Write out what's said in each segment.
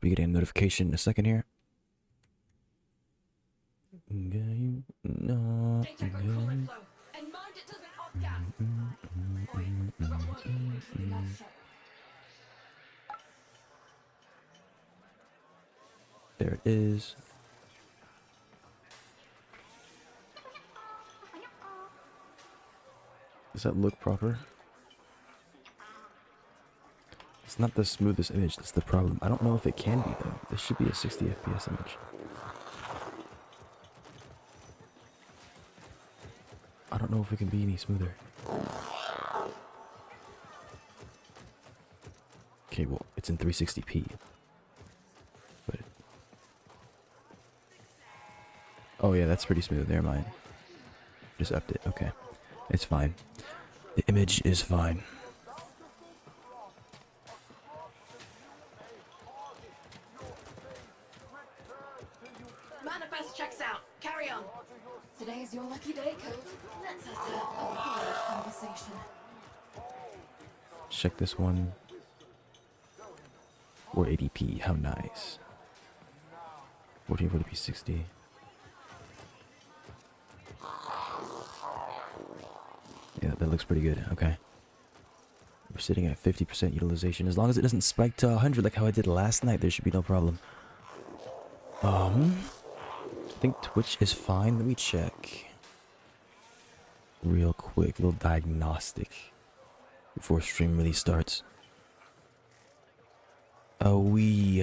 Should be getting a notification in a second here. No. Data got coolant flow. And mind it doesn't off gas. Oi, I've got work if you can keep your mouth shut. There it is. Does that look proper? It's not the smoothest image, that's the problem. I don't know if it can be though. This should be a 60 FPS image. I don't know if it can be any smoother. Okay, well, it's in 360p. But oh yeah, that's pretty smooth. Never mind. Just upped it. Okay. It's fine. The image is fine. Manifest checks out. Carry on. Today's your lucky day, Cove. Let's have a quiet conversation. Check this one. 480p. How nice. 1440p 60. Yeah, that looks pretty good. Okay. We're sitting at 50% utilization. As long as it doesn't spike to 100 like how I did last night, there should be no problem. I think Twitch is fine. Let me check. Real quick, little diagnostic before stream really starts. A wee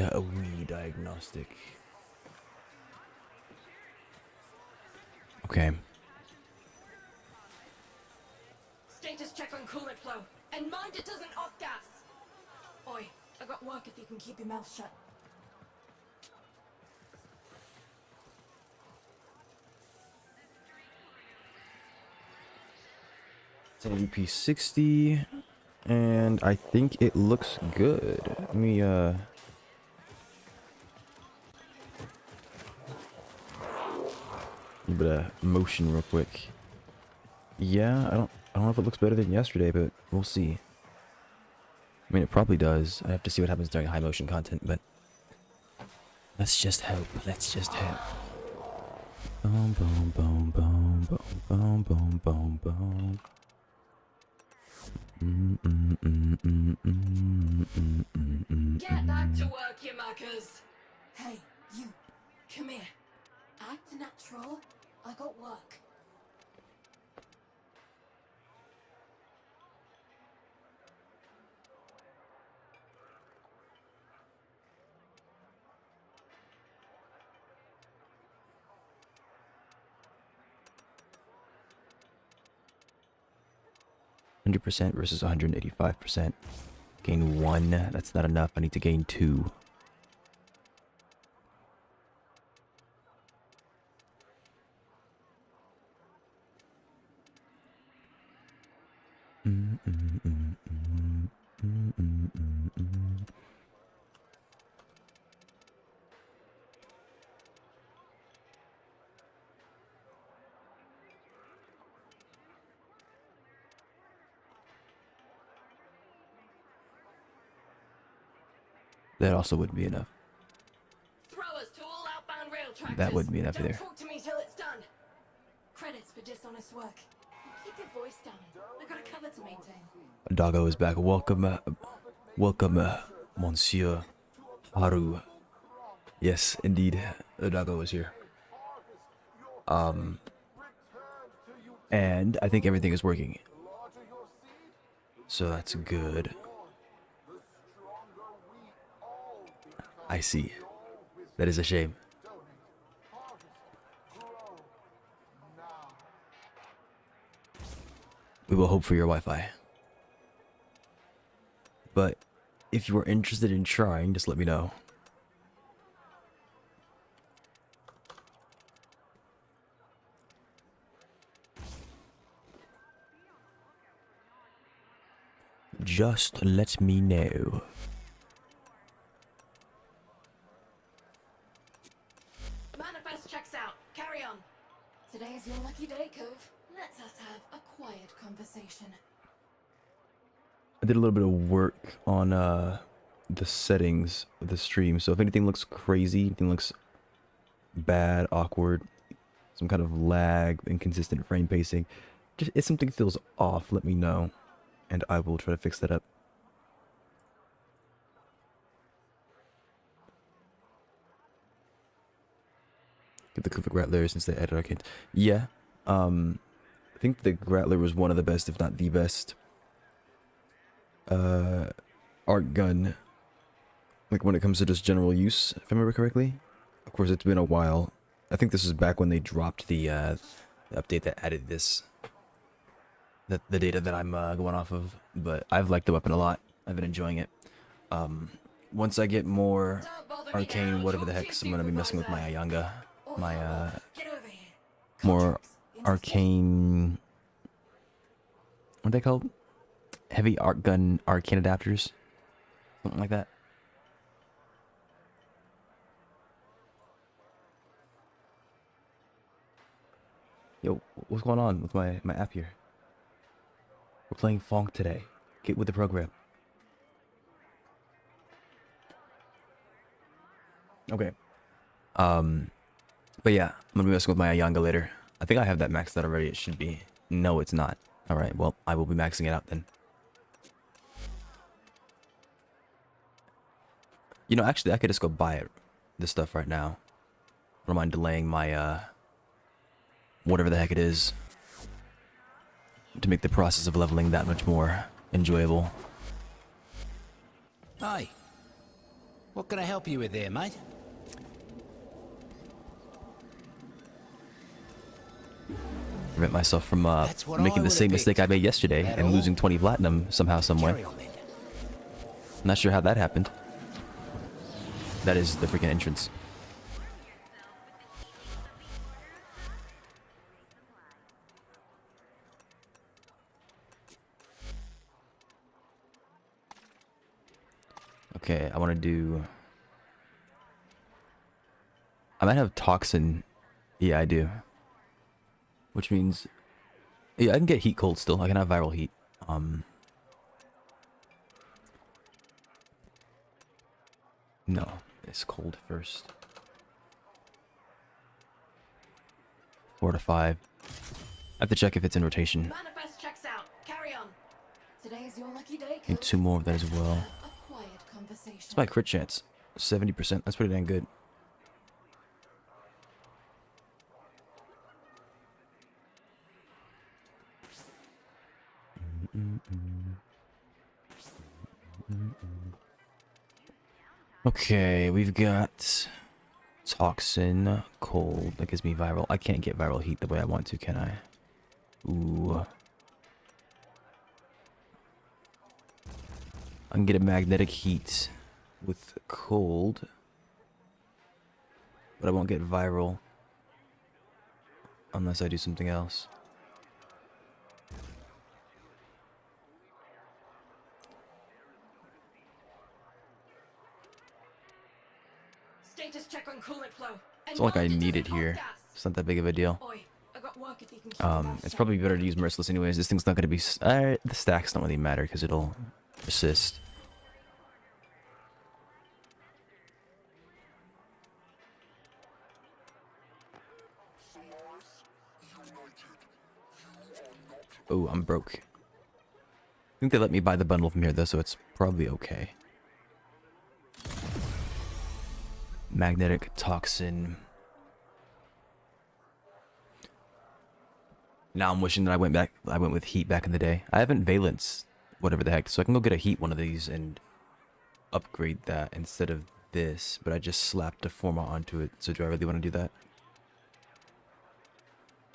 diagnostic. Okay. Status check on coolant flow. And mind it doesn't off gas. Oi, I've got work if you can keep your mouth shut. 1080p 60, and I think it looks good. Let me a bit of motion real quick. Yeah, I don't know if it looks better than yesterday, but we'll see. I mean, it probably does. I have to see what happens during high motion content, but let's just hope. Let's just hope. Boom, boom, boom, boom, boom, boom, boom, boom, boom. Get back to work, you muckers. Hey, you. Come here. Act natural. I got work. %, versus 185%. Gain 1. That's not enough. I need to gain 2. That also wouldn't be enough. Throwers to all outbound rail tractors. That wouldn't be enough either. Don't talk to me till it's done. Credits for dishonest work. Keep your voice down. I've got a cover to maintain. Doggo is back. Welcome, Monsieur Haru. Yes, indeed, the doggo is here. And I think everything is working. So that's good. I see. That is a shame. We will hope for your Wi-Fi. But if you are interested in trying, just let me know. Just let me know. Manifest checks out. Carry on. Today's your lucky day, Cove. Let's us have a quiet conversation. I did a little bit of work on the settings of the stream. So if anything looks crazy, anything looks bad, awkward, some kind of lag, inconsistent frame pacing, just if something feels off, let me know, and I will try to fix that up. Get the Kuva Grappler since they added arcade. Yeah, I think the Grappler was one of the best, if not the best, art gun, like when it comes to just general use, if I remember correctly. Of course, it's been a while. I think this is back when they dropped the update that added this, the data that I'm going off of. But I've liked the weapon a lot. I've been enjoying it. Once I get more arcane, whatever the heck, I'm gonna be messing with my Ayanga, my more arcane. What are they called? Heavy art gun arcane adapters, something like that. Yo, what's going on with my app here? We're playing Fonk today. Get with the program. Okay. But yeah, I'm gonna be messing with my Ayanga later. I think I have that maxed out already. It should be. No, it's not. Alright, well, I will be maxing it out then. You know, actually, I could just go buy it, this stuff right now. I don't mind delaying my, whatever the heck it is, to make the process of leveling that much more enjoyable. Hi. What can I help you with there, mate? Prevent myself from making the same mistake I made yesterday and losing 20 platinum somehow, someway. Not sure how that happened. That is the freaking entrance. Okay, I want to do... I might have Toxin. Yeah, I do. Which means... Yeah, I can get heat cold still. I can have viral heat. No, it's cold first. 4 to 5. I have to check if it's in rotation. Manifest checks out. Carry on. Today is your lucky day. Need 2 more of that as well. A quiet conversation. It's my crit chance. 70%. That's pretty dang good. Okay, we've got Toxin, Cold. That gives me viral. I can't get viral heat the way I want to, can I? Ooh. I can get a magnetic heat with Cold. But I won't get viral unless I do something else. Status check on coolant flow. It's not like I need it here. It's not that big of a deal. It's probably better to use Merciless anyways. This thing's not going to be... the stacks don't really matter because it'll persist. Oh, I'm broke. I think they let me buy the bundle from here though, so it's probably okay. Magnetic Toxin. Now I'm wishing that I went with heat back in the day. I haven't valence, whatever the heck, so I can go get a heat one of these and upgrade that instead of this, but I just slapped a forma onto it, so do I really want to do that?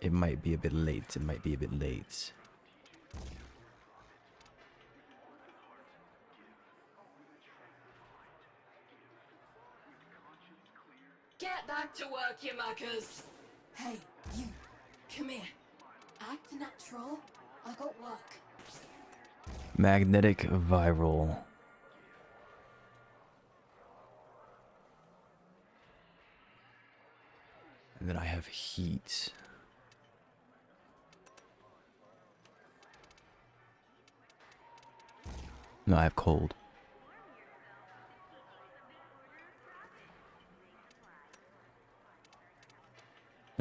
It might be a bit late, it might be a bit late. Get back to work, you muckers. Hey, you. Come here. Act natural. I got work. Magnetic viral. And then I have heat. No, I have cold.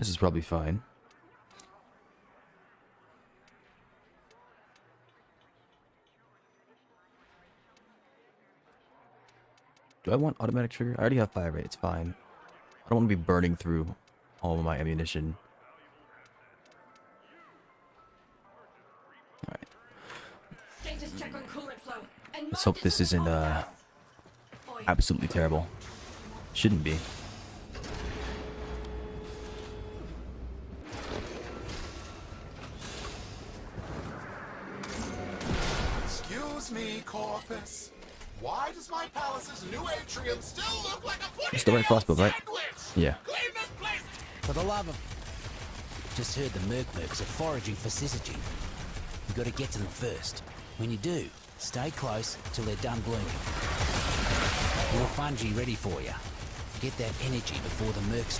This is probably fine. Do I want automatic trigger? I already have fire rate, it's fine. I don't want to be burning through all of my ammunition. Alright. Status check on coolant flow. And Let's hope this isn't absolutely terrible. Shouldn't be. Excuse me, Corpus. Why does my palace's new atrium still look like a It's the right frostbow, right? Yeah. Clean this place! For the love of... Just heard the mercs are foraging for syzygy. You gotta get to them first. When you do, stay close till they're done blooming. More fungi ready for you. Get that energy before the mercs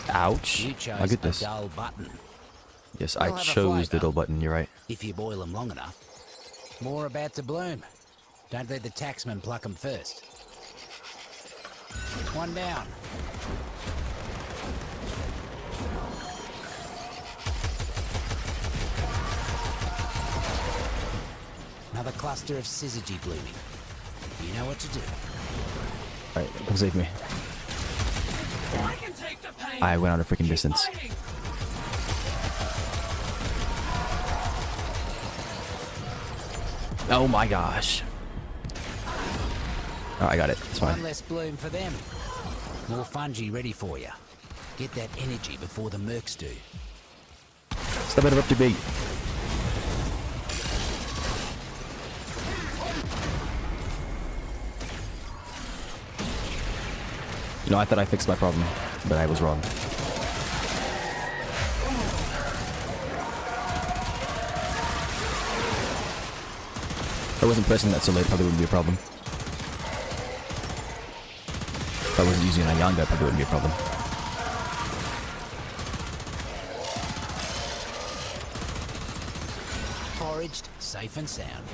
do. Ouch. You chose I get a this. dull button. Yes, They'll I have a chose the flavour. dull button, you're right. If you boil them long enough. More about to bloom. Don't let the taxman pluck them first. One down. Another cluster of syzygy blooming. You know what to do. Alright, come save me. I can take the pain. I went out a freaking distance. Fighting. Oh my gosh. Oh, I got it. It's One fine. less bloom for them. More fungi ready for you. Get that energy before the mercs do. Stop interrupting me. You know, I thought I fixed my problem, but I was wrong. If I wasn't pressing that so late, probably wouldn't be a problem. If I wasn't using a Yanga, probably wouldn't be a problem. Foraged, safe and sound.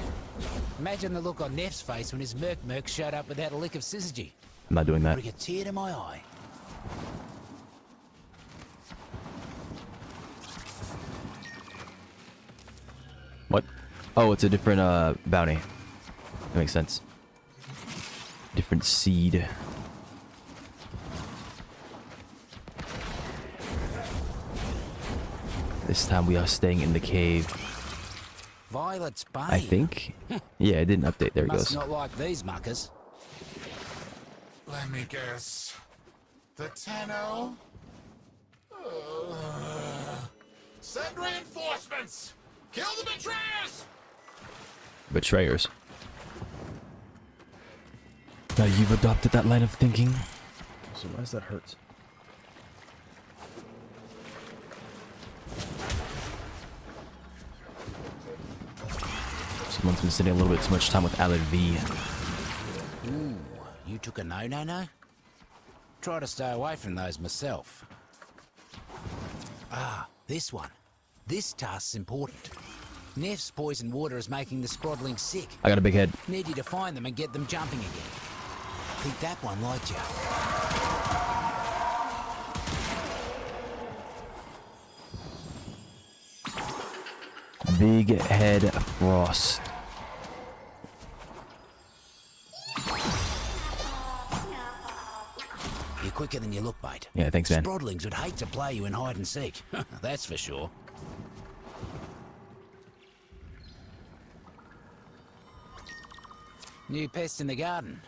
Imagine the look on Neff's face when his merc showed up without a lick of syzygy. I'm not doing that. Bring a tear to my eye. What? Oh, it's a different bounty. That makes sense. Different seed. This time we are staying in the cave. Violet's Bane. I think. Yeah, it didn't update. There it Must goes. not like these muckers. Let me guess. The Tenno? Send reinforcements! Kill the betrayers! Betrayers. Now you've adopted that line of thinking. So why does that hurt? Someone's been spending a little bit too much time with Alad V. Ooh, you took a no? Try to stay away from those myself. Ah, this one. This task's important. Neff's poison water is making the Sprodlings sick. I got a big head. Need you to find them and get them jumping again. Think that one liked you. Big head frost. You're quicker than you look, mate. Yeah, thanks, man. Sprodlings would hate to play you in hide and seek. That's for sure. New pest in the garden.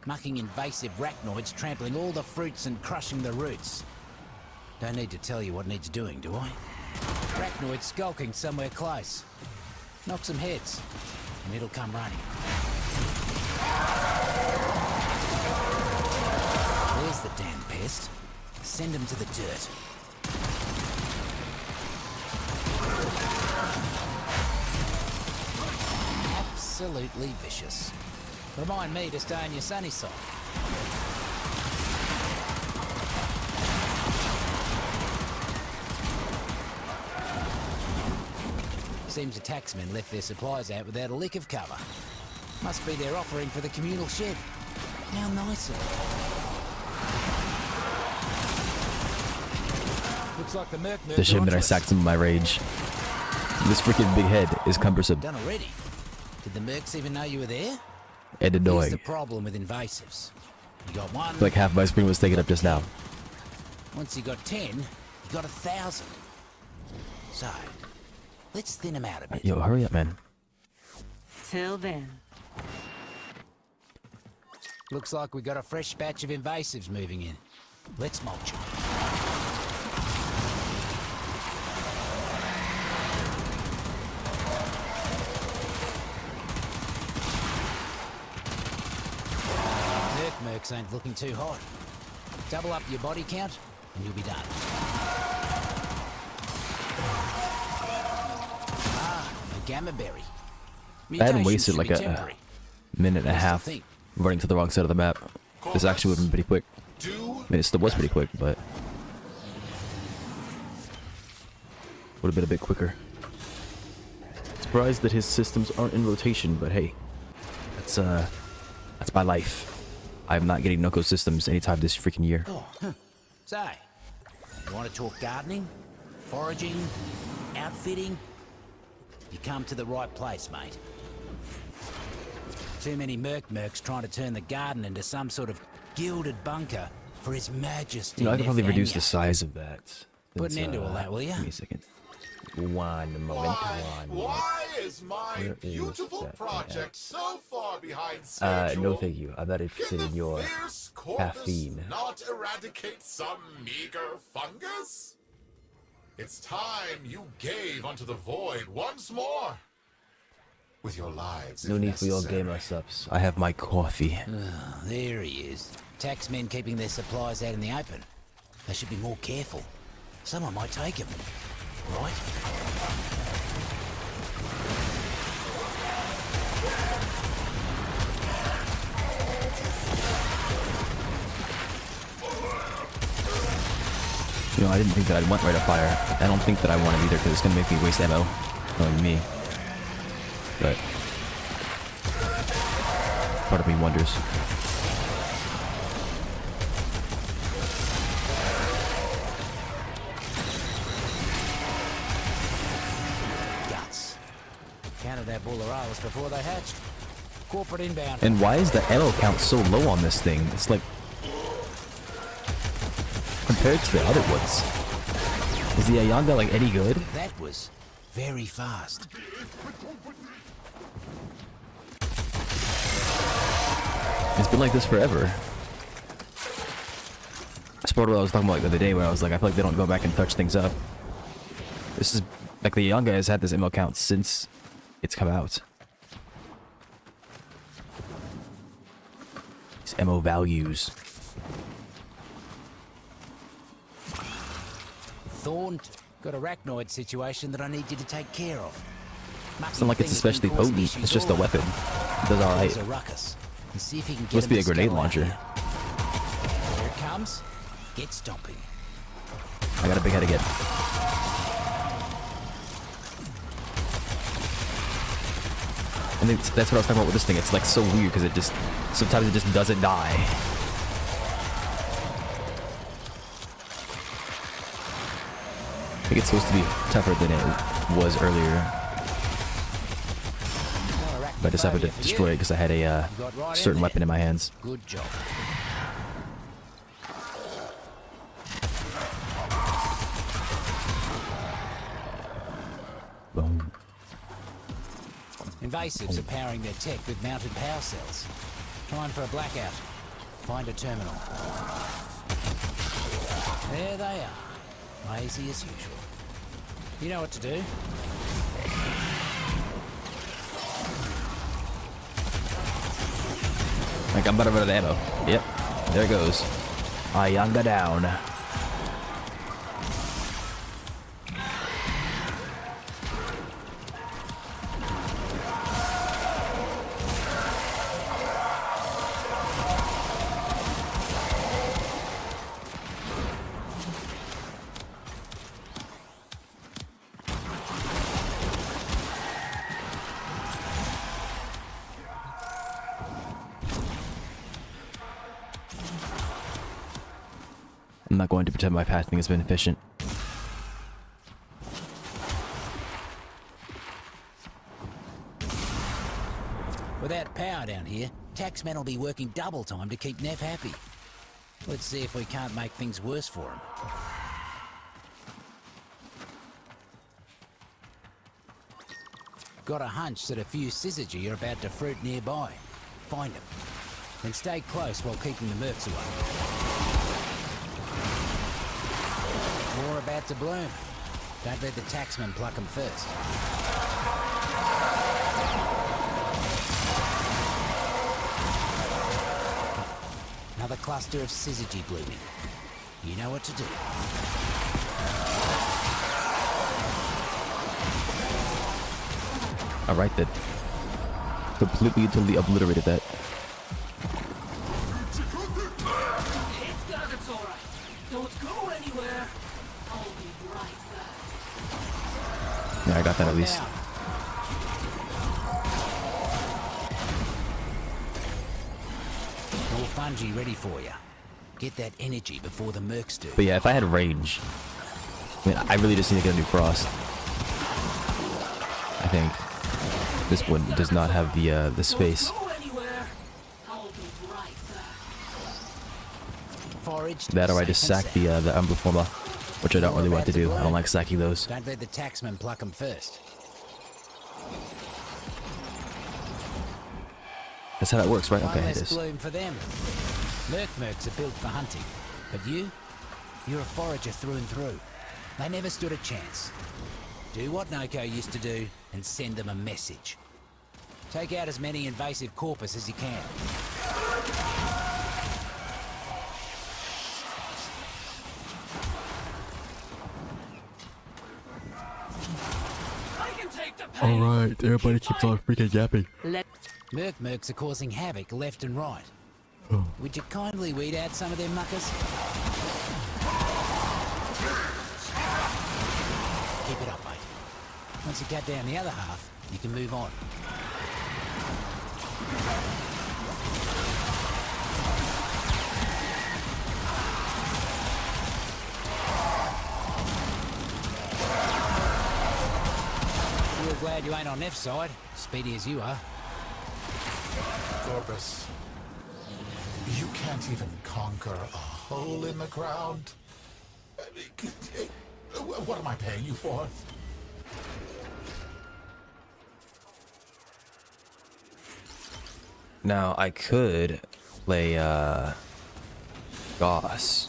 Mucking invasive arachnoids, trampling all the fruits and crushing the roots. Don't need to tell you what needs doing, do I? Arachnoid skulking somewhere close. Knock some heads, and it'll come running. There's the damn pest. Send him to the dirt. Absolutely vicious. Remind me to stay on your sunny side. Seems the taxmen left their supplies out without a lick of cover. Must be their offering for the communal shed. How nice of them. Looks like the merc It's a shame that I sacked some of my rage. This freaking big head is cumbersome Done already. Did the mercs even know you were there? and Here's annoying. the problem with invasives. You got one. Like half my screen was taken up just now. Once you got 10, you got 1,000. So, let's thin them out a bit. Yo, hurry up, man. Till then. Looks like we got a fresh batch of invasives moving in. Let's mulch them. Mercs ain't looking too hot. Double up your body count, and you'll be done. Ah, a gamma berry. I hadn't Mutation wasted should like be a temporary. minute and a What's the half thing? running to the wrong side of the map. This actually would have been pretty quick. Do I mean, it still was pretty quick, but would have been a bit quicker. Surprised that his systems aren't in rotation, but hey, that's my life. I'm not getting Noko systems anytime this freaking year. Oh, so, you want to talk gardening, foraging, outfitting? You come to the right place, mate. Too many mercs trying to turn the garden into some sort of gilded bunker for His Majesty. You know, I could probably reduce Nefanya. the size of that. Put an end to all that, will ya? Give me a second. One moment. Why is my Where is beautiful that project so far behind No, schedule? thank you. I'm not Can interested the in your fierce corpus caffeine. not eradicate some meager fungus? It's time you gave unto the void once more. With your lives, No if need for your necessary. gamer subs. I have my coffee. Oh, there he is. Taxmen keeping their supplies out in the open. They should be more careful. Someone might take them. Right? You know, I didn't think that I'd want rate of fire. I don't think that I want it either because it's gonna make me waste ammo. Knowing me. But part of me wonders. Guts. Counted our bullerales before they hatched. Corporate inbound. And why is the ammo count so low on this thing? It's like compared to the other ones. Is the Ayanga like any good? That was very fast. It's been like this forever. That's part of what I was talking about like the other day where I was like, I feel like they don't go back and touch things up. This is like the Ayanga has had this ammo count since it's come out. These ammo values. Thorn, got a arachnoid situation that I need you to take care of. It's not like it's especially potent, it's just a weapon. It does alright. A ruckus. And see if you can get Must him be a to grenade scuttle out launcher. here. Here it comes. Get stomping. I got a big head again. And that's what I was talking about with this thing. It's like so weird because it just sometimes it just doesn't die. I think it's supposed to be tougher than it was earlier. But I just happened to destroy it because I had a certain weapon in my hands. Good job. Boom. Invasives are powering their tech with mounted power cells. Trying for a blackout. Find a terminal. There they are. Lazy as usual. You know what to do. Like I'm about to run out of ammo. Yep. There it goes. Ayanga down. I'm not going to pretend my pathing has been efficient. Without power down here, taxmen will be working double time to keep Neff happy. Let's see if we can't make things worse for him. Got a hunch that a few syzygy are about to fruit nearby. Find them. Then stay close while keeping the mercs away. More about to bloom. Don't let the taxmen pluck them first. Another cluster of syzygy blooming. You know what to do. Alright then. Completely, totally obliterated that. It's Gargatora. Don't go anywhere. I'll be right back. Yeah, I got that at least. Now. More fungi ready for you. Get that energy before the mercs do. But yeah, if I had range, I mean, I really just need to get a new frost. I think this one does not have the space. Don't go anywhere. I'll be right back. Forage That or I safe just and sack the Umbreforma, which I don't really want to do. I don't like sacking those. Don't let the taxmen pluck them first. That's how that works, right? One Okay, it less is. bloom for them. Mercs are built for hunting, but you're a forager through and through. They never stood a chance. Do what Noko used to do and send them a message. Take out as many invasive corpus as you can. I can take the pain. Alright, everybody keeps on freaking yapping. Mercs are causing havoc left and right. Would you kindly weed out some of them muckers? Keep it up, mate. Once you cut down the other half, you can move on. Real glad you ain't on Neff's side, speedy as you are. Corpus, you can't even conquer a hole in the ground. What am I paying you for? Now I could play Goss.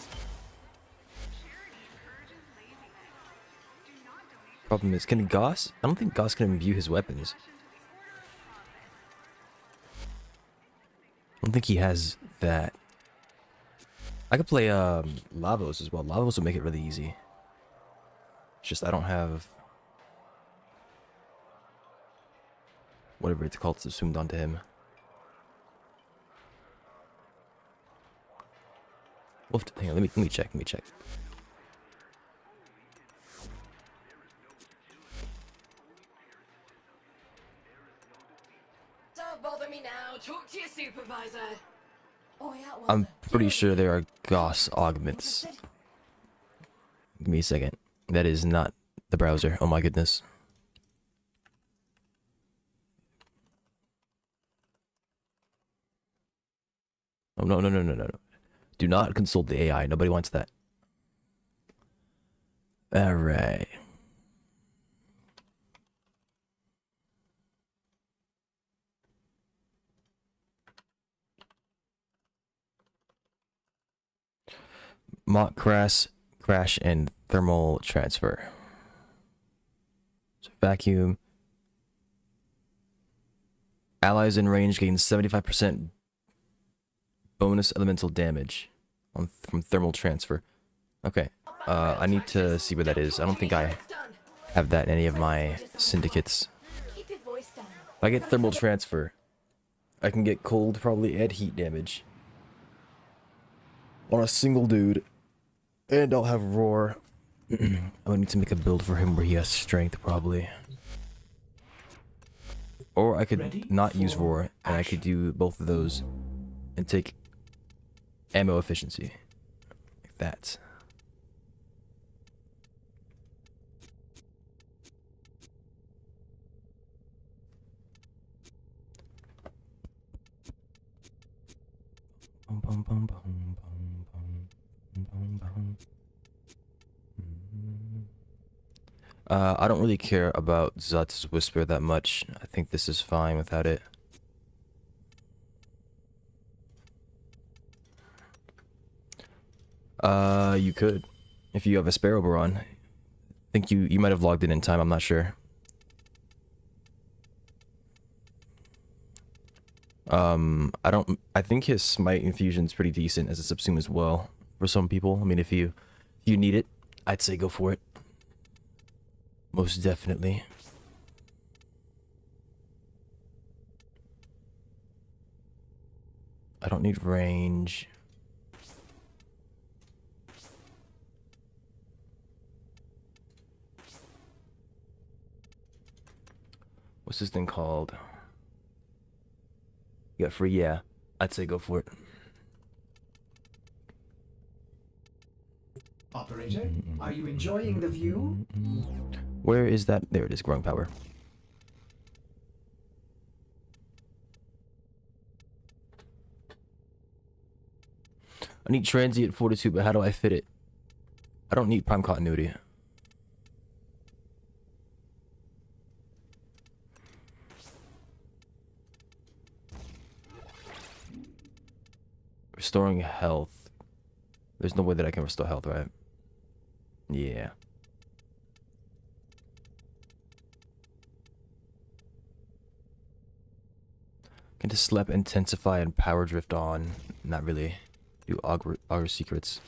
Problem is, can Goss? I don't think Goss can imbue his weapons. I don't think he has that. I could play Lavos as well. Lavos would make it really easy. It's just I don't have whatever it's called subsumed onto him. Hang on, let me check. Don't bother me now. Talk to your supervisor. Oh, yeah, well, I'm pretty sure there are Goss augments. Give me a second. That is not the browser. Oh my goodness. Oh no. Do not consult the AI. Nobody wants that. Alright. Mock crash, and thermal transfer. So vacuum. Allies in range gain 75% bonus elemental damage from thermal transfer. Okay. I need to see where that is. I don't think I have that in any of my syndicates. keep your voice down. If I get thermal transfer, I can get cold probably and heat damage on a single dude. And I'll have roar. I need to make a build for him where he has strength probably. Or I could not use roar and I could do both of those and take ammo efficiency. Like that. Bum, bum, bum, bum, bum, bum, bum, bum. I don't really care about Zut's Whisper that much. I think this is fine without it. You could. If you have a spare Oberon. I think you might have logged in time, I'm not sure. I think his Smite infusion's pretty decent as a subsume as well for some people. I mean, if you need it, I'd say go for it. Most definitely. I don't need range. What's this thing called? You got free? Yeah. I'd say go for it. Operator, are you enjoying the view? Where is that? There it is, growing power. I need transient fortitude, but how do I fit it? I don't need prime continuity. Restoring health. There's no way that I can restore health, right? Yeah. Can just slap, intensify, and power drift on. Not really. Do augur secrets.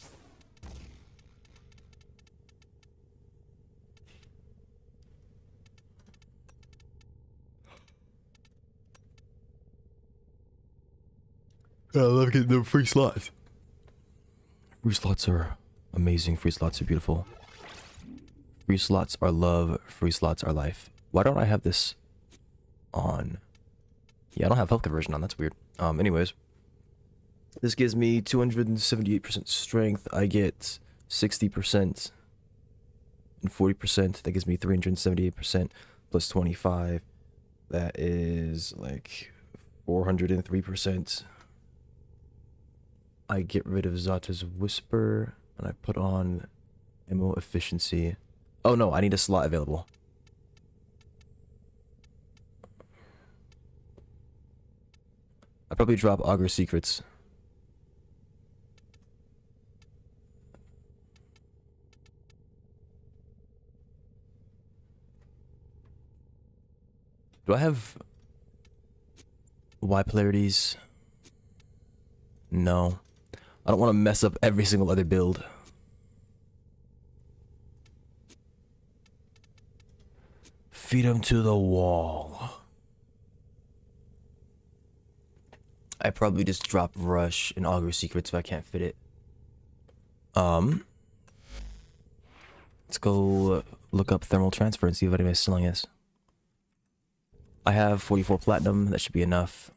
I love getting the free slots. Free slots are amazing. Free slots are beautiful. Free slots are love. Free slots are life. Why don't I have this on? Yeah, I don't have health conversion on. That's weird. Anyways. This gives me 278% strength. I get 60% and 40%. That gives me 378% plus 25. That is like 403%. I get rid of Zata's Whisper and I put on ammo efficiency. Oh no, I need a slot available. I'd probably drop Augur Secrets. Do I have Y polarities? No. I don't want to mess up every single other build. Feed him to the wall. I probably just drop Rush and Augur Secrets if I can't fit it. Let's go look up thermal transfer and see if anybody's selling this. I have 44 platinum. That should be enough.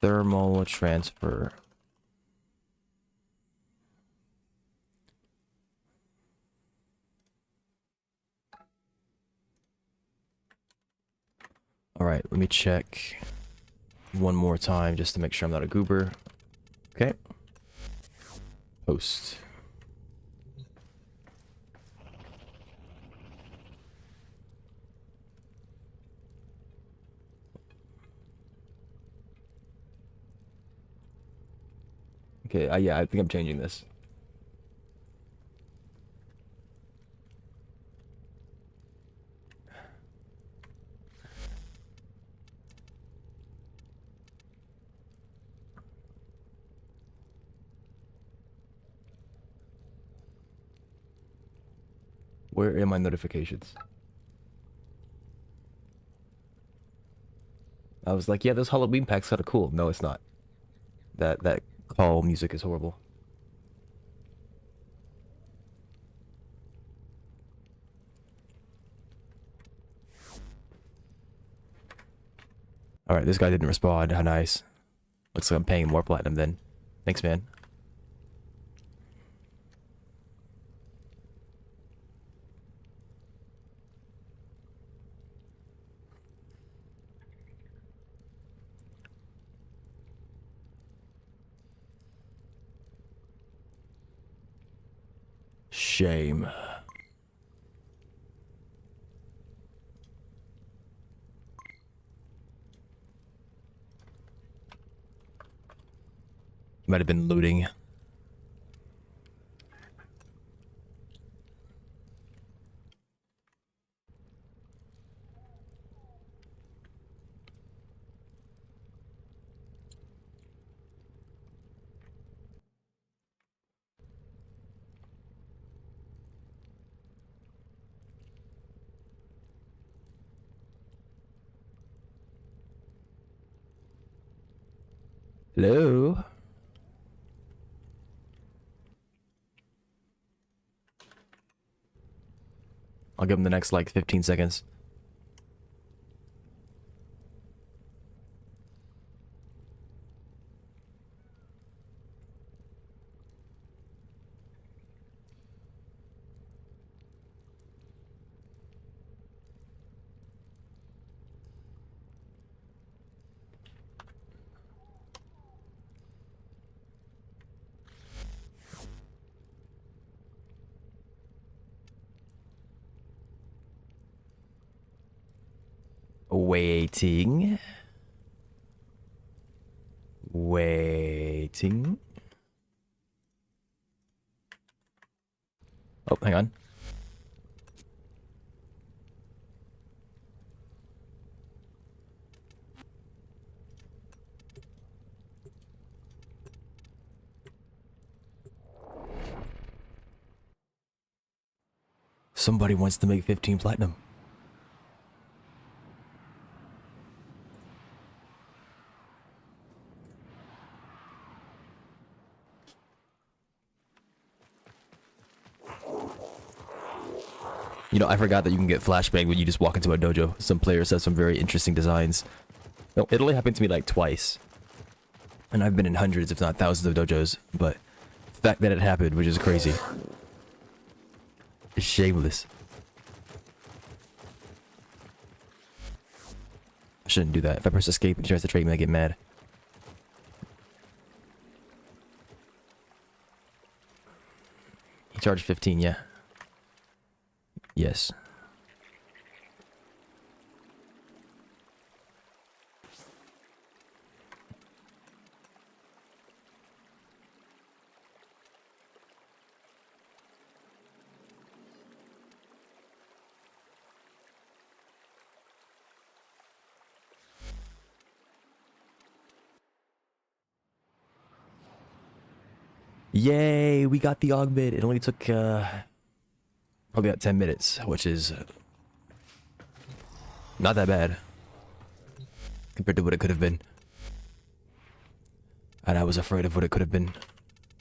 Thermal transfer. Alright, let me check one more time just to make sure I'm not a goober. Okay. Post. Okay, yeah, I think I'm changing this. Where are my notifications? I was like, yeah, those Halloween packs kind of cool. No, it's not. That call music is horrible. Alright, this guy didn't respond. How nice. Looks like I'm paying more platinum then. Thanks, man. shame. Might have been looting. Hello? I'll give him the next, like, 15 seconds. Waiting. Waiting. Oh, hang on. Somebody wants to make 15 platinum. You know, I forgot that you can get flashbang when you just walk into a dojo. Some players have some very interesting designs. No, it only happened to me like twice. And I've been in hundreds, if not thousands of dojos. But the fact that it happened, which is crazy. It's shameless. I shouldn't do that. If I press escape and he tries to trade me, I get mad. He charged 15, yeah. Yes. Yay, we got the augment. It only took probably about 10 minutes, which is not that bad compared to what it could have been. And I was afraid of what it could have been.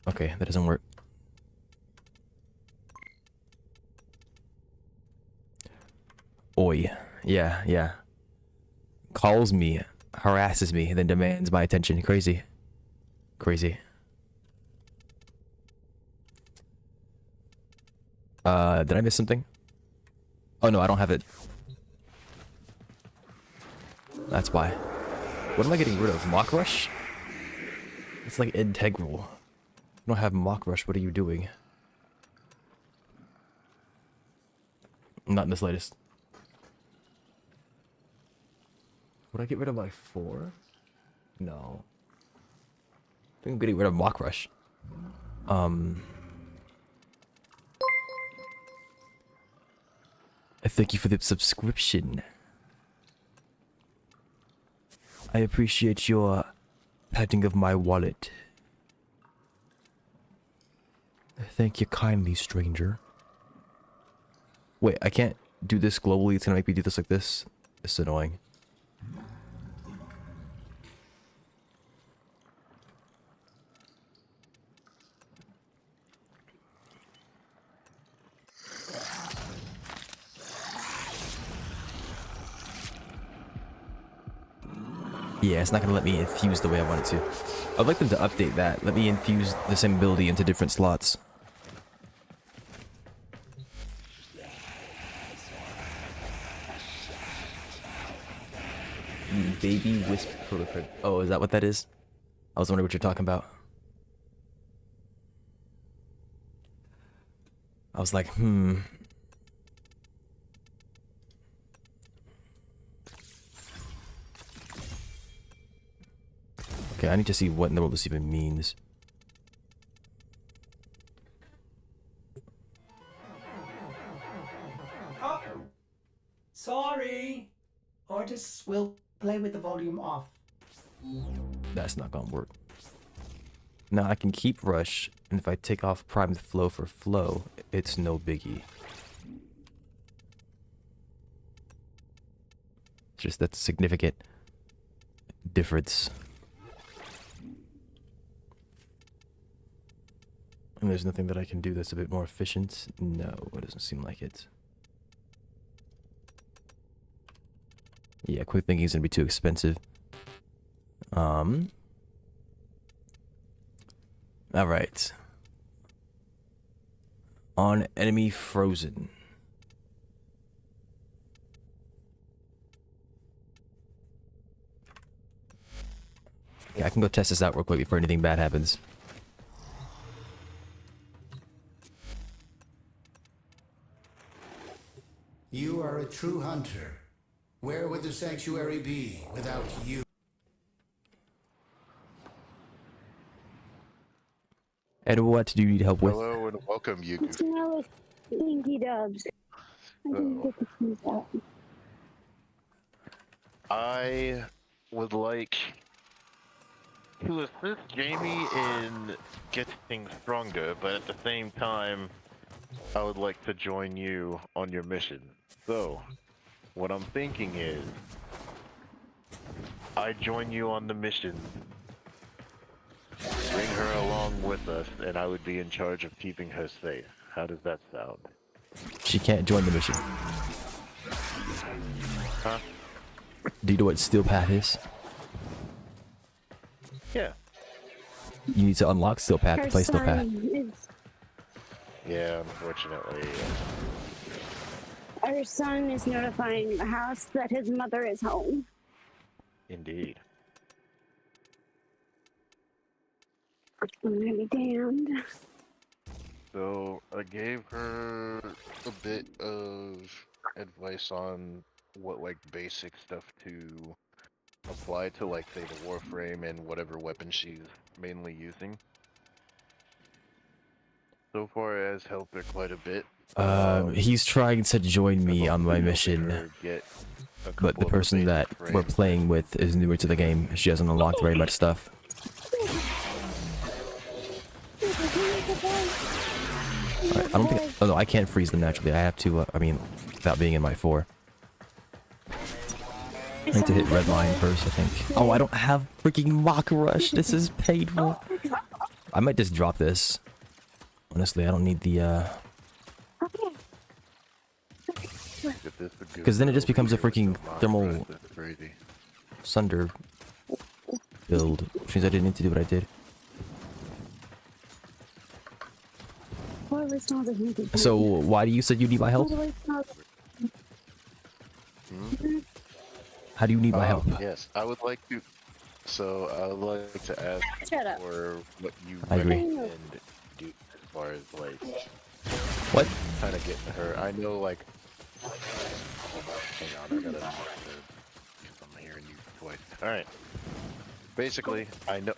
Okay, that doesn't work. Oi. Yeah, yeah. Calls me, harasses me, and then demands my attention. Crazy. Crazy. Did I miss something? Oh no, I don't have it. That's why. What am I getting rid of? Mock Rush? It's like integral. I don't have Mock Rush, what are you doing? Not in the slightest. Would I get rid of my 4? No. I think I'm getting rid of Mock Rush. I thank you for the subscription. I appreciate your patting of my wallet. Thank you kindly, stranger. Wait, I can't do this globally. It's gonna make me do this like this. It's annoying. Yeah, it's not gonna let me infuse the way I want it to. I'd like them to update that. Let me infuse the same ability into different slots. Baby Wisp proliferate. Oh, is that what that is? I was wondering what you're talking about. I was like, hmm. Okay, I need to see what in the world this even means. Oh, sorry. Artists will play with the volume off. That's not gonna work. Now I can keep rush, and if I take off primed flow for flow, it's no biggie. Just that's a significant difference. And there's nothing that I can do that's a bit more efficient? No, it doesn't seem like it. Yeah, quick thinking is gonna be too expensive. Alright. On enemy frozen. Yeah, I can go test this out real quick before anything bad happens. You are a true hunter. Where would the sanctuary be without you? And what do you need help with? Hello and welcome, you. It's now Stinky Dubs. I didn't get to choose that. I would like to assist Jamie in getting things stronger, but at the same time, I would like to join you on your mission. So, what I'm thinking is, I join you on the mission, bring her along with us, and I would be in charge of keeping her safe. How does that sound? She can't join the mission. Huh? Do you know what Steel Path is? Yeah. You need to unlock Steel Path to Her play Steel Path. son is, Yeah, unfortunately. our son is notifying the house that his mother is home. Indeed. I'm gonna be damned. So I gave her a bit of advice on what like basic stuff to apply to, like, say, the warframe and whatever weapon she's mainly using. So far it has helped her quite a bit. He's trying to join me on my Hopefully mission, her get a but couple the of person basic that we're frames. playing with is newer to the game. She hasn't unlocked very much stuff. Alright, I don't think. Oh no, I can't freeze them naturally. I have to. I mean, without being in my 4. I need to hit red line first, I think. Oh, I don't have freaking mock rush. This is painful. I might just drop this. Honestly, I don't need the. Because then it just becomes a freaking thermal sunder build, which means I didn't need to do what I did. So why do you said you need my help? How do you need my help? Yes, I would like to. So I would like to ask for what you I agree. recommend do as far as like What? kind of getting her. I know, like. Hang on, I gotta. Because I'm hearing you twice. All right. Basically, I know.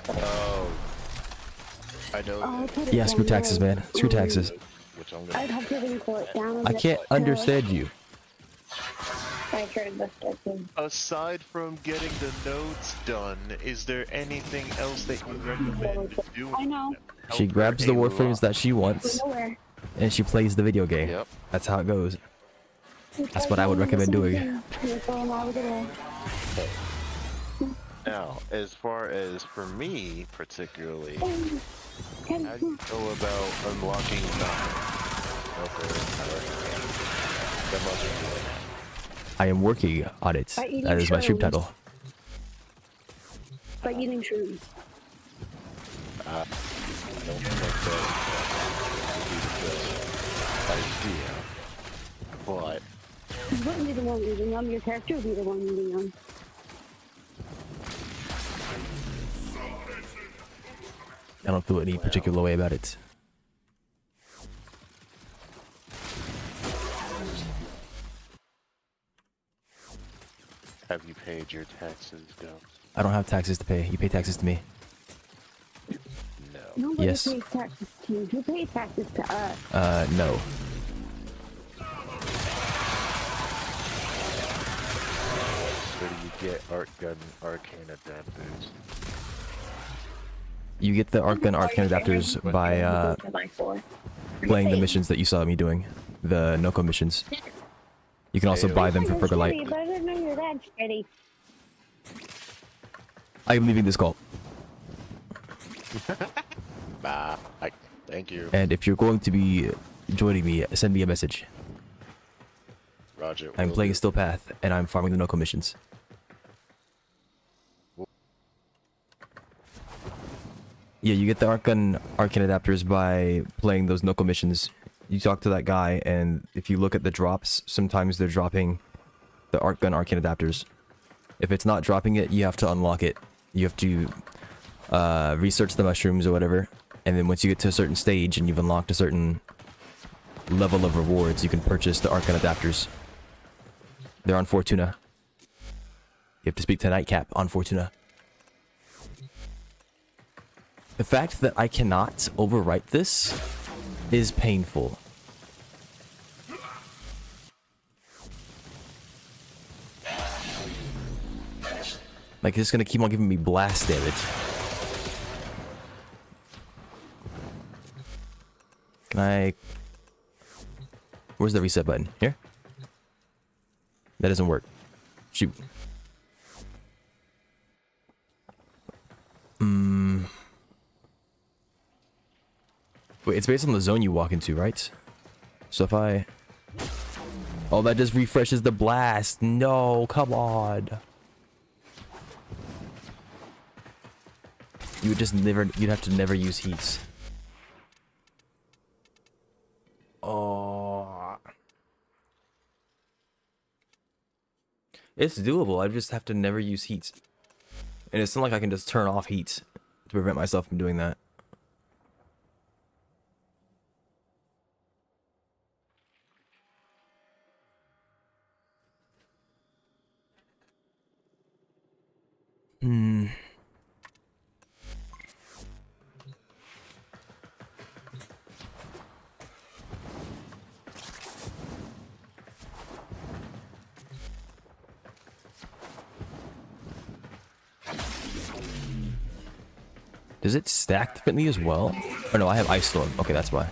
Oh. I know. that- Yeah, screw taxes, man. Screw taxes. Which I'm I'd gonna. have to wrinkle it down a I bit can't to understand you. make her look good. Aside from getting the nodes done, is there anything else that you recommend doing? I know. that She help grabs her the a warframes lot? that she wants, Nowhere. and she plays the video game. Yep. That's how it goes. That's what I would recommend doing. Now, as far as for me particularly, how Can do you go about unlocking nothing? That must be good. I am working on it. By eating That is my stream shrooms. title. by eating shrooms. I don't think that would be the best idea, but You wouldn't be the one eating them. Your character would be the one eating them. I don't feel any particular way about it. Have you paid your taxes, Dubs? I don't have taxes to pay. You pay taxes to me. No. Nobody Yes. pays taxes to you. You pay taxes to us. No. Where do you get Art Gun Arcane adapters? You get the Arc Gun Arcane adapters by playing the missions that you saw me doing. The Noko missions. You can also buy them for Burger Light. But I didn't know you're that shitty. I'm leaving this call. Nah, thank you. And if you're going to be joining me, send me a message. Roger. I'm will playing do. Still Path, and I'm farming the Noko missions. Yeah, you get the Arc Gun Arcane adapters by playing those Noko missions. You talk to that guy, and if you look at the drops, sometimes they're dropping the Arc Gun Arcane adapters. If it's not dropping it, you have to unlock it. You have to research the mushrooms or whatever, and then once you get to a certain stage and you've unlocked a certain level of rewards, you can purchase the Arc Gun adapters. They're on Fortuna. You have to speak to Nightcap on Fortuna. The fact that I cannot overwrite this is painful. Like, it's gonna keep on giving me blast damage. Can I... Where's the reset button? Here? That doesn't work. Shoot. Wait, it's based on the zone you walk into, right? So if I... Oh, that just refreshes the blast. No, come on. You would just never... You'd have to never use heats. Oh. It's doable. I just have to never use heats. And it's not like I can just turn off heats to prevent myself from doing that. Does it stack differently as well? Oh no, I have Ice Storm. Okay, that's why.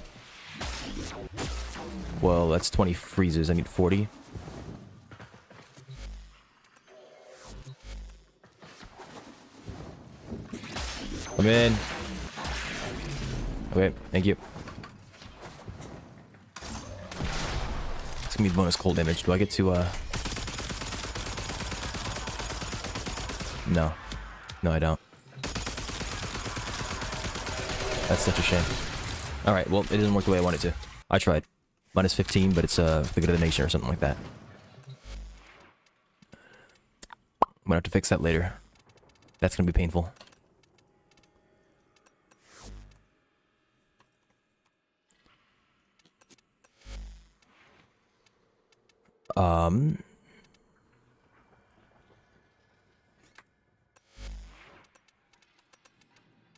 Well, that's 20 freezes. I need 40. Come in. Okay, thank you. It's gonna be bonus cold damage. Do I get to, No. No, I don't. That's such a shame. Alright, well, it didn't work the way I wanted to. I tried. Minus 15, but it's, for the good of the nation or something like that. I'm gonna have to fix that later. That's gonna be painful.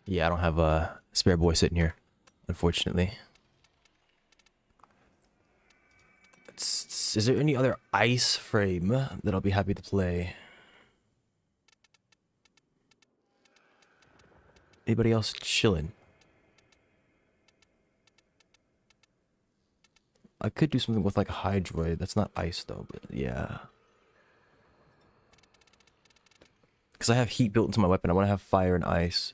Yeah, I don't have a spare boy sitting here, unfortunately. Is there any other ice frame that I'll be happy to play? Anybody else chilling? I could do something with like a Hydroid. That's not ice though, but yeah. Because I have heat built into my weapon. I want to have fire and ice.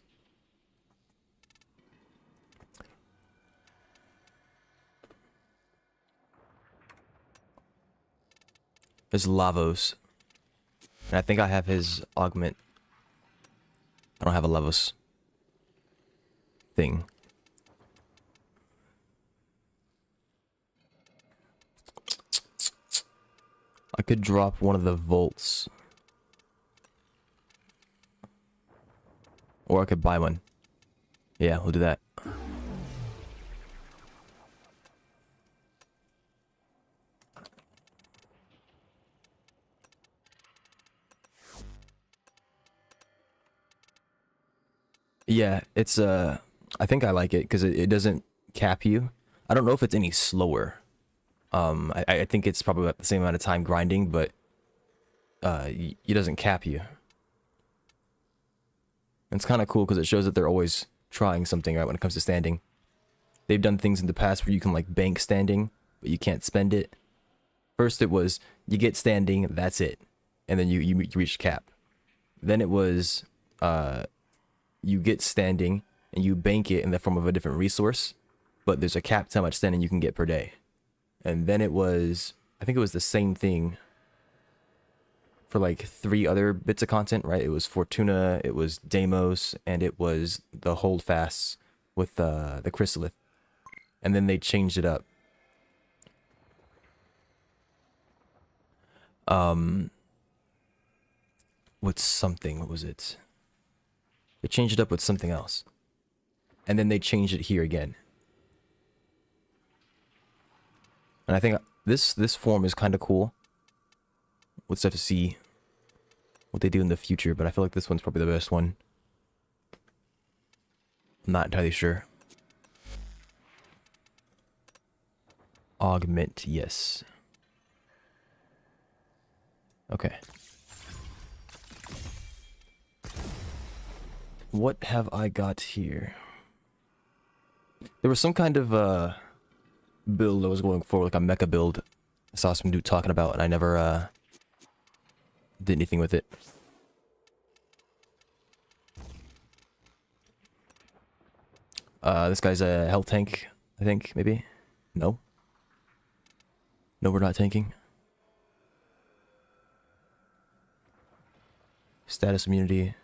There's Lavos. And I think I have his augment. I don't have a Lavos thing. I could drop one of the volts. Or I could buy one. Yeah, we'll do that. Yeah, it's I think I like it because it doesn't cap you. I don't know if it's any slower. I think it's probably about the same amount of time grinding, but it doesn't cap you. And it's kind of cool because it shows that they're always trying something, right, when it comes to standing. They've done things in the past where you can like bank standing, but you can't spend it. First it was you get standing, that's it, and then you reach cap. Then it was you get standing and you bank it in the form of a different resource, but there's a cap to how much standing you can get per day. And then it was, I think it was the same thing for like 3 other bits of content, right? It was Fortuna, it was Deimos, and it was the Holdfasts with the Chrysalith. And then they changed it up. With something, what was it? They changed it up with something else. And then they changed it here again. And I think this form is kind of cool. We'll just have to see what they do in the future, but I feel like this one's probably the best one. I'm not entirely sure. Augment, yes. Okay. What have I got here? There was some kind of build I was going for, like a mecha build. I saw some dude talking about, and I never did anything with it. This guy's a health tank, I think, maybe? No? No, we're not tanking. Status immunity.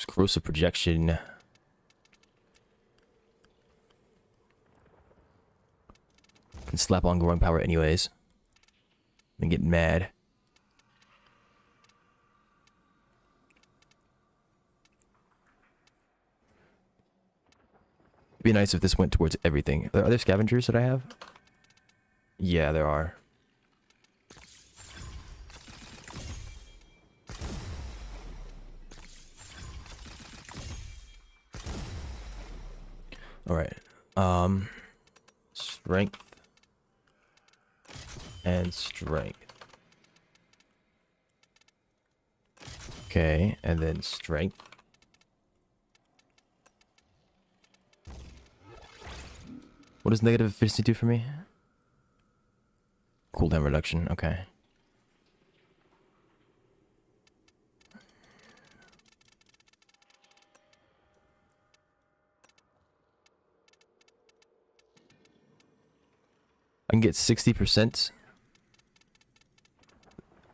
Corrosive projection. Can slap on growing power anyways. And get mad. It'd be nice if this went towards everything. Are there scavengers that I have? Yeah, there are. Alright. Strength. And strength. Okay, and then strength. What does negative efficiency do for me? Cooldown reduction, okay. I can get 60%.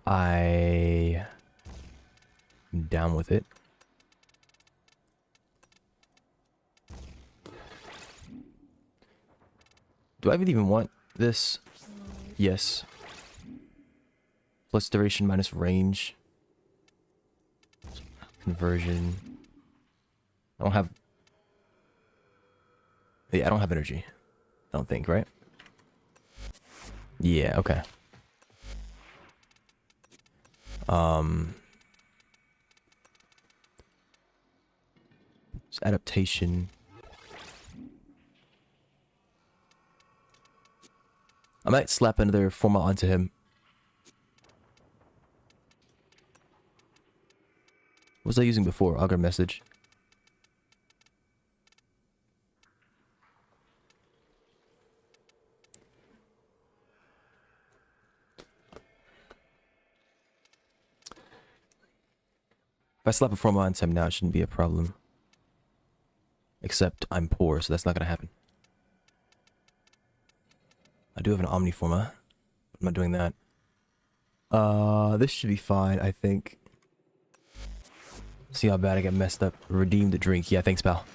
I'm down with it. Do I even want this? Yes. Plus duration minus range. Conversion. I don't have... Yeah, I don't have energy. I don't think, right? Yeah, okay. It's adaptation. I might slap another format onto him. What was I using before? Augur message. If I slap a format onto him now, it shouldn't be a problem. Except I'm poor, so that's not gonna happen. I do have an Omniforma. I'm not doing that. This should be fine, I think. See how bad I get messed up. Redeem the drink. Yeah, thanks, pal.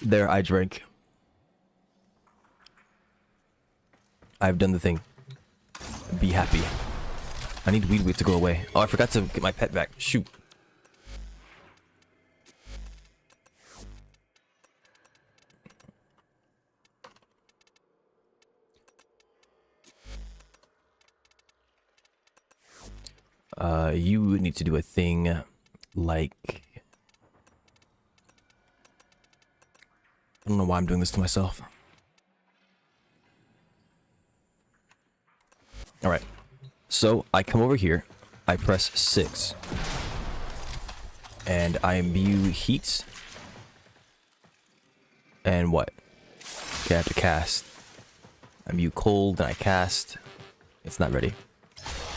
There, I drank. I've done the thing. Be happy. I need weed to go away. Oh, I forgot to get my pet back. Shoot. You need to do a thing like... I don't know why I'm doing this to myself. Alright. So, I come over here. I press 6. And I imbue heat. And what? Okay, I have to cast. I imbue cold, and I cast. It's not ready.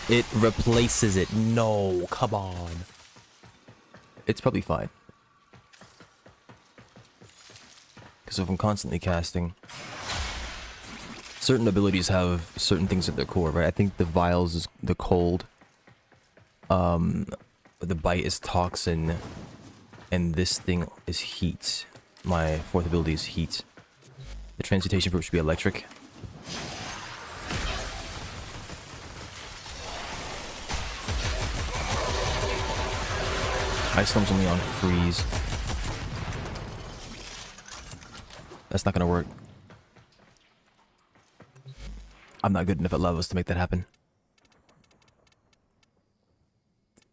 It replaces it. No, come on. It's probably fine. Because if I'm constantly casting, certain abilities have certain things at their core, right? I think the vials is the cold. The bite is toxin. And this thing is heat. My fourth ability is heat. The transmutation probe should be electric. Ice Storm's only on freeze. That's not gonna work. I'm not good enough at levels to make that happen.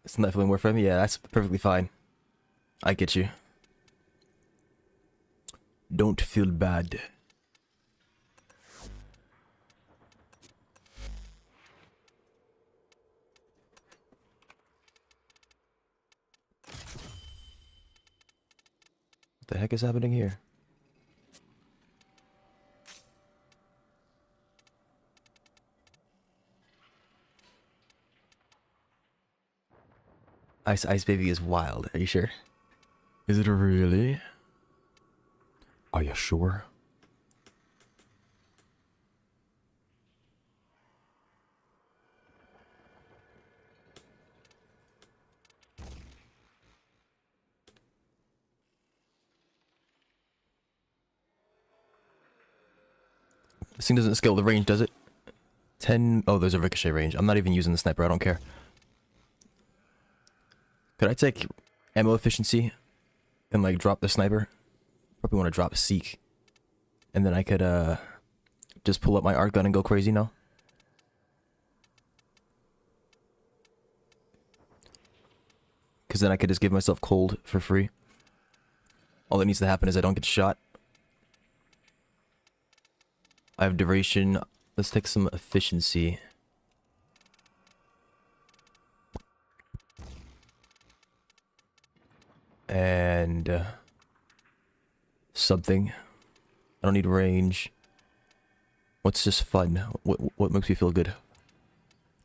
It's not feeling warframe? Yeah, that's perfectly fine. I get you. Don't feel bad. What the heck is happening here? Ice Baby is wild. Are you sure? Is it really? Are you sure? This thing doesn't scale the range, does it? 10... Oh, there's a ricochet range. I'm not even using the sniper. I don't care. Could I take ammo efficiency and, like, drop the sniper? Probably want to drop Seek. And then I could, just pull up my art gun and go crazy, no? Because then I could just give myself cold for free. All that needs to happen is I don't get shot. I have duration. Let's take some efficiency. And something. I don't need range. What's just fun? What makes me feel good?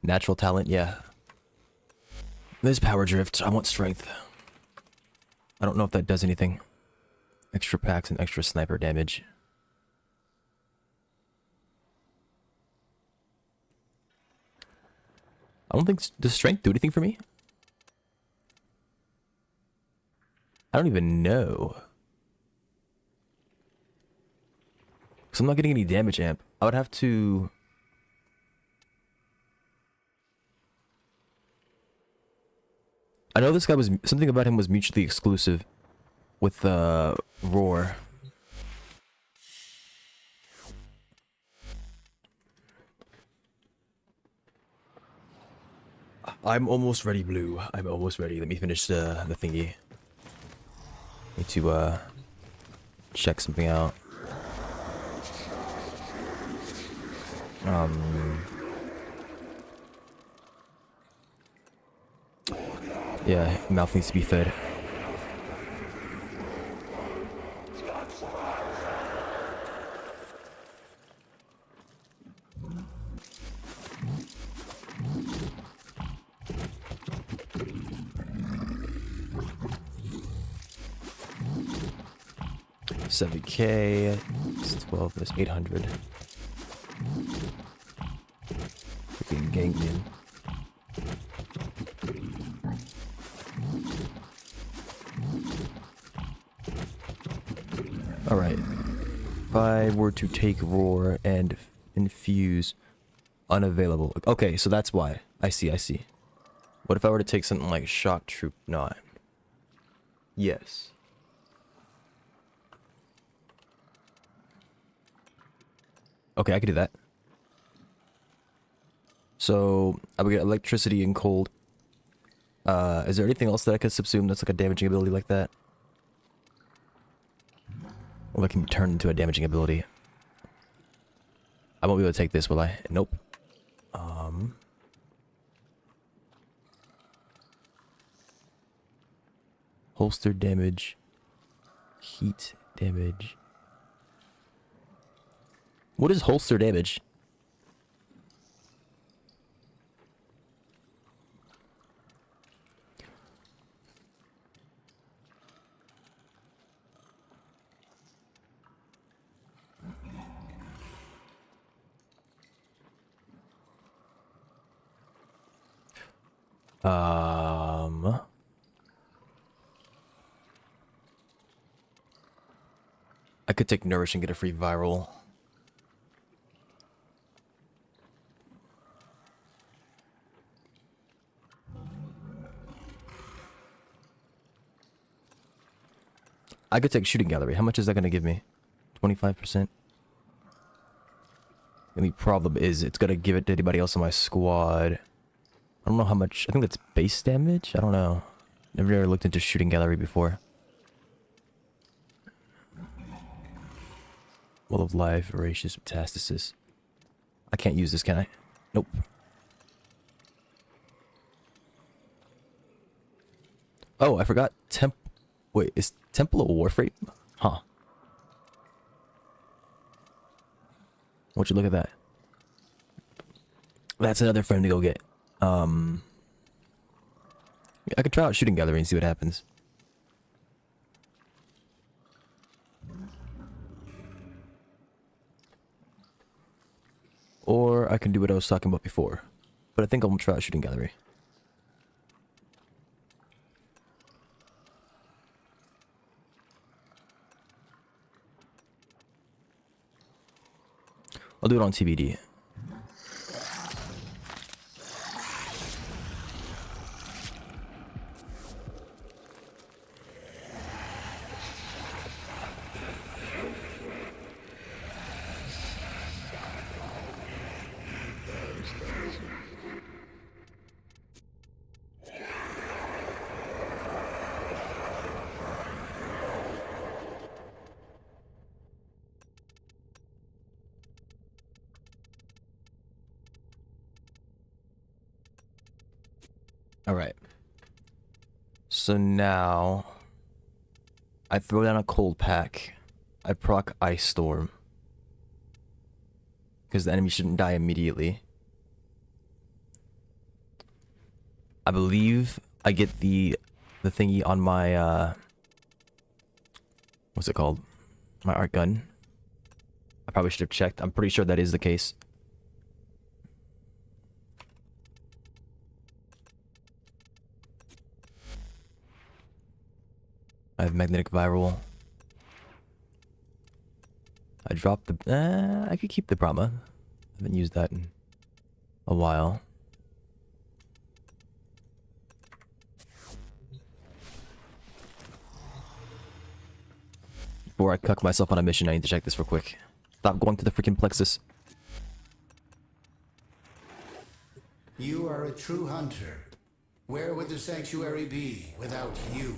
Natural talent, yeah. There's power drift. I want strength. I don't know if that does anything. Extra packs and extra sniper damage. I don't think... Does strength do anything for me? I don't even know. Because I'm not getting any damage amp. I would have to... I know this guy was... Something about him was mutually exclusive with Roar. I'm almost ready, Blue. I'm almost ready. Let me finish the thingy. Need to check something out. Yeah, mouth needs to be fed. $7K, it's 12, that's 800. Freaking ganglion. Alright. If I were to take Roar and infuse. Unavailable. Okay, so that's why. I see. What if I were to take something like Shock Troop 9? Yes. Okay, I could do that. So, I would get electricity and cold. Is there anything else that I could subsume that's like a damaging ability like that? Or that can be turned into a damaging ability. I won't be able to take this, will I? Nope. Holster damage. Heat damage. What is holster damage? I could take Nourish and get a free viral. I could take Shooting Gallery. How much is that going to give me? 25%? The only problem is it's going to give it to anybody else on my squad. I don't know how much. I think that's base damage? I don't know. Never really looked into Shooting Gallery before. Well of Life, Voracious Metastasis. I can't use this, can I? Nope. Oh, I forgot Wait, is Temple a warframe? Huh. Won't you look at that? That's another frame to go get. I could try out Shooting Gallery and see what happens. Or I can do what I was talking about before. But I think I'm gonna try out Shooting Gallery. I'll do it on TBD. Alright. So now I throw down a cold pack. I proc Ice Storm. Because the enemy shouldn't die immediately. I believe I get the thingy on my what's it called? My art gun. I probably should have checked. I'm pretty sure that is the case. I have magnetic viral. I dropped the... I could keep the Brahma. I haven't used that in a while. Before I cuck myself on a mission, I need to check this real quick. Stop going to the freaking plexus. You are a true hunter. Where would the sanctuary be without you?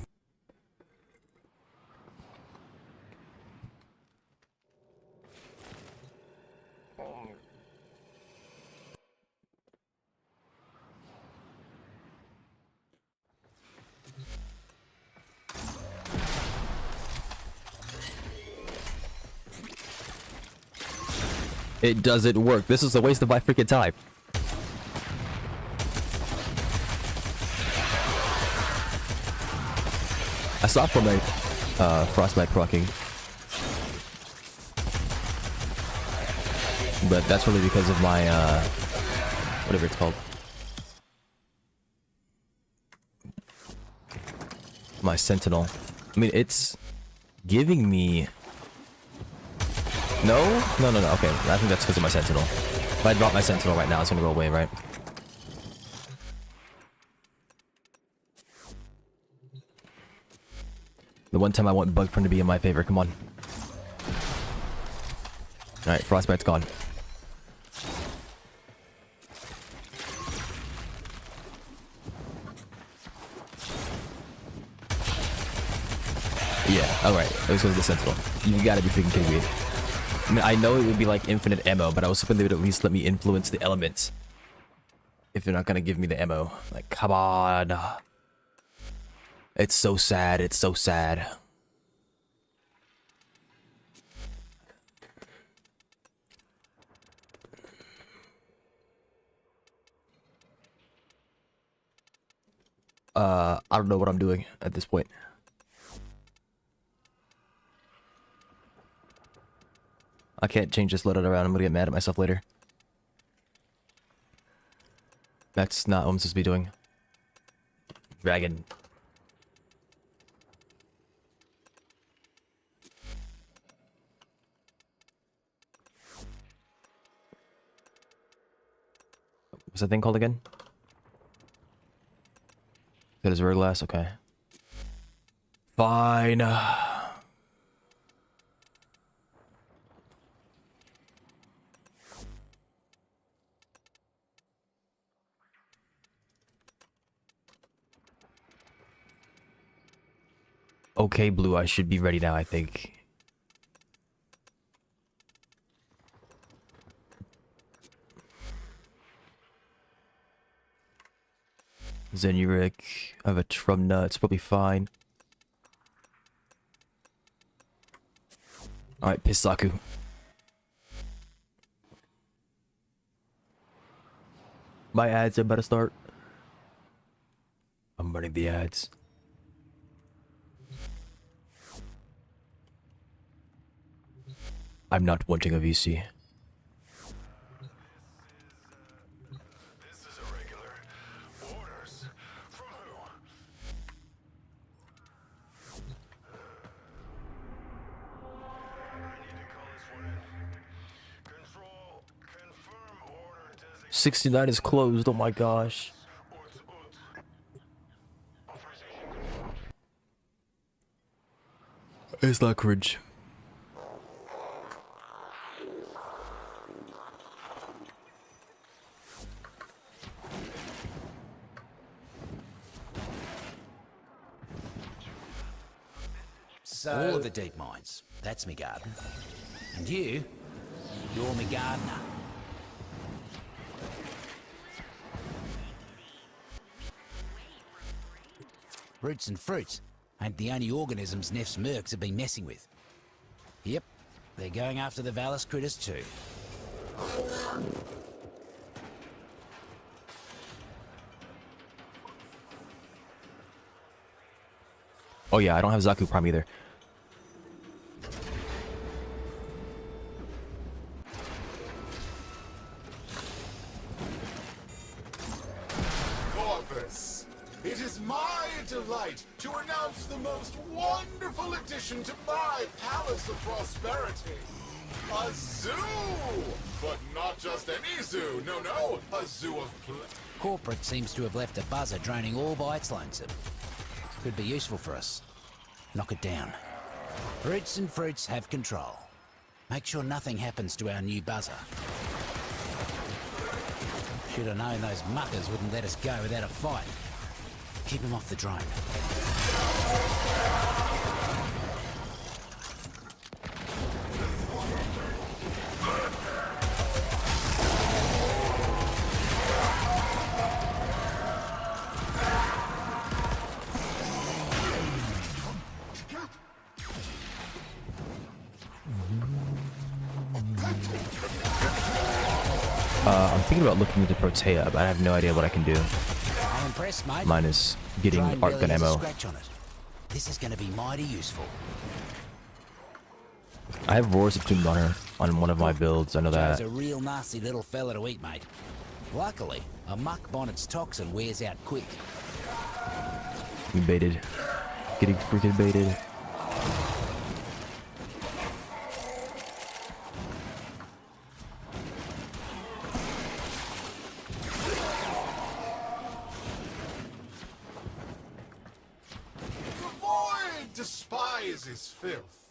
It doesn't work. This is a waste of my freaking time. I saw from my Frostbite proccing. But that's really because of my whatever it's called. My Sentinel. I mean, it's giving me No? No, no, no. Okay, I think that's because of my sentinel. If I drop my sentinel right now, it's gonna go away, right? The one time I want Bug Friend to be in my favor, come on. Alright, Frostbite's gone. Yeah, alright. It was because of the sentinel. You gotta be freaking kidding me. I mean, I know it would be like infinite ammo, but I was hoping they would at least let me influence the elements. If they're not gonna give me the ammo. Like, come on. It's so sad, it's so sad. I don't know what I'm doing at this point. I can't change this loadout around. I'm gonna get mad at myself later. That's not what I'm supposed to be doing. Dragon. What's that thing called again? That is rare glass? Okay. Fine. Okay, Blue, I should be ready now, I think. Zenuric, I have a Trumna, it's probably fine. Alright, Pisaku. My ads are about to start. I'm running the ads. I'm not wanting a VC. Control, 69 is closed, oh my gosh. It's not cringe. All of the deep mines. That's me garden. And you're me gardener. Roots and fruits ain't the only organisms Neff's mercs have been messing with. Yep, they're going after the Valis critters too. Oh yeah, I don't have Zaku Prime either. Corpus, it is my delight to announce the most wonderful addition to my Palace of Prosperity. A zoo! But not just any zoo, no, a zoo of Corporate seems to have left a buzzer droning all by its lonesome. Could be useful for us. Knock it down. Roots and fruits have control. Make sure nothing happens to our new buzzer. Should have known those muckers wouldn't let us go without a fight. Keep them off the drone. I'm thinking about looking into Protea, but I have no idea what I can do. I'm impressed, mate. Mine is getting Drone art barely gun has a ammo. scratch on it. This is going to be mighty useful. I have Roars of Tomb Runner on one of my builds, I know Joe's that. a real nasty little fella to eat, mate. Luckily, a muck bonnet's toxin wears out quick. Getting baited. Getting freaking baited. despises filth.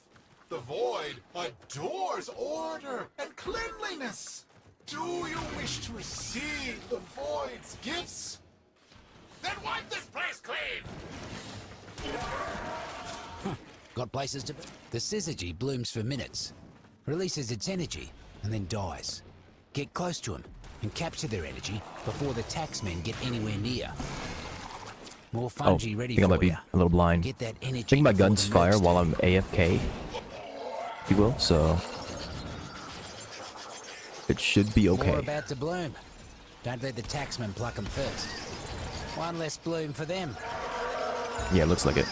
The void adores order and cleanliness. Do you wish to receive the void's gifts? Then wipe this place clean! Got places to... The syzygy blooms for minutes, releases its energy, and then dies. Get close to them and capture their energy before the taxmen get anywhere near. More fungi I ready think I for might be you. a little blind. Get that energy. I think my before guns the fire mercs while do. I'm AFK, if you will, so it should be More okay. about to bloom. Don't let the taxmen pluck them first. One less bloom for them. Yeah, it looks like it.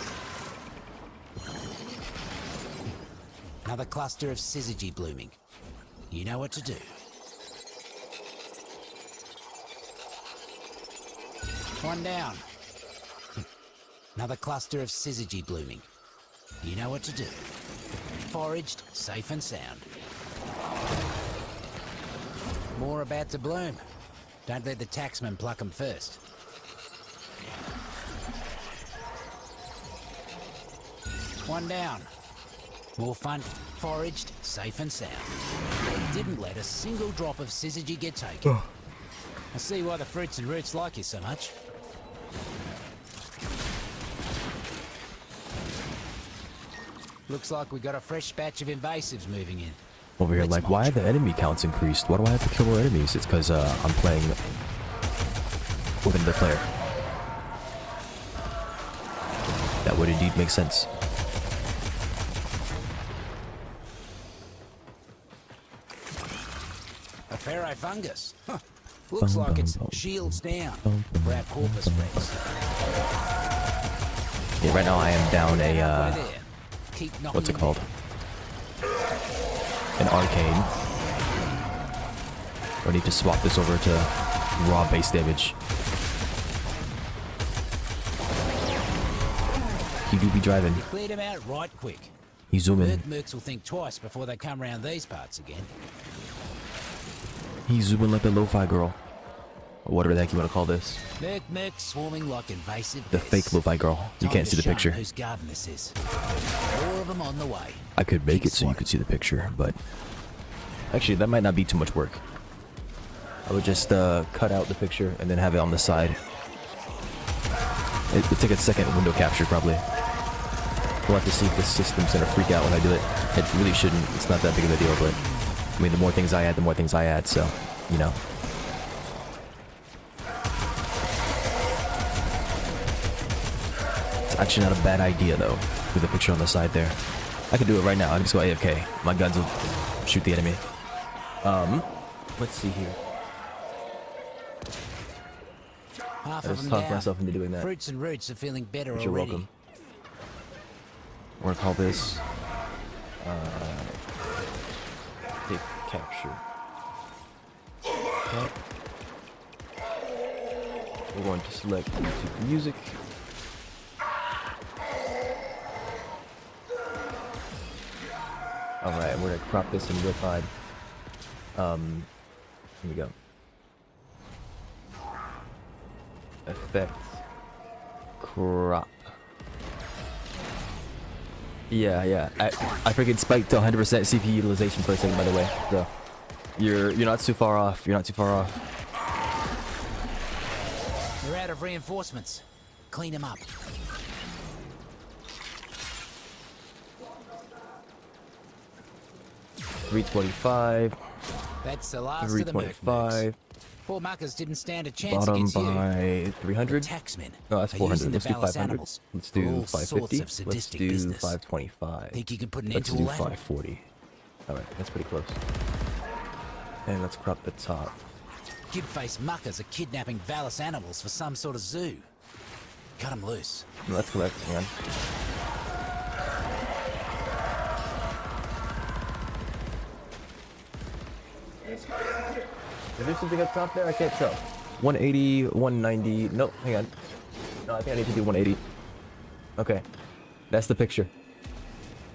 Another cluster of syzygy blooming. You know what to do. One down. Another cluster of syzygy blooming. You know what to do. Foraged, safe and sound. More about to bloom. Don't let the taxmen pluck them first. One down. More fun. Foraged, safe and sound. Didn't let a single drop of syzygy get taken. I see why the fruits and roots like you so much. Looks like we got a fresh batch of invasives moving in. Over here, Let's like, why are march. the enemy counts increased? Why do I have to kill more enemies? It's because I'm playing with another player. That would indeed make sense. A pharaoh fungus. Huh. Looks like it's shields down for our corpus friends. Yeah, right now I am down a, Halfway there. Keep knocking what's it them called? An arcane. I need to swap this over to raw base damage. He do be driving. down. Cleared them out right quick. He's zooming. Mercs will think twice before they come round these parts again. He's zooming like the lo-fi girl. Or whatever the heck you want to call this. Mercs swarming like invasive The pests. fake lo-fi girl. You Time can't to see the show 'em picture. whose garden this is. More of them on the way. I could make Keep it so you swatting. could see the picture, but actually that might not be too much work. I would just cut out the picture and then have it on the side. It would take a second window capture probably. We'll have to see if the system's gonna freak out when I do it. It really shouldn't. It's not that big of a deal, but I mean the more things I add, the more things I add, so you know. It's actually not a bad idea though, with the picture on the side there. I could do it right now. I can just go AFK. My guns will shoot the enemy. Let's see here. Half I of just them talked down. myself into doing that. Fruits and roots are feeling better But already. you're welcome. We're gonna call this take capture. Okay. We're going to select YouTube music. Alright, we're gonna crop this in real time. Here we go. Effect. Crop. Yeah. I freaking spiked to 100% CPU utilization for a second, by the way. So you're not too far off. You're not too far off. They're out of reinforcements. Clean them up. $325. That's the last of the merc mercs. $325. Poor muckers didn't stand a chance Bottom against you. by 300. Taxmen No, that's are 400. using the Let's do Valis 500. animals Let's for do all sorts 550. of Let's sadistic do business. 525. Think you can put an end Let's to do all that? 540. Alright, that's pretty close. And let's crop the top. Kid-faced muckers are kidnapping Valis animals for some sort of zoo. Cut them loose. No, that's correct, man. Is there something up top there? I can't tell. 180, 190. Nope, hang on. No, I think I need to do 180. Okay. That's the picture.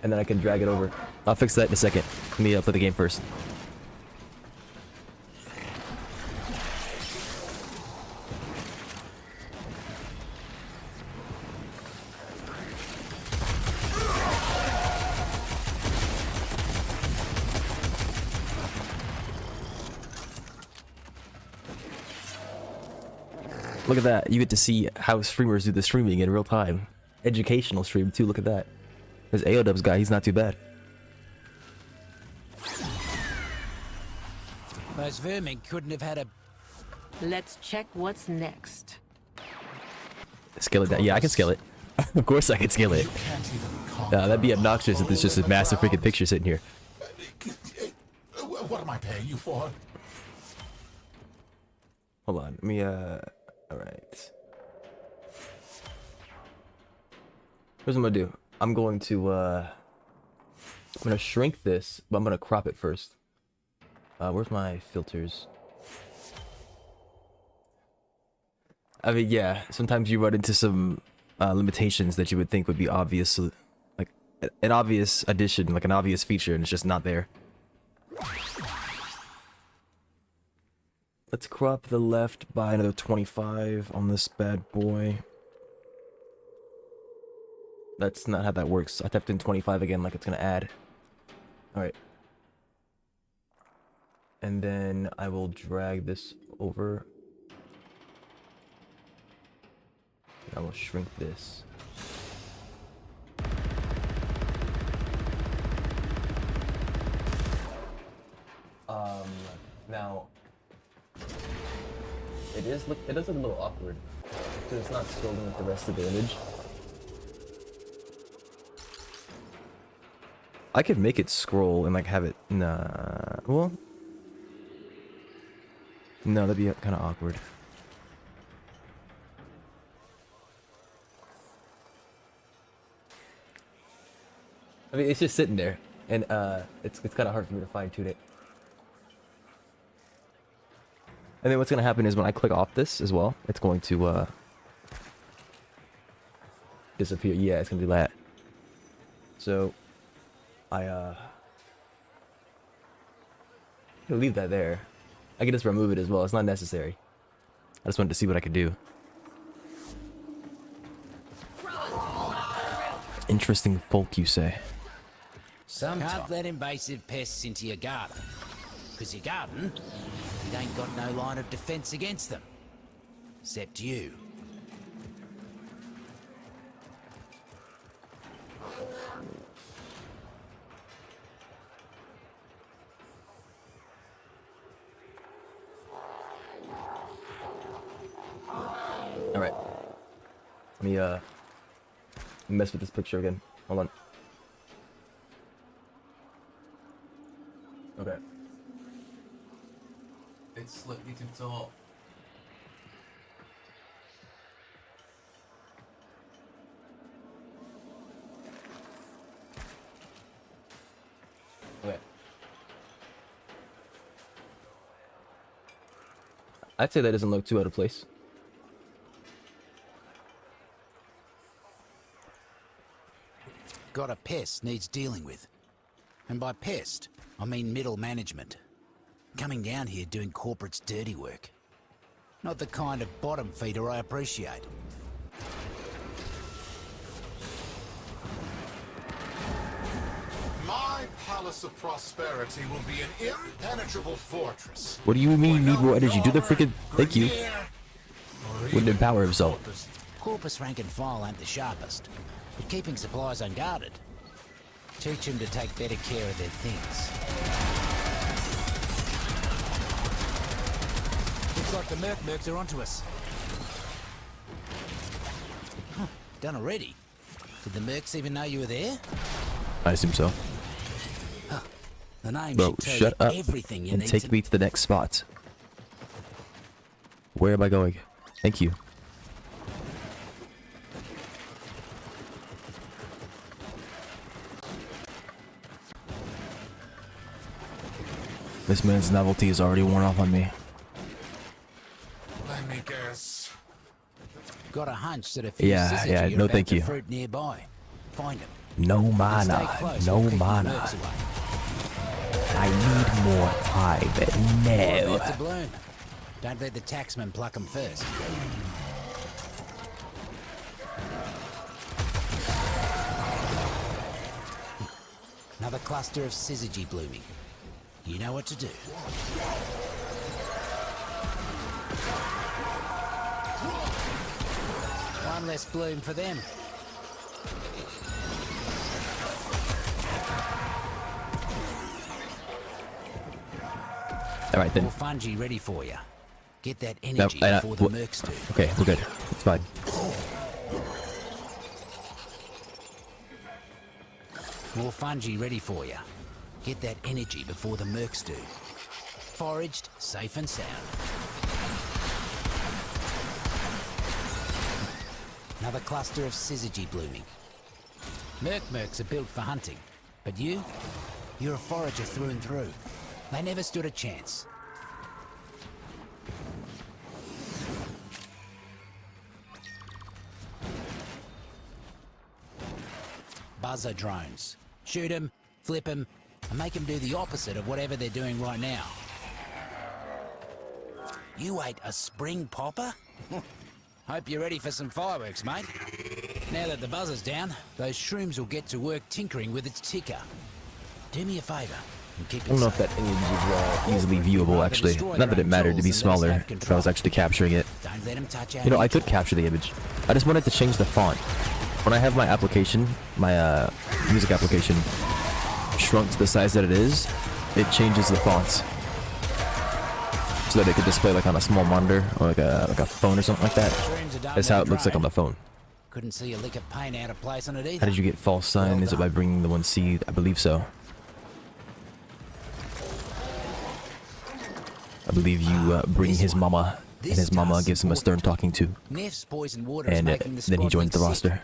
And then I can drag it over. I'll fix that in a second. Let me play the game first. Look at that. You get to see how streamers do the streaming in real time. Educational stream too. Look at that. This AODubs guy, he's not too bad. Those vermin couldn't have had a... Let's check what's next. Scale it down. Yeah, I can scale it. Of course I can scale it. That'd be obnoxious if there's just a massive freaking picture sitting here. What am I paying you for? Hold on. Let me, alright. Here's what I'm gonna do. I'm going to shrink this, but I'm gonna crop it first. Where's my filters? I mean, yeah, sometimes you run into some limitations that you would think would be obvious, like an obvious addition, like an obvious feature, and it's just not there. Let's crop the left by another 25 on this bad boy. That's not how that works. I typed in 25 again like it's gonna add. Alright. And then I will drag this over. I will shrink this. Now it does look a little awkward because it's not scrolling with the rest of the image. I could make it scroll and like have it. Nah, well, no, that'd be kind of awkward. I mean, it's just sitting there, and it's kind of hard for me to fine tune it. And then what's gonna happen is when I click off this as well, it's going to disappear. Yeah, it's gonna do that. So I'll leave that there. I can just remove it as well. It's not necessary. I just wanted to see what I could do. Interesting folk, you say? Can't let invasive pests into your garden. Because your garden, it ain't got no line of defense against them. Except you. Alright. Let me mess with this picture again. Hold on. Okay. It's slightly too tall. Okay. I'd say that doesn't look too out of place. Got a pest needs dealing with. And by pest, I mean middle management. Coming down here doing corporate's dirty work. Not the kind of bottom feeder I appreciate. My palace of prosperity will be an impenetrable fortress. What do you mean need more energy? Do the freaking thank you. Wouldn't empower himself. Corpus rank and file ain't the sharpest, but keeping supplies unguarded. Teach them to take better care of their things. Looks like the mercs are onto us. Huh, done already? Did the mercs even know you were there? I assume so. Huh. The name Bro, should tell shut you up everything you and need take to... me to the next spot. Where am I going? Thank you. This man's novelty is already worn off on me. Let me guess. Got a hunch that a few Yeah, syzygy are no about thank to you. fruit nearby. Find them. No Stay mana. close, No we'll keep the mana. mercs away. I need more time. No. Let to bloom. Don't let the taxman pluck them first. Another cluster of syzygy blooming. You know what to do. One less bloom for them. All right then. More fungi ready for you. Get that energy before the mercs do. Okay, we're good. It's fine. More fungi ready for you. Get that energy before the mercs do. Foraged, safe and sound. Another cluster of syzygy blooming. Mercs are built for hunting, but you're a forager through and through. They never stood a chance. Buzzer drones. Shoot them, flip them, and make them do the opposite of whatever they're doing right now. You ate a spring popper? Hope you're ready for some fireworks, mate. Now that the buzzer's down, those shrooms will get to work tinkering with its ticker. Do me a favour and keep it I don't know if safe. that image is easily viewable, actually. Not that it mattered to be smaller if I was actually capturing it. Don't let 'em touch our You know, I neutral. could capture the image. I just wanted to change the font. When I have my application, my music application, shrunk to the size that it is, it changes the fonts. So that it could display like on a small monitor or like a phone or something like that. Shrooms are done That's with how a it looks like on drone. the phone. Couldn't see a lick of paint out of place on it either. How did you get false sign? Is it by bringing the 1C? I believe so. I believe you bring his mama, and his mama gives him a stern talking to, Neff's poison water is and making the then he joins the squadron sick. roster.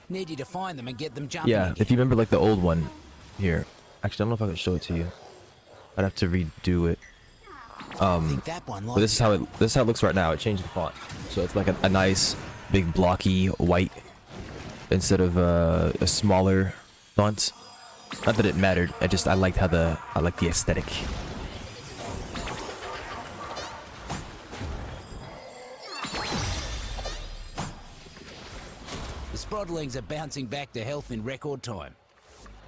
Need you to find them and get them jumping. Yeah, again. if you remember like the old one here. Actually, I don't know if I could show it to you. I'd have to redo it. Think that one But this is how it looks right now. It changed the font, so it's like a nice big blocky white instead of a smaller font. Not that it mattered. I liked how I like the aesthetic. The Sprodlings are bouncing back to health in record time.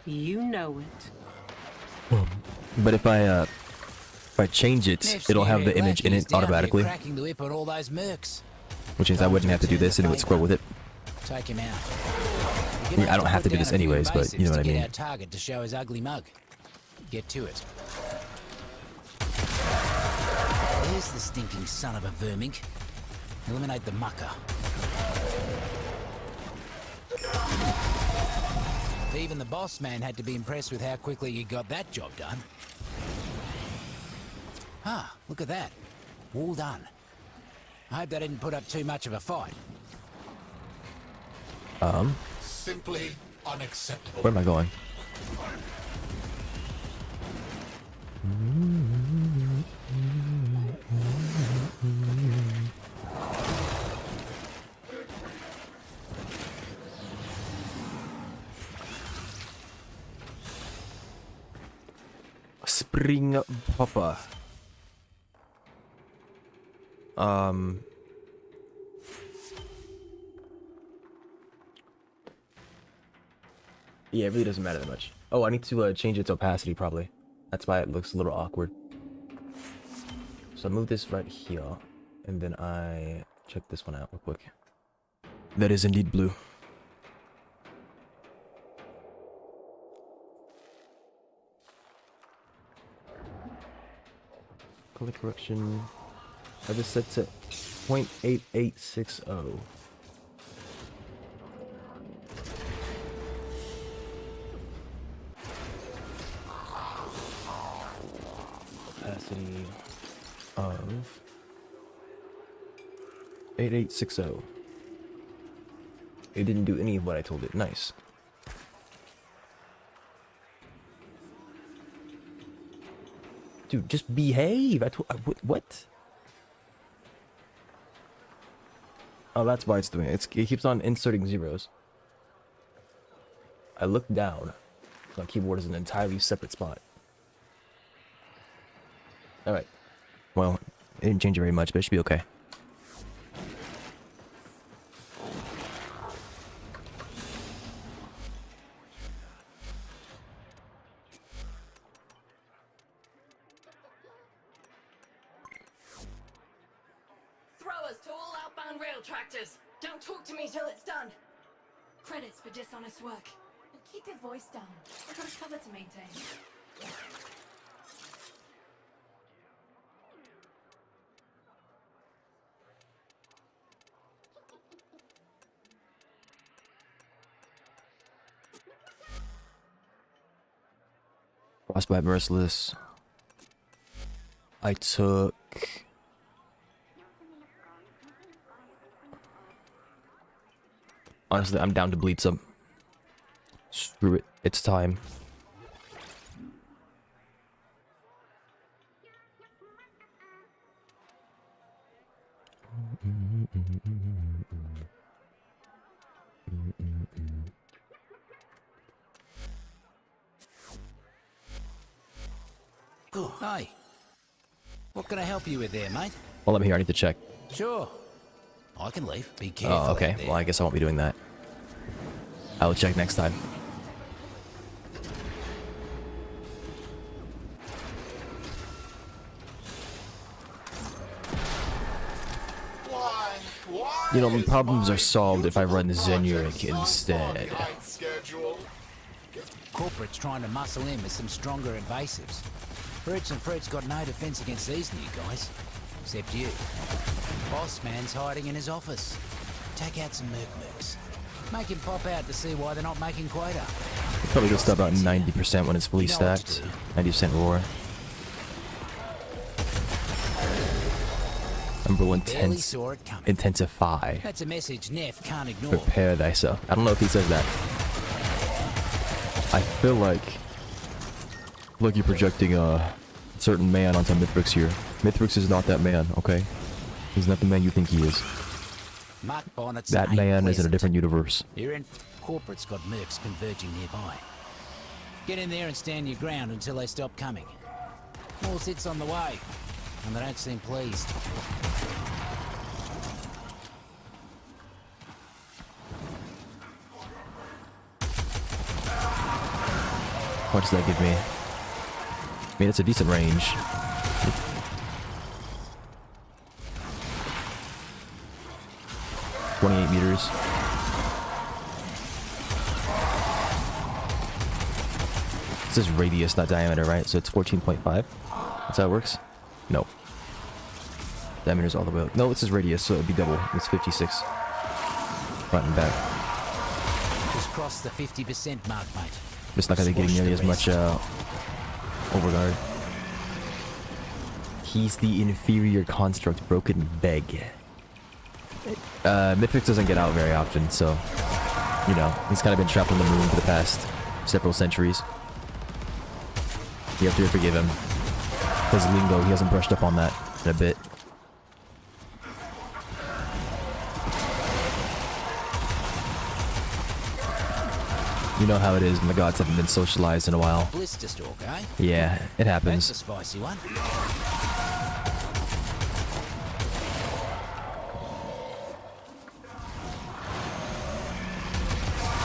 You know it. But if I change it, Neff's it'll have the scared image in Lackey's it down here automatically, cracking the whip on all those mercs. which means I wouldn't have to do this and it would scroll with it. Take him out. Yeah, I don't have to do this anyways, but you know what I mean. Get our target to show his ugly mug. Get to it. There's the stinking son of a vermink. Eliminate the mucker. Even the boss man had to be impressed with how quickly you got that job done. Ah, look at that. All done. I hope they didn't put up too much of a fight. Simply unacceptable. Where am I going? Spring Papa. Yeah, it really doesn't matter that much. Oh, I need to change its opacity probably. That's why it looks a little awkward. So I move this right here, and then I check this one out real quick. That is indeed blue. Color correction. I just set to 0.8860. Opacity of 8860. It didn't do any of what I told it. Nice. Dude, just behave. What? Oh, that's why it's doing it. It keeps on inserting zeros. I look down. My keyboard is in an entirely separate spot. Alright. Well, it didn't change it very much, but it should be okay. Throwers to all outbound rail tractors. Don't talk to me till it's done. Credits for dishonest work. And keep your voice down. I've got a cover to maintain. Frostbite Merciless. I took... Honestly, I'm down to bleed some. Screw it. It's time. Hey, what can I help you with there, mate? Well, let me hear. I need to check. Sure. I can leave. Be careful. Oh, okay. out there. Well, I guess I won't be doing that. I will check next time. Why You know, the is problems my are solved if I run beautiful Zenurik project so instead. far behind schedule? Corporate's trying to muscle in with some stronger invasives. Roots and Fruit's got no defense against these new guys. Except you. Boss man's hiding in his office. Take out some mercs. Make him pop out to see why they're not making quota. Probably goes to about 90% when it's fully You know what to stacked. do. 90% roar. Number one, Barely saw it coming. intensify. That's a message Neff can't ignore. Prepare thyself. I don't know if he says that. I feel like you're projecting a certain man onto Mithrix here. Mithrix is not that man, okay? He's not the man you think he is. Mark Bonnet's That ain't man is in a pleasant. different universe. You're in. Corporate's got mercs converging nearby. Get in there and stand your ground until they stop coming. More sits on the way, and they don't seem pleased. What does that give me? I mean, it's a decent range. .28 meters. This is radius, not diameter, right? So it's 14.5. That's how it works? No. Diameter's all the way up. No, this is radius, so it'd be double. It's 56. Front and back. Just cross the 50% mark, mate. It's not gonna be getting Squash nearly the as much rest. overguard. He's the inferior construct, broken beg. Mithrix doesn't get out very often, so you know, he's kind of been trapped on the moon for the past several centuries. You have to forgive him. His lingo, he hasn't brushed up on that in a bit. You know how it is when the gods haven't been socialized in a while. Blister stalk, eh? Yeah, it That's a happens. spicy one.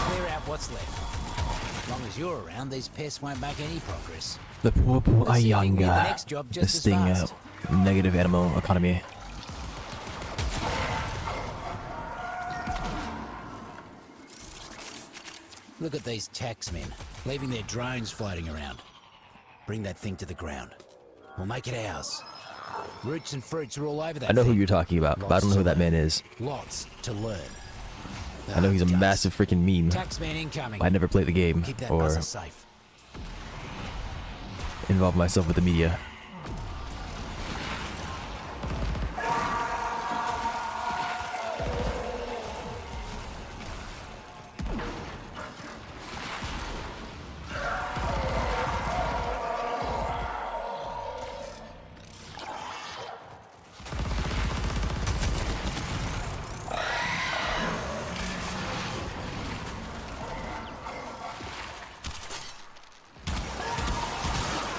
Clear out what's left. As long as you're around, these pests won't make any progress. The poor Let's see if we can get the Ayanga. next job just This as thing, fast. negative animal economy. Look at these taxmen, leaving their drones floating around. Bring that thing to the ground. We'll make it ours. Roots and Fruits are all over that I know who thing. you're talking about, but I don't know who that man is. Lots to learn. I know he's a Guys, massive freaking meme. Taxman incoming. I never played the game Keep that or buzzer safe. involve myself with the media.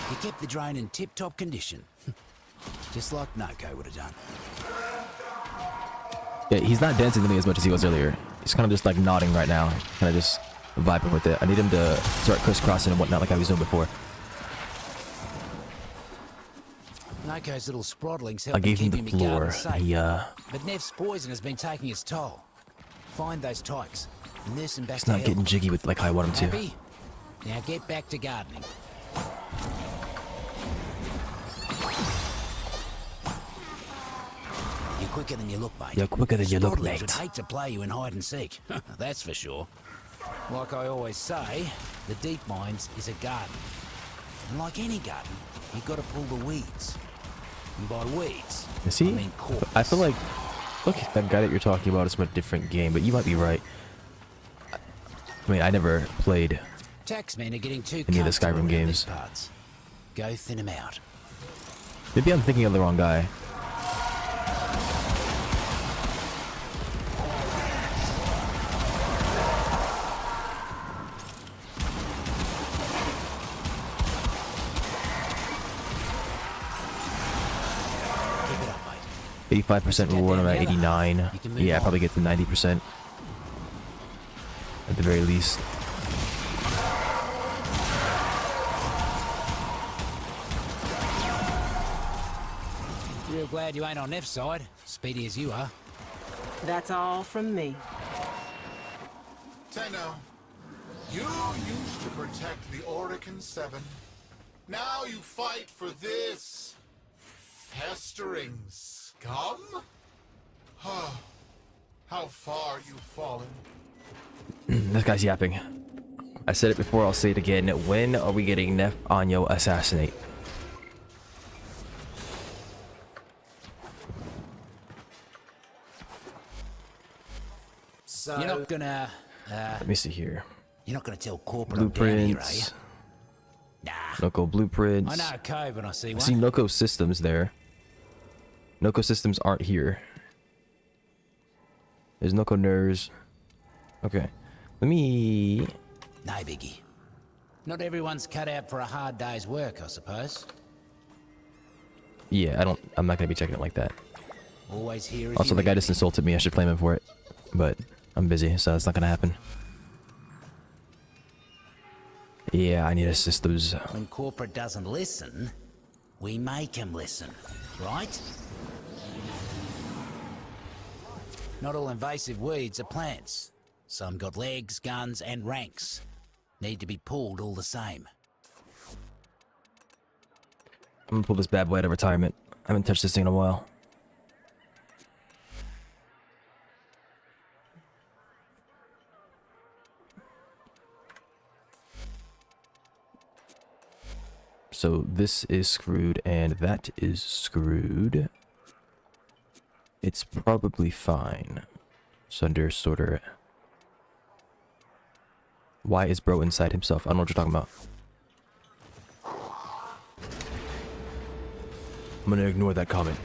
You kept the drone in tip-top condition. Just like Noko would have done. Yeah, he's not dancing to me as much as he was earlier. He's kind of just like nodding right now, kind of just vibing with it. I need him to start crisscrossing and whatnot like I was doing before. Noko's little sprottling I gave him the keeping me guarded floor. safe. He But Neff's poison has been taking its toll. find those tykes and nurse them back It's to not health. getting jiggy with like how I want him to. Happy? Now get back to gardening. You're quicker than you look, mate. You're quicker than you look, Scotland mate. would hate to play you in hide and seek. That's for sure. Like I always say, the deep mines is a garden. And like any garden, you've got to pull the weeds. And by weeds, You see? I mean corpse. I feel like, look, that guy that you're talking about is from a different game, but you might be right. I mean, I never played. Taxmen are getting too Any of the comfortable Skyrim around games. these parts. Go thin them out. Maybe I'm thinking of the wrong guy. Keep it up, mate. 85% reward, I'm at 89. Yeah, I probably get to 90%. At the very least. Real glad you ain't on Neff's side, speedy as you are. That's all from me. Tenno, you used to protect the Orican 7. Now you fight for this festering scum? How far you've fallen. This guy's yapping. I said it before, I'll say it again. When are we getting Neff Anyo assassinate? So you're not gonna Let me see here. you're not gonna tell corporate I'm down here, are you? Blueprints. Nah. Noko blueprints. I know a cove when I see I one. see Noko systems there. Noko systems aren't here. There's Noko nerves. Okay. Let me... No biggie. Not everyone's cut out for a hard day's work, I suppose. Yeah, I'm not gonna be checking it like that. Always here if Also, you the guy need just me. insulted me. I should flame him for it. But I'm busy, so it's not gonna happen. Yeah, I need a systems. When corporate doesn't listen, we make them listen, right? Not all invasive weeds are plants. Some got legs, guns, and ranks. Need to be pulled all the same. I'm gonna pull this bad boy out of retirement. I haven't touched this thing in a while. So this is screwed and that is screwed. It's probably fine. Sunder, sorter. Why is bro inside himself? I don't know what you're talking about. I'm gonna ignore that comment.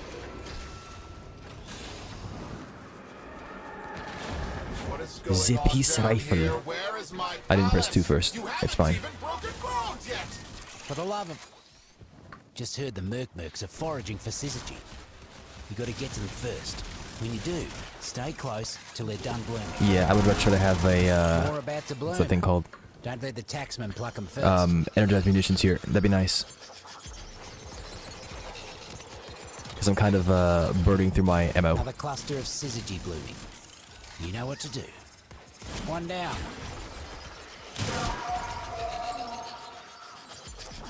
What is going Zippy's on down rifle. here? Where is my I didn't press 2 palace? first. You It's haven't fine. even broken ground yet. For the love of... Just heard the Mercs are foraging for syzygy. You gotta get to them first. When you do, stay close till they're done blooming. Yeah, I would much rather have a, More about to bloom. what's that thing called? Don't let the taxman pluck them first. Energized munitions here. That'd be nice. Because I'm kind of, burning through my ammo. Another cluster of syzygy blooming. You know what to do. One down.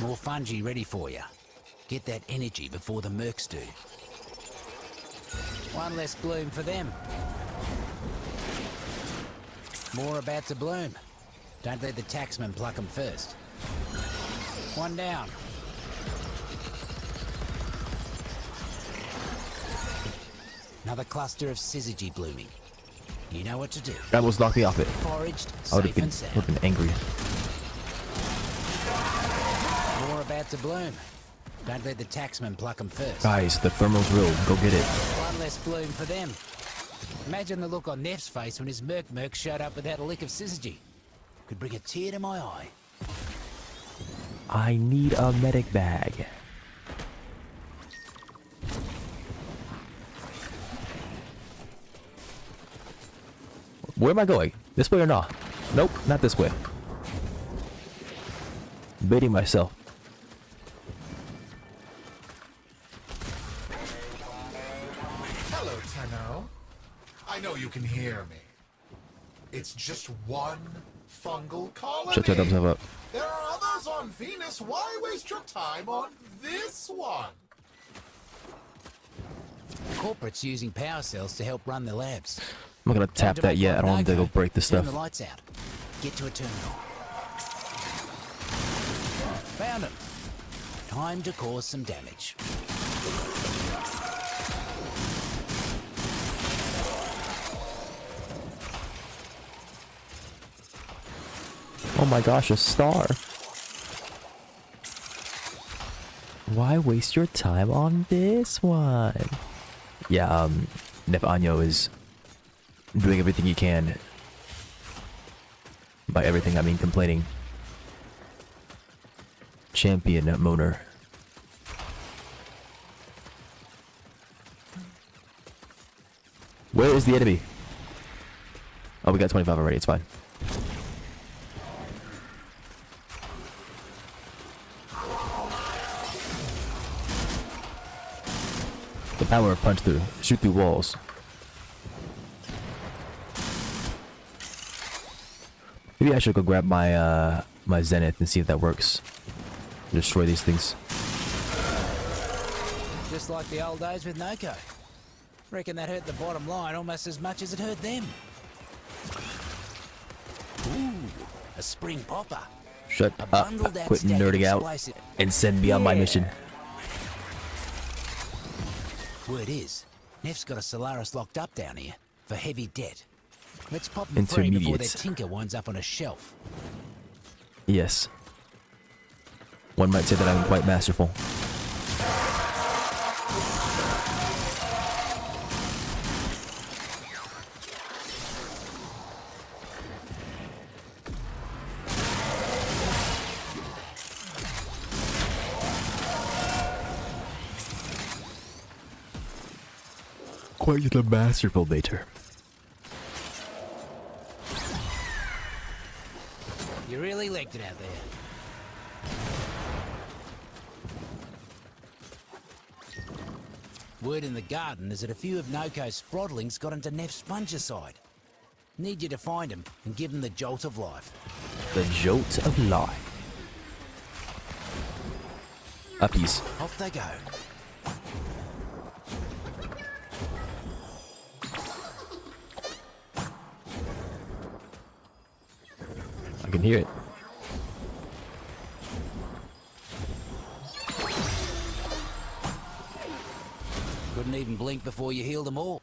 More fungi ready for you. Get that energy before the Mercs do. One less bloom for them. More about to bloom. Don't let the taxman pluck them first. One down. Another cluster of syzygy blooming. You know what to do. That almost knocked me off it. Foraged, I would have safe been, and sound. would've been angry. More about to bloom. Don't let the taxman pluck them first. Guys, the thermal drill. Go get it. One less bloom for them. Imagine the look on Neff's face when his Merc showed up without a lick of syzygy. Could bring a tear to my eye. I need a medic bag. Where am I going? This way or not? Nope, not this way. Baiting myself. Hello, Tenno. I know you can hear me. It's just one fungal colony. Shut your thumbs up. There are others on Venus. Why waste your time on this one? Corporate's using power cells to help run the labs. I'm not gonna tap that yet. I don't want them to go break this Turn stuff. the lights out. Get to a terminal. Found him. Time to cause some damage. Oh my gosh, a star. Why waste your time on this one? Yeah, Nef Anyo is doing everything he can. By everything, I mean complaining. Champion moaner. Where is the enemy? Oh, we got 25 already, it's fine. The power of punch through, shoot through walls. Maybe I should go grab my my Zenith and see if that works. Destroy these things. Just like the old days with Noko. Reckon that hurt the bottom line almost as much as it hurt them. Ooh, a spring popper. Shut A up, bundled quit stack of nerding out, explosive. and send me on my mission. Word is, Nef's got a Solaris locked up down here for heavy debt. Let's pop him free before their Intermediates. tinker winds up on a shelf. Yes. One might say that I'm quite masterful. Quite the masterful later. You really licked it out there. Word in the garden is that a few of Noko's sproddlings got into Nef's fungicide. Need you to find him and give him the jolt of life. The jolt of life. Uppies. Off they go. I can hear it. Couldn't even blink before you healed them all.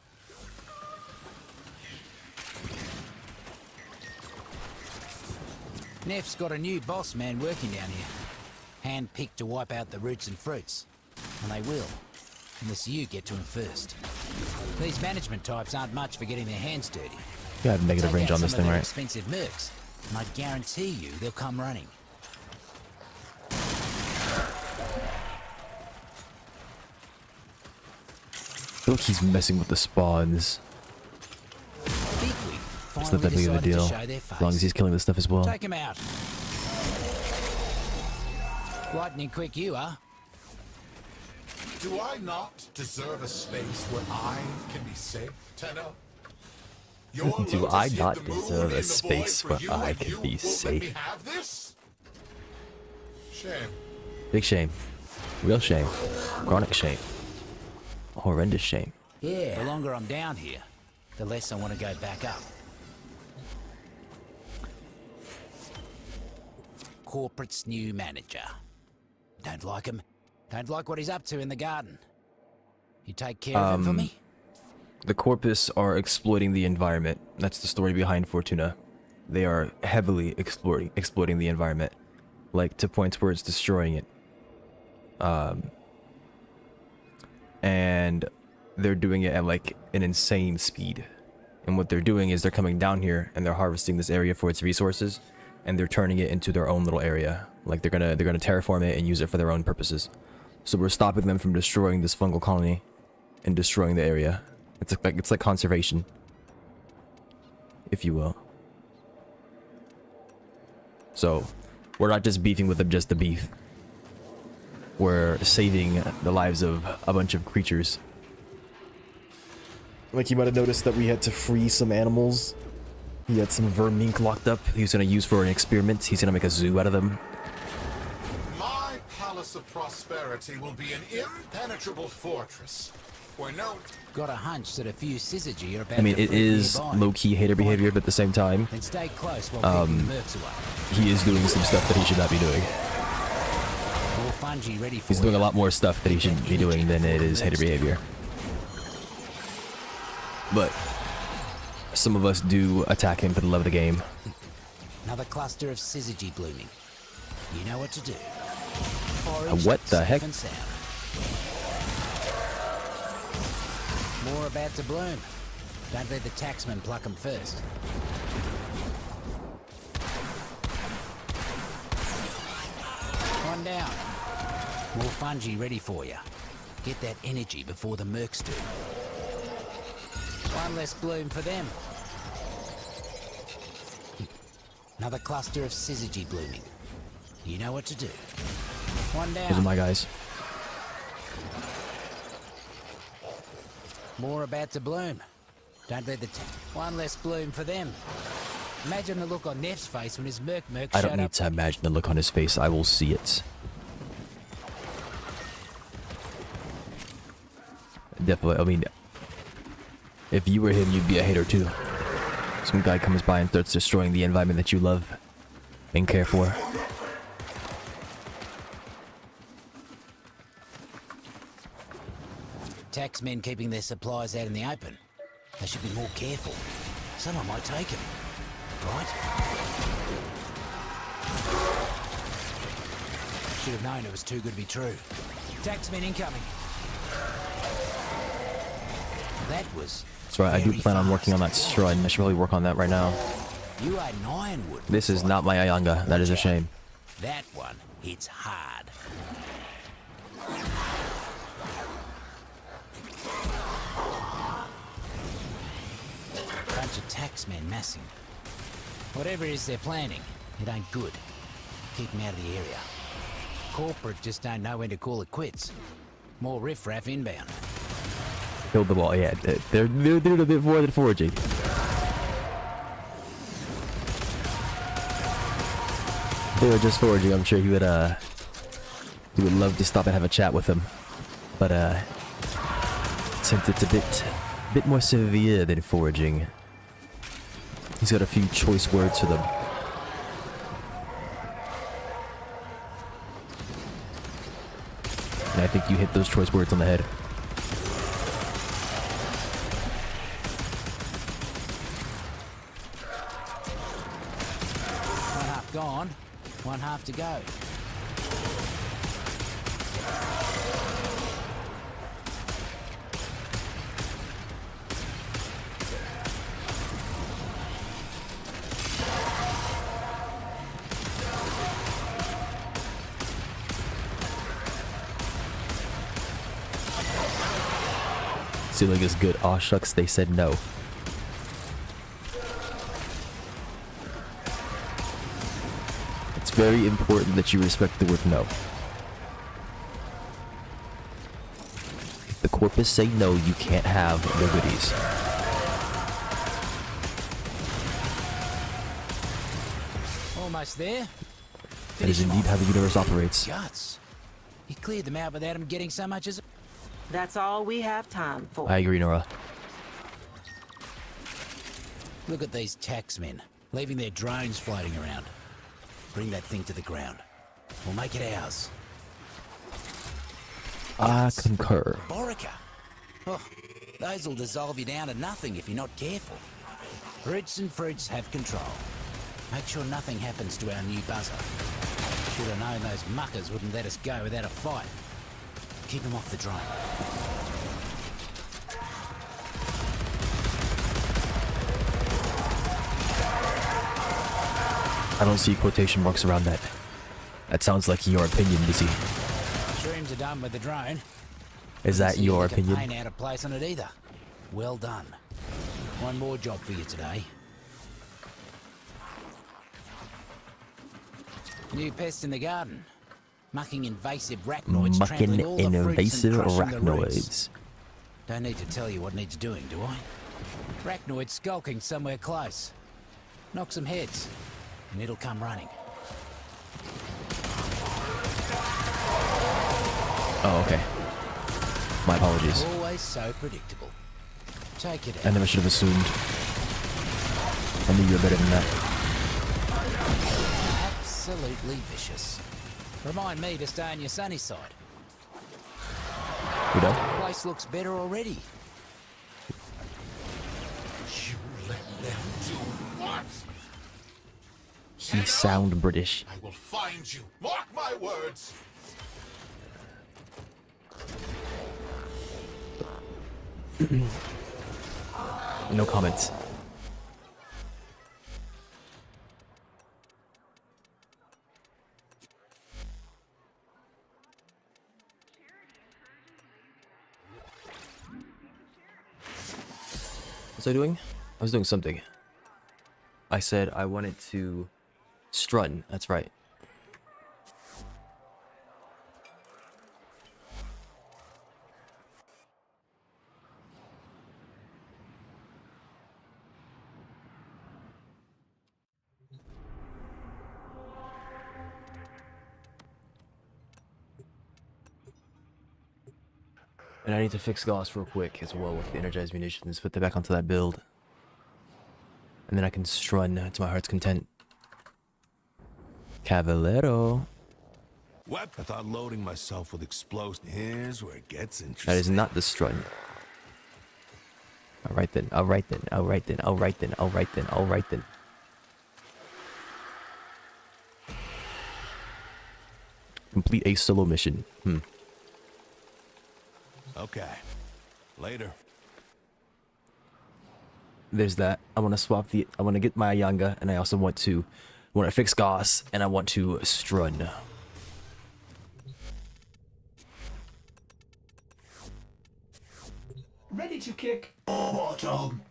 Nef's got a new boss man working down here. Hand-picked to wipe out the roots and fruits. And they will, unless you get to him first. These management types aren't much for getting their hands dirty. You have negative Take range out on this some of thing, their right? expensive mercs, and I guarantee you they'll come running. I feel like he's messing with the spawns. Bigwig It's not that finally big of a decided to deal. show their As long as face. he's killing this stuff as well. Take him out. Lightning quick you are. Do I not deserve a space where I can be safe, Tenno? Your Do lotus I hid not the moon deserve a in the space void for where you, I and can you be won't let safe? me have this? Shame. Big shame. Real shame. Chronic shame. Horrendous shame. Yeah. The longer I'm down here, the less I want to go back up. Corporate's new manager. Don't like him. Don't like what he's up to in the garden. You take care of him for me? The Corpus are exploiting the environment. That's the story behind Fortuna. They are heavily exploiting the environment. Like, to points where it's destroying it. And they're doing it at, like, an insane speed. And what they're doing is they're coming down here and they're harvesting this area for its resources. And they're turning it into their own little area. Like, they're gonna terraform it and use it for their own purposes. So we're stopping them from destroying this fungal colony and destroying the area. It's like conservation, if you will. So we're not just beefing with them just to beef. We're saving the lives of a bunch of creatures. Like, you might have noticed that we had to free some animals He had some vermink locked up he was gonna use for an experiment. He's gonna make a zoo out of them. My Palace of Prosperity will be an impenetrable fortress where no... Got a hunch that a few syzygy are about I mean, to it freak is nearby. low-key hater behavior, but at the same time, Then stay close while keeping the mercs away. he is doing some stuff that he should not be doing. More fungi ready for He's doing a you. lot more stuff that he shouldn't be doing than it is hater behavior. But some of us do attack him for the love of the game. Another cluster of syzygy blooming. You know what to do. What the heck? Safe and sound. More about to bloom. Don't let the taxman pluck them first. One down. More fungi ready for you. Get that energy before the mercs do. One less bloom for them. Another cluster of syzygy blooming. You know what to do. One down. Those are my guys. More about to bloom. Don't let the one less bloom for them. Imagine the look on Neff's face when his merc I showed don't need up. to imagine the look on his face. I will see it. Definitely. I mean, if you were him, you'd be a hater too. Some guy comes by and starts destroying the environment that you love and care for. Taxmen keeping their supplies out in the open. They should be more careful. Someone might take them. Right? Should have known it was too good to be true. Taxmen incoming. That was That's right, I do very plan on working on that fast. shrine. I should probably work on that right now. You had an ironwood. This is not my Ayanga. That is a shame. That one hits hard. Bunch of taxmen massing. Whatever it is they're planning, it ain't good. Keep them out of the area. Corporate just don't know when to call it quits. More riffraff inbound. Killed the wall. Yeah, they're doing a bit more than foraging. If they were just foraging, I'm sure he would love to stop and have a chat with them. But since it's a bit more severe than foraging, he's got a few choice words for them. And I think you hit those choice words on the head. One half gone, one half to go. Ceiling is good. Aw shucks, they said no. It's very important that you respect the word no. If the corpus say no, you can't have the goodies. Almost there. That is indeed how the universe operates. Guts. You cleared them out without them getting so much as... That's all we have time for. I agree, Nora. Look at these taxmen, leaving their drones floating around. Bring that thing to the ground. We'll make it ours. I concur. Borica. Oh, those will dissolve you down to nothing if you're not careful. Roots and fruits have control. Make sure nothing happens to our new buzzer. Should have known those muckers wouldn't let us go without a fight. Keep him off the drone. I don't see quotation marks around that. That sounds like your opinion, Lizzie. Shrooms are done with the drone. Is that Didn't see your you could opinion? paint out of place on it either. Well done. One more job for you today. New pest in the garden. Mucking invasive arachnoids trampling Mucking all the fruits and invasive crushing the roots. arachnoids. Don't need to tell you what needs doing, do I? Arachnoids skulking somewhere close. Knock some heads, and it'll come running. Oh, okay. My apologies. Always so predictable. Take it I out. never should have assumed. I knew you were better than that. Absolutely vicious. Remind me to stay on your sunny side. We done? Place looks better already. You let them do what? He sound British. I will find you. Mark my words. No comments. What was I doing? I was doing something. I said I wanted to strut. That's right. And I need to fix Gauss real quick as well with the energized munitions. Put that back onto that build. And then I can strun to my heart's content. Cavallero. What? I thought loading myself with explosives. Here's where it gets interesting. That is not the strun. Alright then, alright then, alright then, alright then, alright then, alright then. Complete a solo mission. Okay. Later. There's that. I want to swap the. I want to get my Yanga, and I also want to fix Gauss, and I want to strun. Ready to kick. Bottom.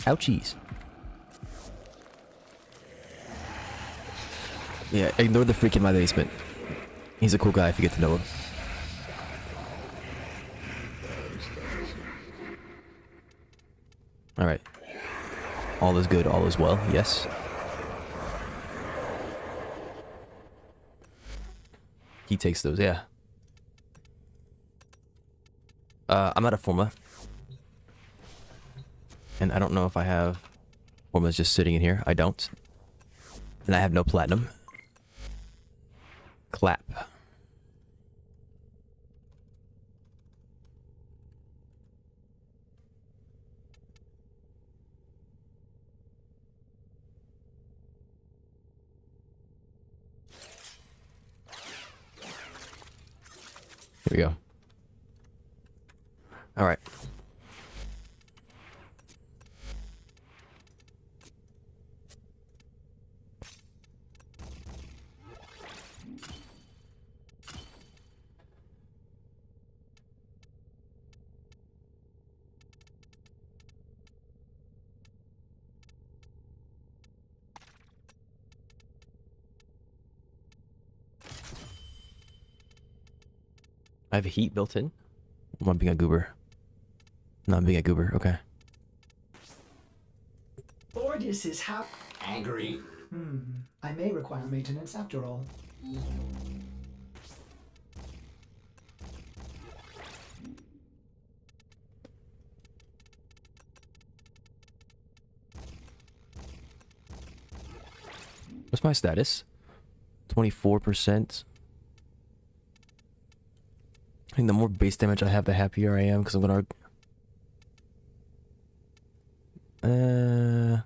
Ouchies. Yeah, ignore the freak in my basement. He's a cool guy if you get to know him. Alright. All is good, all is well, yes. He takes those, yeah. I'm out of Forma. And I don't know if I have Formas just sitting in here. I don't. And I have no platinum. Clap. Here we go. All right. I have heat built in. I'm not being a goober. Not being a goober. Okay. Ordis is Angry. I may require maintenance after all. What's my status? 24%. I think the more base damage I have, the happier I am, because I'm gonna... I'm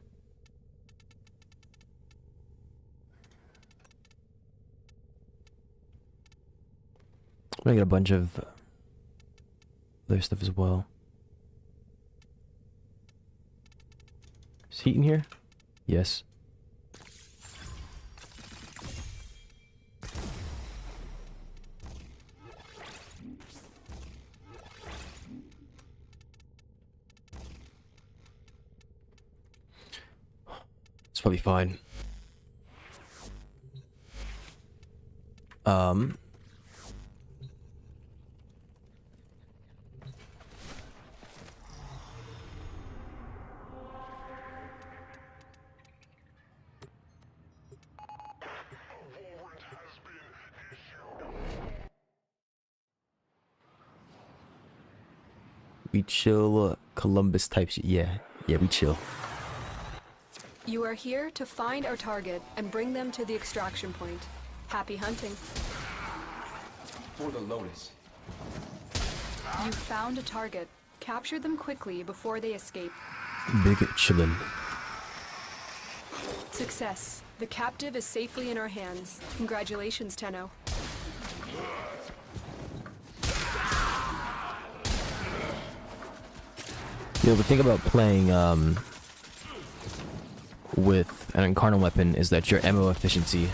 gonna get a bunch of other stuff as well. Is heat in here? Yes. probably fine. We chill, Columbus type shit. Yeah, we chill. You are here to find our target and bring them to the extraction point. Happy hunting. For the Lotus. You found a target. Capture them quickly before they escape. Big chillin'. Success. The captive is safely in our hands. Congratulations, Tenno. You know, the thing about playing with an incarnate weapon is that your ammo efficiency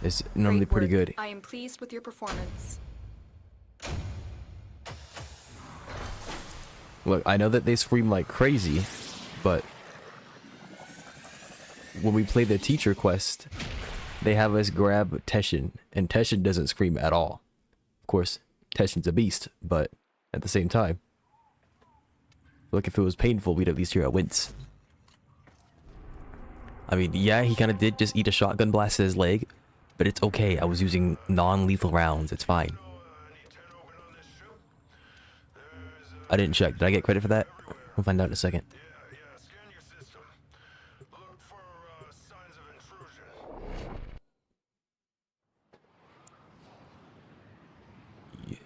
is normally pretty good. I am pleased with your performance. Look, I know that they scream like crazy, but when we play the teacher quest, they have us grab Teshin, and Teshin doesn't scream at all. Of course, Teshin's a beast, but at the same time, like if it was painful, we'd at least hear a wince. I mean, yeah, he kind of did just eat a shotgun blast to his leg, but it's okay. I was using non-lethal rounds. It's fine. I didn't check. Did I get credit for that? We'll find out in a second.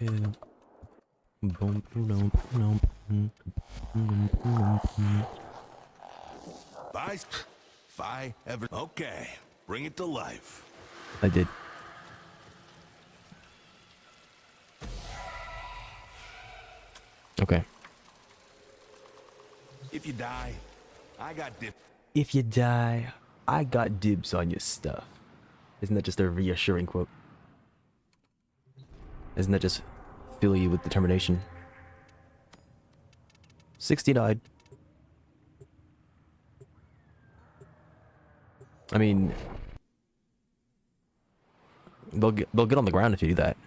Yeah. Fi ever. Okay, bring it to life. I did. Okay. If you die, I got dip. If you die, I got dibs on your stuff. Isn't that just a reassuring quote? Isn't that just fill you with determination? 69. I mean, they'll get on the ground if you do that.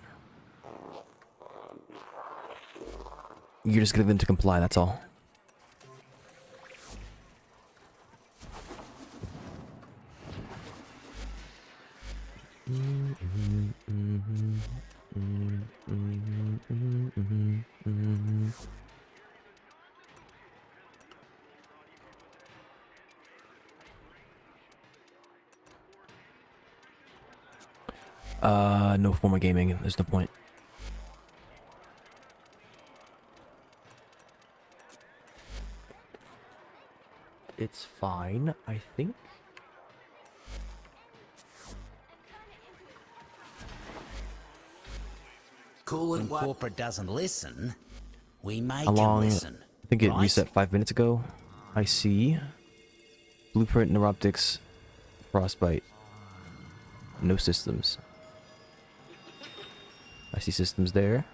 You're just getting them to comply, that's all. No form of gaming, there's no point. It's fine, I think. Cool and corporate doesn't listen, we make How long? him listen. I think it right? reset 5 minutes ago. I see. Blueprint, neuroptics, frostbite. No systems. I see systems there.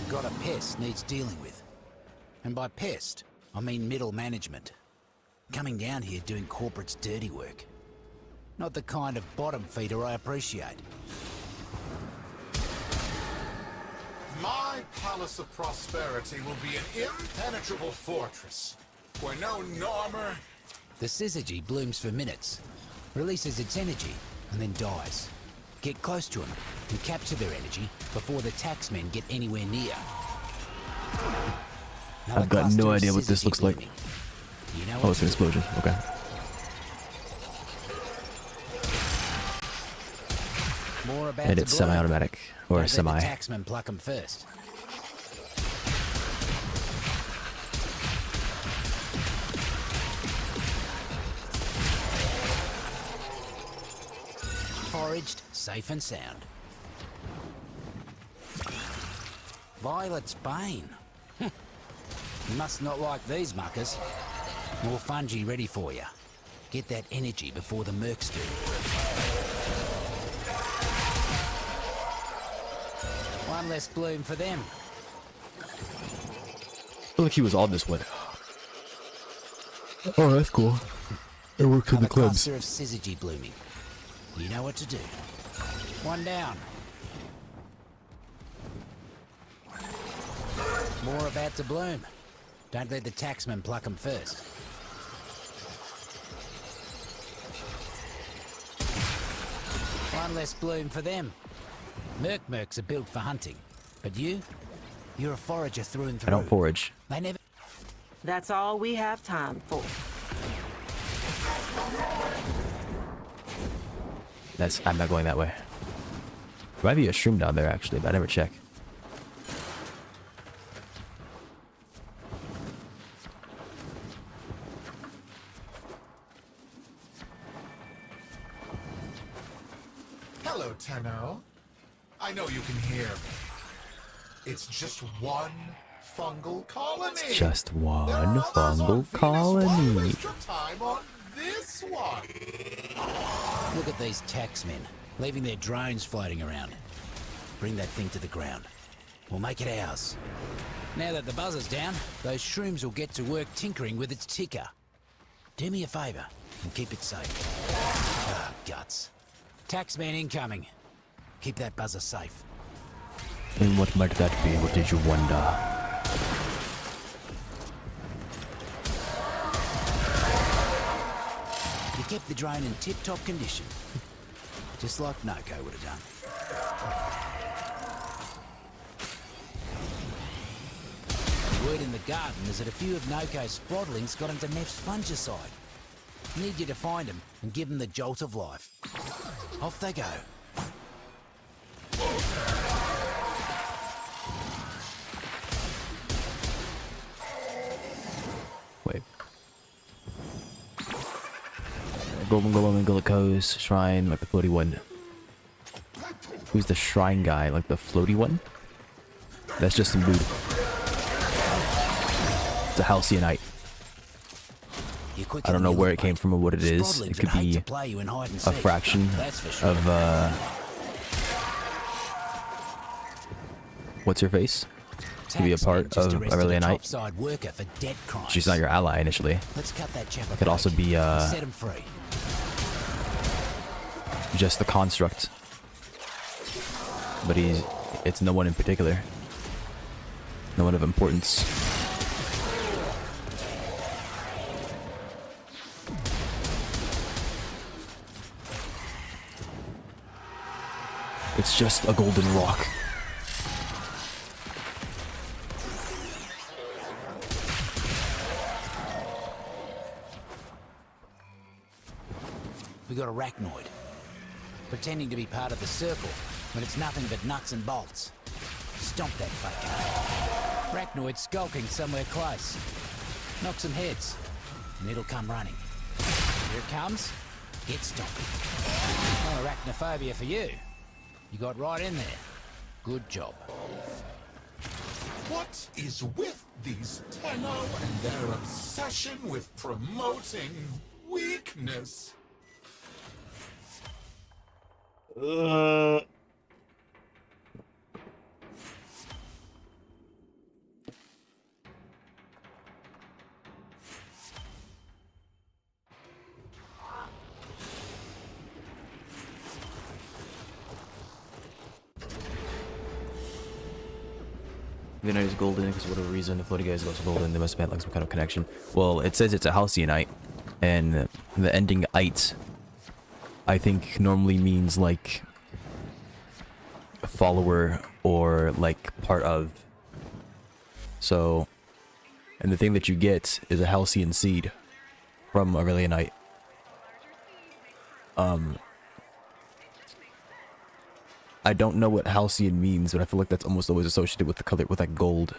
Got a pest needs dealing with. And by pest, I mean middle management. Coming down here doing corporate's dirty work. Not the kind of bottom feeder I appreciate. My Palace of Prosperity will be an impenetrable fortress, where no armor... The syzygy blooms for minutes, releases its energy, and then dies. Get close to them and capture their energy before the taxmen get anywhere near. I've got no idea what this looks like. You know Oh, it's an explosion. Okay. More about And to it's blow. semi-automatic. Or Don't let semi. the taxmen pluck them first. Foraged, safe and sound. Violet's bane. You must not like these muckers. More fungi ready for you. Get that energy before the mercs do. One less bloom for them. feel like he was on this one. Oh, that's cool. It works in Have the a clubs. cluster of syzygy blooming. You know what to do. One down. More about to bloom. Don't let the taxman pluck them first. One less bloom for them. Mercs are built for hunting. But you're a forager through and through. I don't forage. They never... That's all we have time for. I'm not going that way. There might be a shroom down there actually, but I never check. Hello, Tenno. I know you can hear me. It's just one fungal colony. It's just one There are others on fungal Venus. Why colony. waste your time on this one? Look at these taxmen, leaving their drones floating around. Bring that thing to the ground. We'll make it ours. Now that the buzzer's down, those shrooms will get to work tinkering with its ticker. Do me a favour and keep it safe. Ah, guts. Taxman incoming. Keep that buzzer safe. And what might that be? What did you wonder? You kept the drone in tip-top condition. Just like Noko would have done. The word in the garden is that a few of Noko's sprotlings got into Neff's fungicide. Need you to find them and give them the jolt of life. Off they go. Wait. Golden Golem and Glucose Shrine, like the floaty one. Who's the shrine guy? Like the floaty one? That's just some dude. It's a halcyonite. I don't know where it came from or what it is. It could be a fraction of what's her face? To be a part of Aurelianite. She's not your ally initially. Could also be just the construct. But it's no one in particular. No one of importance. It's just a golden rock. We got arachnoid. Pretending to be part of the circle, when it's nothing but nuts and bolts. Stomp that fucker. Arachnoid skulking somewhere close. Knock some heads, and it'll come running. Here it comes. Get stomping. No arachnophobia for you. You got right in there. Good job. What is with these Tenno and their obsession with promoting weakness? The night is golden because for whatever reason the floating guy is also golden. They must have had like some kind of connection. Well, it says it's a halcyonite, and the ending "ite" I think normally means like a follower or like part of. So, and the thing that you get is a halcyon seed from Aurelianite. I don't know what halcyon means, but I feel like that's almost always associated with the color, with like gold.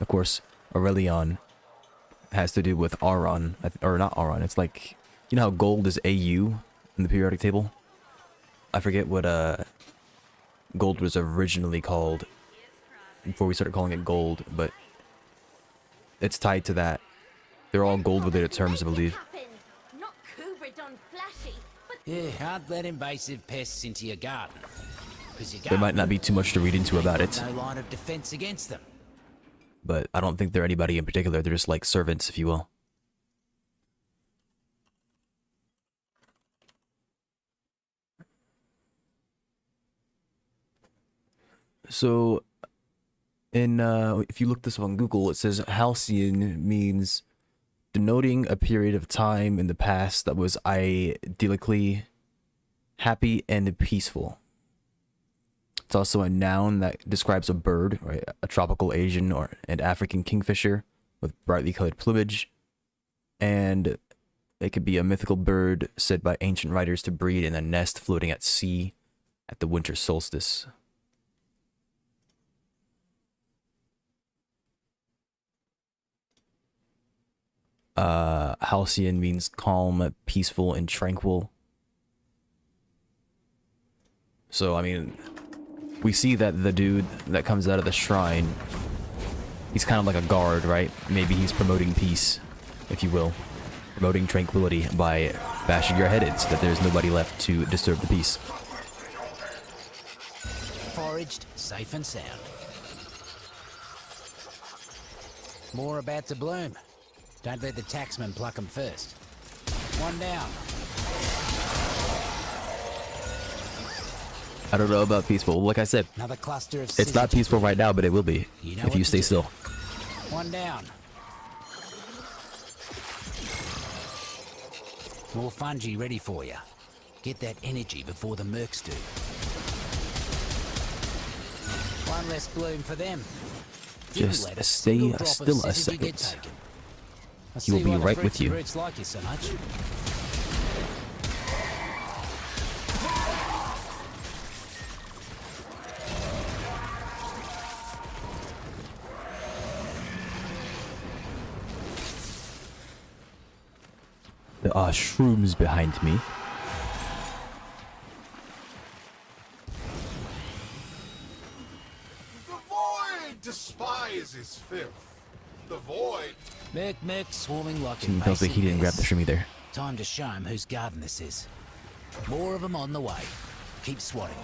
Of course, Aurelion has to do with Auron, or not Auron. It's like, you know how gold is AU in the periodic table? I forget what gold was originally called before we started calling it gold, but it's tied to that. They're all gold within its terms, I believe. Yeah, aren't let invasive pests into your garden. There might not be too much to read into about it. No line of defense against them. but I don't think they're anybody in particular. They're just like servants, if you will. So, if you look this up on Google, it says halcyon means denoting a period of time in the past that was idyllically happy and peaceful. It's also a noun that describes a bird, right? A tropical Asian and African kingfisher with brightly colored plumage. And it could be a mythical bird said by ancient writers to breed in a nest floating at sea at the winter solstice. Halcyon means calm, peaceful, and tranquil. So, I mean, we see that the dude that comes out of the shrine, he's kind of like a guard, right? Maybe he's promoting peace, if you will. Promoting tranquility by bashing your head in so that there's nobody left to disturb the peace. Foraged, safe and sound. More about to bloom. Don't let the taxman pluck 'em first. One down. I don't know about peaceful. Like I said, Another cluster of it's not peaceful right now, but it will be if you stay still. One down. More fungi ready for you. Get that energy before the mercs do. One less bloom for them. Just stay still a second. He will be right with you. Like you so much. There are shrooms behind me. The void despises filth. The void. Merc swarming like He tells me he didn't grab the shroom either. Time to show him whose garden this is. More of them on the way. Keep swatting.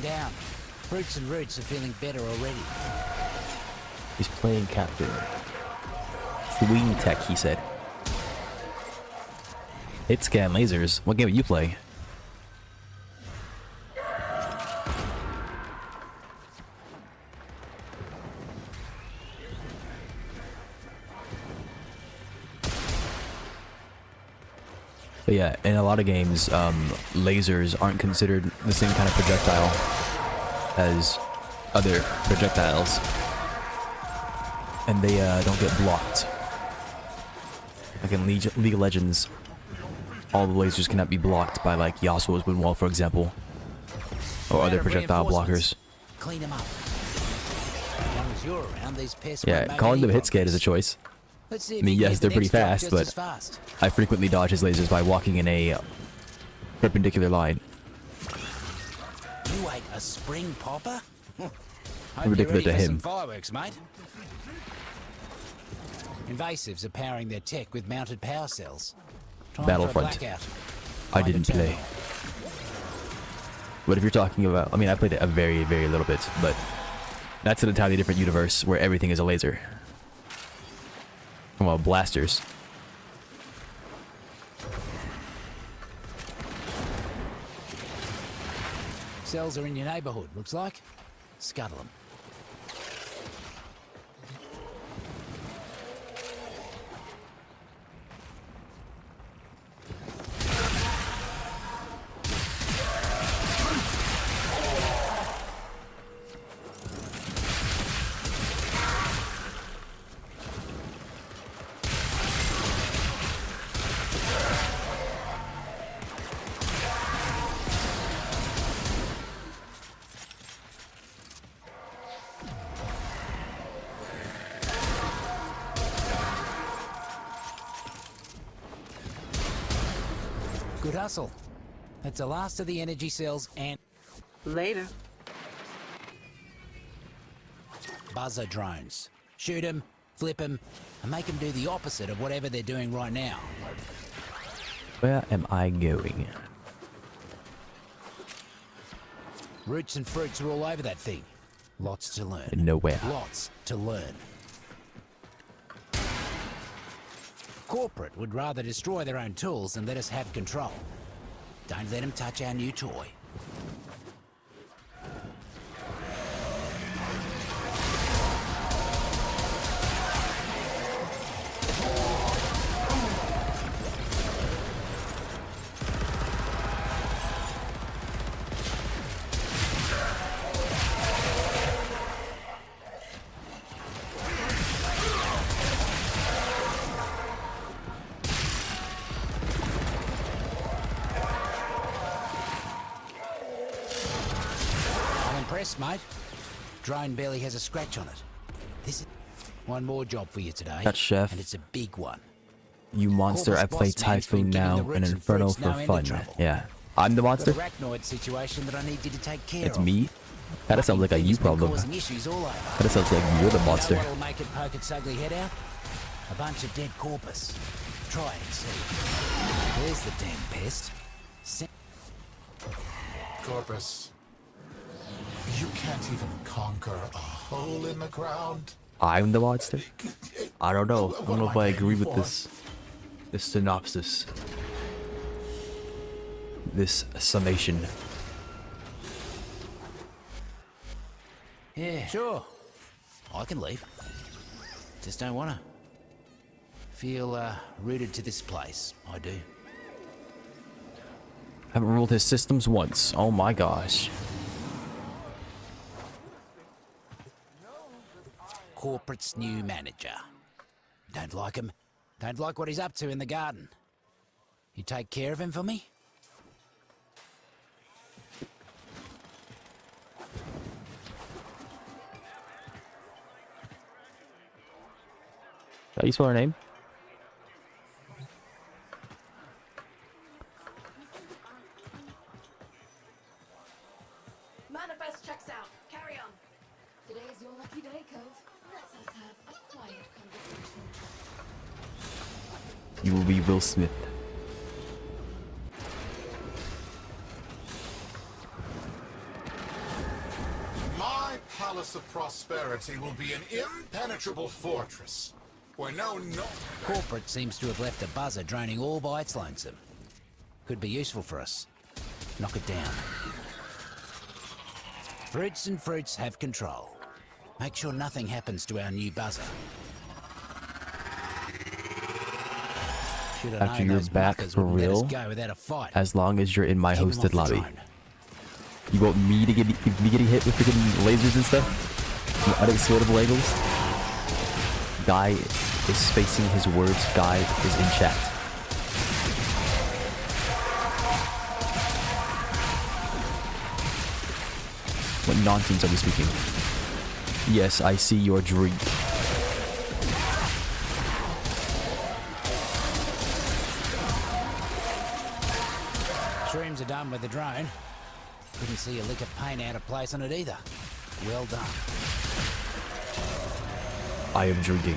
Down. Fruits and roots are feeling better already. He's playing captain. Swing tech, he said. Hit scan lasers. What game do you play? But yeah, in a lot of games, lasers aren't considered the same kind of projectile as other projectiles. And they don't get blocked. Like in League of Legends, all the lasers cannot be blocked by like Yasuo's wind wall, for example. Or other projectile blockers. Clean them up. As long as you're around, these pests Yeah, calling them hit scan is a choice. I mean, yes, they're pretty fast, but I frequently dodge his lasers by walking in a perpendicular line. You ate a spring popper? Ridiculous to him. Fireworks, mate. Invasives are powering their tech with mounted power cells. Battlefront. I didn't play. But if you're talking about, I mean, I played it a very, very little bit, but that's an entirely different universe where everything is a laser. Well, blasters. Cells are in your neighborhood, looks like. Scuttle them. Good hustle. That's the last of the energy cells and Later. buzzer drones. Shoot them, flip them, and make them do the opposite of whatever they're doing right now. Where am I going? Roots and fruits are all over that thing. Lots to learn. Nowhere. Lots to learn. Corporate would rather destroy their own tools than let us have control. Don't let them touch our new toy. Mate, drone barely has a scratch on it. This is one more job for you today. That chef. And it's a big one. You monster, I play Typhoon now and Inferno for fun. Yeah. I'm the monster? Got a arachnoid situation that I need you to take care It's of. me? That sounds like a you problem. Causing issues all over. That sounds like you're the monster. You know what'll make it poke its ugly head out? A bunch of dead corpus. Try and see. There's the damn pest. Corpus. You can't even conquer a hole in the ground. I'm the monster? I don't know. I don't know if I agree with this synopsis. This summation. Yeah, sure. I can leave. Just don't wanna. Feel rooted to this place. I do. Haven't ruled his systems once. Oh my gosh. Corporate's new manager. Don't like him. Don't like what he's up to in the garden. You take care of him for me? How do you spell her name? Manifest checks out. Carry on. Today is your lucky day, Cove. Let's us have a quiet conversation. You will be Will Smith. My Palace of Prosperity will be an impenetrable fortress where no. Corporate seems to have left a buzzer droning all by its lonesome. Could be useful for us. Knock it down. Roots and fruits have control. Make sure nothing happens to our new buzzer. Should have After known you're those back muckers for wouldn't let us real, go without a fight. as long as you're in my Keep 'em hosted off the lobby. drone. You want me to get me getting hit with freaking lasers and stuff? You unexplodable angles? Guy is spacing his words. Guy is in chat. What nonsense are we speaking? Yes, I see your drink. Shrooms are done with the drone. Couldn't see a lick of paint out of place on it either. Well done. I am drinking.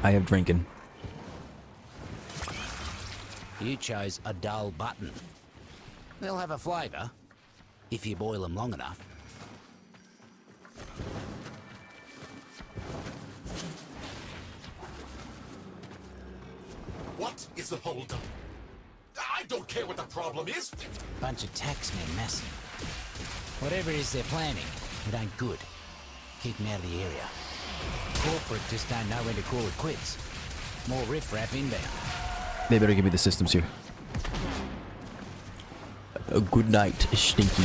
I am drinking. You chose a dull button. They'll have a flavour, if you boil them long enough. What is the holdup? I don't care what the problem is. Bunch of taxmen massing. Whatever it is they're planning, it ain't good. Keep them out of the area. Corporate just don't know when to call it quits. More riffraff inbound. They better give me the systems here. A good night, Stinky.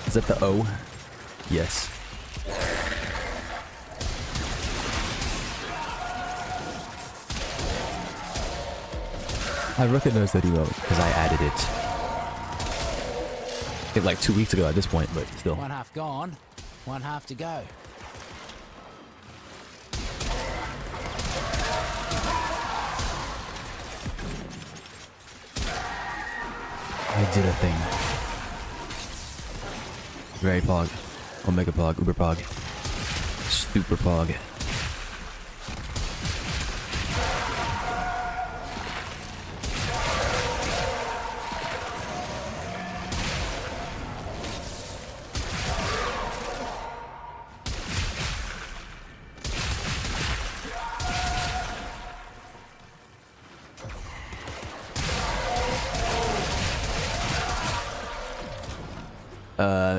Is that the O? Yes. I recognize that emote because I added it. I think like 2 weeks ago at this point, but still. One half gone, one half to go. I did a thing. Very pog. Omega pog. Uber pog. Super pog.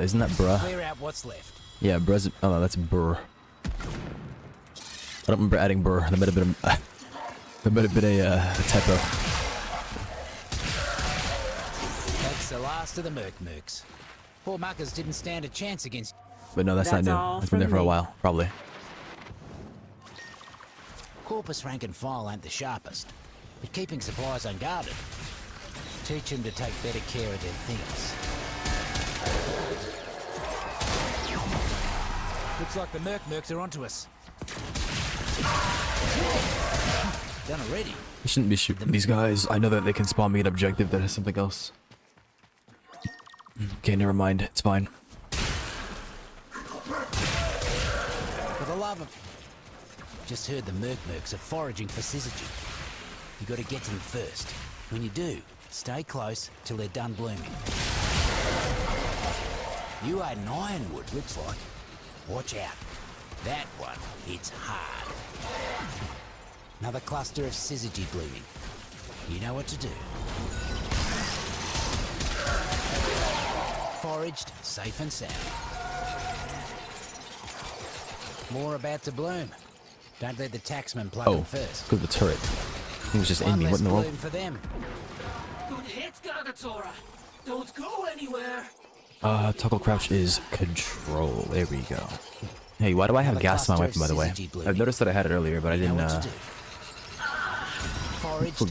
Isn't that bruh? Clear out what's left. Yeah, bruh's. Oh, no, that's burr. I don't remember adding burr. That might have been a typo. That's the last of the mercs. Poor muckers didn't stand a chance against. But no, that's That's not all new. It's been there from for a me. while, probably. Corpus rank and file ain't the sharpest, but keeping supplies unguarded. Teach them to take better care of their things. Looks like the mercs are onto us. Done already. I shouldn't be shooting these guys. I know that they can spawn me an objective that has something else. Okay, never mind. It's fine. For the love of... Just heard the mercs are foraging for syzygy. You gotta get to them first. When you do, stay close till they're done blooming. You ate an ironwood, looks like. Watch out. That one hits hard. Another cluster of syzygy blooming. You know what to do. Foraged, safe and sound. More about to bloom. Don't let the taxman pluck them first. Good, the turret. He was just in One me. What less in the world? bloom for them. Good hit, Gargatora. Don't go anywhere. Toggle crouch is control. There we go. Hey, why do I have gas on my weapon, by the way? I've noticed that I had it earlier, but I didn't,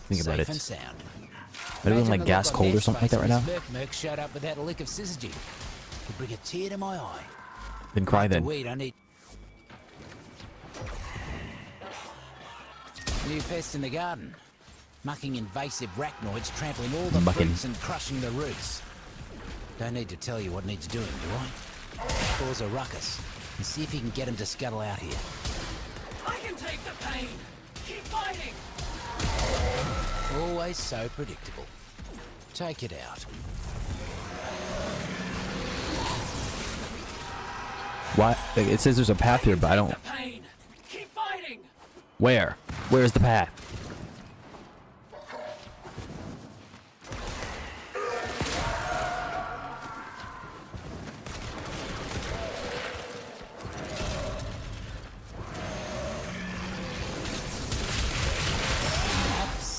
think about it. Am I doing like gas cold or something like that right now? Merc showed up without a lick of syzygy. Could bring a tear to my eye. Then cry then. Wait, I need... New pest in the garden. Mucking invasive arachnoids, trampling all the fruits and crushing the roots. Don't need to tell you what needs doing, do I? Cause a ruckus and see if you can get him to scuttle out here. I can take the pain. Keep fighting. Always so predictable. Take it out. Why? It says there's a path here, but I don't... Pain. Keep fighting. Where? Where's the path?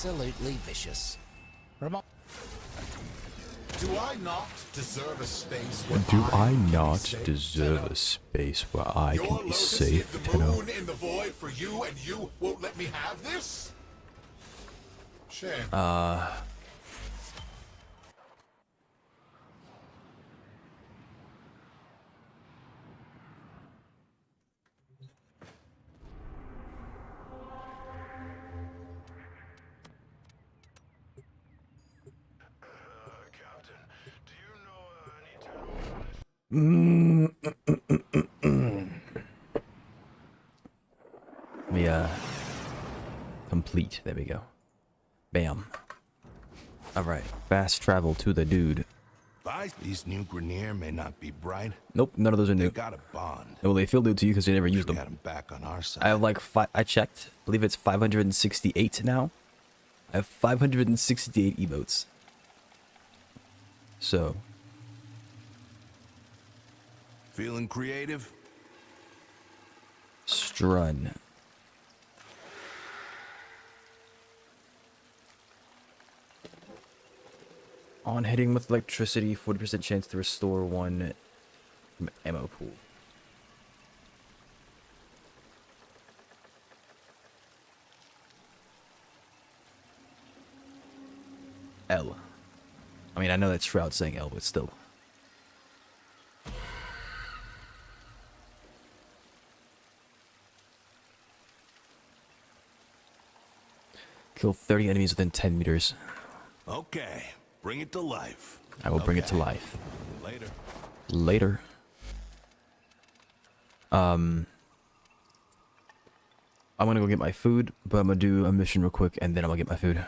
Absolutely vicious. Do I not deserve a space where Do I can be not safe, deserve Tenno? a space where I Your can be lotus safe, hid the Tenno? moon in the void for you, and you won't let me have this? Shame. Let me, complete. There we go. Bam. Alright. Fast travel to the dude. These new Grenier may not be bright. Nope, none of those are They new. got a bond. Well, they feel new to you because you never used We them. got 'em back on our side. I have like I checked. I believe it's 568 now. I have 568 emotes. So. Feeling creative? Strun. On hitting with electricity, 40% chance to restore one ammo pool. L. I mean, I know that's Shroud saying L, but still. Kill 30 enemies within 10 meters. Okay, bring it to life. I will bring it to life. Later. Later. I'm gonna go get my food, but I'm gonna do a mission real quick, and then I'm gonna get my food.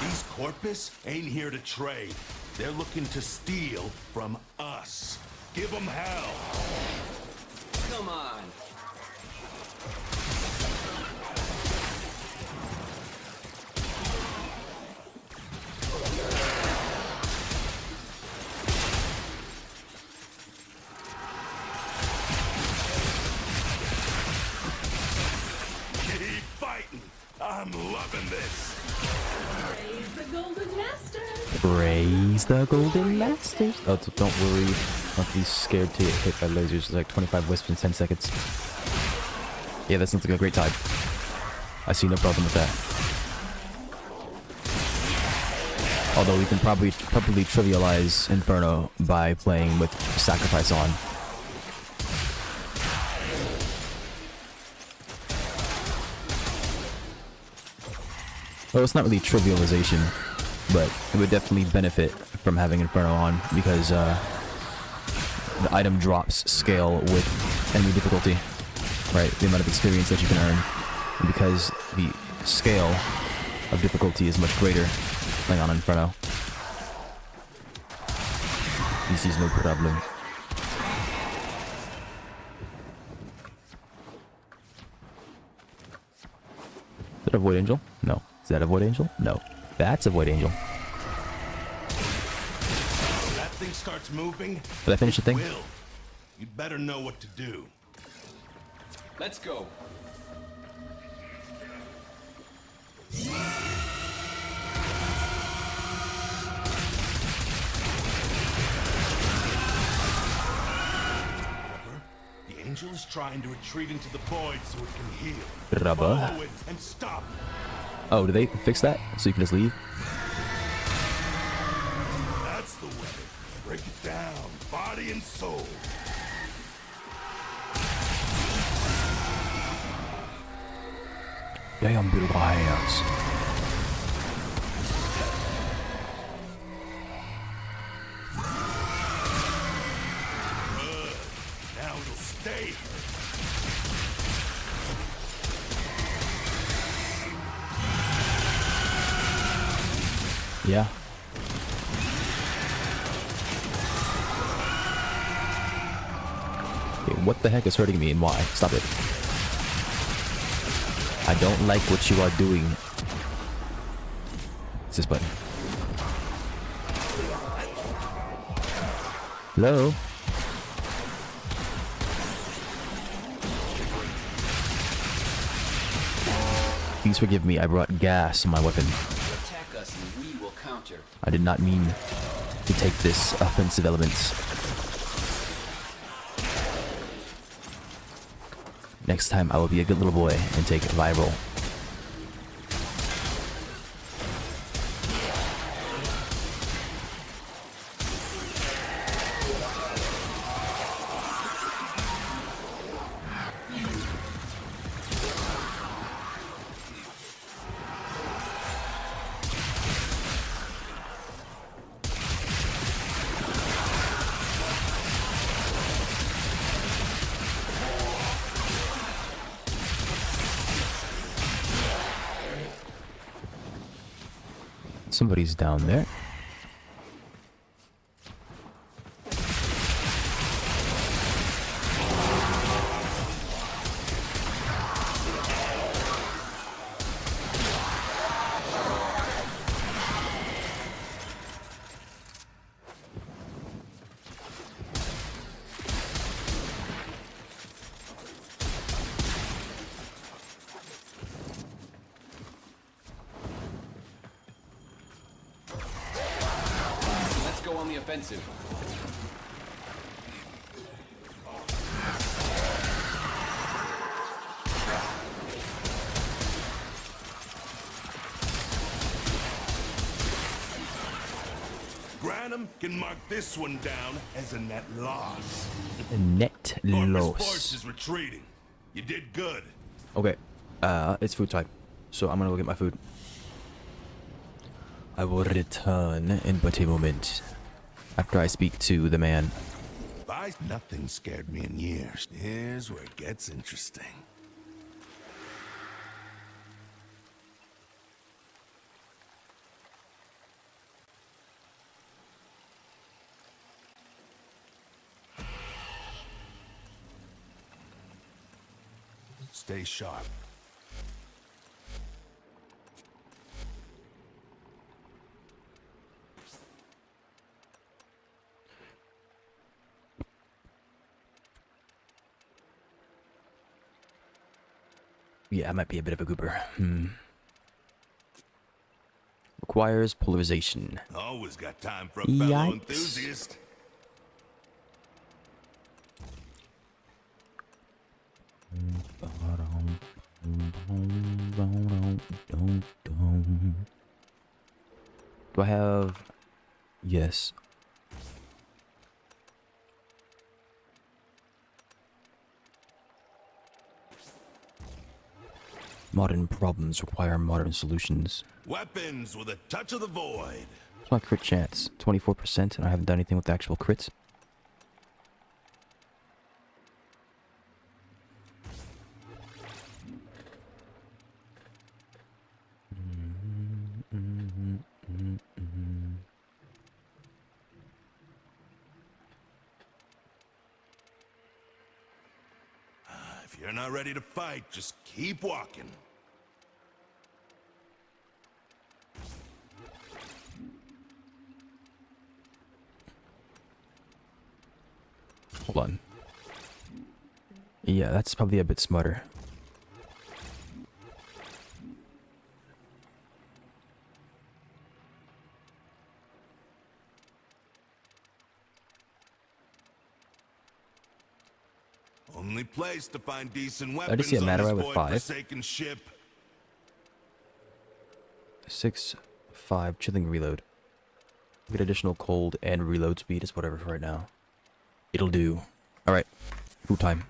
These Corpus ain't here to trade. They're looking to steal from us. Give them hell. Come on. Keep fighting. I'm loving this. Praise the Golden Masters. Praise the Golden Masters. Oh, don't worry. Don't be scared to get hit by lasers. It's like 25 wisps in 10 seconds. Yeah, that sounds like a great time. I see no problem with that. Although we can probably trivialize Inferno by playing with Sacrifice on. Well, it's not really trivialization, but it would definitely benefit from having Inferno on because the item drops scale with enemy difficulty, right? The amount of experience that you can earn, and because the scale of difficulty is much greater playing on Inferno. This is no problem. Is that a Void Angel? No. Is that a Void Angel? No. That's a Void Angel. That thing starts moving. Did I finish the thing? Will. You'd better know what to do. Let's go. The angel is trying to retreat into the void so it can heal. Rubber. Follow it and stop. Oh, did they fix that? So you can just leave? That's the way. Break it down, body and soul. Yeah, I'm beautiful hands. Good. Now it'll stay hurt. Yeah. Okay, what the heck is hurting me and why? Stop it. I don't like what you are doing. It's this button. Hello? Please forgive me, I brought gas in my weapon. Attack us and we will counter. I did not mean to take this offensive element. Next time I will be a good little boy and take viral. Somebody's down there. expensive. Granum can mark this one down as a net loss. Net Corpus loss. Force is retreating. You did good. Okay, it's food time, so I'm gonna go get my food. I will return in but a moment after I speak to the man. Nothing scared me in years. Here's where it gets interesting. Stay sharp. Yeah, I might be a bit of a goober. Requires polarization. Always got time for a fellow Yikes. enthusiast. Do I have... Yes. Modern problems require modern solutions. Weapons with a touch of the void. What's my crit chance? 24%, and I haven't done anything with the actual crits. If you're not ready to fight, just keep walking. Hold on. Yeah, that's probably a bit smarter. Only place to find decent I weapons just see a on matter this with 5. forsaken ship. 6, 5, chilling reload. Get additional cold and reload speed is whatever for right now. It'll do. Alright, food time.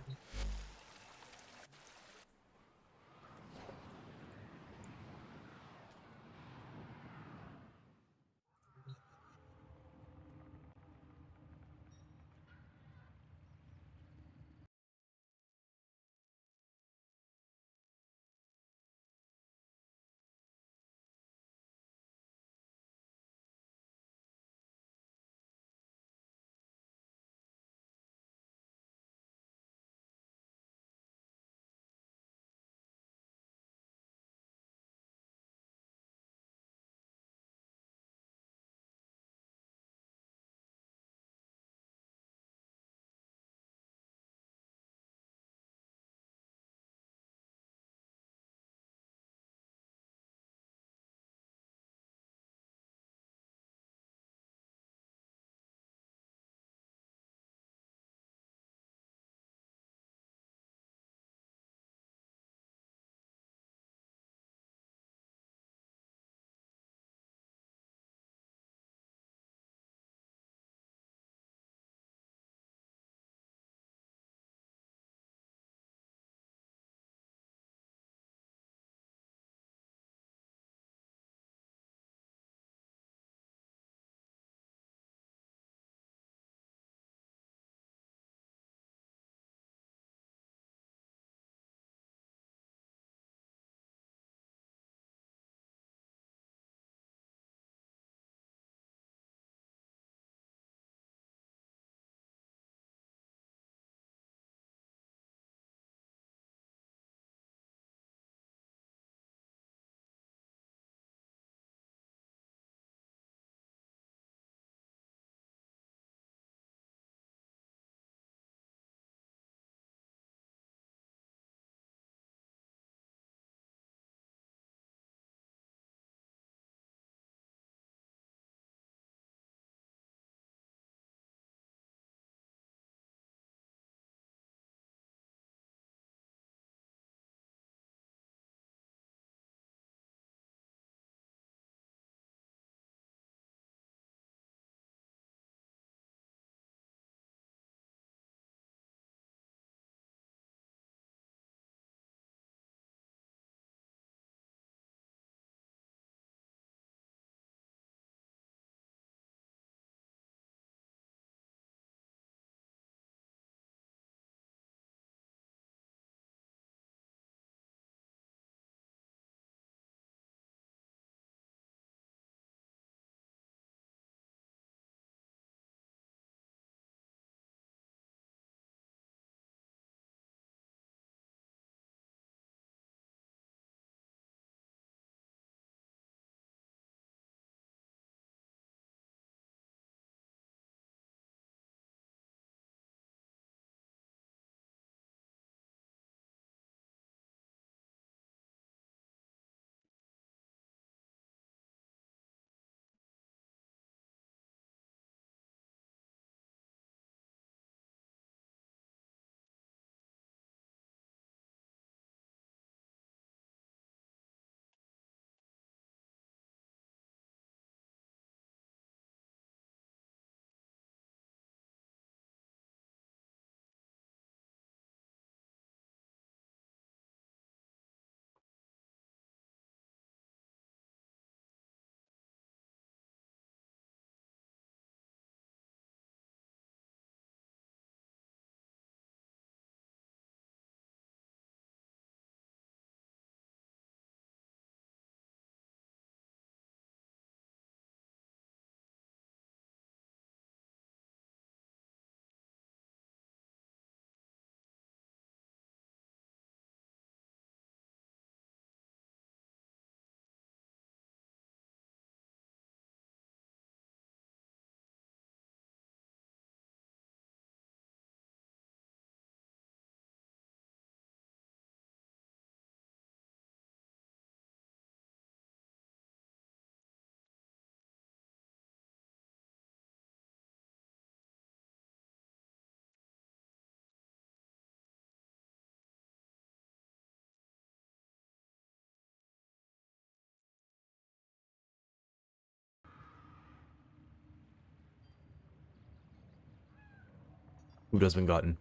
Who does been gotten?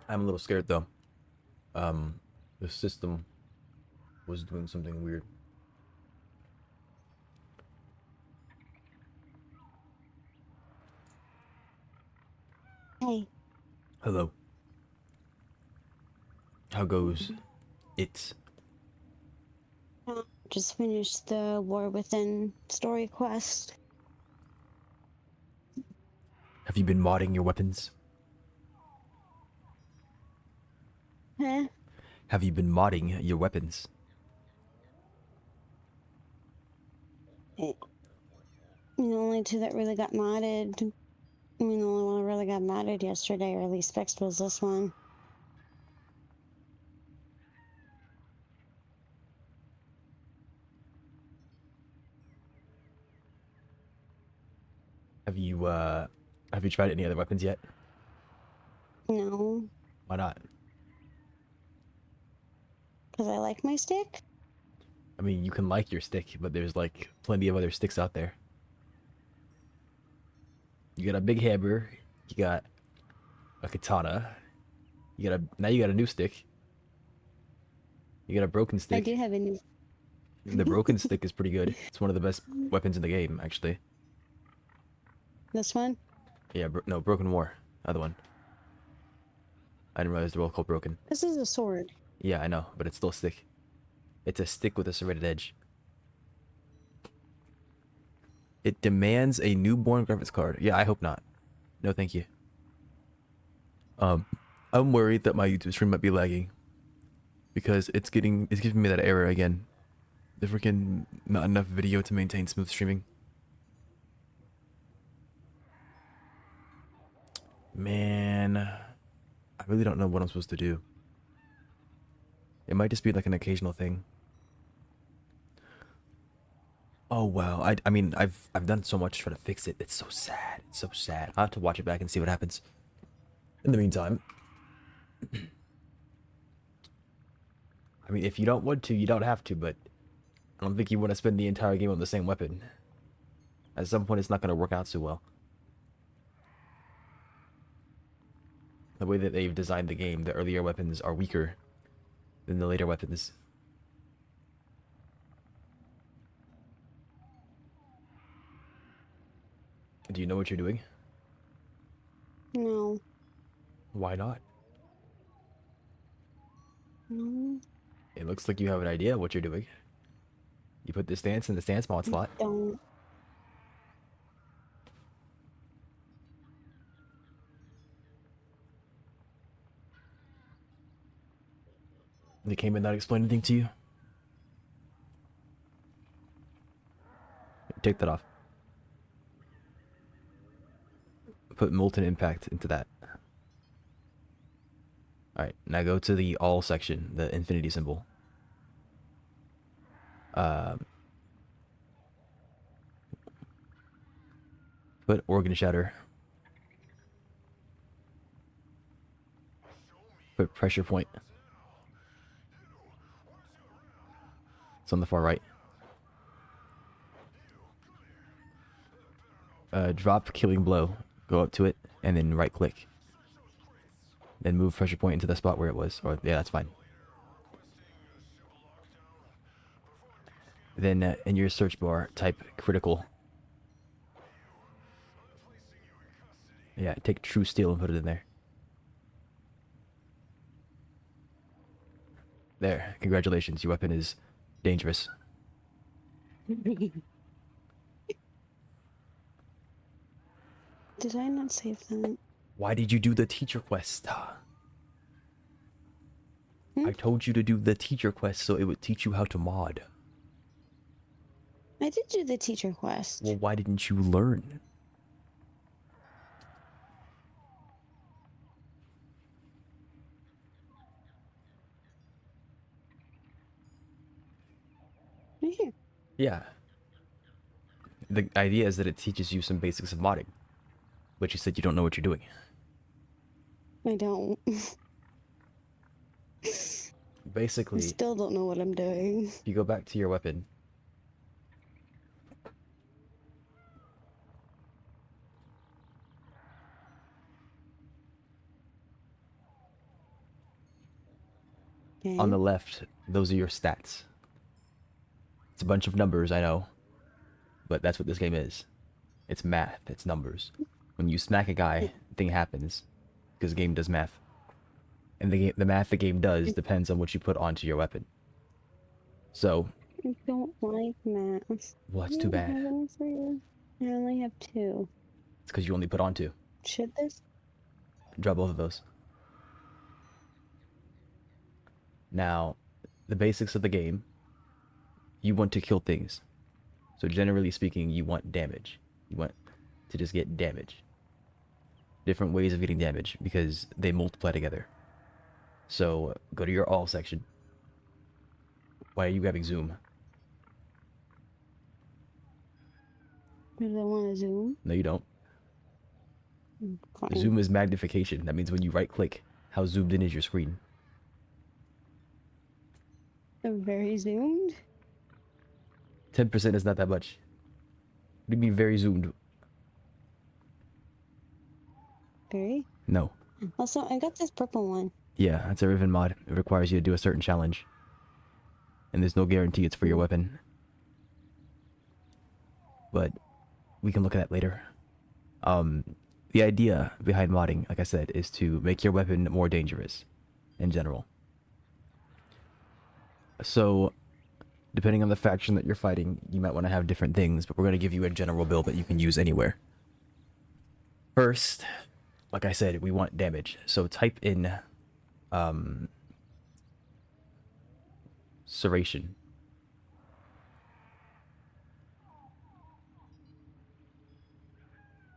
I'm a little scared though. The system was doing something weird. Hey. Hello. How goes it? Just finished the War Within story quest. Have you been modding your weapons? Huh? Have you been modding your weapons? The only two that really got modded, I mean, the only one that really got modded yesterday, or at least fixed, was this one. Have you tried any other weapons yet? No, Why not? because I like my stick. I mean, you can like your stick, but there's like plenty of other sticks out there. You got a big hammer, you got a katana, now you got a new stick. You got a broken stick. I do have a new. The broken stick is pretty good. It's one of the best weapons in the game, actually. This one? Yeah, no, Broken War. Other one. I didn't realize they were all called Broken. This is a sword. Yeah, I know, but it's still a stick. It's a stick with a serrated edge. It demands a newborn graphics card. Yeah, I hope not. No, thank you. I'm worried that my YouTube stream might be lagging. Because it's giving me that error again. The freaking not enough video to maintain smooth streaming. Man, I really don't know what I'm supposed to do. It might just be like an occasional thing. Oh wow, I mean I've done so much to try to fix it. It's so sad. It's so sad. I'll have to watch it back and see what happens. In the meantime, I mean if you don't want to, you don't have to, but I don't think you want to spend the entire game on the same weapon. At some point it's not going to work out so well. The way that they've designed the game, the earlier weapons are weaker than the later weapons. Do you know what you're doing? No. Why not? No. It looks like you have an idea of what you're doing. You put the stance in the stance mod slot. Don't. They came and not explain anything to you? Take that off. Put molten impact into that. Alright, now go to the all section, the infinity symbol. Put organ shatter. Put pressure point. It's on the far right. Drop killing blow. Go up to it and then right click. Then move pressure point into the spot where it was. Or yeah, that's fine. Then in your search bar, type critical. Yeah, take true steel and put it in there. There, congratulations, your weapon is dangerous. Did I not save that? Why did you do the teacher quest? I told you to do the teacher quest so it would teach you how to mod. I did do the teacher quest. Well, why didn't you learn? Right here. Yeah. The idea is that it teaches you some basics of modding. But you said you don't know what you're doing. I don't. I Basically, still don't know what I'm doing. if you go back to your weapon, on Okay. the left, those are your stats. It's a bunch of numbers, I know, but that's what this game is. It's math, it's numbers. When you smack a guy, thing happens, because the game does math. And the math the game does depends on what you put onto your weapon. So, I don't like math. well, that's I too don't bad. have any for you. I only have 2. It's because you only put on 2. Should this? Drop both of those. Now, the basics of the game, you want to kill things. So generally speaking, you want damage. You want to just get damage. Different ways of getting damage because they multiply together. So go to your all section. Why are you grabbing zoom? Because I want to zoom. No, you don't. Fine. Zoom is magnification. That means when you right click, how zoomed in is your screen. I'm very zoomed. 10% is not that much. What do you mean very zoomed? Very? No. Also, I got this purple one. Yeah, that's a Riven mod. It requires you to do a certain challenge. And there's no guarantee it's for your weapon. But we can look at that later. The idea behind modding, like I said, is to make your weapon more dangerous in general. So, depending on the faction that you're fighting, you might want to have different things, but we're going to give you a general build that you can use anywhere. First, like I said, we want damage. So type in serration.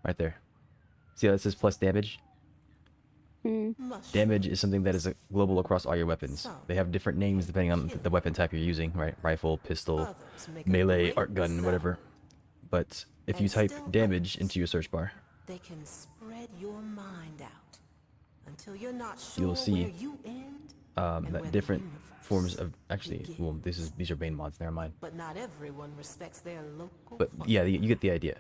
Right there. See how it says plus damage? Damage is something that is global across all your weapons. They have different names depending on the weapon type you're using, right? Rifle, pistol, melee, arc gun, whatever. But if you type damage into your search bar, They can spread your mind out until you're not sure you'll see where you end and where that the different universe forms of actually, begins. well, these are Bane mods, never mind. But not everyone respects their local. But yeah, you get the idea.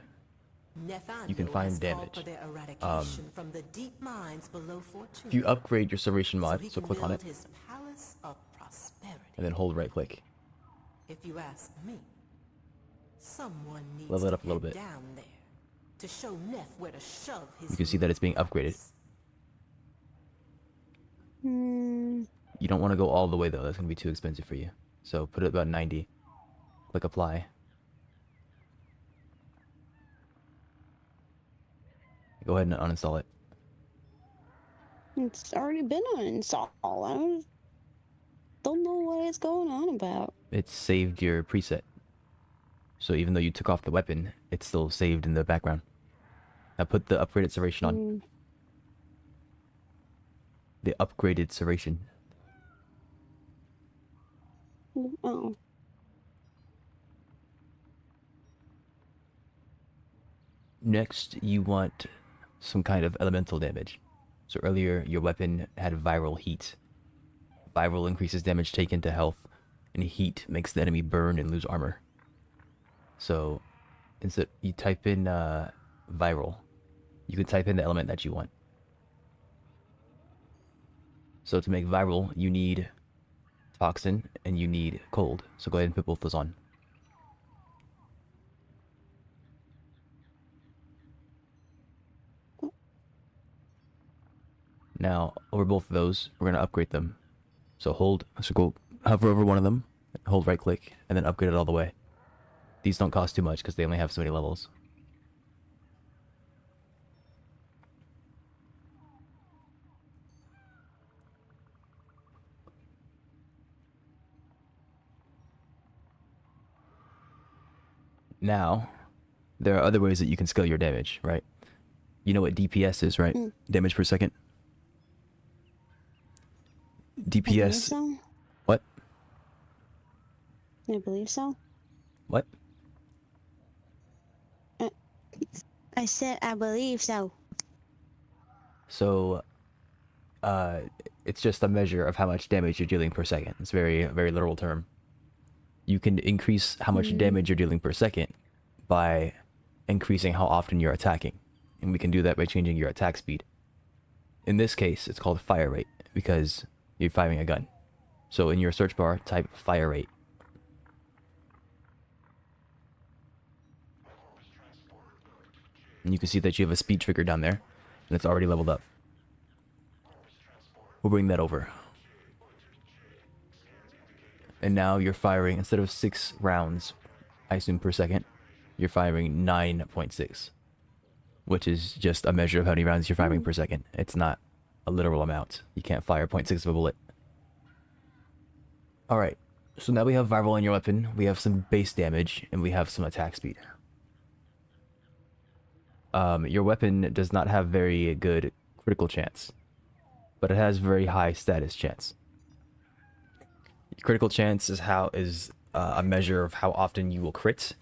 Nathaniel you can find has damage. called for their eradication from the deep mines below Fortuna, If you upgrade your serration mod, he so can click on build it, his palace of prosperity. and then hold right click. If you ask me, someone needs Level it to up a little head bit. down there to show Neff where to shove his. You can see that it's being upgraded. You don't want to go all the way though, that's going to be too expensive for you. So put it about 90. Click apply. Go ahead and uninstall it. It's already been uninstalled. I don't know what it's going on about. It saved your preset. So even though you took off the weapon, it's still saved in the background. Now put the upgraded serration on. The upgraded serration. Oh. Next, you want some kind of elemental damage. So earlier, your weapon had viral heat. Viral increases damage taken to health, and heat makes the enemy burn and lose armor. So, instead, you type in viral. You can type in the element that you want. So to make viral, you need toxin and you need cold. So go ahead and put both those on. Now, over both of those, we're going to upgrade them. So go hover over one of them, hold right click, and then upgrade it all the way. These don't cost too much because they only have so many levels. Now, there are other ways that you can scale your damage, right? You know what DPS is, right? Damage per second. DPS. So. What? I believe so. What? I said I believe so. So, It's just a measure of how much damage you're dealing per second. It's very literal term. You can increase how much damage you're dealing per second by increasing how often you're attacking. And we can do that by changing your attack speed. In this case, it's called fire rate because you're firing a gun. So in your search bar, type fire rate. And you can see that you have a speed trigger down there, and it's already leveled up. We'll bring that over. And now you're firing, instead of 6 rounds, I assume per second, you're firing 9.6. Which is just a measure of how many rounds you're firing per second. It's not a literal amount. You can't fire 0.6 of a bullet. Alright, so now we have viral on your weapon, we have some base damage, and we have some attack speed. Your weapon does not have very good critical chance, but it has very high status chance. Critical chance is a measure of how often you will crit,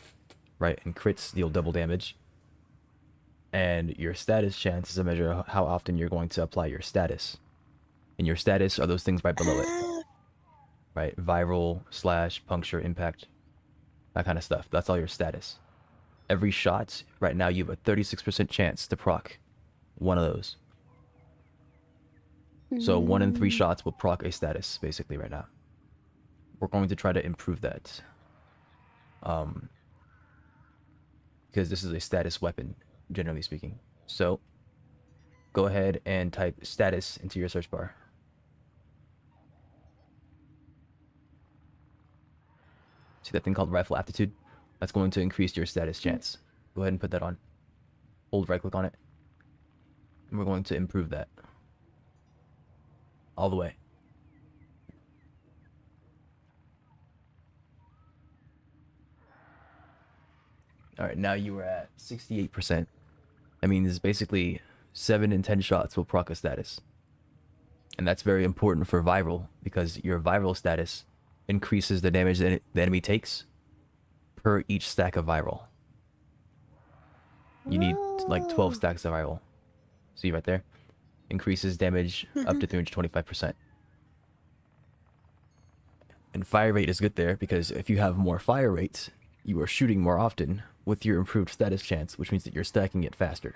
right? And crits deal double damage. And your status chance is a measure of how often you're going to apply your status. And your status are those things right below it. Right? Viral, slash, puncture, impact, that kind of stuff. That's all your status. Every shot, right now you have a 36% chance to proc one of those. So 1 in 3 shots will proc a status, basically, right now. We're going to try to improve that. Because this is a status weapon, generally speaking. So, go ahead and type status into your search bar. See that thing called rifle aptitude? That's going to increase your status chance. Go ahead and put that on. Hold right click on it. And we're going to improve that. All the way. Alright, now you are at 68%. That means basically 7 in 10 shots will proc a status. And that's very important for viral, because your viral status increases the damage that the enemy takes per each stack of viral. You need like 12 stacks of viral. See right there? Increases damage up to 325%. And fire rate is good there, because if you have more fire rates, you are shooting more often with your improved status chance, which means that you're stacking it faster.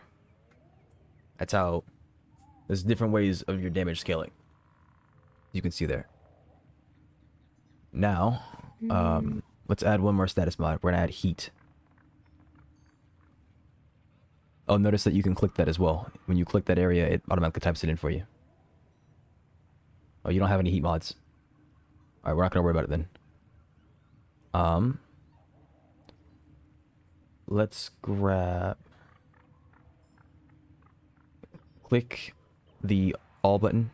That's how... There's different ways of your damage scaling. You can see there. Now, let's add one more status mod. We're gonna add heat. Oh, notice that you can click that as well. When you click that area, it automatically types it in for you. Oh, you don't have any heat mods. Alright, we're not gonna worry about it then. Let's grab... Click the all button.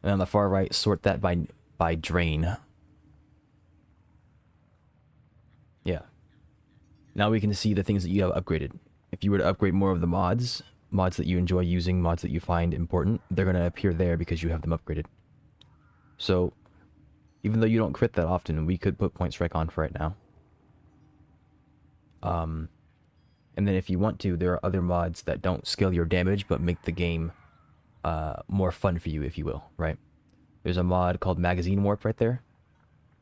And on the far right, sort that by drain. Yeah. Now we can see the things that you have upgraded. If you were to upgrade more of the mods that you enjoy using, mods that you find important, they're going to appear there because you have them upgraded. So, even though you don't crit that often, we could put Point Strike on for right now. And then if you want to, there are other mods that don't scale your damage, but make the game more fun for you, if you will, right? There's a mod called Magazine Warp right there.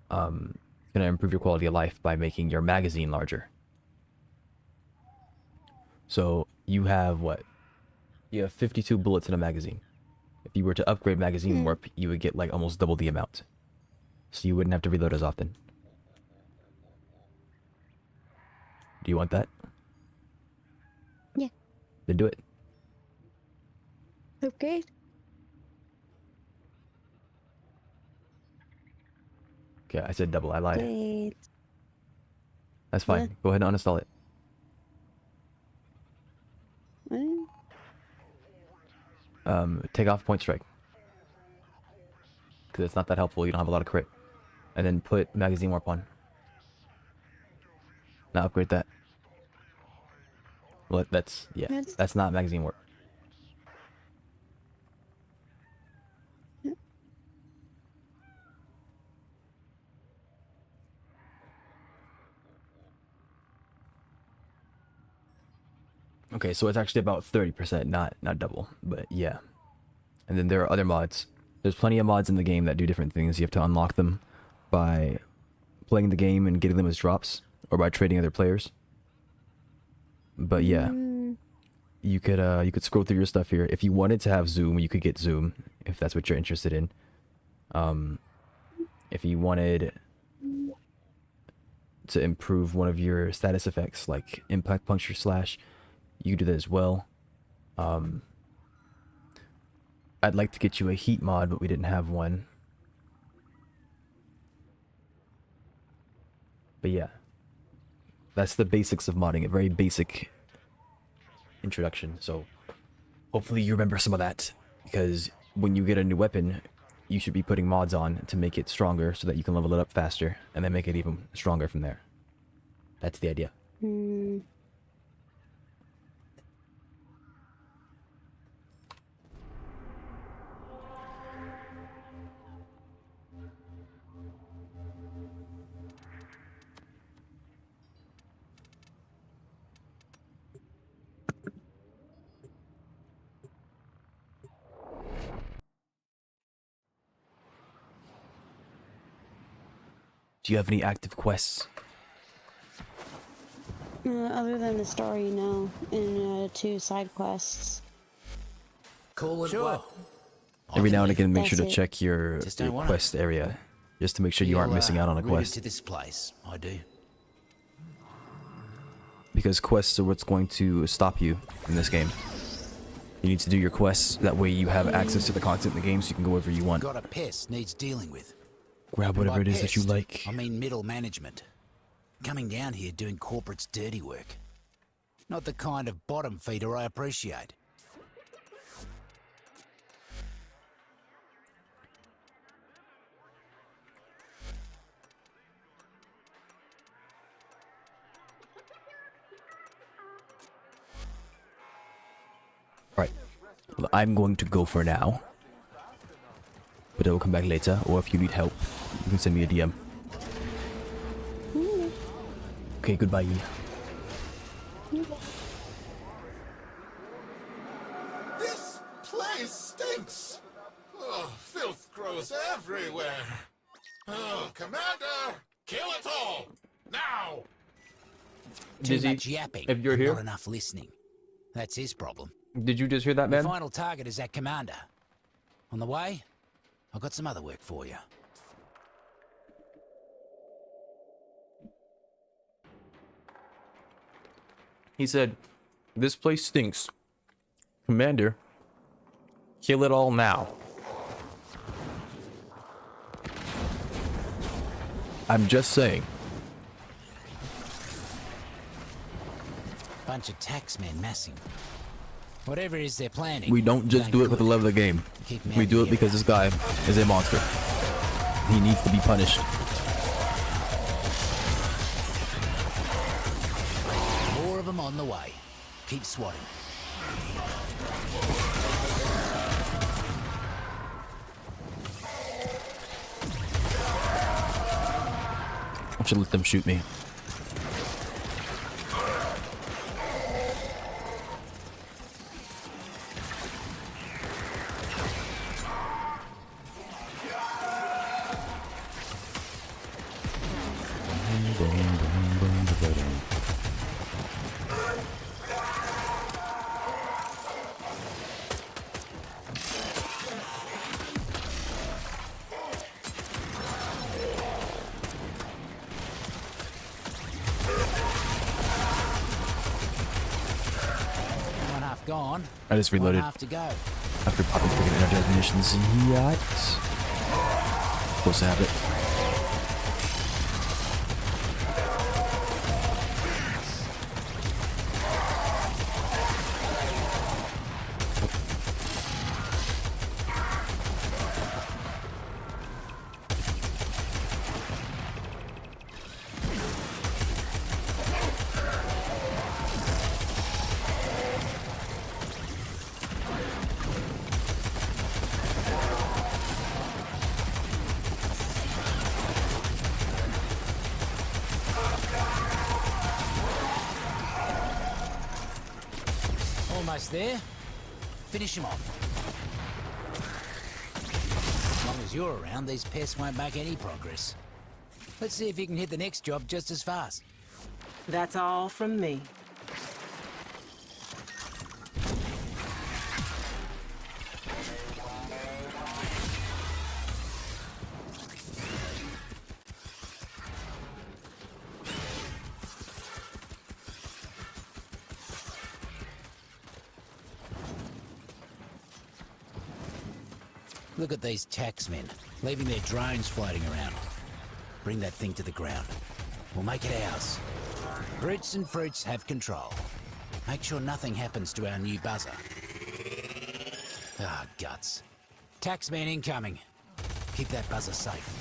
It's going to improve your quality of life by making your magazine larger. So you have what? You have 52 bullets in a magazine. If you were to upgrade Magazine Warp, you would get like almost double the amount. So you wouldn't have to reload as often. Do you want that? Yeah. Then do it. Okay. Okay, I said double. I lied. Great. That's fine. Yeah. Go ahead and uninstall it. Take off Point Strike. Because it's not that helpful. You don't have a lot of crit. And then put Magazine Warp on. Now upgrade that. Well, that's... Yeah. That's not Magazine Warp. Okay, so it's actually about 30%, not double, but yeah. And then there are other mods. There's plenty of mods in the game that do different things. You have to unlock them by playing the game and getting them as drops, or by trading other players. But yeah, you could scroll through your stuff here. If you wanted to have zoom, you could get zoom if that's what you're interested in. If you wanted to improve one of your status effects like impact, puncture, slash, you could do that as well. I'd like to get you a heat mod, but we didn't have one. But yeah, that's the basics of modding, a very basic introduction. So hopefully you remember some of that, because when you get a new weapon, you should be putting mods on to make it stronger so that you can level it up faster and then make it even stronger from there. That's the idea. Do you have any active quests? Other than the story, no. And 2 side quests. Call it what? Every now and again, make sure to That's it. check your quest area, just to make sure you aren't missing out on a quest. To this place, I do. Because quests are what's going to stop you in this game. You need to do your quests, that way you have access to the content in the game so you can go wherever you want. Got a pest needs dealing with. Grab whatever By it is that you pest, like. I mean middle management. Coming down here doing corporate's dirty work. Not the kind of bottom feeder I appreciate. Right. Well, I'm going to go for now. But I will come back later, or if you need help, you can send me a DM. Okay, goodbye. This place stinks. Oh, filth grows everywhere. Oh, Commander, kill it all now. Too much yapping. if you're and here- not enough listening. That's his problem. Did you just hear that, The man? final target is that commander. On the way, I've got some other work for you. He said, "This place stinks. Commander, kill it all now." I'm just saying. Bunch of taxmen massing. Whatever it is they're planning. We don't just do it for the love of the game. Keep 'em We out do of it because this guy is a monster. He needs to be punished. More of them on the way. Keep swatting. I should let them shoot me. One half gone. I just reloaded One half to go. after popping freaking energized munitions. Yikes. Supposed to have it. Nice there. Finish him off. As long as you're around, these pests won't make any progress. Let's see if you can hit the next job just as fast. That's all from me. Look at these taxmen, leaving their drones floating around. Bring that thing to the ground. We'll make it ours. Brutes and fruits have control. Make sure nothing happens to our new buzzer. Ah, guts. Taxman incoming. Keep that buzzer safe.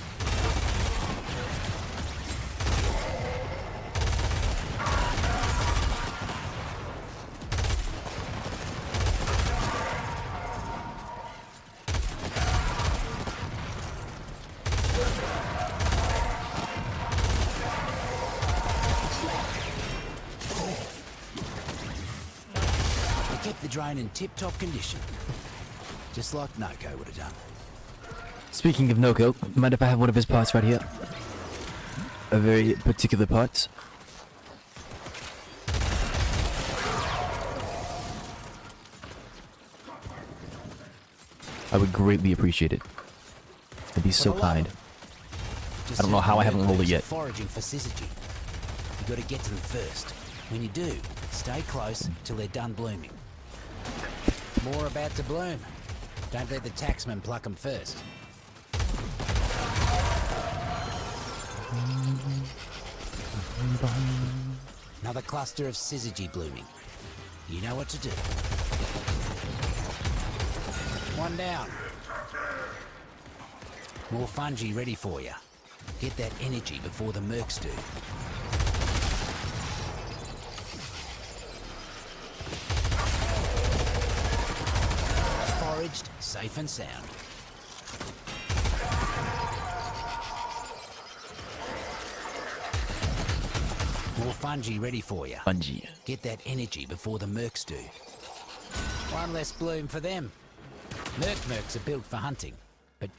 Kept the drone in tip-top condition. Just like Noko would have done. Speaking of Noko, mind if I have one of his parts right here? A very particular part. I would greatly appreciate it. It'd be so kind. I don't know how I haven't rolled it yet. Foraging for syzygy. You got to get to them first. When you do, stay close till they're done blooming. More about to bloom. Don't let the taxman pluck them first. Another cluster of syzygy blooming. You know what to do. One down. More fungi ready for you. Get that energy before the mercs do. Foraged, safe and sound. More fungi ready for you. Fungi. Get that energy before the mercs do. One less bloom for them. Mercs are built for hunting, but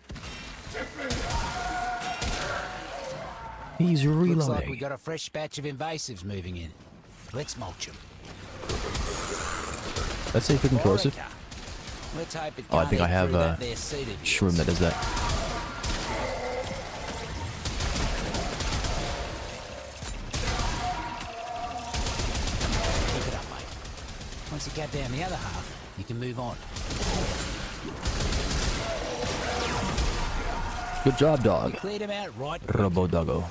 he's reloading. looks like we got a fresh batch of invasives moving in. Let's mulch them. Let's see if we can corrosive. Let's hope it Oh, I think I have a seed of shroom that does that. Keep it up, mate. Once you get down the other half, you can move on. Good job, dog. You cleared him out right. Robo Doggo.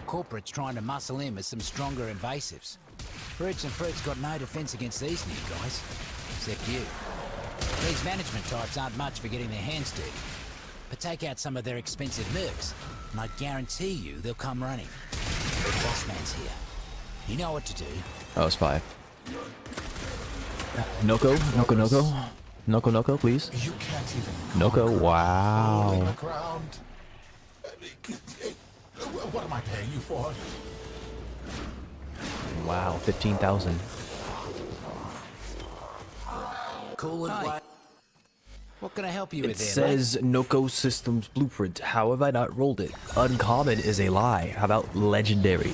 Corporate's trying to muscle in with some stronger invasives. Brutes and fruits got no defense against these new guys, except you. These management types aren't much for getting their hands dirty, but take out some of their expensive mercs, and I guarantee you they'll come running. The boss man's here. You know what to do. Oh, it's 5. Noko, please. You can't even. Noko, wow. The ground. What am I paying you for? Wow, 15,000. Cool and quiet. What can I help you It with there, says Noko Systems Blueprint. How have I not rolled it? Uncommon is a lie. How about legendary?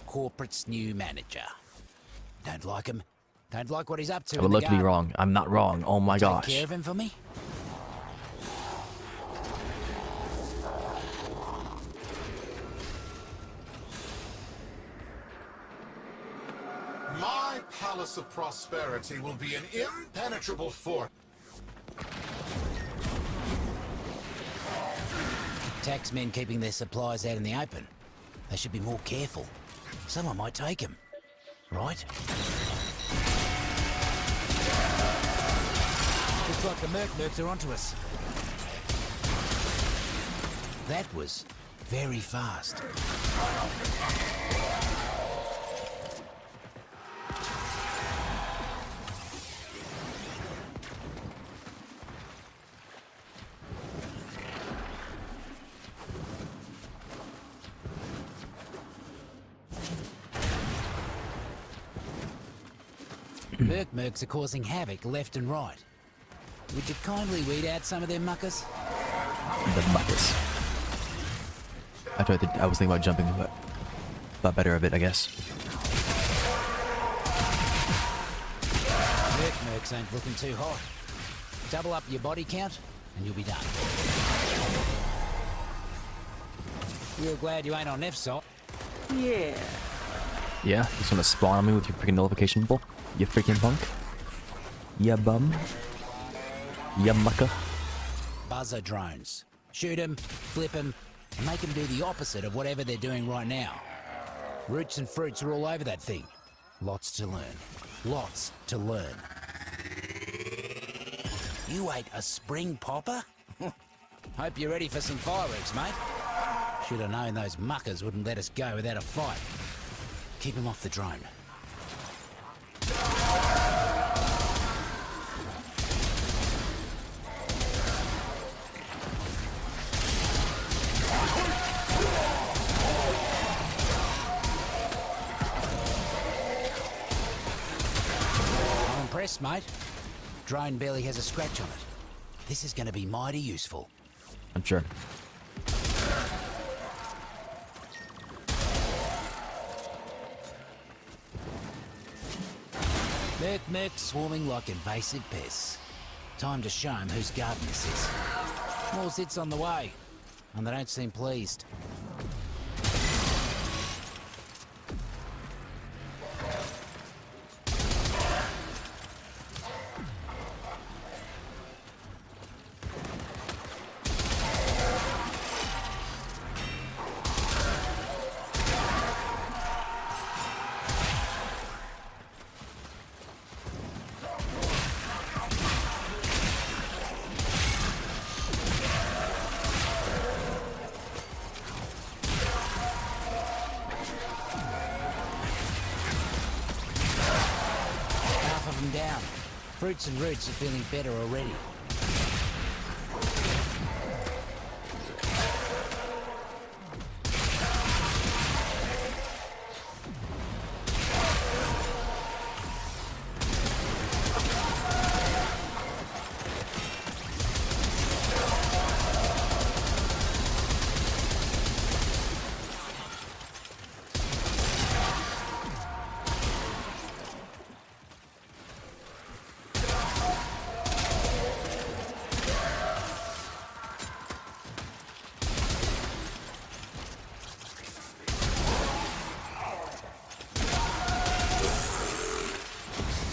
Corporate's new manager. Don't like him. Don't like what he's up to. I would love to be wrong. I'm not wrong. Oh my gosh. Take care of him for me. My Palace of Prosperity will be an impenetrable fort. Taxmen keeping their supplies out in the open. They should be more careful. Someone might take them. Right? Looks like the mercs are onto us. That was very fast. Mercs are causing havoc left and right. Would you kindly weed out some of them muckers? The muckers. I was thinking about jumping, but thought better of it, I guess. Mercs ain't looking too hot. Double up your body count, and you'll be done. Real glad you ain't on Neff's side. Yeah. Yeah, you just wanna spawn on me with your freaking nullification bull? You freaking punk? Ya bum? Ya mucker? Buzzer drones. Shoot 'em, flip 'em, and make 'em do the opposite of whatever they're doing right now. Roots and fruits are all over that thing. Lots to learn. Lots to learn. You ate a spring popper? Hope you're ready for some fireworks, mate. Should have known those muckers wouldn't let us go without a fight. Keep him off the drone. I'm impressed, mate. Drone barely has a scratch on it. This is going to be mighty useful. I'm sure. Mercs swarming like invasive pests. Time to show 'em whose garden this is. More hits on the way, and they don't seem pleased. Down. Fruits and roots are feeling better already.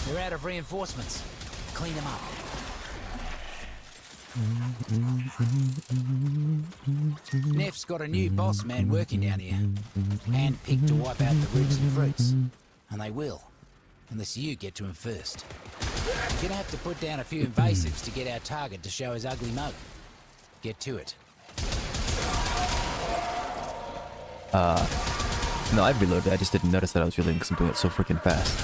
They're out of reinforcements. Clean them up. Neff's got a new boss man working down here. Handpicked to wipe out the roots and fruits. And they will. Unless you get to him first. You're gonna have to put down a few invasives to get our target to show his ugly mug. Get to it. No, I've reloaded. I just didn't notice that I was reloading because I'm doing it so freaking fast.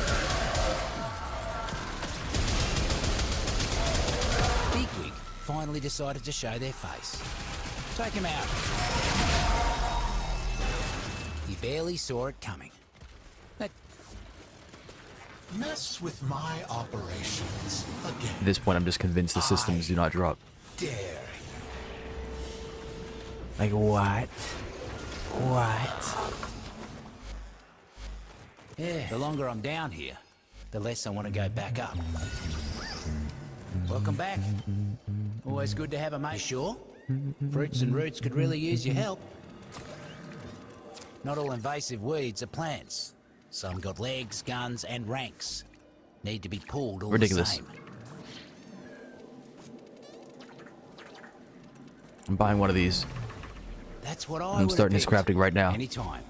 Bigwig finally decided to show their face. Take him out. He barely saw it coming. That Mess with my operations again. At this point, I'm just convinced the systems do not drop. Dare. Like what? What? Yeah, the longer I'm down here, the less I want to go back up. Welcome back. Always good to have a mate. Sure? Fruits and roots could really use your help. Not all invasive weeds are plants. Some got legs, guns, and ranks. Need to be pulled all Ridiculous. the same. I'm buying one of these. That's what I I'm would starting have this crafting right now. Anytime.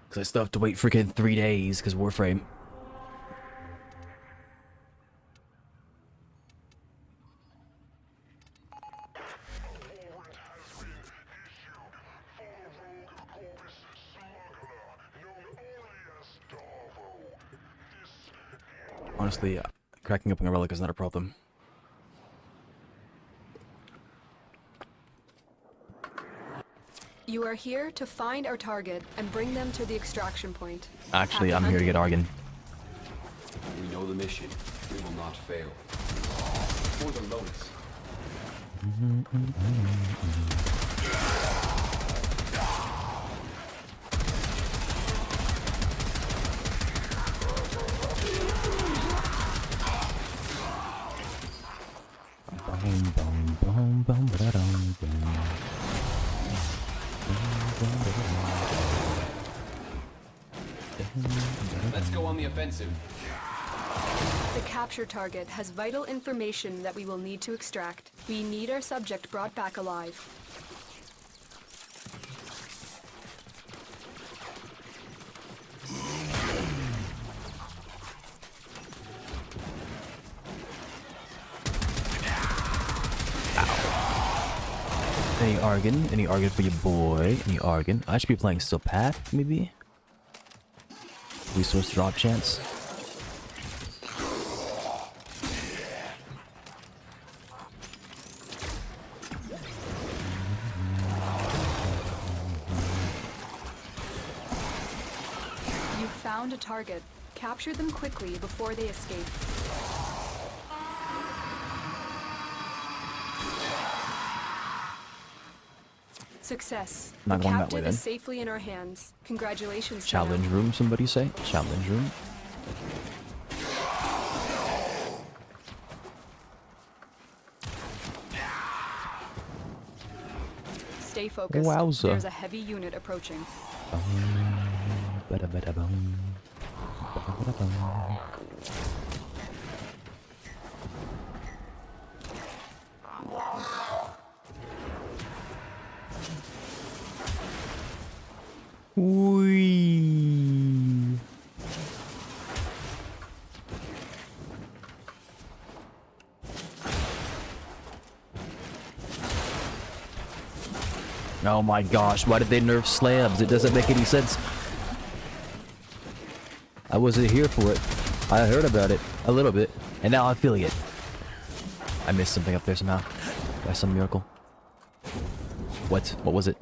Because I still have to wait freaking 3 days because warframe. Honestly, cracking open a relic is not a problem. You are here to find our target and bring them to the extraction point. Actually, I'm here to get Argon. We know the mission. We will not fail. For the Lotus. Let's go on the offensive. The capture target has vital information that we will need to extract. We need our subject brought back alive. Any Argon? Any Argon for your boy? Any Argon? I should be playing still path, maybe? Resource drop chance. You found a target. Capture them quickly before they escape. Success. Not The going that captive way, then. is safely in our hands. Congratulations. Challenge Dana. room, somebody say? Challenge room? Stay focused. Wowza. There's a heavy unit approaching. Ba-da-ba-da-bum. Ba-da-ba-da-bum. Whee. Oh my gosh, why did they nerf slabs? It doesn't make any sense. I wasn't here for it. I heard about it a little bit, and now I'm feeling it. I missed something up there somehow. By some miracle. What? What was it?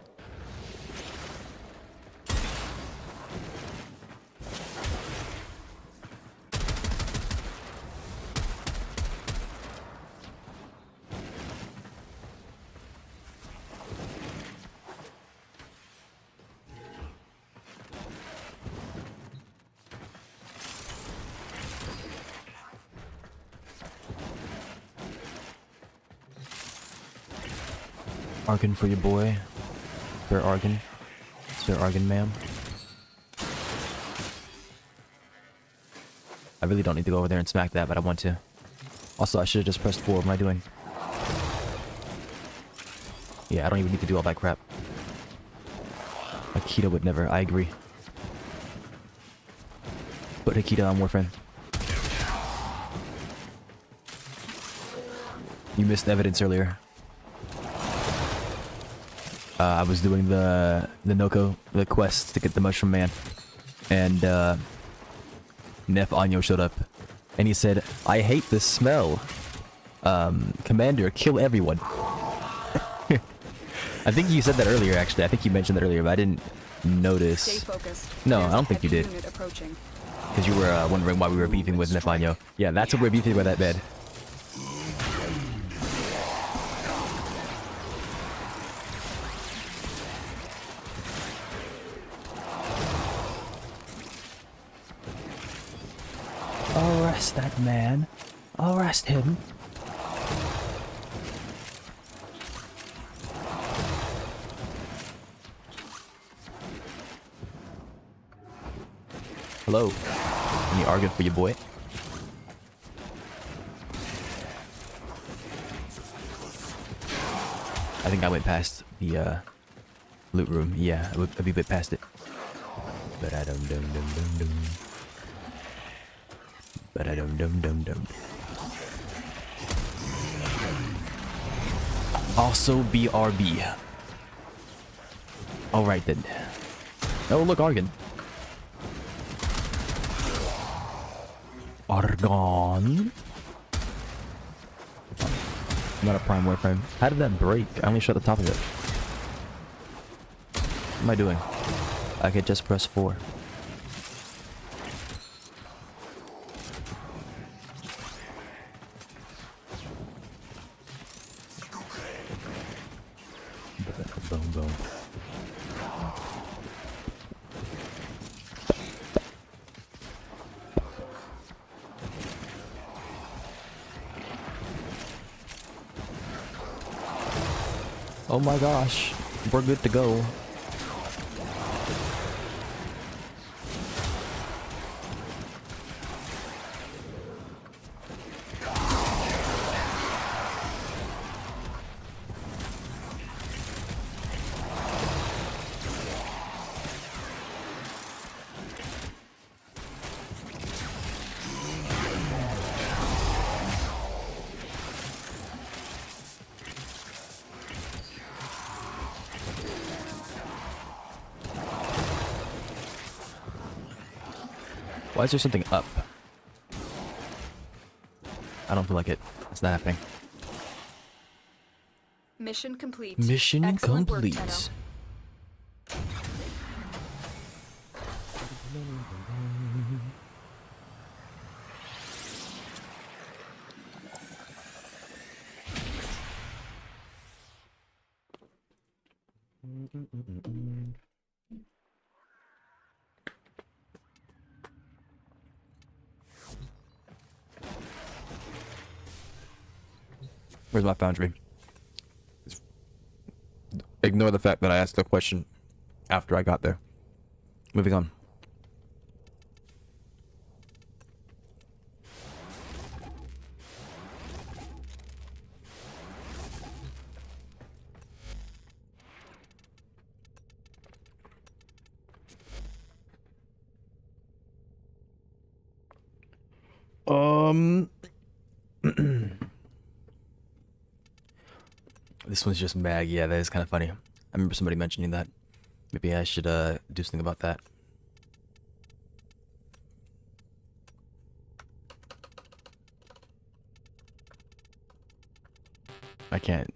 Argon for your boy. Spare Argon. Spare Argon, ma'am. I really don't need to go over there and smack that, but I want to. Also, I should have just pressed 4. What am I doing? Yeah, I don't even need to do all that crap. Akita would never. I agree. Put Akita on Warframe. You missed evidence earlier. I was doing the Noko, the quest to get the Mushroom Man. And, Nef Anyo showed up. And he said, I hate this smell. Commander, kill everyone. I think you said that earlier, actually. I think you mentioned that earlier, but I didn't notice. Stay focused. No, There's I don't think you a heavy did. unit approaching. Because you were wondering why we were beefing with Nef Anyo. Yeah, that's what we're beefing with that bed. Arrest that man. Arrest him. Hello. Any Argon for your boy? I think I went past the loot room. Yeah, I be a bit past it. But I don't dum. But I don't dum. Also BRB. Alright then. Oh look, Argon. Argon. Not a prime warframe. How did that break? I only shot the top of it. am I doing? I could just press 4. Boom, boom. Oh my gosh, we're good to go. Why is there something up? I don't feel like it. It's not happening. Mission complete. Mission Excellent work, complete. Tenno. Where's my foundry? Ignore the fact that I asked the question after I got there. Moving on. This one's just Mag. Yeah, that is kind of funny. I remember somebody mentioning that. Maybe I should do something about that. I can't.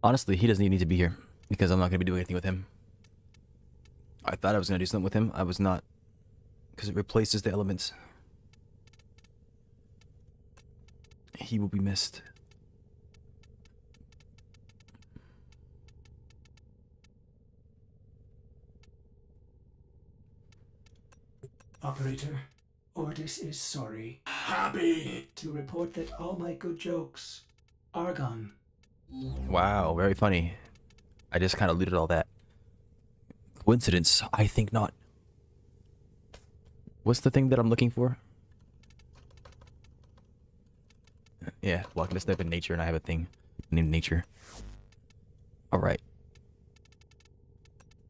Honestly, he doesn't even need to be here because I'm not going to be doing anything with him. I thought I was going to do something with him. I was not, because it replaces the elements. He will be missed. Operator, Ordis is sorry Happy. to report that all my good jokes are gone. Wow, very funny. I just kind of looted all that. Coincidence? I think not. What's the thing that I'm looking for? Yeah, well, I can just type in nature and I have a thing named nature. Alright.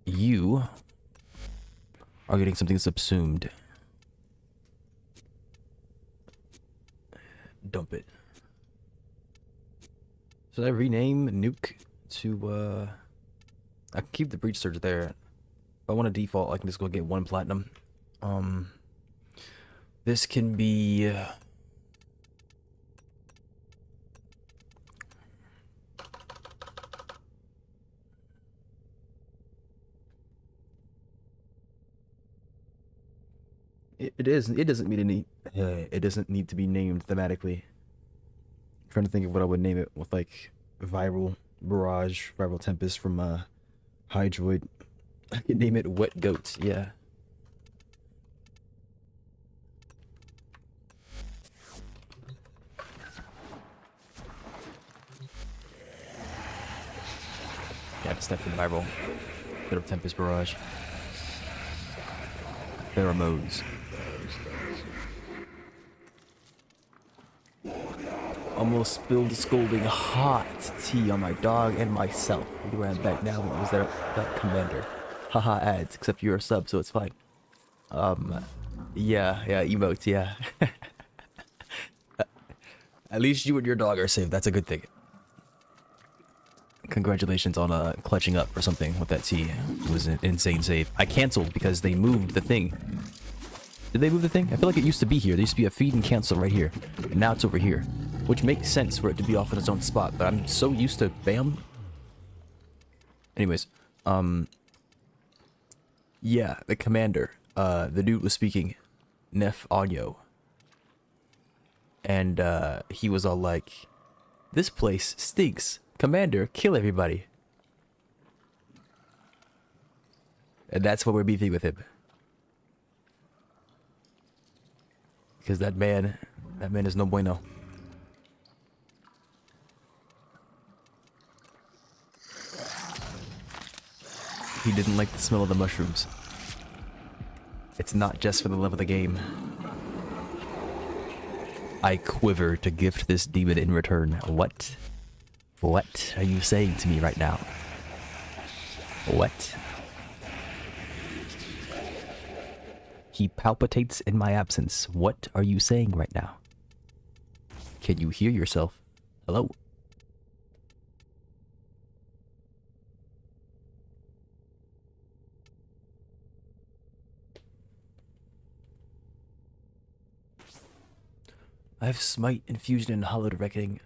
You are getting something subsumed. Dump it. Should I rename Nuke to, I can keep the breach surge there. If I want to default, I can just go get 1 platinum. This can be... It doesn't need to be named thematically. I'm trying to think of what I would name it with, like, viral barrage, viral tempest from Hydroid. I could name it Wet Goat, yeah. Yeah, it's definitely viral. Bit of tempest barrage. Pheromones. Almost spilled scalding hot tea on my dog and myself. We ran back now when it was there, that commander. Haha ads, except you're a sub, so it's fine. Yeah, emotes, yeah. At least you and your dog are safe, that's a good thing. Congratulations on clutching up or something with that T. It was an insane save. I canceled because they moved the thing. Did they move the thing? I feel like it used to be here. There used to be a feed and cancel right here. And now it's over here. Which makes sense for it to be off in its own spot. But I'm so used to bam. Anyways. Yeah, the commander. The dude was speaking. Nef Anyo. And he was all like, this place stinks. Commander, kill everybody. And that's what we're beefing with him. Because that man is no bueno. He didn't like the smell of the mushrooms. It's not just for the love of the game. I quiver to gift this demon in return. What? What are you saying to me right now? What? He palpitates in my absence. What are you saying right now? Can you hear yourself? Hello? I have Smite, Infusion, and Hallowed Reckoning.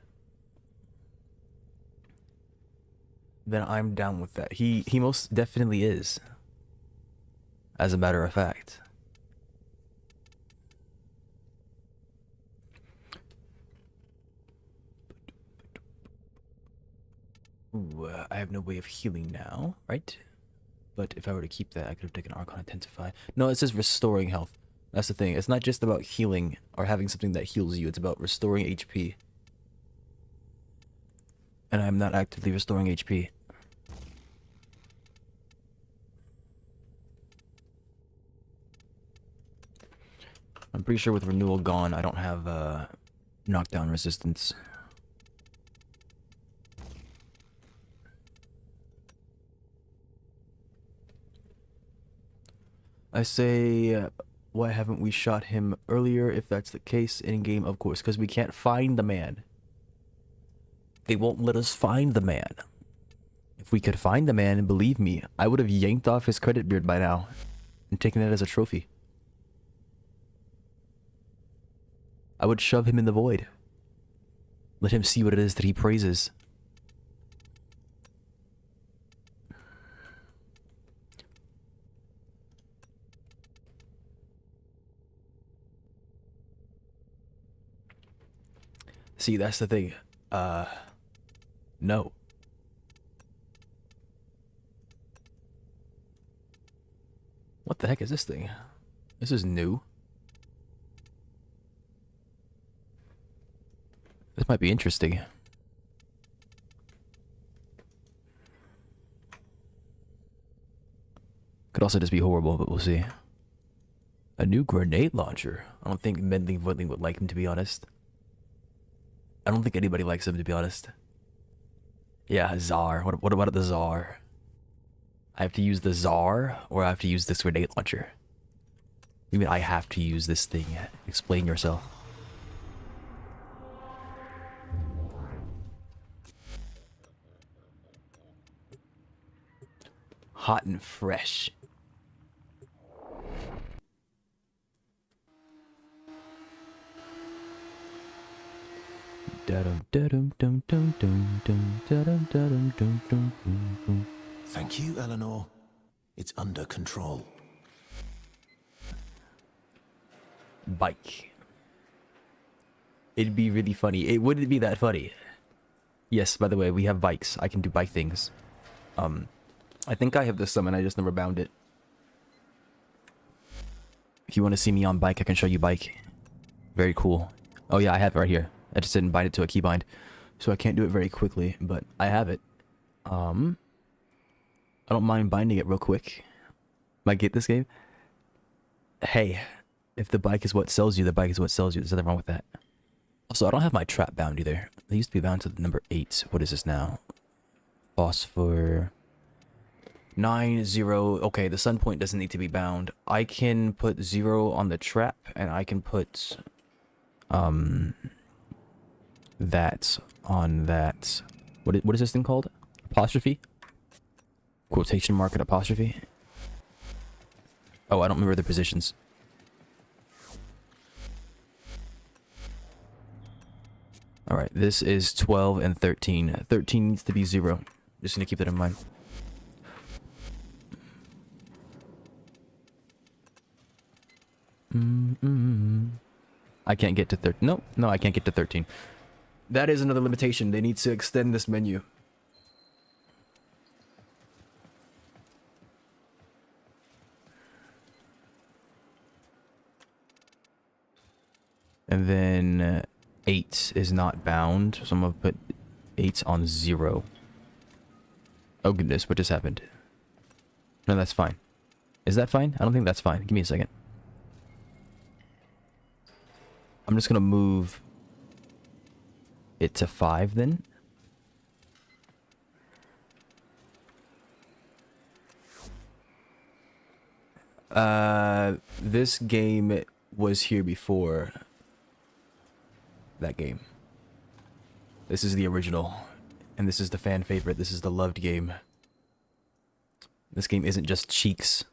Then I'm down with that. He most definitely is. As a matter of fact. Ooh, I have no way of healing now, right? But if I were to keep that, I could have taken Archon Intensify. No, it says restoring health. That's the thing. It's not just about healing or having something that heals you. It's about restoring HP. And I'm not actively restoring HP. I'm pretty sure with Renewal gone, I don't have knockdown resistance. I say, why haven't we shot him earlier? If that's the case, in-game, of course, because we can't find the man. They won't let us find the man. If we could find the man, and believe me, I would have yanked off his credit beard by now and taken it as a trophy. I would shove him in the void. Let him see what it is that he praises. See, that's the thing. No. What the heck is this thing? This is new. This might be interesting. Could also just be horrible, but we'll see. A new grenade launcher. I don't think Medley Woodley would like him, to be honest. I don't think anybody likes him, to be honest. Yeah, Czar. What about the Czar? I have to use the Czar, or I have to use this grenade launcher? You mean I have to use this thing? Explain yourself. Hot and fresh. Thank you, Eleanor. It's under control. Bike. It'd be really funny. It wouldn't be that funny. Yes, by the way, we have bikes. I can do bike things. I think I have this summon, I just never bound it. If you want to see me on bike, I can show you bike. Very cool. Oh yeah, I have it right here. I just didn't bind it to a keybind, so I can't do it very quickly, but I have it. I don't mind binding it real quick. Might get this game. Hey, if the bike is what sells you, the bike is what sells you. There's nothing wrong with that. Also, I don't have my trap bound either. They used to be bound to the number 8. What is this now? Phosphor 9-0. Okay, the sun point doesn't need to be bound. I can put 0 on the trap, and I can put that on that. What is this thing called? Apostrophe? Quotation mark and apostrophe? Oh, I don't remember the positions. Alright, this is 12 and 13. 13 needs to be 0. Just gonna keep that in mind. I can't get to 13. No, I can't get to 13. That is another limitation. They need to extend this menu. And then 8 is not bound, so I'm gonna put 8 on 0. Oh goodness, what just happened? No, that's fine. Is that fine? I don't think that's fine. Give me a second. I'm just gonna move it to 5 then. This game was here before that game. This is the original, and this is the fan favorite. This is the loved game. This game isn't just cheeks.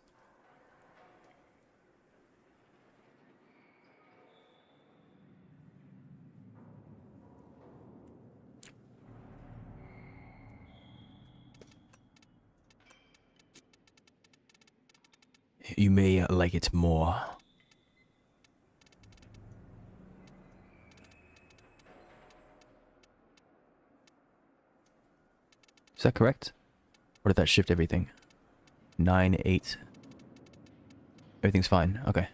You may like it more. Is that correct? Or did that shift everything? 9, 8. Everything's fine. Okay.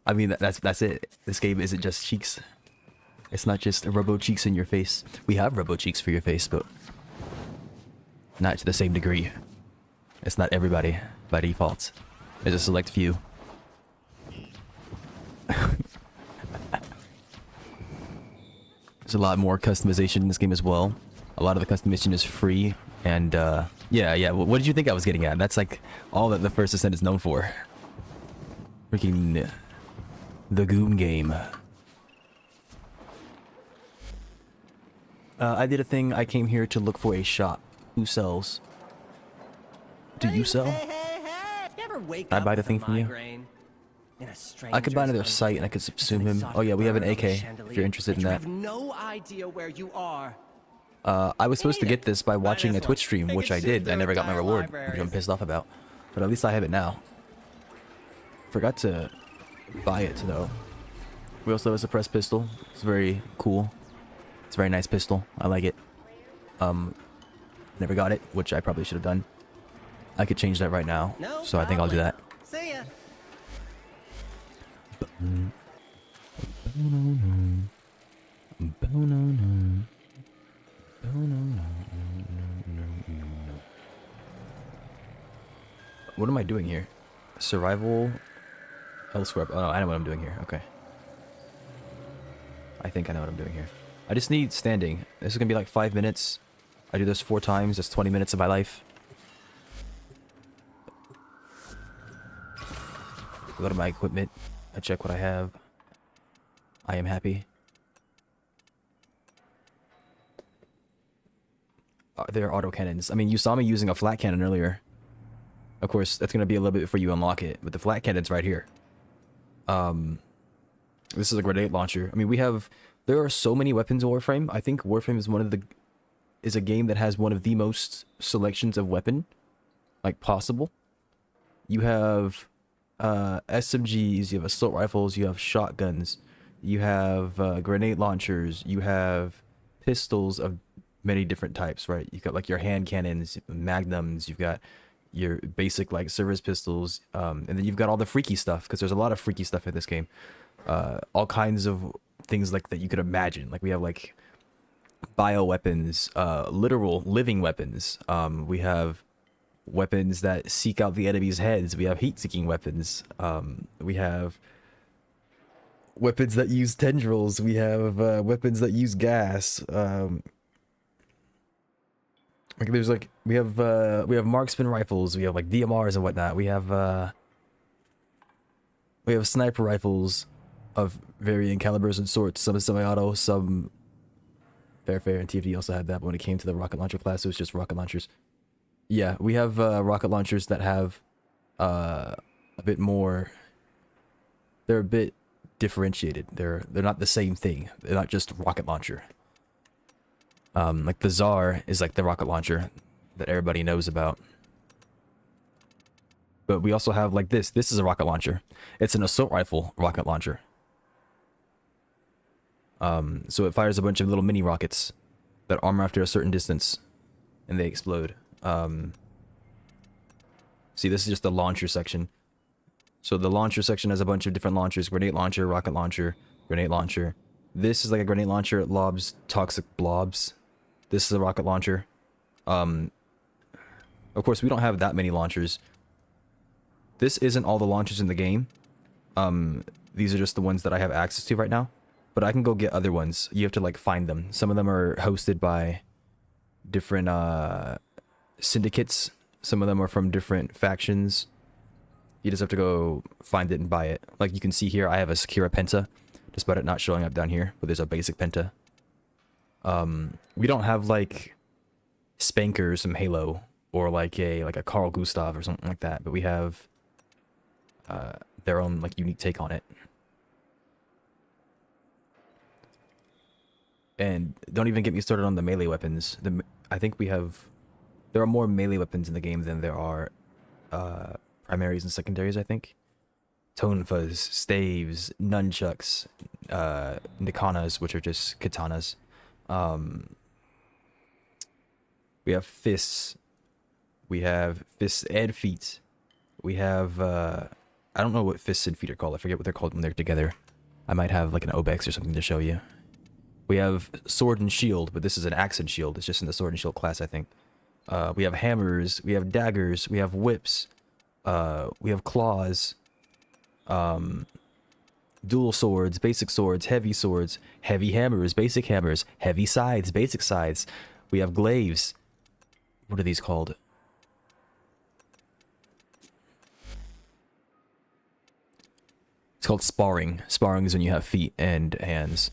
I mean, that's it. This game isn't just cheeks. It's not just robo cheeks in your face. We have robo cheeks for your face, but not to the same degree. It's not everybody by default. There's a select few. There's a lot more customization in this game as well. A lot of the customization is free, and yeah. What did you think I was getting at? That's like all that the First Ascent is known for. Freaking the Goon game. I did a thing. I came here to look for a shop. Who sells? Do you sell? Can I buy the thing from you? I could buy another site and I could subsume him. Oh yeah, we have an AK if you're interested in that. No idea where you are. I was supposed to get this by watching a Twitch stream, which I did. I never got my reward, which I'm pissed off about. But at least I have it now. Forgot to buy it though. We also have a suppressed pistol. It's very cool. It's a very nice pistol. I like it. Never got it, which I probably should have done. I could change that right now, so I think I'll do that. See ya. What am I doing here? Survival elsewhere. Oh, no, I know what I'm doing here. Okay. I think I know what I'm doing here. I just need standing. This is gonna be like 5 minutes. I do this 4 times. That's 20 minutes of my life. Go to my equipment. I check what I have. I am happy. They're autocannons. I mean, you saw me using a flat cannon earlier. Of course, that's going to be a little bit before you unlock it, but the flat cannon's right here. This is a grenade launcher. I mean, there are so many weapons in Warframe. I think Warframe is a game that has one of the most selections of weapon, like, possible. You have SMGs, you have assault rifles, you have shotguns, you have grenade launchers, you have pistols of many different types, right? You've got like your hand cannons, magnums, you've got your basic like service pistols, and then you've got all the freaky stuff, because there's a lot of freaky stuff in this game. All kinds of things like that you could imagine. Like we have like bioweapons, literal living weapons. We have weapons that seek out the enemy's heads. We have heat-seeking weapons. We have weapons that use tendrils. We have weapons that use gas. Like there's like we have marksman rifles. We have like DMRs and whatnot. We have sniper rifles of varying calibers and sorts. Some semi-auto, some Fair. And TFD also had that, but when it came to the rocket launcher class, it was just rocket launchers. Yeah, we have rocket launchers that have a bit more. They're a bit differentiated. They're not the same thing. They're not just rocket launcher. Like the Tsar is like the rocket launcher that everybody knows about. But we also have like this. This is a rocket launcher. It's an assault rifle rocket launcher. So it fires a bunch of little mini rockets that armor after a certain distance, and they explode. See, this is just the launcher section. So the launcher section has a bunch of different launchers: grenade launcher, rocket launcher, grenade launcher. This is like a grenade launcher. It lobs toxic blobs. This is a rocket launcher. Of course, we don't have that many launchers. This isn't all the launchers in the game. These are just the ones that I have access to right now. But I can go get other ones. You have to like find them. Some of them are hosted by different syndicates. Some of them are from different factions. You just have to go find it and buy it. Like you can see here, I have a Sakura Penta, despite it not showing up down here. But there's a basic Penta. We don't have like Spankers from Halo or like a Carl Gustav or something like that. But we have their own like unique take on it. And don't even get me started on the melee weapons. I think there are more melee weapons in the game than there are primaries and secondaries, I think. Tonfas, staves, nunchucks, nikanas, which are just katanas. We have fists. We have fists and feet. We have, I don't know what fists and feet are called. I forget what they're called when they're together. I might have like an Obex or something to show you. We have sword and shield, but this is an axe and shield. It's just in the sword and shield class, I think. We have hammers. We have daggers. We have whips. We have claws. Dual swords, basic swords, heavy hammers, basic hammers, heavy scythes, basic scythes. We have glaives. What are these called? It's called sparring. Sparring is when you have feet and hands.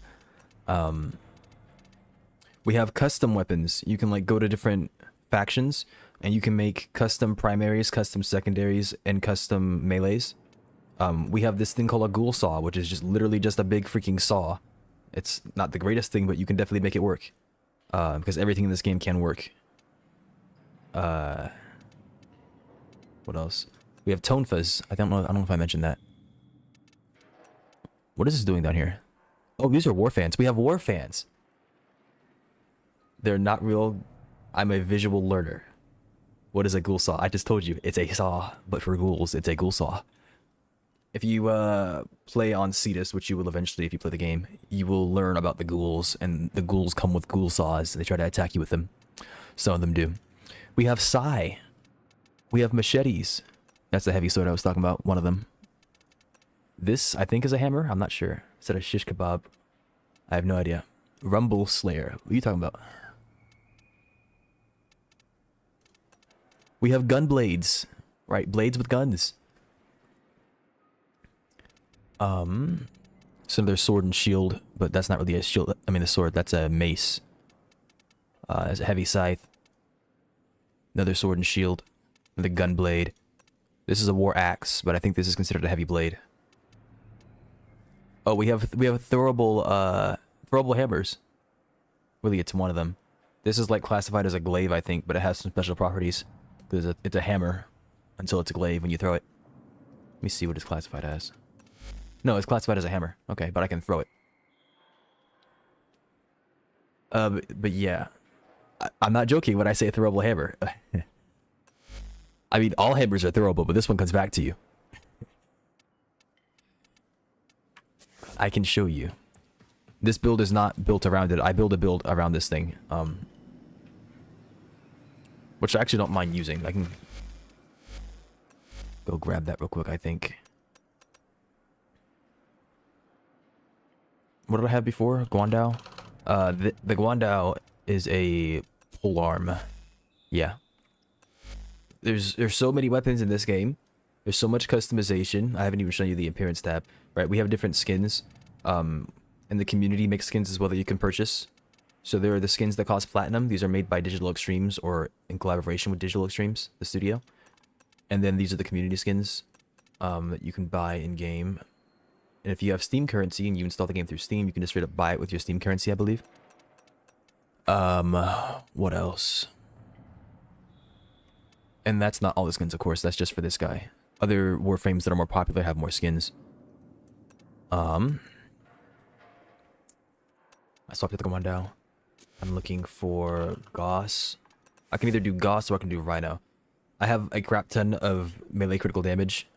We have custom weapons. You can like go to different factions and you can make custom primaries, custom secondaries, and custom melees. We have this thing called a ghoul saw, which is just literally just a big freaking saw. It's not the greatest thing, but you can definitely make it work. Because everything in this game can work. What else? We have tonfas. I don't know if I mentioned that. What is this doing down here? Oh, these are war fans. We have war fans. They're not real. I'm a visual learner. What is a ghoul saw? I just told you. It's a saw, but for ghouls, it's a ghoul saw. If you play on Cetus, which you will eventually if you play the game, you will learn about the ghouls, and the ghouls come with ghoul saws, and they try to attack you with them. Some of them do. We have sai. We have machetes. That's the heavy sword I was talking about, one of them. This, I think, is a hammer. I'm not sure. Is that a shish kebab? I have no idea. Rumble Slayer. What are you talking about? We have gun blades. Right, blades with guns. Some of their sword and shield, but that's not really a shield. I mean, the sword, that's a mace. There's a heavy scythe. Another sword and shield. The gun blade. This is a war axe, but I think this is considered a heavy blade. Oh, we have throwable hammers. Really, it's one of them. This is like classified as a glaive, I think, but it has some special properties. It's a hammer until it's a glaive when you throw it. Let me see what it's classified as. No, it's classified as a hammer. Okay, but I can throw it. But yeah. I'm not joking when I say a throwable hammer. I mean, all hammers are throwable, but this one comes back to you. I can show you. This build is not built around it. I build a build around this thing. Which I actually don't mind using. I can go grab that real quick, I think. What did I have before? Guandao? The Guandao is a polearm. Yeah. There's so many weapons in this game. There's so much customization. I haven't even shown you the appearance tab. Right, we have different skins. And the community makes skins as well that you can purchase. So there are the skins that cost platinum. These are made by Digital Extremes or in collaboration with Digital Extremes, the studio. And then these are the community skins that you can buy in game. And if you have Steam currency and you install the game through Steam, you can just straight up buy it with your Steam currency, I believe. What else? And that's not all the skins, of course. That's just for this guy. Other warframes that are more popular have more skins. I swapped the commando. I'm looking for Goss. I can either do Goss or I can do Rhino. I have a crap ton of melee critical damage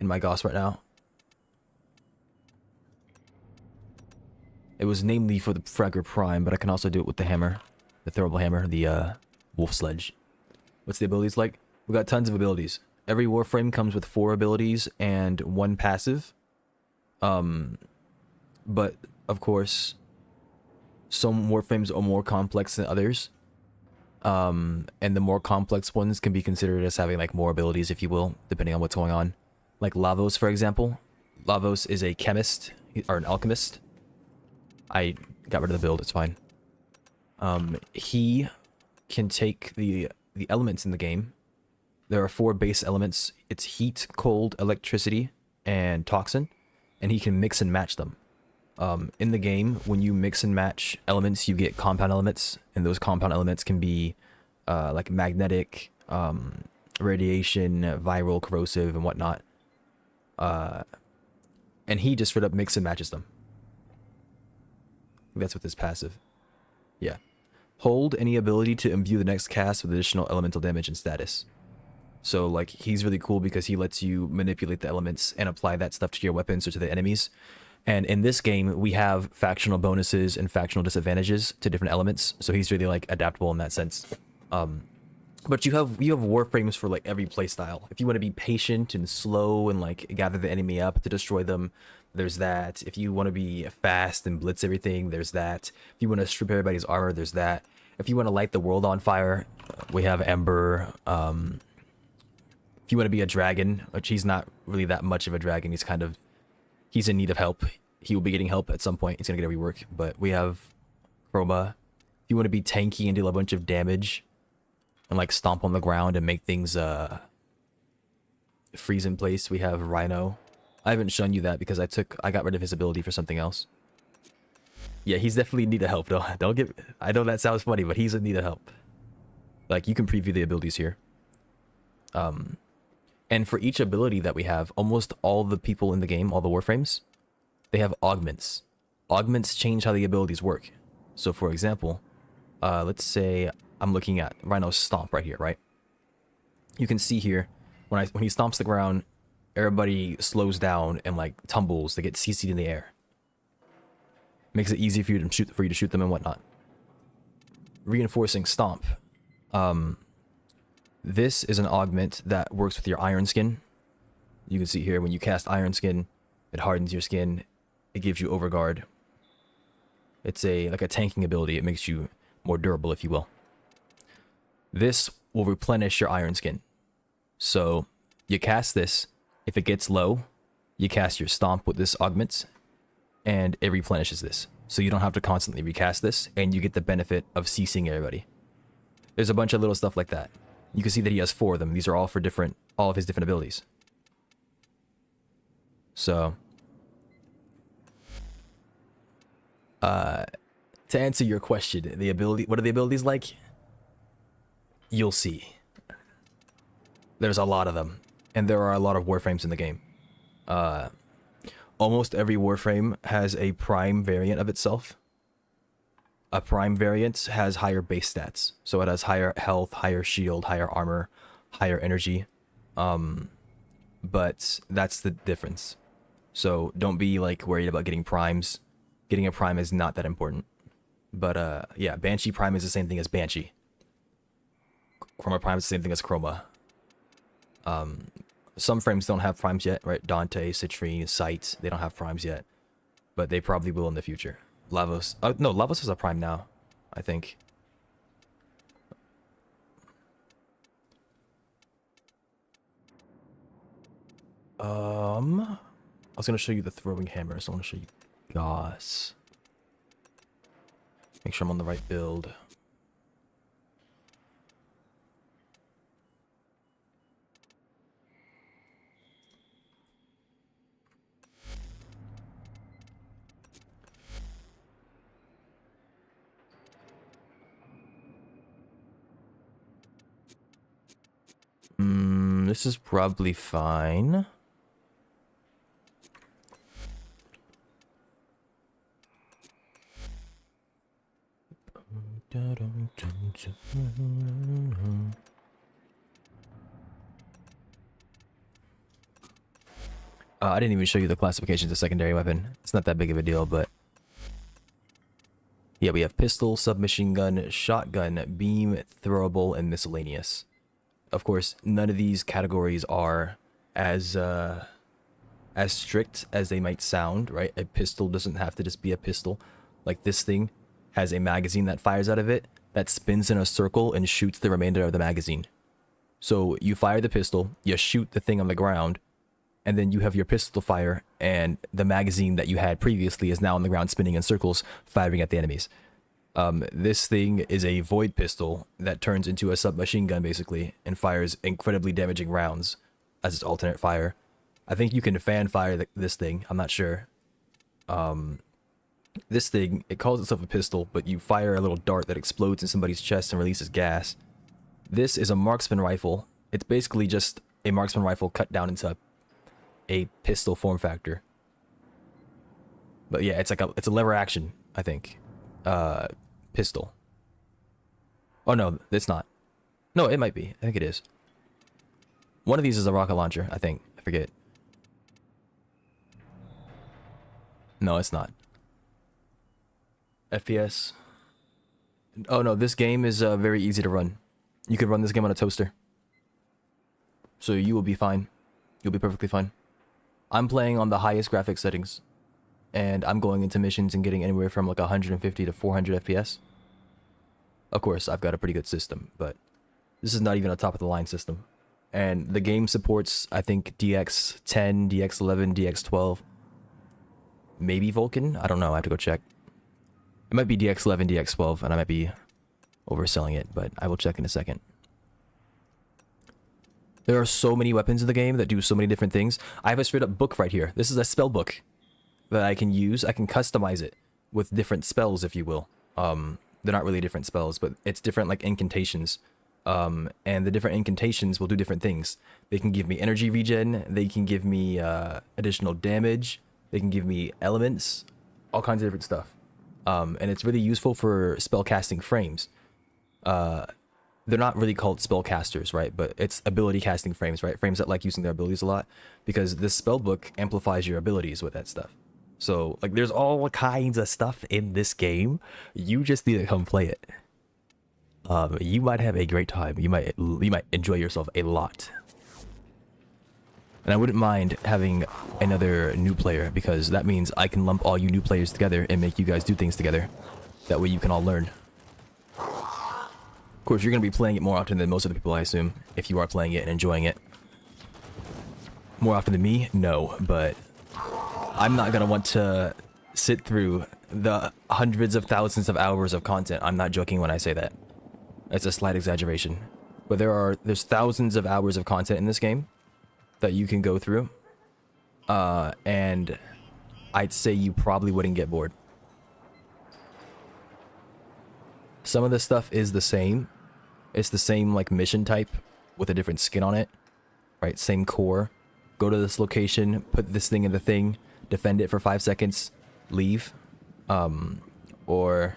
in my Goss right now. It was namely for the Fragger Prime, but I can also do it with the hammer. The throwable hammer, the wolf sledge. What's the abilities like? We got tons of abilities. Every warframe comes with 4 abilities and 1 passive. But of course, some warframes are more complex than others. And the more complex ones can be considered as having like more abilities, if you will, depending on what's going on. Like Lavos, for example. Lavos is a chemist or an alchemist. I got rid of the build, it's fine. He can take the elements in the game. There are 4 base elements. It's heat, cold, electricity, and toxin. And he can mix and match them. In the game, when you mix and match elements, you get compound elements. And those compound elements can be like magnetic, radiation, viral, corrosive, and whatnot. And he just straight up mix and matches them. That's with his passive. Yeah. Hold any ability to imbue the next cast with additional elemental damage and status. So, like, he's really cool because he lets you manipulate the elements and apply that stuff to your weapons or to the enemies. And in this game, we have factional bonuses and factional disadvantages to different elements. So he's really, like, adaptable in that sense. But you have warframes for, like, every playstyle. If you want to be patient and slow and, like, gather the enemy up to destroy them, there's that. If you want to be fast and blitz everything, there's that. If you want to strip everybody's armor, there's that. If you want to light the world on fire, we have Ember. If you want to be a dragon, which he's not really that much of a dragon, he's in need of help. He will be getting help at some point. He's going to get a rework. But we have Chroma. If you want to be tanky and deal a bunch of damage and like stomp on the ground and make things freeze in place, we have Rhino. I haven't shown you that because I got rid of his ability for something else. Yeah, he's definitely in need of help. I know that sounds funny, but he's in need of help. Like, you can preview the abilities here. And for each ability that we have, almost all the people in the game, all the warframes, they have augments. Augments change how the abilities work. So for example, let's say I'm looking at Rhino's Stomp right here, right? You can see here, when he stomps the ground, everybody slows down and like tumbles. They get CC'd in the air. Makes it easy for you to shoot them and whatnot. Reinforcing Stomp. This is an augment that works with your Iron Skin. You can see here, when you cast Iron Skin, it hardens your skin. It gives you Overguard. It's like a tanking ability. It makes you more durable, if you will. This will replenish your Iron Skin. So you cast this. If it gets low, you cast your Stomp with this augment, and it replenishes this. So you don't have to constantly recast this, and you get the benefit of CCing everybody. There's a bunch of little stuff like that. You can see that he has 4 of them. These are all for all of his different abilities. So, to answer your question, what are the abilities like? You'll see. There's a lot of them, and there are a lot of warframes in the game. Almost every warframe has a prime variant of itself. A prime variant has higher base stats, so it has higher health, higher shield, higher armor, higher energy. But that's the difference. So don't be like worried about getting primes. Getting a prime is not that important. But yeah, Banshee Prime is the same thing as Banshee. Chroma Prime is the same thing as Chroma. Some frames don't have primes yet, right? Dante, Citrine, Sight, they don't have primes yet. But they probably will in the future. Lavos. No, Lavos is a prime now, I think. I was gonna show you the throwing hammer, so I want to show you Goss. Make sure I'm on the right build. This is probably fine. I didn't even show you the classifications of secondary weapon. It's not that big of a deal, but yeah, we have pistol, submachine gun, shotgun, beam, throwable, and miscellaneous. Of course, none of these categories are as strict as they might sound, right? A pistol doesn't have to just be a pistol. Like this thing has a magazine that fires out of it that spins in a circle and shoots the remainder of the magazine. So you fire the pistol, you shoot the thing on the ground, and then you have your pistol fire, and the magazine that you had previously is now on the ground spinning in circles, firing at the enemies. This thing is a void pistol that turns into a submachine gun, basically, and fires incredibly damaging rounds as its alternate fire. I think you can fan fire this thing, I'm not sure. This thing, it calls itself a pistol, but you fire a little dart that explodes in somebody's chest and releases gas. This is a marksman rifle. It's basically just a marksman rifle cut down into a pistol form factor. But yeah, it's a lever action, I think. Pistol. Oh no, it's not. No, it might be. I think it is. One of these is a rocket launcher, I think. I forget. No, it's not. FPS. Oh no, this game is very easy to run. You could run this game on a toaster. So you will be fine. You'll be perfectly fine. I'm playing on the highest graphics settings. And I'm going into missions and getting anywhere from like 150 to 400 FPS. Of course, I've got a pretty good system, but this is not even a top-of-the-line system. And the game supports, I think, DX10, DX11, DX12. Maybe Vulkan? I don't know, I have to go check. It might be DX11, DX12, and I might be overselling it, but I will check in a second. There are so many weapons in the game that do so many different things. I have a straight-up book right here. This is a spell book that I can use. I can customize it with different spells, if you will. They're not really different spells, but it's different like incantations. And the different incantations will do different things. They can give me energy regen, they can give me additional damage, they can give me elements, all kinds of different stuff. And it's really useful for spell casting frames. They're not really called spellcasters, right? But it's ability casting frames, right? Frames that like using their abilities a lot, because this spell book amplifies your abilities with that stuff. So, like, there's all kinds of stuff in this game. You just need to come play it. You might have a great time. You might enjoy yourself a lot. And I wouldn't mind having another new player, because that means I can lump all you new players together and make you guys do things together. That way you can all learn. Of course, you're going to be playing it more often than most of the people, I assume, if you are playing it and enjoying it. More often than me? No, but I'm not going to want to sit through the hundreds of thousands of hours of content. I'm not joking when I say that. That's a slight exaggeration. But there's thousands of hours of content in this game that you can go through. And I'd say you probably wouldn't get bored. Some of the stuff is the same. It's the same like mission type with a different skin on it, right? Same core. Go to this location, put this thing in the thing, defend it for 5 seconds, leave. Or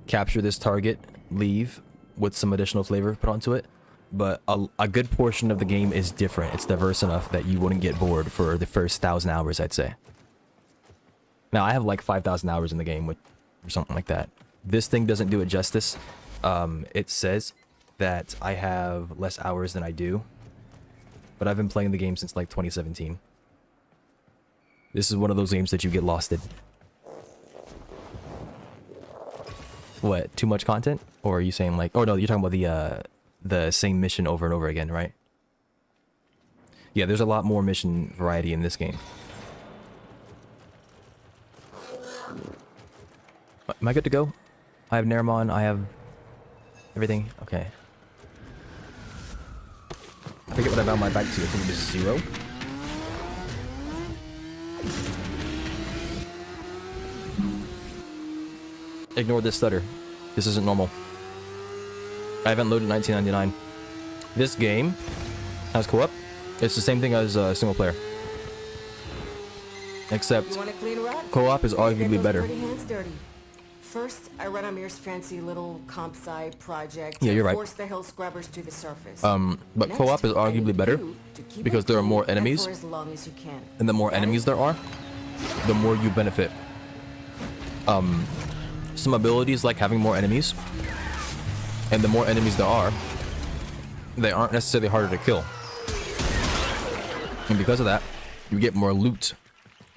capture this target, leave, with some additional flavor put onto it. But a good portion of the game is different. It's diverse enough that you wouldn't get bored for the first 1,000 hours, I'd say. Now, I have like 5,000 hours in the game, or something like that. This thing doesn't do it justice. It says that I have less hours than I do, but I've been playing the game since like 2017. This is one of those games that you get lost in. What, too much content? Or are you saying like, oh no, you're talking about the same mission over and over again, right? Yeah, there's a lot more mission variety in this game. Am I good to go? I have Naramon, I have everything. Okay. I forget what I bound my bike to. I think it was 0. Ignore this stutter. This isn't normal. I haven't loaded 1999. This game has co-op. It's the same thing as single player. Except co-op is arguably better. First, I run Amir's fancy little comp sci project. Yeah, you're right. Force the hill scrubbers to the surface. But co-op is arguably better because there are more enemies. For as long as you can. And the more enemies there are, the more you benefit. Some abilities like having more enemies, and the more enemies there are, they aren't necessarily harder to kill. And because of that, you get more loot.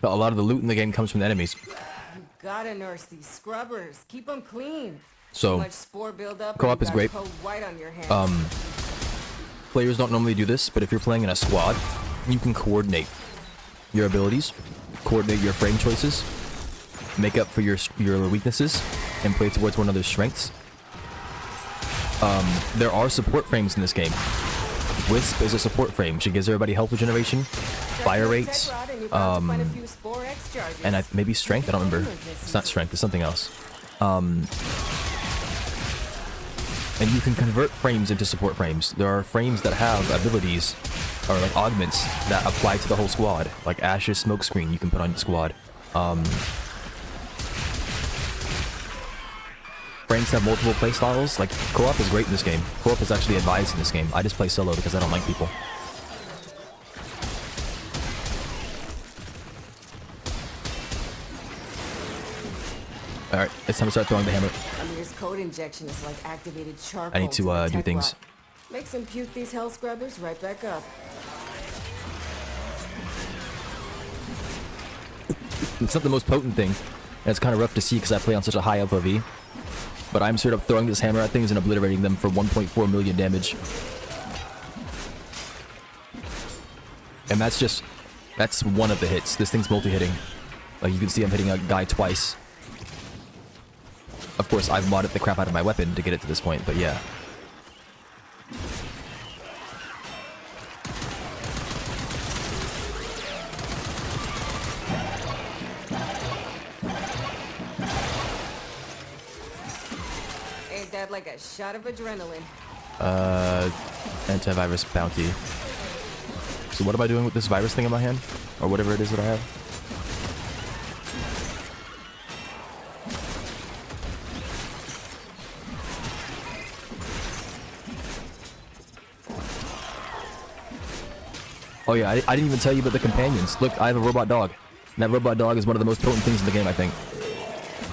But a lot of the loot in the game comes from the enemies. You gotta nurse these scrubbers. Keep them clean. So, Too much spore buildup, co-op is great. White on your hands. Players don't normally do this, but if you're playing in a squad, you can coordinate your abilities, coordinate your frame choices, make up for your weaknesses, and play towards one another's strengths. There are support frames in this game. Wisp is a support frame. She gives everybody health regeneration, fire rates, and maybe strength? I don't remember. It's not strength, it's something else. And you can convert frames into support frames. There are frames that have abilities, or like augments, that apply to the whole squad. Like Ash's smokescreen you can put on your squad. Frames have multiple playstyles. Like, co-op is great in this game. Co-op is actually advised in this game. I just play solo because I don't like people. Alright, it's time to start throwing the hammer. Amir's code injection is like activated charcoal. I need to do things. Makes him puke these hell scrubbers right back up. It's not the most potent thing. And it's kind of rough to see because I play on such a high FOV. But I'm straight up throwing this hammer at things and obliterating them for 1.4 million damage. And that's one of the hits. This thing's multi-hitting. Like you can see I'm hitting a guy twice. Of course, I've modded the crap out of my weapon to get it to this point, but yeah. Ain't that like a shot of adrenaline? Antivirus bounty. So what am I doing with this virus thing in my hand? Or whatever it is that I have? Oh yeah, I didn't even tell you about the companions. Look, I have a robot dog. And that robot dog is one of the most potent things in the game, I think.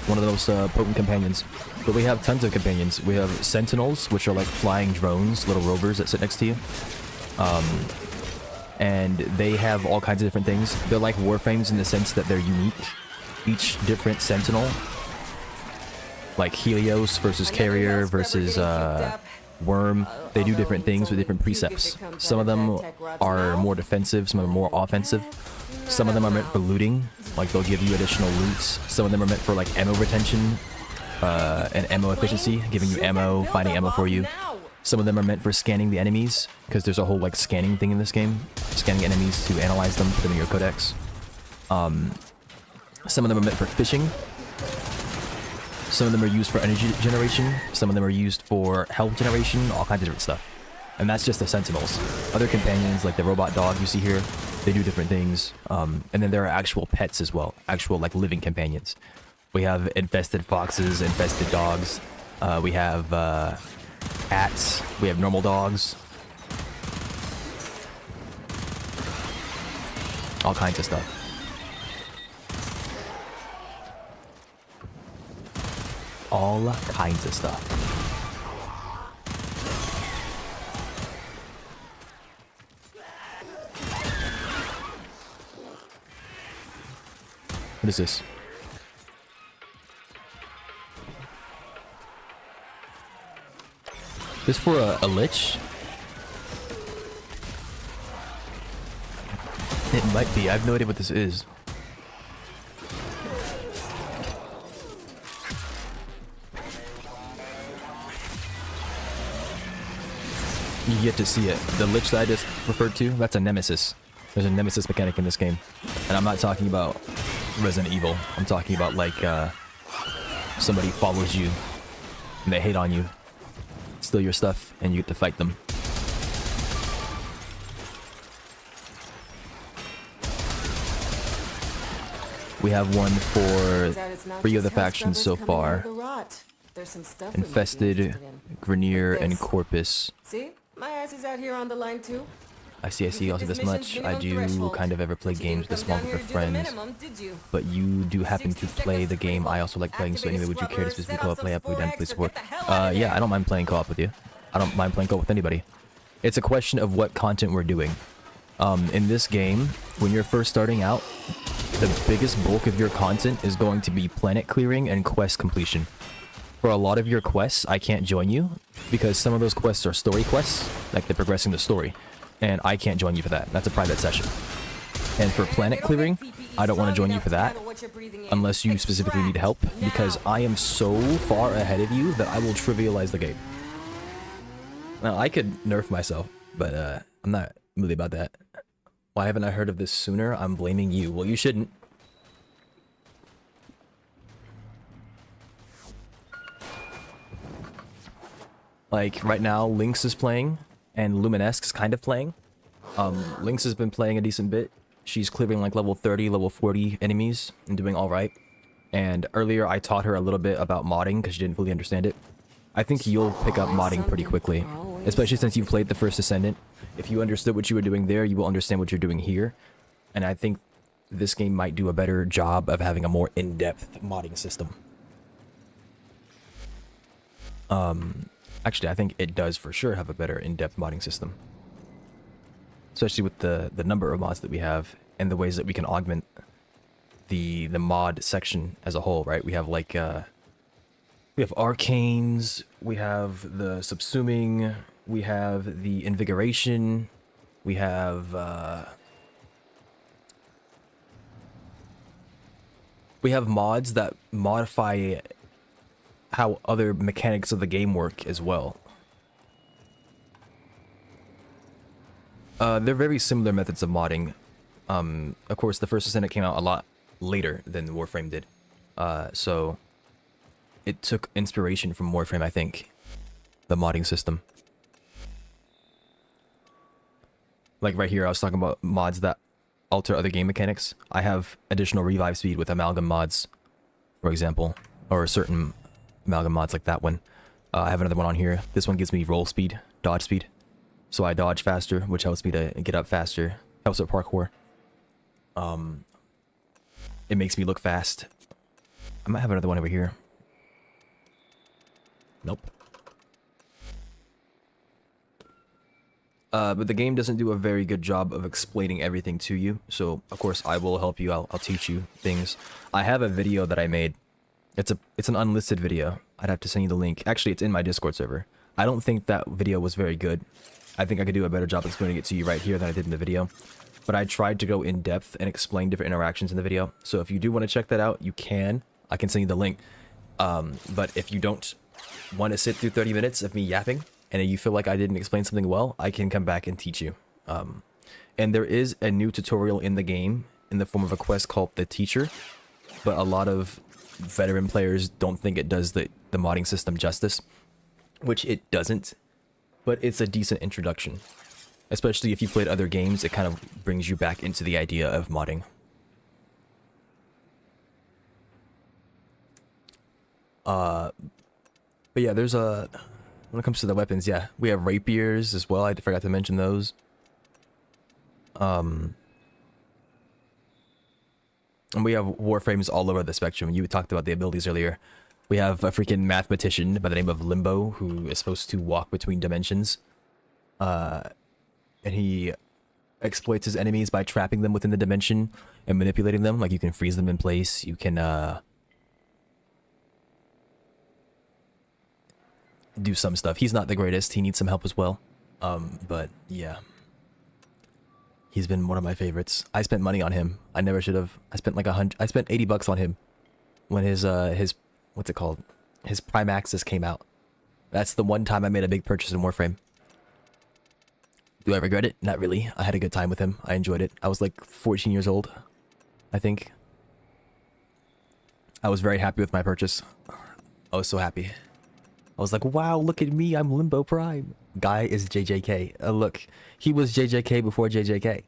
One of the most potent companions. But we have tons of companions. We have sentinels, which are like flying drones, little rovers that sit next to you. And they have all kinds of different things. They're like warframes in the sense that they're unique. Each different sentinel, like Helios versus Carrier versus Worm, they do different things with different precepts. Some of them are more defensive, some of them are more offensive. Some of them are meant for looting, like they'll give you additional loots. Some of them are meant for like ammo retention and ammo efficiency, giving you ammo, finding ammo for you. Some of them are meant for scanning the enemies, because there's a whole like scanning thing in this game. Scanning enemies to analyze them, put them in your codex. Some of them are meant for fishing. Some of them are used for energy generation. Some of them are used for health generation, all kinds of different stuff. And that's just the sentinels. Other companions, like the robot dog you see here, they do different things. And then there are actual pets as well, actual like living companions. We have infested foxes, infested dogs. We have cats. We have normal dogs. All kinds of stuff. All kinds of stuff. What is this? This for a lich? It might be. I have no idea what this is. You get to see it. The Lich that I just referred to, that's a nemesis. There's a nemesis mechanic in this game. And I'm not talking about Resident Evil. I'm talking about like somebody follows you and they hate on you, steal your stuff, and you get to fight them. We have one for 3 of the factions so far. Infested, Grenier, and Corpus. See? My ass is out here on the line too. I see also this much. I do kind of ever play games this long with friends. But you do happen to play the game I also like playing, so anyway, would you care to specifically co-op play up? We don't play support. Yeah, I don't mind playing co-op with you. I don't mind playing co-op with anybody. It's a question of what content we're doing. In this game, when you're first starting out, the biggest bulk of your content is going to be planet clearing and quest completion. For a lot of your quests, I can't join you because some of those quests are story quests, like they're progressing the story, and I can't join you for that. That's a private session. And for planet clearing, I don't want to join you for that unless you specifically need help, because I am so far ahead of you that I will trivialize the game. Now, I could nerf myself, but I'm not really about that. Why haven't I heard of this sooner? I'm blaming you. Well, you shouldn't. Like, right now, Lynx is playing, and Luminesque is kind of playing. Lynx has been playing a decent bit. She's clearing like level 30, level 40 enemies, and doing alright. And earlier, I taught her a little bit about modding, because she didn't fully understand it. I think you'll pick up modding pretty quickly, especially since you played the first Ascendant. If you understood what you were doing there, you will understand what you're doing here. And I think this game might do a better job of having a more in-depth modding system. Actually, I think it does for sure have a better in-depth modding system. Especially with the number of mods that we have and the ways that we can augment the mod section as a whole, right? We have like, we have arcanes, we have the subsuming, we have the invigoration, we have mods that modify how other mechanics of the game work as well. They're very similar methods of modding. Of course, the first Ascendant came out a lot later than Warframe did. So it took inspiration from Warframe, I think, the modding system. Like right here, I was talking about mods that alter other game mechanics. I have additional revive speed with amalgam mods, for example, or certain amalgam mods like that one. I have another one on here. This one gives me roll speed, dodge speed. So I dodge faster, which helps me to get up faster. Helps with parkour. It makes me look fast. I might have another one over here. Nope. But the game doesn't do a very good job of explaining everything to you. So, of course, I will help you. I'll teach you things. I have a video that I made. It's an unlisted video. I'd have to send you the link. Actually, it's in my Discord server. I don't think that video was very good. I think I could do a better job explaining it to you right here than I did in the video. But I tried to go in depth and explain different interactions in the video. So if you do want to check that out, you can. I can send you the link. But if you don't want to sit through 30 minutes of me yapping, and you feel like I didn't explain something well, I can come back and teach you. And there is a new tutorial in the game in the form of a quest called The Teacher. But a lot of veteran players don't think it does the modding system justice, which it doesn't. But it's a decent introduction. Especially if you played other games, it kind of brings you back into the idea of modding. But yeah, there's a... When it comes to the weapons, yeah, we have rapiers as well. I forgot to mention those. And we have warframes all over the spectrum. You talked about the abilities earlier. We have a freaking mathematician by the name of Limbo, who is supposed to walk between dimensions. And he exploits his enemies by trapping them within the dimension and manipulating them. Like, you can freeze them in place. You can, do some stuff. He's not the greatest. He needs some help as well. But, yeah. He's been one of my favorites. I spent money on him. I never should have. I spent like I spent $80 on him when his what's it called? His Prime Access came out. That's the one time I made a big purchase in Warframe. Do I regret it? Not really. I had a good time with him. I enjoyed it. I was like 14 years old, I think. I was very happy with my purchase. I was so happy. I was like, wow, look at me. I'm Limbo Prime. Guy is JJK. Look, he was JJK before JJK.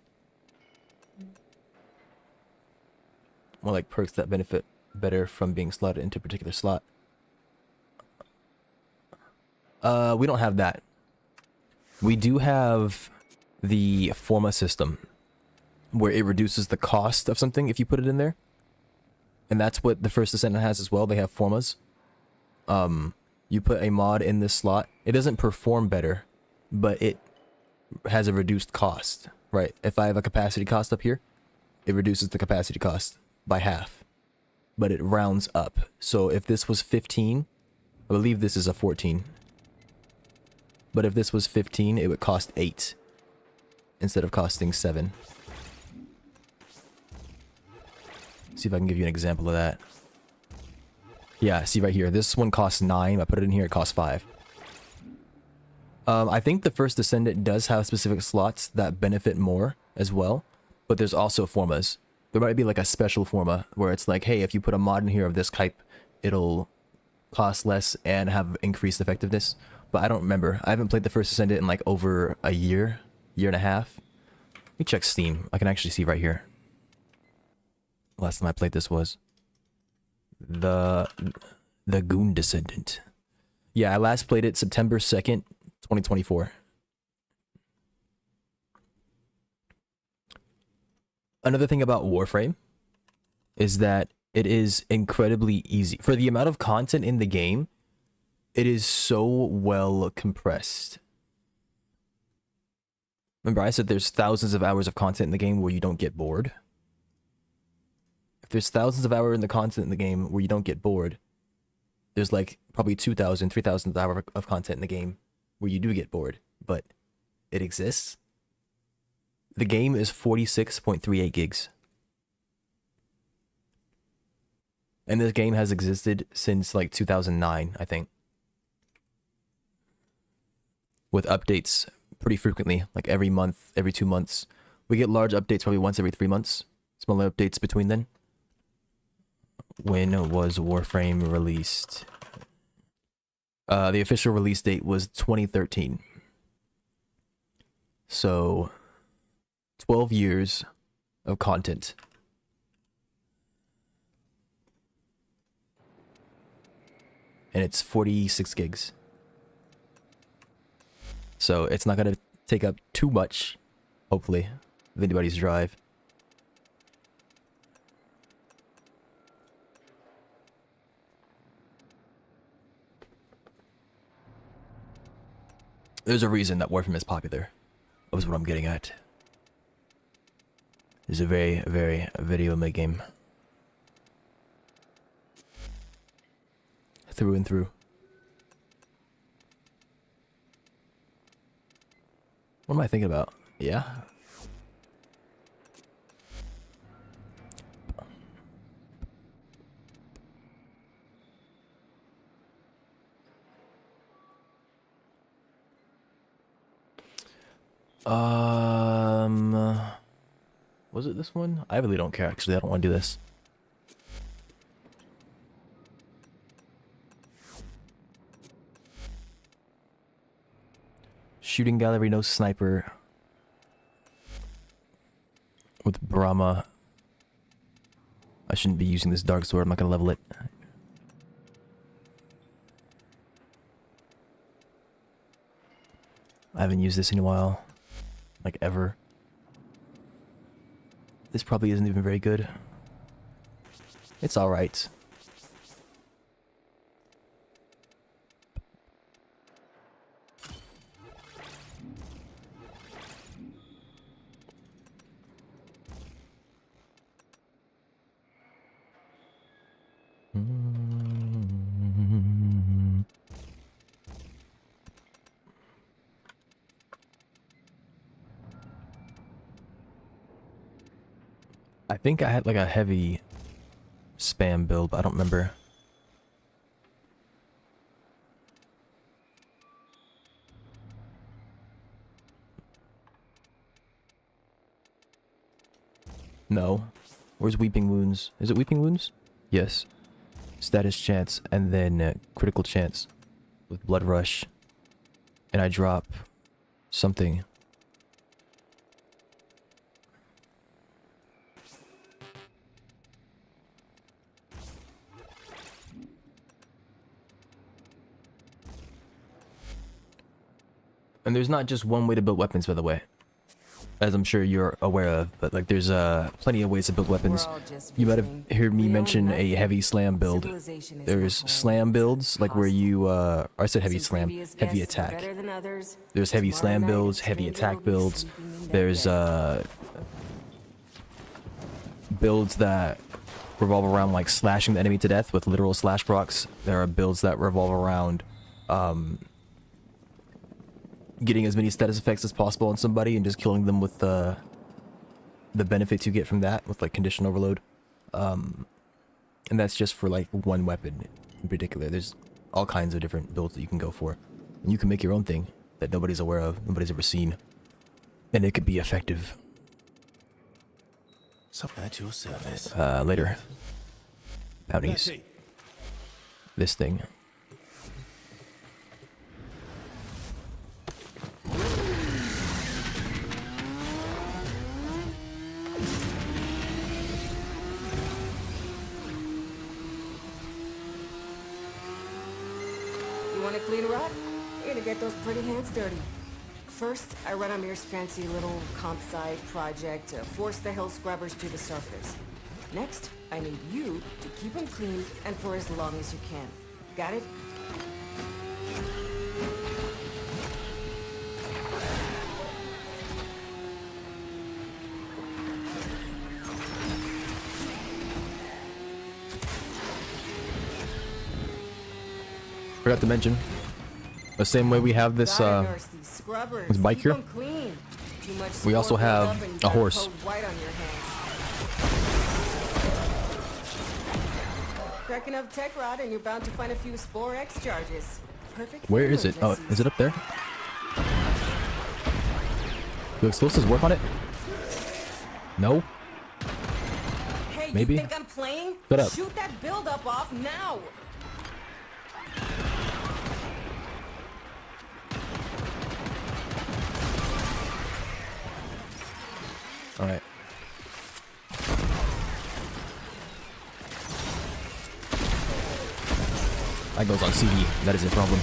More like perks that benefit better from being slotted into a particular slot. We don't have that. We do have the Forma system, where it reduces the cost of something if you put it in there. And that's what the First Descendant has as well. They have Formas. You put a mod in this slot. It doesn't perform better, but it has a reduced cost, right? If I have a capacity cost up here, it reduces the capacity cost by half, but it rounds up. So if this was 15, I believe this is a 14. But if this was 15, it would cost 8 instead of costing 7. See if I can give you an example of that. Yeah, see right here. This one costs 9. I put it in here, it costs 5. I think the First Descendant does have specific slots that benefit more as well, but there's also formas. There might be like a special forma where it's like, hey, if you put a mod in here of this type, it'll cost less and have increased effectiveness. But I don't remember. I haven't played the First Descendant in like over a year and a half. Let me check Steam. I can actually see right here. Last time I played this was the Goon Descendant. Yeah, I last played it September 2nd, 2024. Another thing about Warframe is that it is incredibly easy. For the amount of content in the game, it is so well compressed. Remember, I said there's thousands of hours of content in the game where you don't get bored. If there's thousands of hours in the content in the game where you don't get bored, there's like probably 2,000, 3,000 hours of content in the game where you do get bored, but it exists. The game is 46.38 gigs. And this game has existed since like 2009, I think. With updates pretty frequently, like every month, every 2 months. We get large updates probably once every 3 months. Smaller updates between then. When was Warframe released? The official release date was 2013. So, 12 years of content. And it's 46 gigs. So it's not going to take up too much, hopefully, of anybody's drive. There's a reason that Warframe is popular. That was what I'm getting at. It's a very, very video make game. Through and through. What am I thinking about? Yeah. Was it this one? I really don't care, actually. I don't want to do this. Shooting gallery, no sniper. With Brahma. I shouldn't be using this dark sword. I'm not going to level it. I haven't used this in a while. Like, ever. This probably isn't even very good. It's alright. I think I had like a heavy spam build, but I don't remember. No. Where's Weeping Wounds? Is it Weeping Wounds? Yes. Status chance, and then critical chance with Blood Rush. And I drop something. And there's not just one way to build weapons, by the way, as I'm sure you're aware of, but like there's plenty of ways to build weapons. You might have heard me mention a heavy slam build. There's slam builds, like where you, I said heavy slam, heavy attack. There's heavy slam builds, heavy attack builds. There's builds that revolve around like slashing the enemy to death with literal slash procs. There are builds that revolve around getting as many status effects as possible on somebody and just killing them with the benefits you get from that with like condition overload. And that's just for like one weapon in particular. There's all kinds of different builds that you can go for. And you can make your own thing that nobody's aware of, nobody's ever seen. And it could be effective. So at your service. Later. Bounties. This thing. You want to clean her up? You're gonna get those pretty hands dirty. First, I run Amir's fancy little comp side project to force the hill scrubbers to the surface. Next, I need you to keep them clean and for as long as you can. Got it? Forgot to mention, the same way we have this bike here, we also have a horse. Crack enough tech rod and you're bound to find a few Spore X charges. Perfect. Where is it? Oh, is it up there? Do explosives work on it? No? Hey, maybe? You think I'm playing? Shut up. Shoot that buildup off now! Alright. That goes on CD. That is a problem.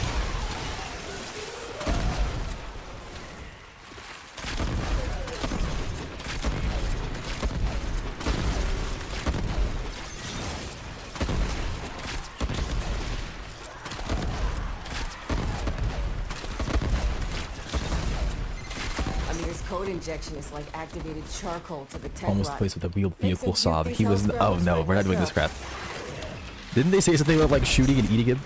Code injection is like activated charcoal to the tech Almost rod. placed with a wheeled vehicle sob. He was. Oh no, we're not doing this crap. Didn't they say something about like shooting and eating him?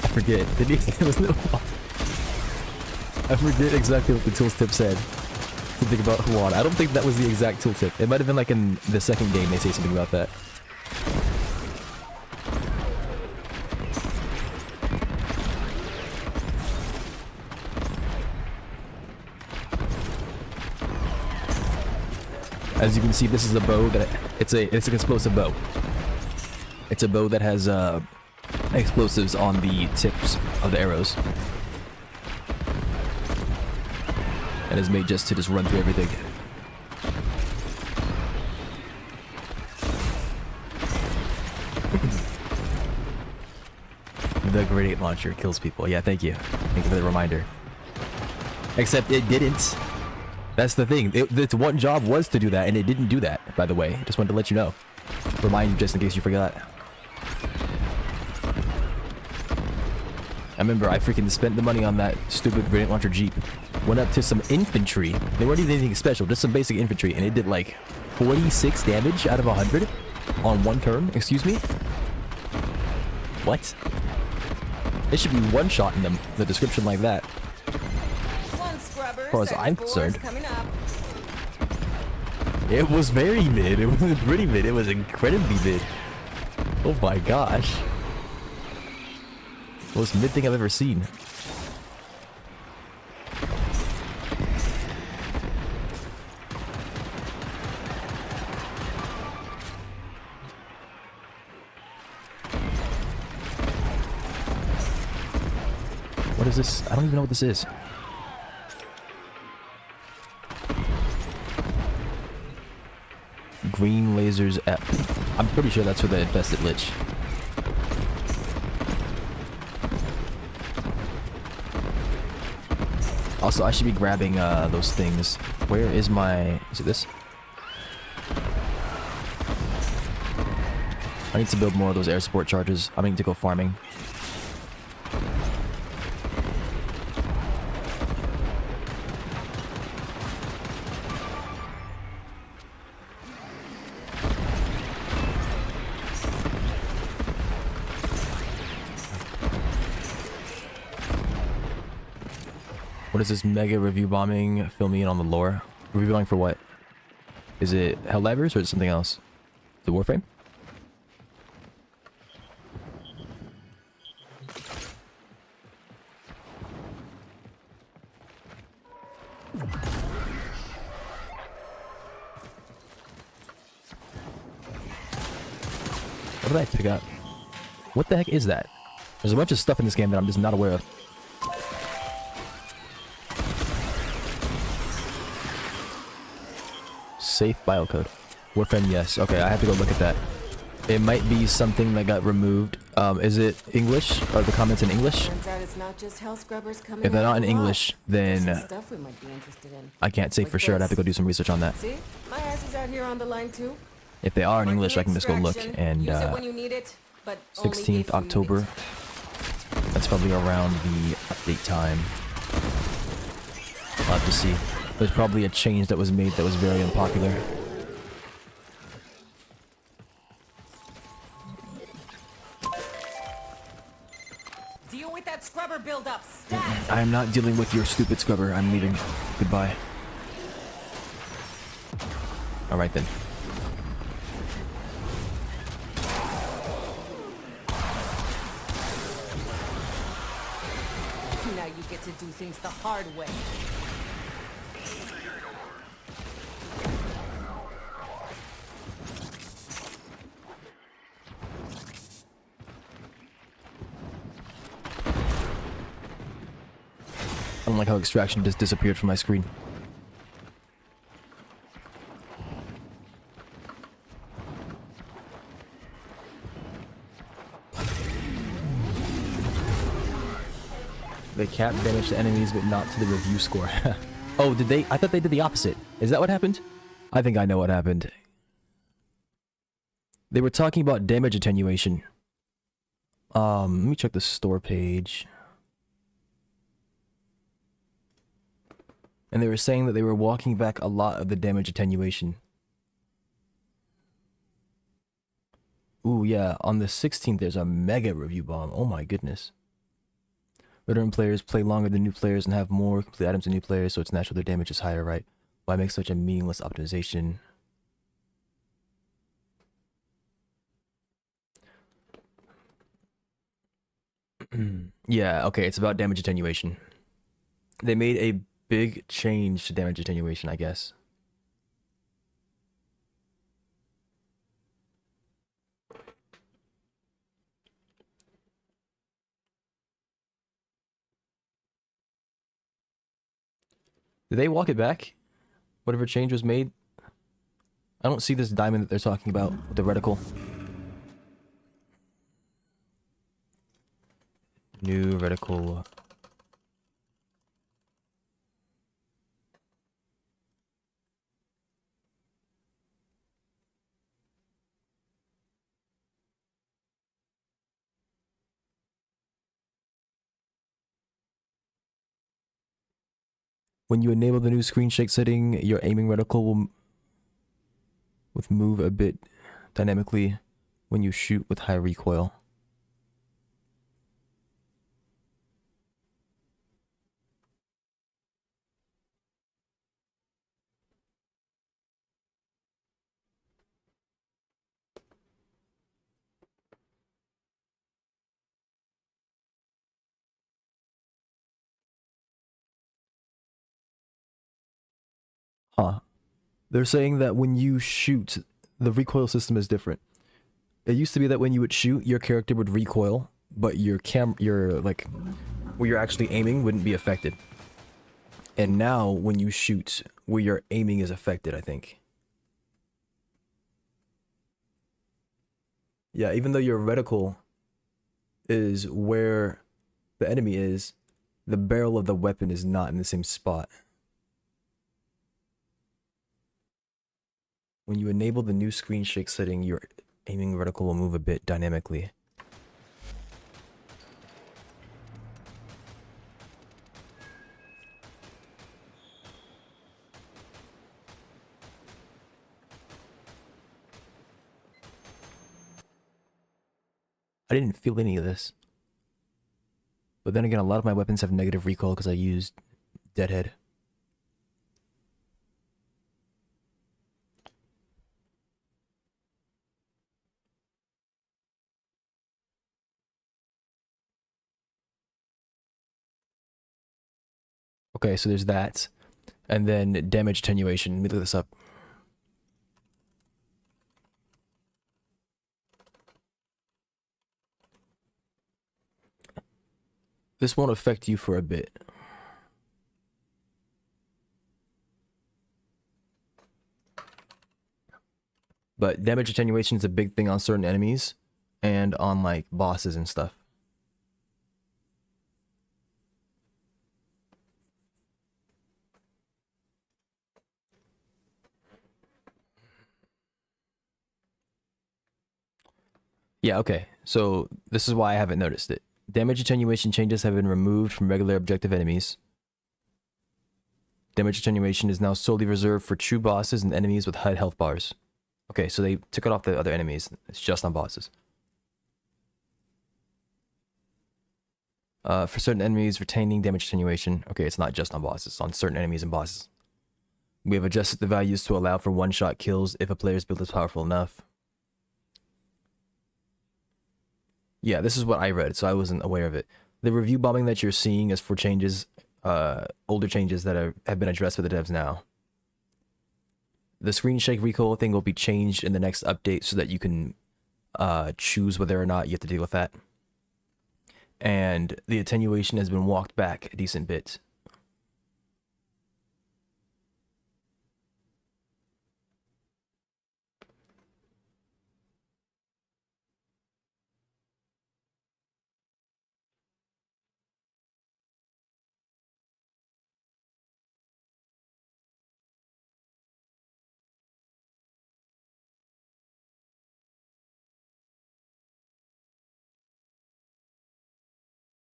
I forget. Did he? I forget exactly what the tooltip said. Something about Juan. I don't think that was the exact tooltip. It might have been like in the second game they say something about that. As you can see, this is a bow that it's an explosive bow. It's a bow that has explosives on the tips of the arrows, and is made just to run through everything. The grenade launcher kills people. Yeah, thank you. Thank you for the reminder. Except it didn't. That's the thing. Its one job was to do that, and it didn't do that, by the way. Just wanted to let you know. Remind you just in case you forgot. I remember I freaking spent the money on that stupid grenade launcher Jeep. Went up to some infantry. They weren't even anything special, just some basic infantry, and it did like 46 damage out of 100 on one turn. Excuse me? What? It should be one shot in the description like that. As far as I'm concerned. It was very mid. It wasn't pretty mid. It was incredibly mid. Oh my gosh. Most mid thing I've ever seen. What is this? I don't even know what this is. Green lasers F. I'm pretty sure that's for the infested lich. Also, I should be grabbing those things. Where is my... Is it this? I need to build more of those air support charges. I need to go farming. What is this mega review bombing? Fill me in on the lore. Review bombing for what? Is it Helldivers or is it something else? The warframe? What did I pick up? What the heck is that? There's a bunch of stuff in this game that I'm just not aware of. Safe biocode. Warframe, yes. Okay, I have to go look at that. It might be something that got removed. Is it English? Are the comments in English? Turns out it's not just hell scrubbers coming If they're not out in of the English, lot. There's then some stuff we might be interested in. I can't say Like for sure. I'd have to go do some research on that. See? My ass is out here on the line too. If they are in Mark English, the I can just go look. extraction. And Use it when you need it, but only if 16th you need October. it. That's probably around the update time. I'll have to see. There's probably a change that was made that was very unpopular. Deal with that scrubber buildup. Stat! I am not dealing with your stupid scrubber. I'm leaving. Goodbye. Alright then. Now you get to do things the hard way. I don't like how extraction just disappeared from my screen. They cap damage to enemies, but not to the review score. Oh, did they? I thought they did the opposite. Is that what happened? I think I know what happened. They were talking about damage attenuation. Let me check the store page. And they were saying that they were walking back a lot of the damage attenuation. Ooh, yeah. On the 16th, there's a mega review bomb. Oh my goodness. Veteran players play longer than new players and have more complete items than new players, so it's natural their damage is higher, right? Why make such a meaningless optimization? Yeah, okay, it's about damage attenuation. They made a big change to damage attenuation, I guess. Did they walk it back? Whatever change was made? I don't see this diamond that they're talking about with the reticle. New reticle. When you enable the new screen shake setting, your aiming reticle will move a bit dynamically when you shoot with high recoil. Huh. They're saying that when you shoot, the recoil system is different. It used to be that when you would shoot, your character would recoil, but your where you're actually aiming wouldn't be affected. And now when you shoot, where you're aiming is affected, I think. Yeah, even though your reticle is where the enemy is, the barrel of the weapon is not in the same spot. When you enable the new screen shake setting, your aiming reticle will move a bit dynamically. I didn't feel any of this. But then again, a lot of my weapons have negative recoil because I used Deadhead. Okay, so there's that. And then damage attenuation. Let me look this up. This won't affect you for a bit. But damage attenuation is a big thing on certain enemies and on like bosses and stuff. Yeah, okay. So this is why I haven't noticed it. Damage attenuation changes have been removed from regular objective enemies. Damage attenuation is now solely reserved for true bosses and enemies with high health bars. Okay, so they took it off the other enemies. It's just on bosses. For certain enemies, retaining damage attenuation. Okay, it's not just on bosses. It's on certain enemies and bosses. We have adjusted the values to allow for one-shot kills if a player's build is powerful enough. Yeah, this is what I read, so I wasn't aware of it. The review bombing that you're seeing is for changes, older changes that have been addressed by the devs now. The screen shake recoil thing will be changed in the next update so that you can choose whether or not you have to deal with that. And the attenuation has been walked back a decent bit.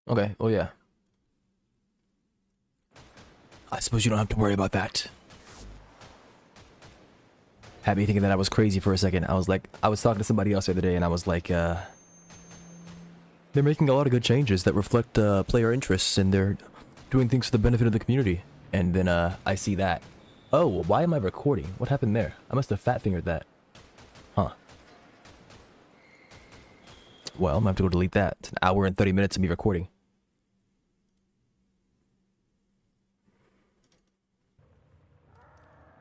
Okay, well, yeah. I suppose you don't have to worry about that. Had me thinking that I was crazy for a second. I was talking to somebody else the other day, and I was like, they're making a lot of good changes that reflect player interests, and they're doing things for the benefit of the community. And then I see that. Oh, well, why am I recording? What happened there? I must have fat-fingered that. Huh. Well, I'm gonna have to go delete that. It's an hour and 30 minutes of me recording.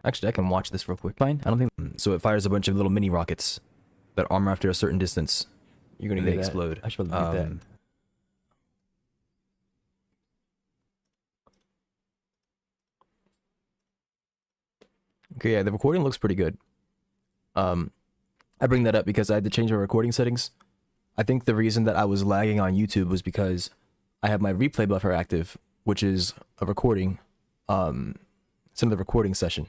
Actually, I can watch this real quick. Fine. I don't think... So it fires a bunch of little mini rockets that armor after a certain distance. You're gonna and they explode. I should probably do that. Okay, yeah, the recording looks pretty good. I bring that up because I had to change my recording settings. I think the reason that I was lagging on YouTube was because I have my replay buffer active, which is a recording. It's another recording session,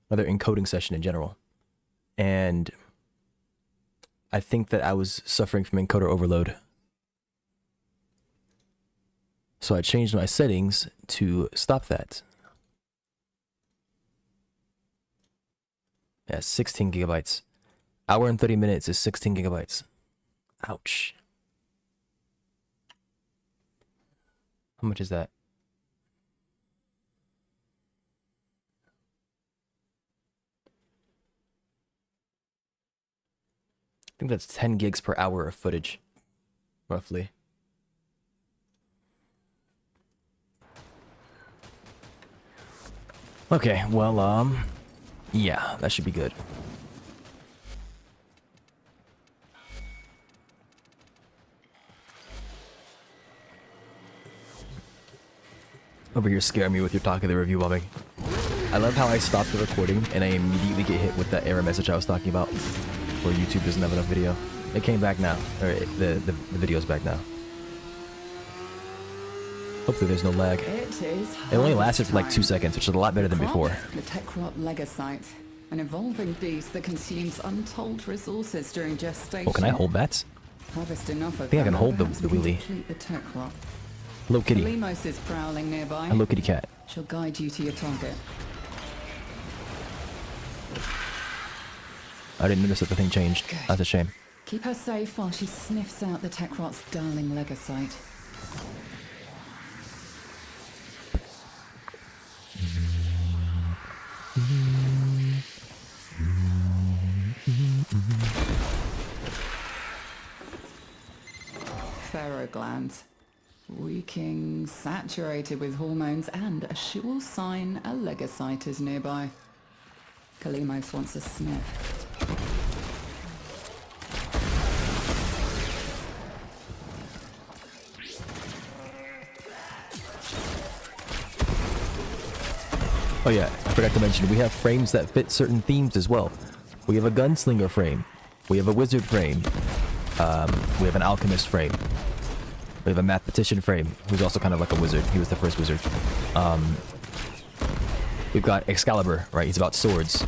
another encoding session in general. And I think that I was suffering from encoder overload. So I changed my settings to stop that. Yeah, 16 gigabytes. Hour and 30 minutes is 16 gigabytes. Ouch. How much is that? I think that's 10 gigs per hour of footage, roughly. Okay, well, yeah, that should be good. Over here scaring me with your talk of the review bombing. I love how I stopped the recording and I immediately get hit with that error message I was talking about. Where YouTube doesn't have enough video. It came back now. Or the video's back now. Hopefully there's no lag. It only lasted for like 2 seconds, which is a lot better than before. The Techrot Legasite, an evolving beast that consumes untold resources during gestation. Oh, can I hold that? Harvest enough of I think I can hold the wheelie. The Techrot. Hello kitty. Kalimos is prowling nearby. Hello kitty cat. She'll guide you to your target. I didn't notice that the thing changed. Good. That's a shame. Keep her safe while she sniffs out the Techrot's darling Legasite. Pharaoh glands. Reeking, saturated with hormones, and a sure sign a Legasite is nearby. Kalimos wants a sniff. Oh yeah, I forgot to mention, we have frames that fit certain themes as well. We have a gunslinger frame. We have a wizard frame. We have an alchemist frame. We have a mathematician frame, who's also kind of like a wizard. He was the first wizard. We've got Excalibur, right? He's about swords.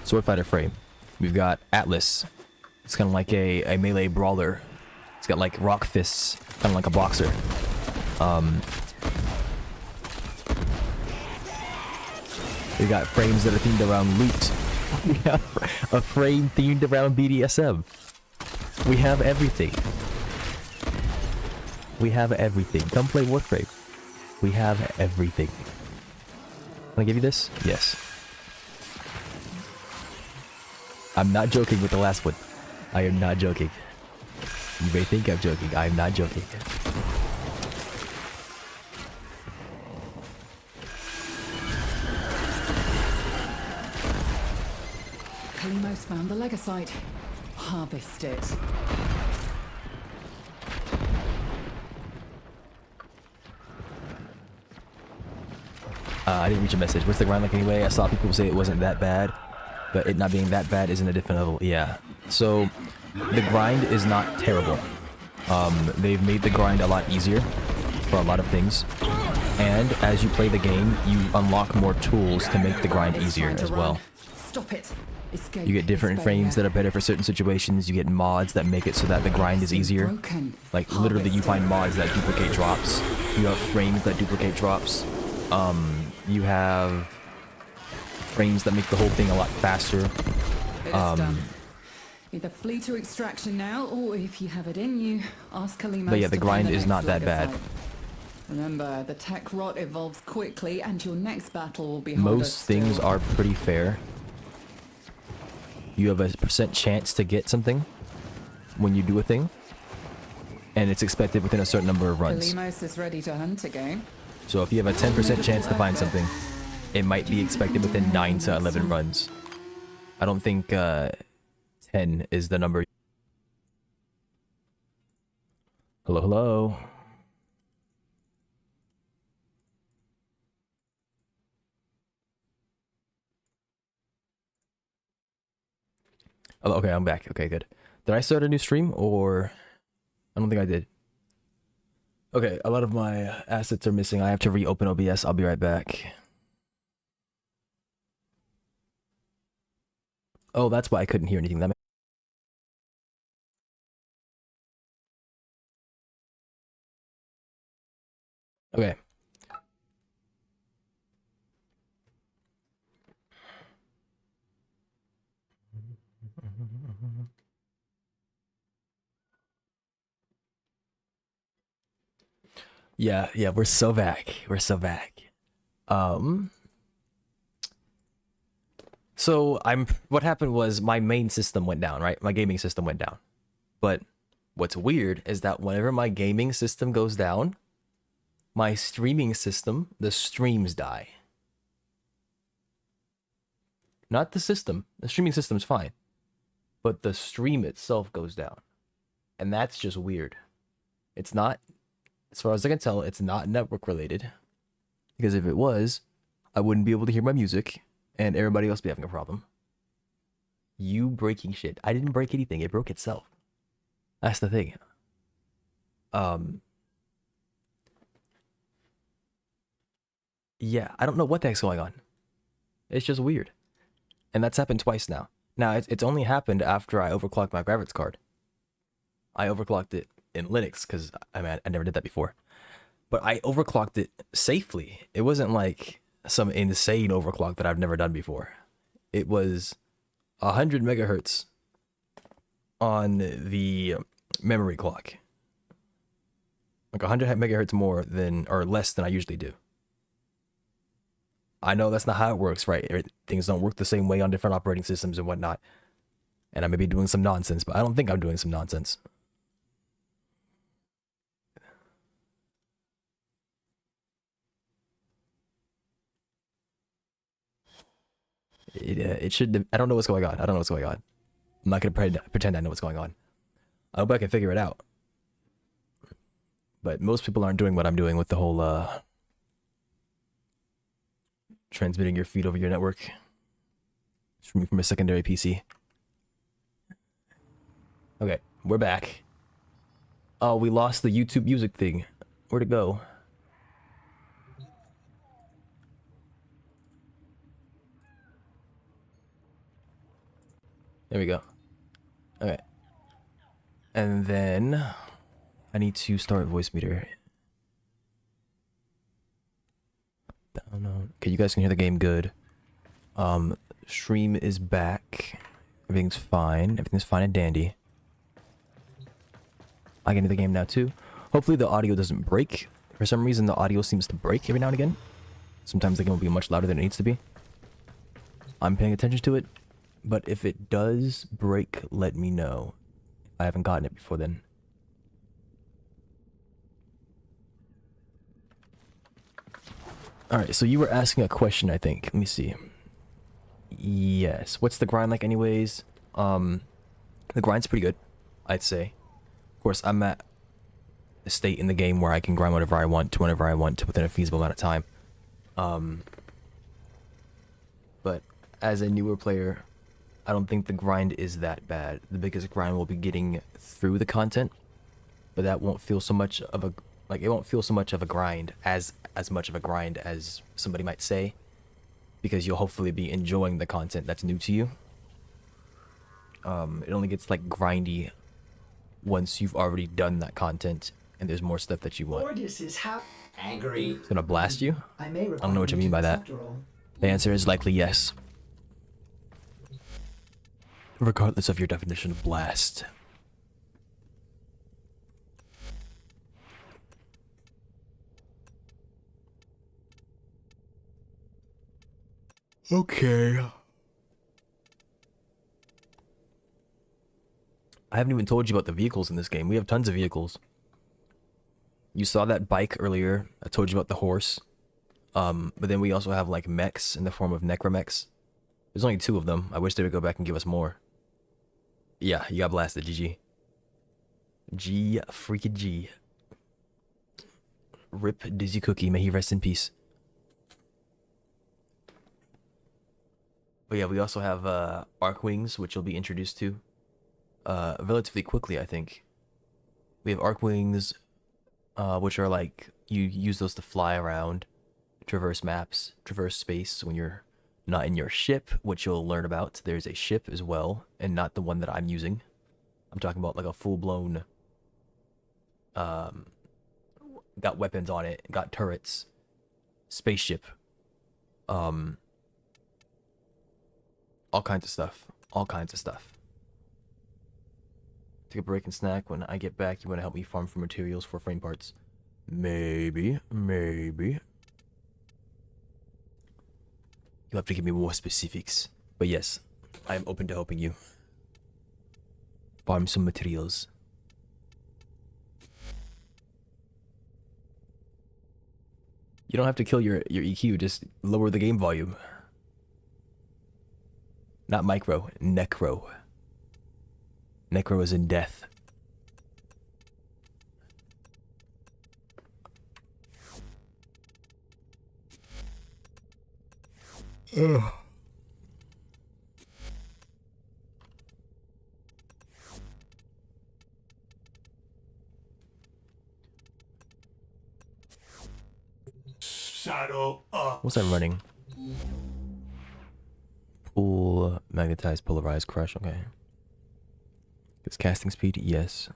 Sword fighter frame. We've got Atlas. It's kind of like a melee brawler. It's got like rock fists, kind of like a boxer. We got frames that are themed around loot. We have a frame themed around BDSM. We have everything. We have everything. Come play Warframe. We have everything. Can I give you this? Yes. I'm not joking with the last one. I am not joking. You may think I'm joking. I am not joking. Kalimos found the Legasite. Harvest it. I didn't reach a message. What's the grind like anyway? I saw people say it wasn't that bad, but it not being that bad isn't a different level. Yeah. So the grind is not terrible. They've made the grind a lot easier for a lot of things. And as you play the game, you unlock more tools to make the grind easier as well. Stop it. Escape. You get different frames that are better for certain situations. You get mods that make it so that the grind is easier. Like literally you find mods that duplicate drops. You have frames that duplicate drops. You have frames that make the whole thing a lot faster. Done. Either flee to extraction now, or if you have it in you, ask Kalimos. But yeah, the to grind find is not that bad. Remember, the Techrot evolves quickly, and your next battle will be most things are pretty fair. You have a % chance to get something when you do a thing, and it's expected within a certain number of runs. Kalimos is ready to hunt again. So if you have a 10% chance to find something, it might be expected within 9 to 11 runs. I don't think 10 is the number. Hello, hello. Oh, okay, I'm back. Okay, good. Did I start a new stream or... I don't think I did. Okay, a lot of my assets are missing. I have to reopen OBS. I'll be right back. Oh, that's why I couldn't hear anything. Okay. Yeah, we're so back. We're so back. So what happened was my main system went down, right? My gaming system went down. But what's weird is that whenever my gaming system goes down, my streaming system, the streams die. Not the system. The streaming system's fine. But the stream itself goes down. And that's just weird. It's not, as far as I can tell, it's not network related. Because if it was, I wouldn't be able to hear my music, and everybody else be having a problem. You breaking shit. I didn't break anything. It broke itself. That's the thing. Yeah, I don't know what the heck's going on. It's just weird. And that's happened twice now. Now, it's only happened after I overclocked my graphics card. I overclocked it in Linux, because I never did that before. But I overclocked it safely. It wasn't like some insane overclock that I've never done before. It was 100 megahertz on the memory clock. Like 100 megahertz more than, or less than I usually do. I know that's not how it works, right? Things don't work the same way on different operating systems and whatnot. And I may be doing some nonsense, but I don't think I'm doing some nonsense. It should. I don't know what's going on. I don't know what's going on. I'm not gonna pretend I know what's going on. I hope I can figure it out. But most people aren't doing what I'm doing with the whole transmitting your feed over your network from a secondary PC. Okay, we're back. Oh, we lost the YouTube music thing. Where'd it go? There we go. Okay. And then I need to start voice meter. Okay, you guys can hear the game good. Stream is back. Everything's fine. Everything's fine and dandy. I can hear the game now too. Hopefully the audio doesn't break. For some reason the audio seems to break every now and again. Sometimes the game will be much louder than it needs to be. I'm paying attention to it. But if it does break, let me know. I haven't gotten it before then. Alright, so you were asking a question, I think. Let me see. Yes. What's the grind like anyways? The grind's pretty good, I'd say. Of course, I'm at a state in the game where I can grind whatever I want to whenever I want to within a feasible amount of time. But as a newer player, I don't think the grind is that bad. The biggest grind will be getting through the content, but that won't feel so much of a it won't feel so much of a grind as much of a grind as somebody might say, because you'll hopefully be enjoying the content that's new to you. It only gets like grindy once you've already done that content and there's more stuff that you want. Angry. It's gonna blast you? I don't know what you mean by that. The answer is likely yes. Regardless of your definition of blast. Okay. I haven't even told you about the vehicles in this game. We have tons of vehicles. You saw that bike earlier. I told you about the horse. But then we also have like mechs in the form of necromechs. There's only 2 of them. I wish they would go back and give us more. Yeah, you got blasted, GG. G freaking G. Rip Dizzy Cookie, may he rest in peace. But yeah, we also have Arcwings, which you'll be introduced to relatively quickly, I think. We have Arcwings, which are like, you use those to fly around, traverse maps, traverse space when you're not in your ship, which you'll learn about. There's a ship as well, and not the one that I'm using. I'm talking about like a full-blown, got weapons on it, got turrets, spaceship, all kinds of stuff. All kinds of stuff. Take a break and snack. When I get back, you want to help me farm for materials for frame parts? Maybe. Maybe. You'll have to give me more specifics. But yes, I am open to helping you farm some materials. You don't have to kill your EQ, just lower the game volume. Not micro, necro. Necro is in death. Saddle up. What's that running? Pull, magnetize, polarize, crush. Okay. This casting speed, yes.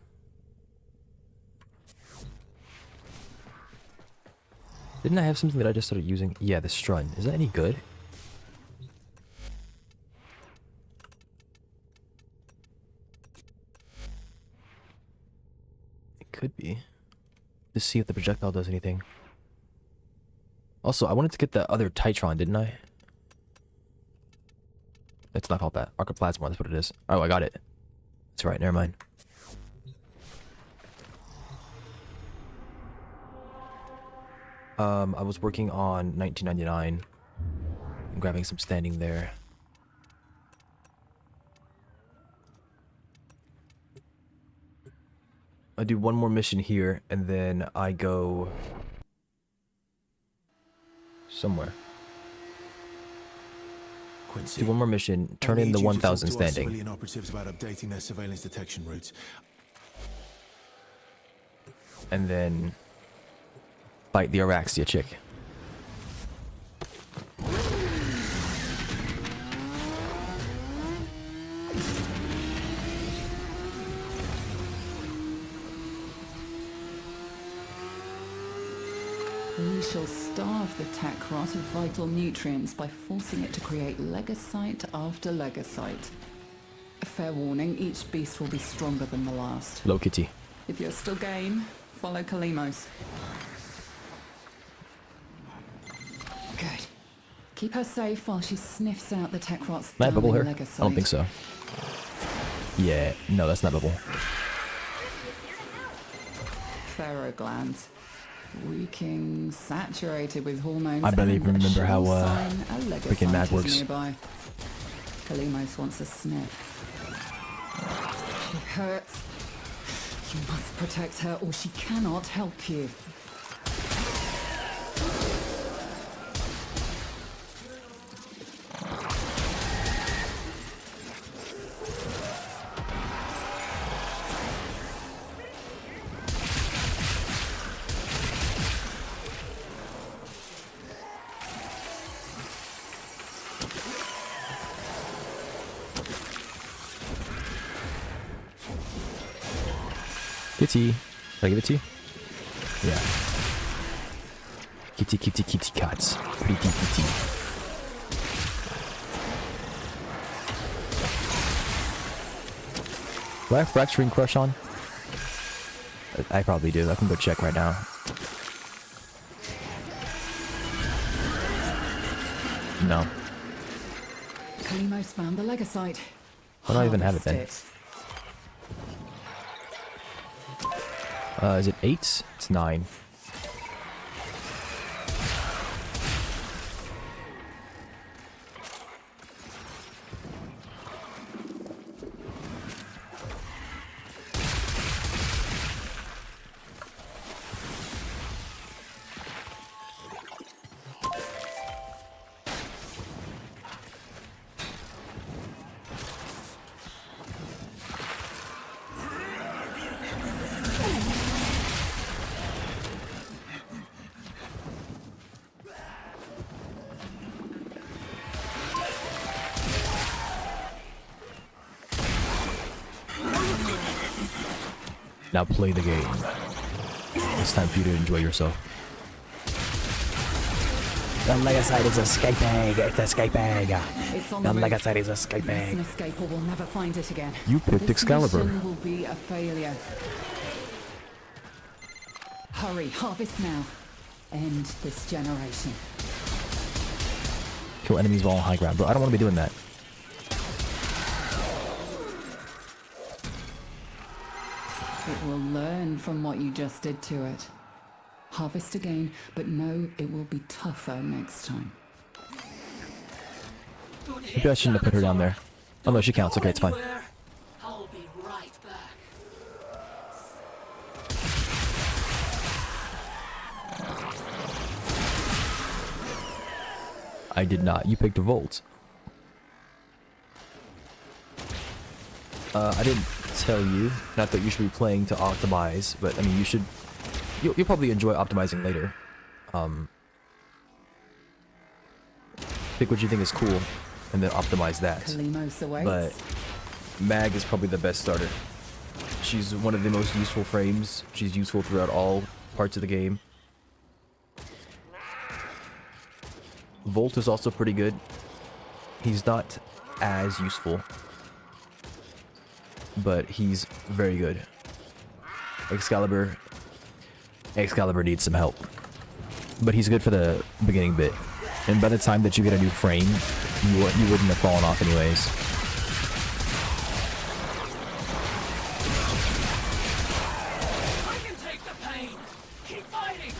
Didn't I have something that I just started using? Yeah, the strun. Is that any good? It could be. To see if the projectile does anything. Also, I wanted to get the other Titron, didn't I? It's not called that. Archoplasma, that's what it is. Oh, I got it. That's right, never mind. I was working on 1999 and grabbing some standing there. I do one more mission here and then I go somewhere. Quincy, do one more mission, turn in the 1,000 standing. Civilian operatives about updating their surveillance detection routes. And then fight the Araxia chick. We shall starve the Takrot of vital nutrients by forcing it to create legocyte after legocyte. A fair warning, each beast will be stronger than the last. Low kitty. If you're still game, follow Kalimos. Good. Keep her safe while she sniffs out the Takrot's Can I bubble her? legocyte. I don't think so. Yeah, no, that's not bubble. Pharaoh glands. Reeking, saturated with hormones. I barely even remember how freaking freaking mad works. Nearby. Kalimos wants a sniff. It hurts. You must protect her or she cannot help you. Kitty. Can I give it to you? Yeah. Kitty, kitty, kitty cats. Pretty kitty. Do I have Fracturing Crush on? I probably do. I can go check right now. No. Kalimos found the legocyte. I don't even have it then. Is it 8? It's 9. Now play the game. It's time for you to enjoy yourself. The legocyte is escaping. It's escaping. The legocyte is escaping. Escape or we'll never find it again. You picked Excalibur. This mission will be a failure. Hurry, harvest now. End this generation. Kill enemies while on high ground. Bro, I don't want to be doing that. It will learn from what you just did to it. Harvest again, but know it will be tougher next time. Maybe I shouldn't have put her down there. Oh no, she counts. Okay, it's fine. I'll be right back. I did not. You picked Volt. I didn't tell you, not that you should be playing to optimize, but I mean, you'll probably enjoy optimizing later. Pick what you think is cool, and then optimize that. But Mag is probably the best starter. She's one of the most useful frames. She's useful throughout all parts of the game. Volt is also pretty good. He's not as useful, but he's very good. Excalibur needs some help, but he's good for the beginning bit. And by the time that you get a new frame, you wouldn't have fallen off anyways. I can take the pain. Keep fighting.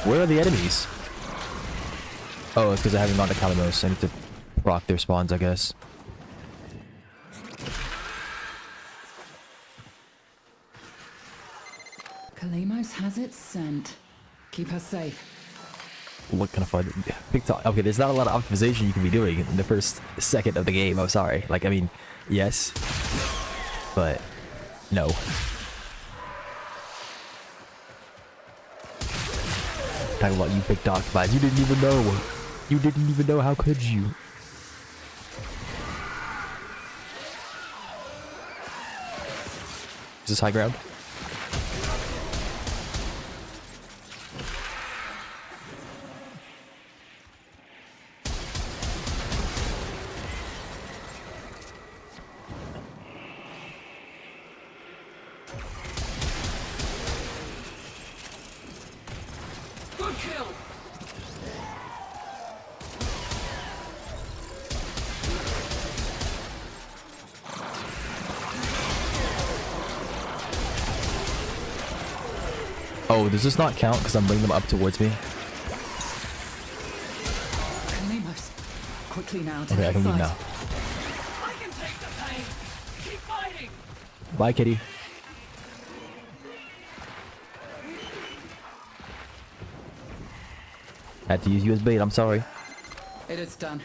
Where are the enemies? Oh, it's because I haven't gone to Kalimos. I need to proc their spawns, I guess. Kalimos has its scent. Keep her safe. What kind of fun? Okay, there's not a lot of optimization you can be doing in the first second of the game. I'm sorry. Like, I mean, yes, but no. Talking about you picked optimize. You didn't even know. You didn't even know. How could you? Is this high ground? Good kill. Oh, does this not count because I'm bringing them up towards me? Kalimos, quickly now. Okay, I can leave now. I can take the pain. Keep fighting. Bye, kitty. Had to use you as bait. I'm sorry. It is done.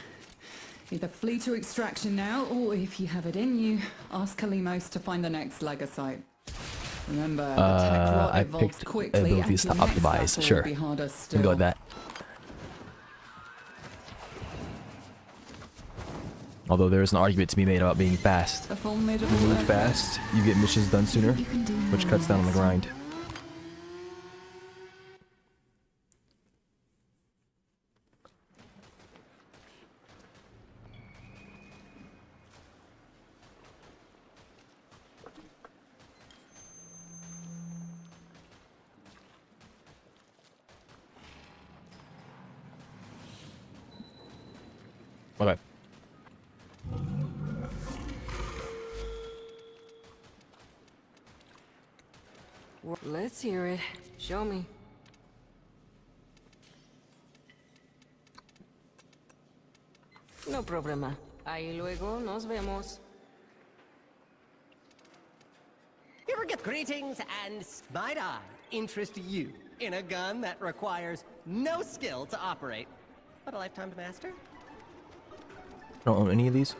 Either flee to extraction now, or if you have it in you, ask Kalimos to find the next Lagosite. Remember, the tech rod I evolves picked quickly, abilities and to your next optimize. battle Sure. will be harder Can still. go with that. Although there is an argument to be made about being fast. A You formidable move effort. fast, you get missions done sooner, You can do which more cuts down on the next time. grind. Okay. Let's hear it. Show me. No problema. Ahí luego nos vemos. You ever get greetings and might I interest you in a gun that requires no skill to operate, but a lifetime to master? I don't own any of these.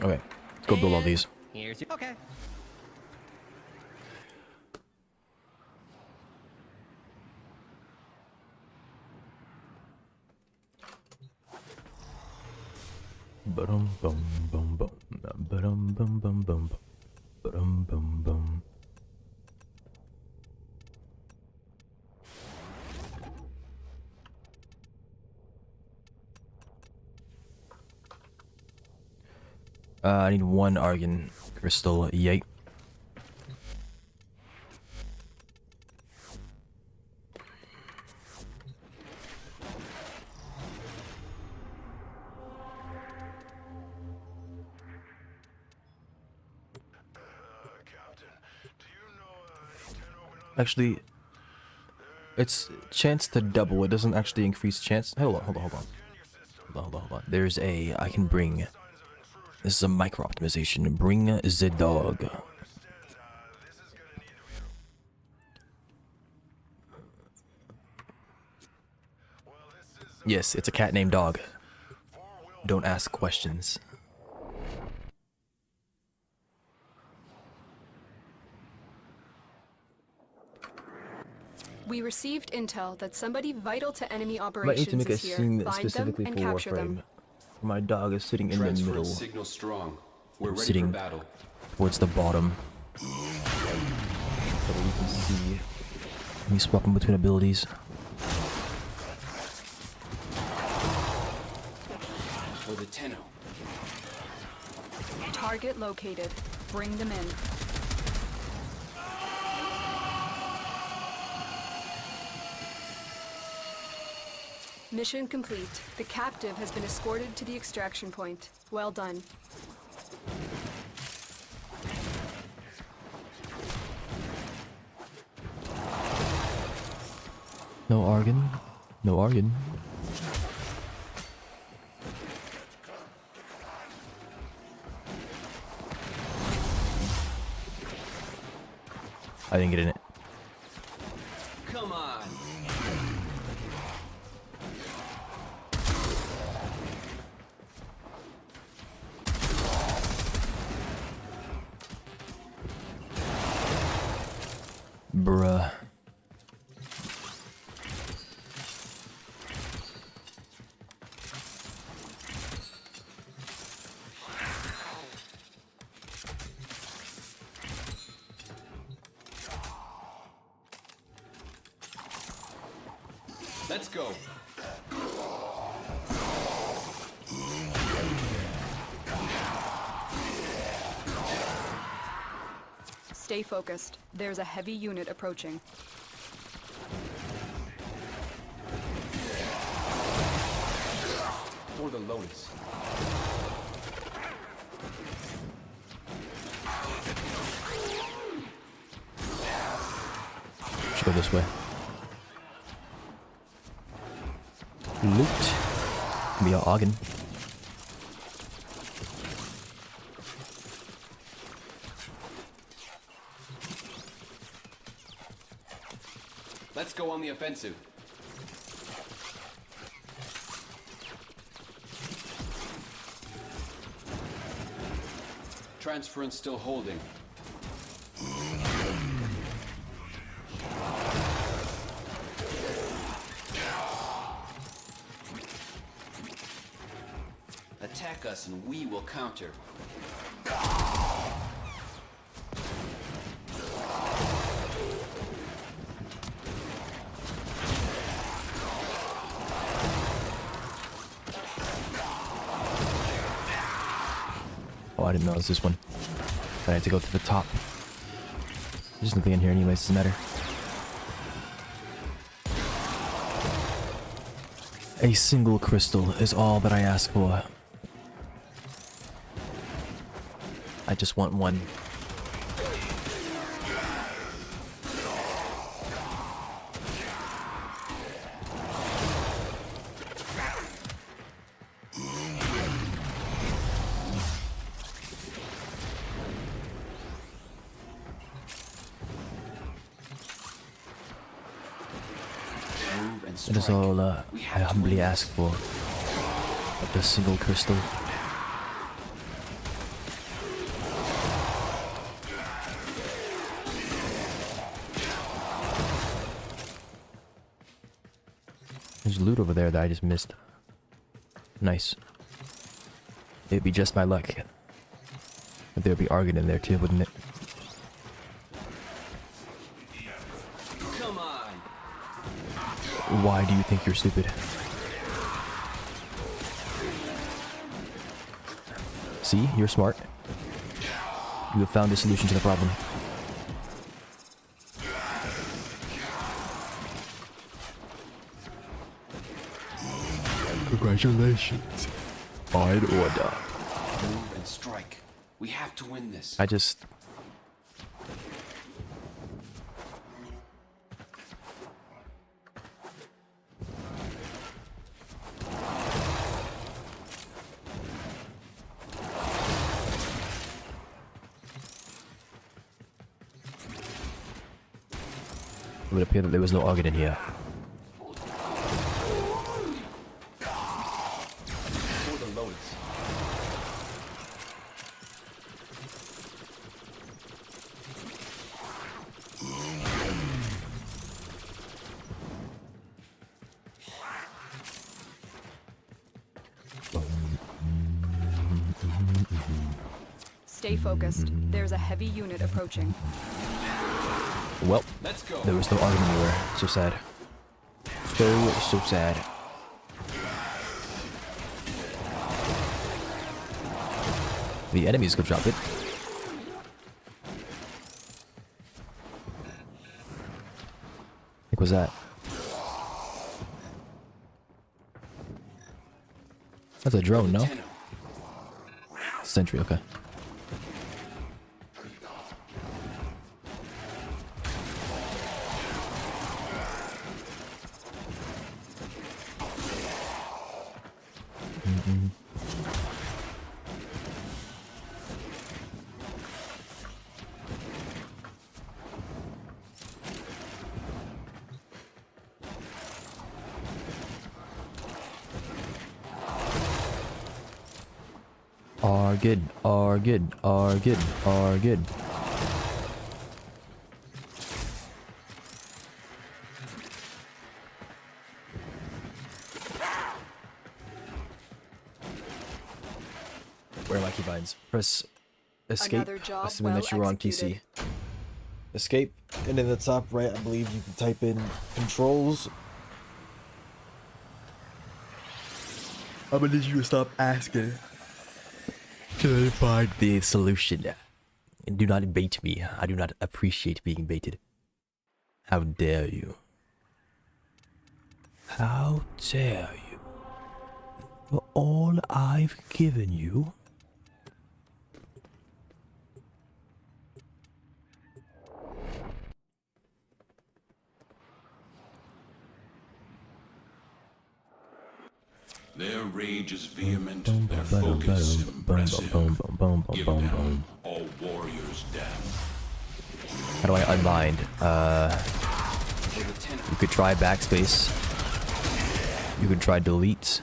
Okay, let's go build all these. Here's your... Okay. Ba-dum bum bum bum. Ba-dum bum bum bum. Ba-dum bum bum. I need one Argon crystal. Yay. Actually, it's chance to double. It doesn't actually increase chance. Hold on. hold on. There's a... I can bring... This is a micro optimization. Bring the dog. Yes, it's a cat named Dog. Don't ask questions. We received intel that somebody vital to enemy Might need operations to make a is here. scene Find them specifically and for capture them. Warframe. My dog is sitting in the Transfer middle. signal strong. We're ready for Sitting battle. towards the bottom. So that you can see me swapping between abilities. For the Tenno. Target located. Bring them in. Mission complete. The captive has been escorted to the extraction point. Well done. No Argon. No Argon. I didn't get in it. Come on. Bruh. Let's go. Stay focused. There's a heavy unit approaching. For the Lotus. Should go this way. Loot. Be our Argon. Let's go on the offensive. Transference still holding. Attack us and we will counter. Oh, I didn't know it was this one. I had to go to the top. There's nothing in here anyways, doesn't matter. A single crystal is all that I ask for. I just want one. That is all I humbly ask for. Of the single crystal. There's loot over there that I just missed. Nice. It'd be just my luck. But there'd be Argon in there too, wouldn't it? Come on. Why do you think you're stupid? See? You're smart. You have found a solution to the problem. Congratulations. Fine order. Move and strike. We have to win this. I just... It would appear that there was no organ in here. For the loads. Stay focused. There's a heavy unit approaching. Well, Let's go. there was no organ anywhere. So sad. So sad. The enemies could drop it. What was that? That's a drone, no? Sentry, okay. Are good. Where are my keybinds? Press escape, assuming that you're on PC. Escape, and in the top right, I believe you can type in controls. I'm gonna need you to stop asking to find the solution. And do not bait me. I do not appreciate being baited. How dare you? How dare you? For all I've given you? Their rage is vehement, their focus impressive. Give them all warriors down. How do I unbind? You could try backspace. You could try delete.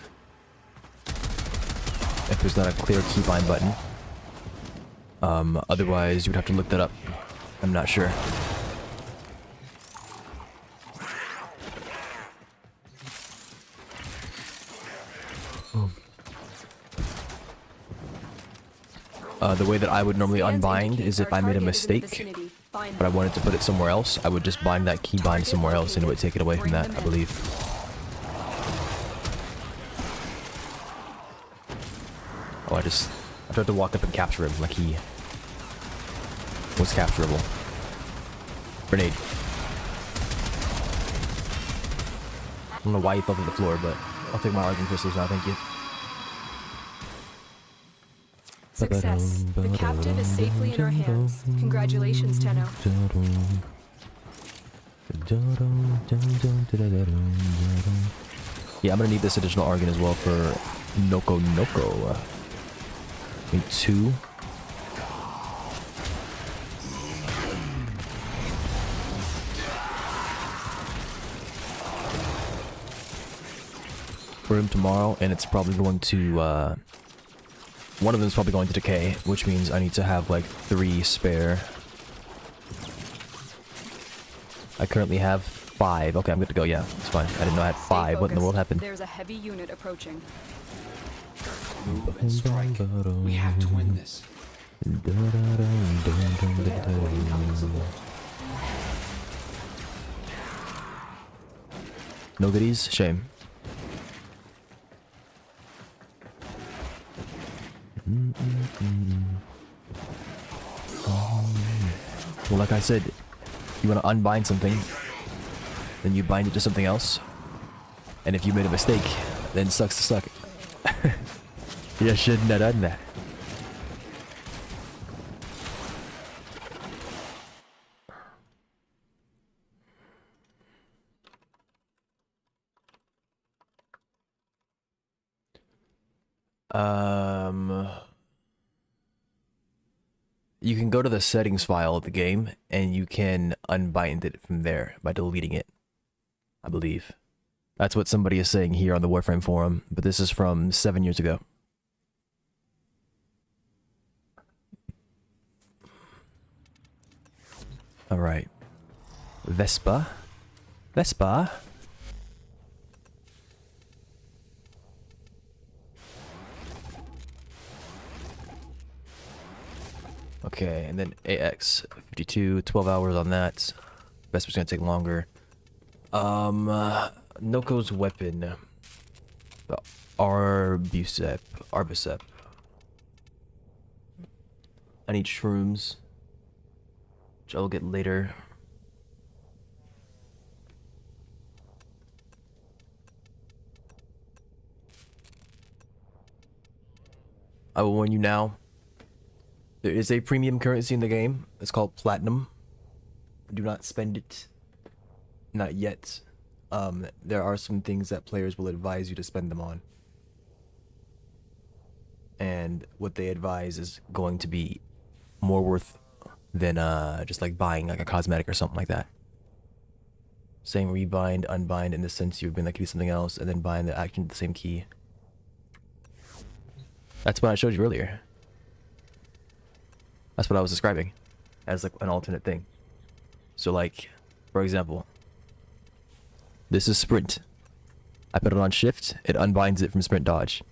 If there's not a clear keybind button. Otherwise you would have to look that up. I'm not sure. The way that I would normally unbind is if I made a mistake, but I wanted to put it somewhere else, I would just bind that keybind somewhere else and it would take it away from that, I believe. Oh, I tried to walk up and capture him like he was capturable. Grenade. I don't know why he fell to the floor, but I'll take my argument pistols now, thank you. Success. The captive is safely in our hands. Congratulations, Tenno. Yeah, I'm gonna need this additional organ as well for Noko Noko. Need 2. For him tomorrow, and it's probably going to, one of them is probably going to decay, which means I need to have like 3 spare. I currently have 5. Okay, I'm good to go. Yeah, it's fine. I didn't know I had 5. What in the world happened? There's a heavy unit approaching. Move and strike. We have to win this. No goodies? Shame. Well, like I said, you want to unbind something, then you bind it to something else. And if you made a mistake, then sucks to suck. You shouldn't have done that. You can go to the settings file of the game, and you can unbind it from there by deleting it, I believe. That's what somebody is saying here on the Warframe forum, but this is from 7 years ago. Alright. Vespa. Vespa. Okay, and then AX 52, 12 hours on that. Vespa's gonna take longer. Noko's weapon. The Arbicep. I need shrooms, which I'll get later. I will warn you now. There is a premium currency in the game. It's called Platinum. Do not spend it. Not yet. There are some things that players will advise you to spend them on. And what they advise is going to be more worth than just like buying like a cosmetic or something like that. Saying rebind, unbind in the sense you've been like do something else and then bind the action to the same key. That's what I showed you earlier. That's what I was describing as like an alternate thing. So like, for example, this is sprint. I put it on shift, it unbinds it from sprint dodge.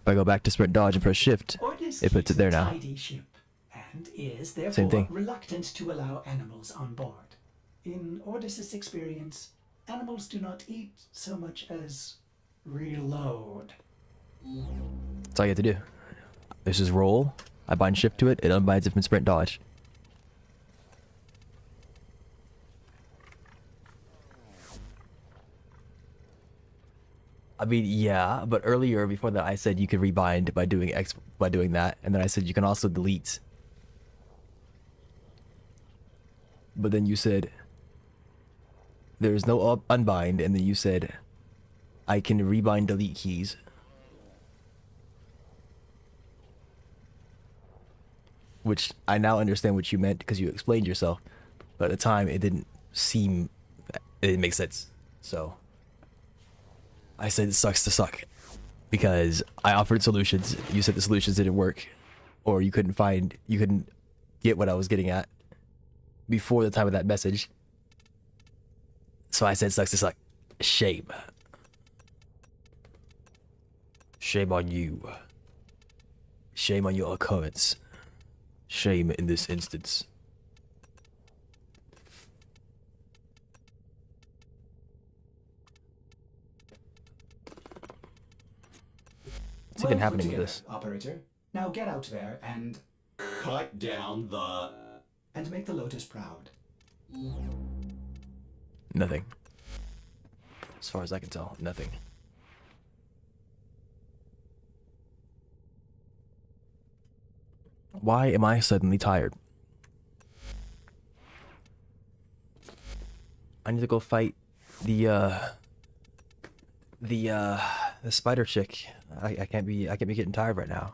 If I go back to sprint dodge and press shift, it puts it there now. Tidy ship, and is therefore Same thing. reluctant to allow animals on board. In Ordis's experience, animals do not eat so much as reload. That's all you have to do. This is roll. I bind shift to it, it unbinds it from sprint dodge. I mean, yeah, but earlier before that I said you could rebind by doing that, and then I said you can also delete. But then you said there's no unbind, and then you said I can rebind delete keys. Which I now understand what you meant because you explained yourself, but at the time it didn't seem, it didn't make sense. So I said it sucks to suck because I offered solutions. You said the solutions didn't work, or you couldn't get what I was getting at before the time of that message. So I said sucks to suck. Shame. Shame on you. Shame on your occurrence. Shame in this instance. What's even happening with this? Operator, now get out there and Cut down the... and make the Lotus proud. Nothing. As far as I can tell, nothing. Why am I suddenly tired? I need to go fight the spider chick. I can't be getting tired right now.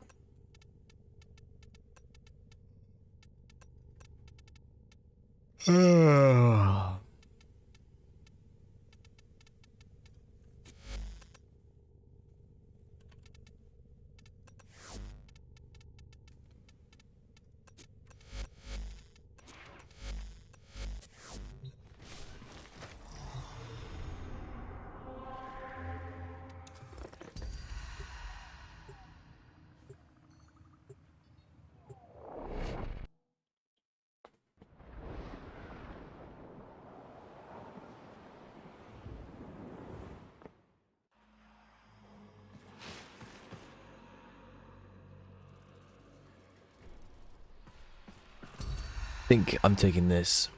I think I'm taking this.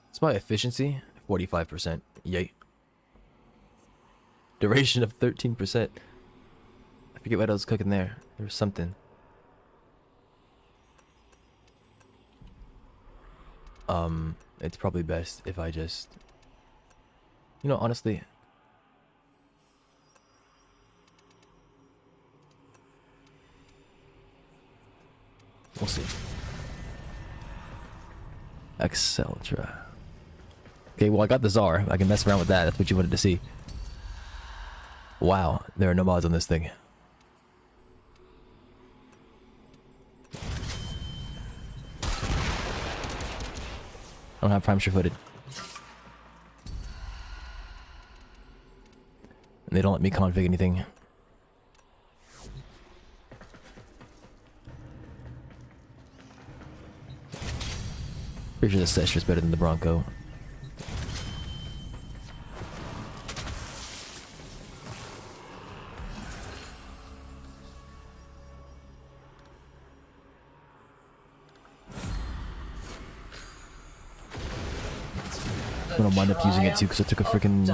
It's my efficiency, 45%. Yay. Duration of 13%. I forget what I was cooking there. There was something. It's probably best if I just... You know, honestly... Exceltra. Okay, well I got the Tsar. I can mess around with that. That's what you wanted to see. Wow, there are no mods on this thing. I don't have prime sure-footed. And they don't let me config anything. Pretty sure the Sestra is better than the Bronco. I'm gonna wind up using it too because I took a freaking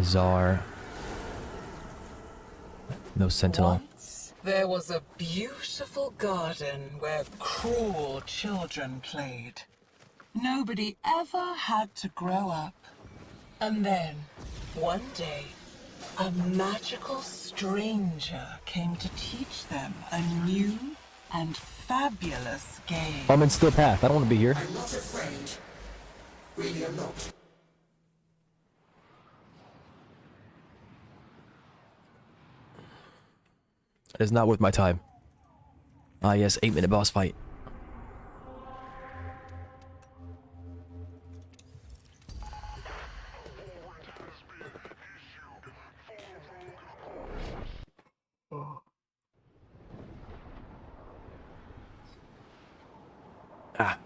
Tsar. No Sentinel. Once there was a beautiful garden where cruel children played. Nobody ever had to grow up. And then, one day, a magical stranger came to teach them a new and fabulous game. I'm in Still Path. I don't want to be here. I'm not afraid. Really, I'm not. It is not worth my time. Ah yes, 8-minute boss fight. Ah.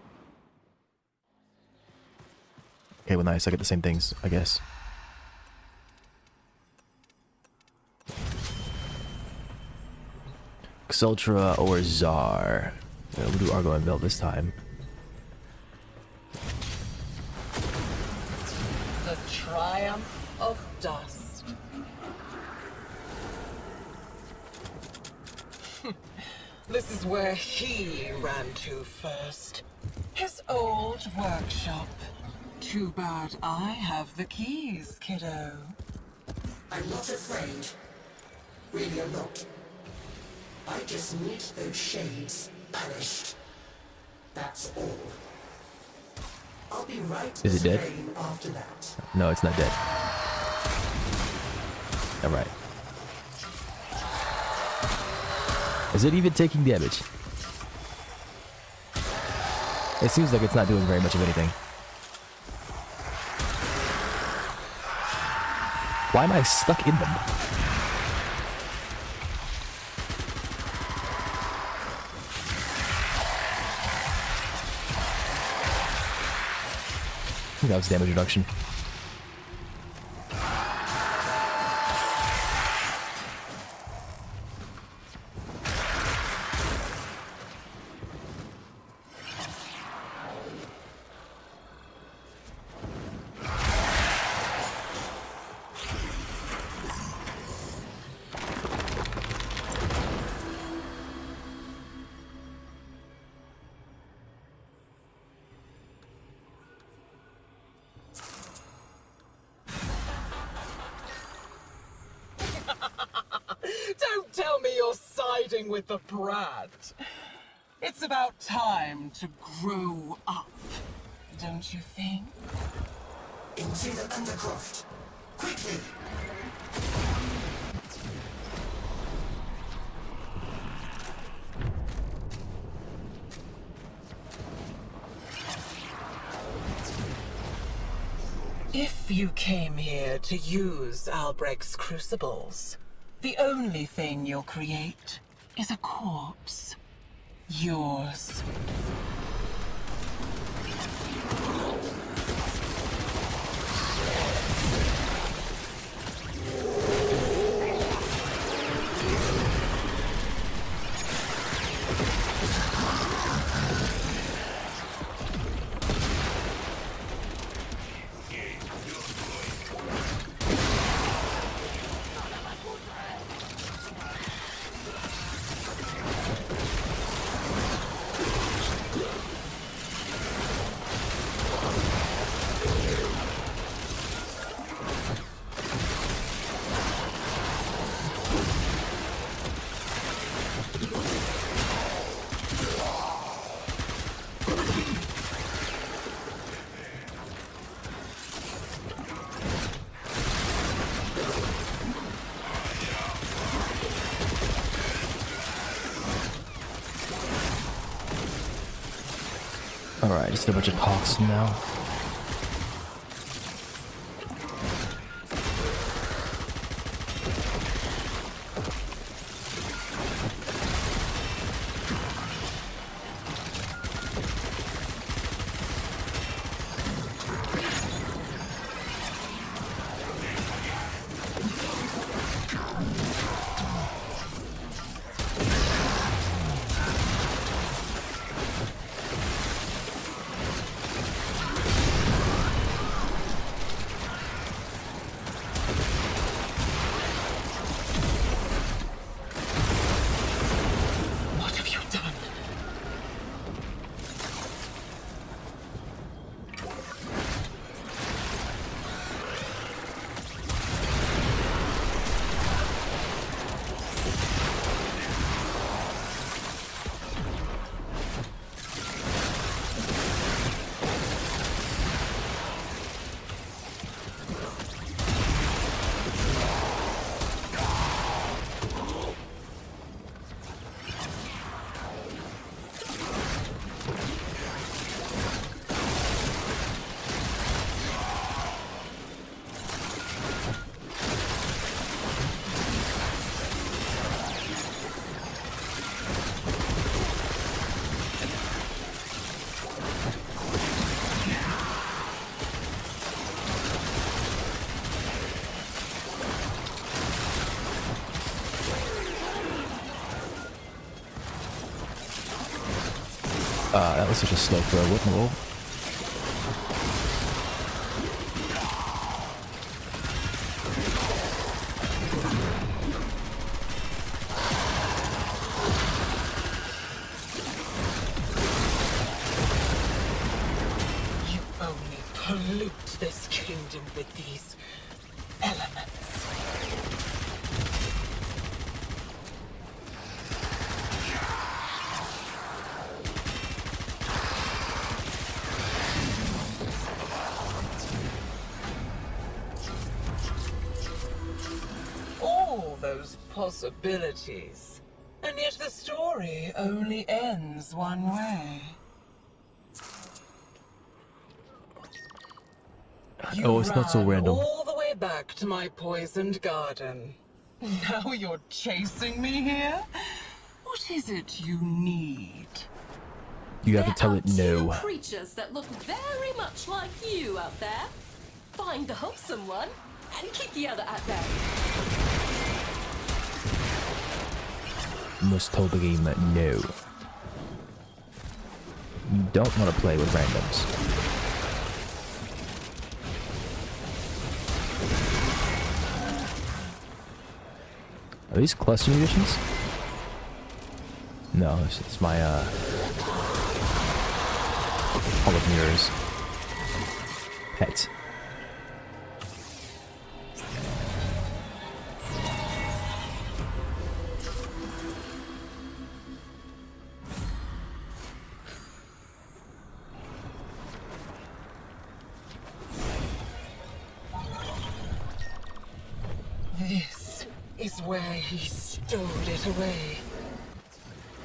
Okay, well nice, I get the same things, I guess. Xultra or Tsar. We'll do Argo and Belt this time. The triumph of dust. This is where he ran to first. His old workshop. Too bad I have the keys, kiddo. I'm not afraid. Really, I'm not. I just need those shades banished. That's all. I'll be right Is it dead? after that. No, it's not dead. Alright. Is it even taking damage? It seems like it's not doing very much of anything. Why am I stuck in them? I think that was damage reduction. Don't tell me you're siding with the brat. It's about time to grow up, don't you think? Into the undercroft. Quickly! If you came here to use Albrecht's crucibles, the only thing you'll create is a corpse. Yours. Alright, just a bunch of costs now. That was such a slow throw, wouldn't it? You only pollute this kingdom with these elements. Those possibilities, and yet the story only ends one way. Oh, it's not so random. All the way back to my poisoned garden. Now you're chasing me here? What is it you need? You have to tell it no. Creatures that look very much like you out there. Find the wholesome one and kick the other out there. Must tell the game that no. You don't want to play with randoms. Are these cluster munitions? No, it's my Hall of Mirrors pet. This is where he stowed it away.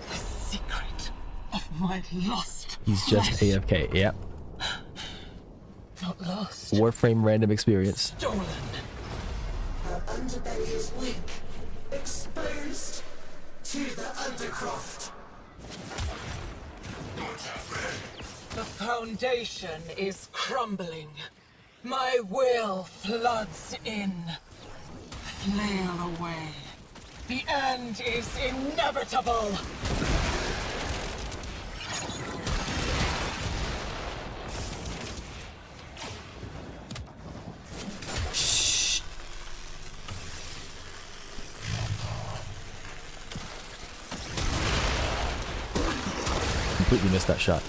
The secret of my lost He's just flesh. AFK, yep. Not lost. Warframe random experience. Stolen. Her underbelly is weak, exposed to the undercroft. The foundation is crumbling. My will floods in. Flail away. The end is inevitable. Shh. Completely missed that shot.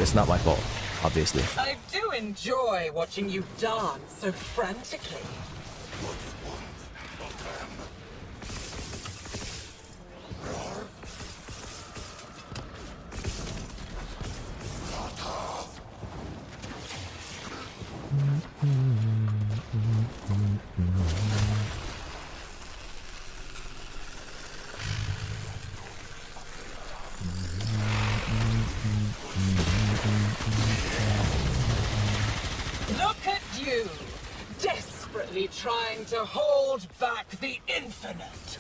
It's not my fault, obviously. I do enjoy watching you dance so frantically. you, desperately trying to hold back the infinite.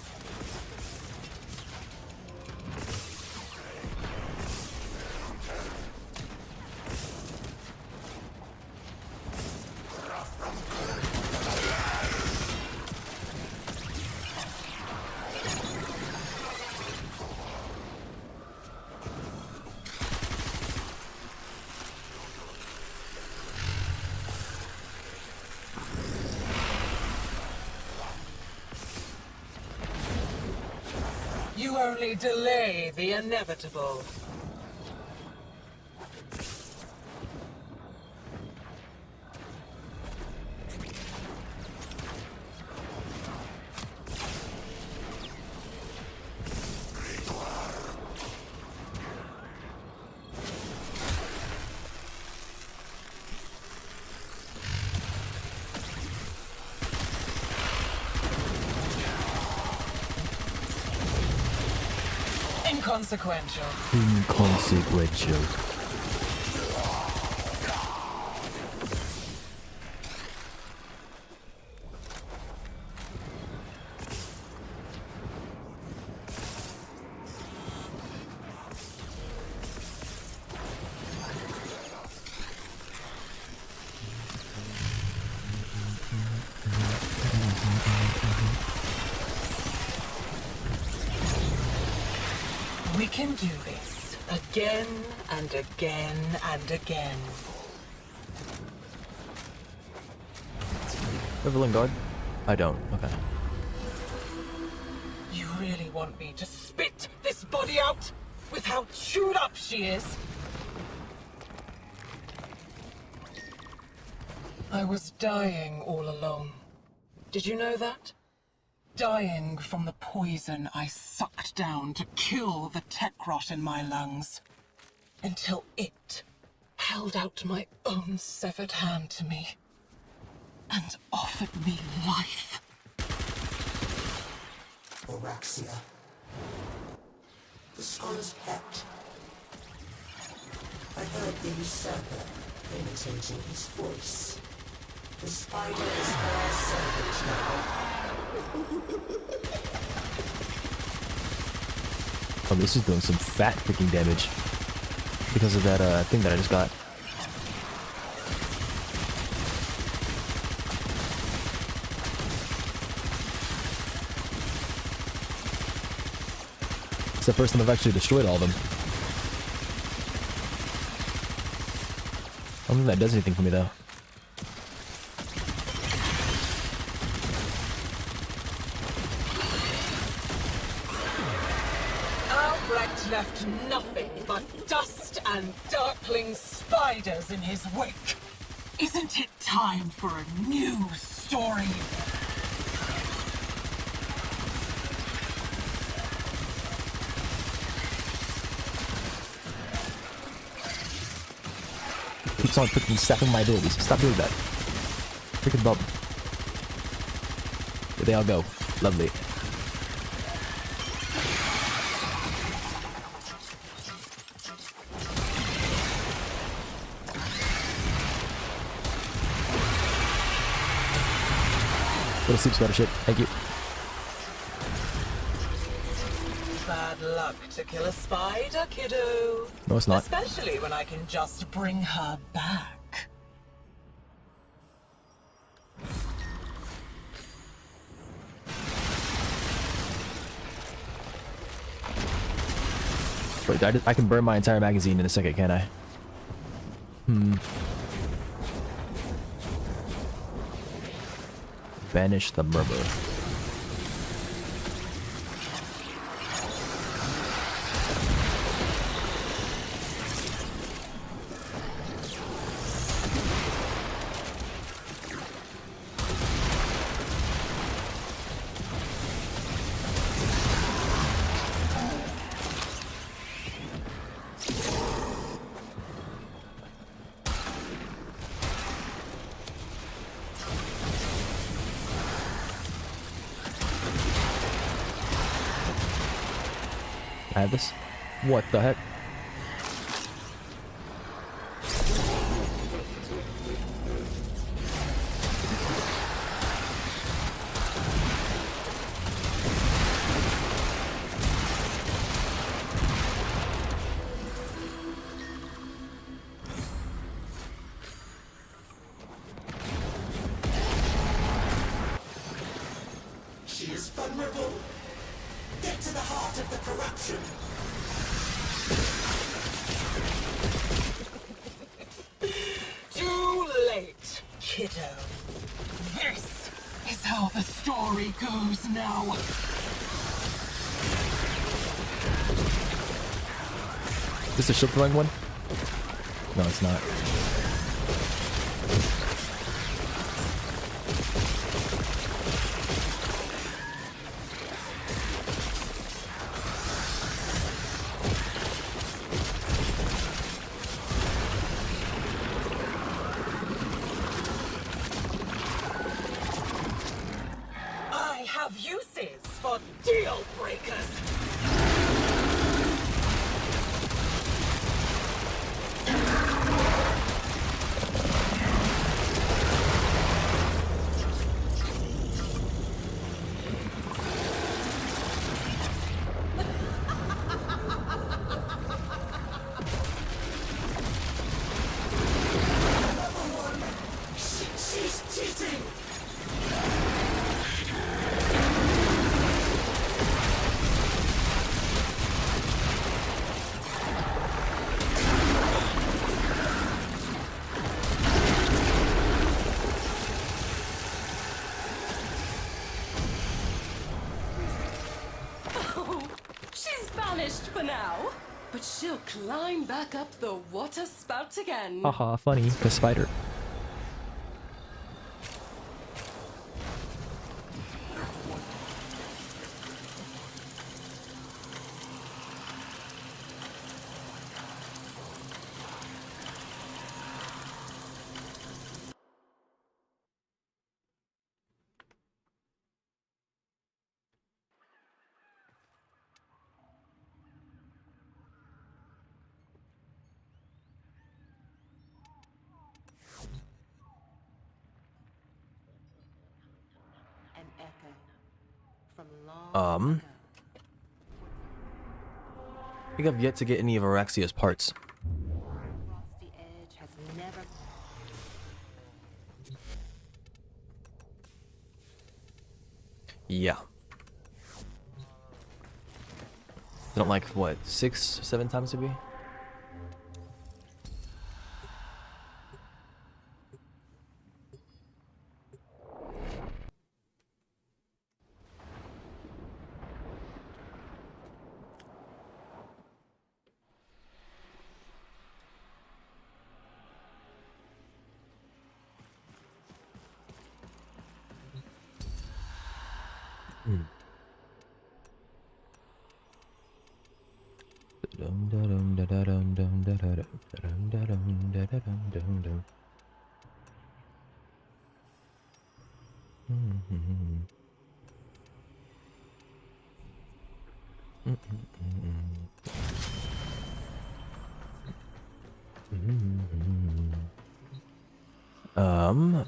You only delay the inevitable. Inconsequential. Inconsequential. We can do this again and again and again. Reveling God? I don't. Okay. You really want me to spit this body out with how chewed up she is? I was dying all alone. Did you know that? Dying from the poison I sucked down to kill the tech rot in my lungs. Until it held out my own severed hand to me and offered me life. Oraxia. The scholar's pet. I heard the usurper imitating his voice. The spider is our servant now. Oh, this is doing some fat freaking damage because of that thing that I just got. It's the first time I've actually destroyed all of them. I don't think that does anything for me though. Albrecht left nothing but dust and darkling spiders in his wake. Isn't it time for a new story? Keeps on freaking stacking my abilities. Stop doing that. Freaking bum. There they all go. Lovely. Little sleep spider shit. Thank you. Bad luck to kill a spider, kiddo. No, it's not. Especially when I can just bring her back. Wait, I can burn my entire magazine in a second, can't I? Banish the murmur. I have this? What the heck? admirable. Get to the heart of the corruption. Too late, kiddo. This is how the story goes now. Is this a shield throwing one? No, it's not. I have uses for deal breakers. She's cheating. Oh, she's vanished for now. But she'll climb back up the water spout again. Haha, funny. The spider. An echo from long I think I've yet to get any of Araxia's parts. the edge has never. Yeah. I don't like, what, 6, 7 times maybe?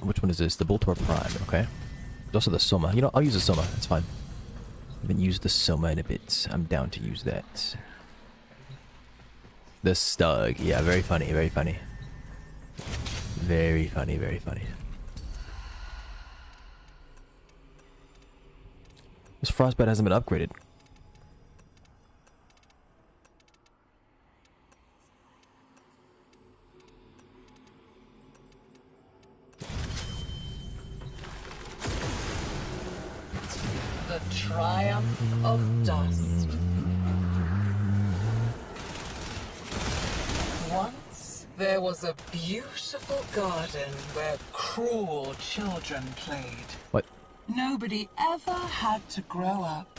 Which one is this? The Boltor Prime, okay. There's also the Soma. You know, I'll use the Soma, that's fine. I haven't used the Soma in a bit. I'm down to use that. The Stug, yeah, very funny, very funny. Very funny, very funny. This Frostbite hasn't been upgraded. The triumph of dust. Once there was a beautiful garden where cruel children played. What? Nobody ever had to grow up.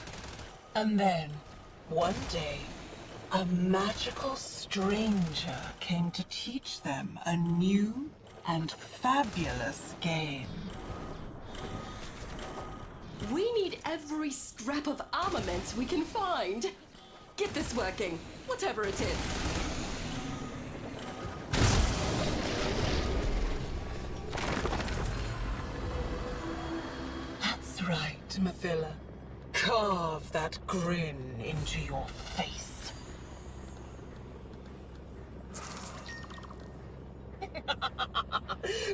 And then, one day, a magical stranger came to teach them a new and fabulous game. We need every scrap of armament we can find. Get this working, whatever it is. That's right, Mathila. Carve that grin into your face.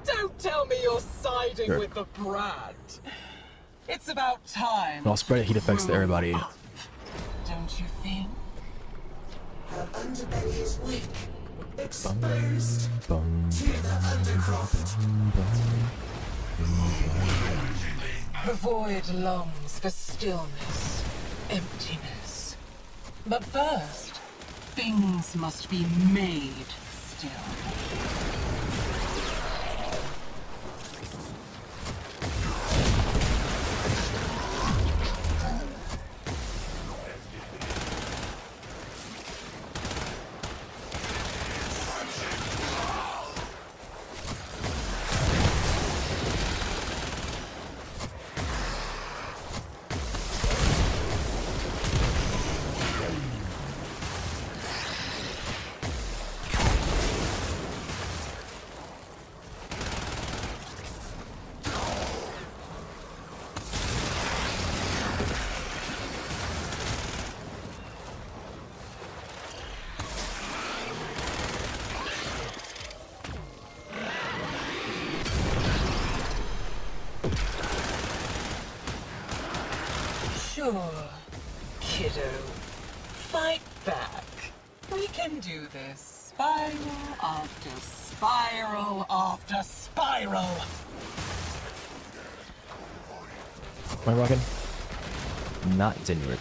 Don't tell me you're siding Sure. with the brat. It's about time. I'll spread heat effects to everybody. Don't you think? Her underbelly is weak, exposed to the undercroft. The void longs for stillness, emptiness. But first, things must be made still. Sure, kiddo. Fight back. We can do this. Spiral after spiral after spiral. Am I rocking? Not Zinward.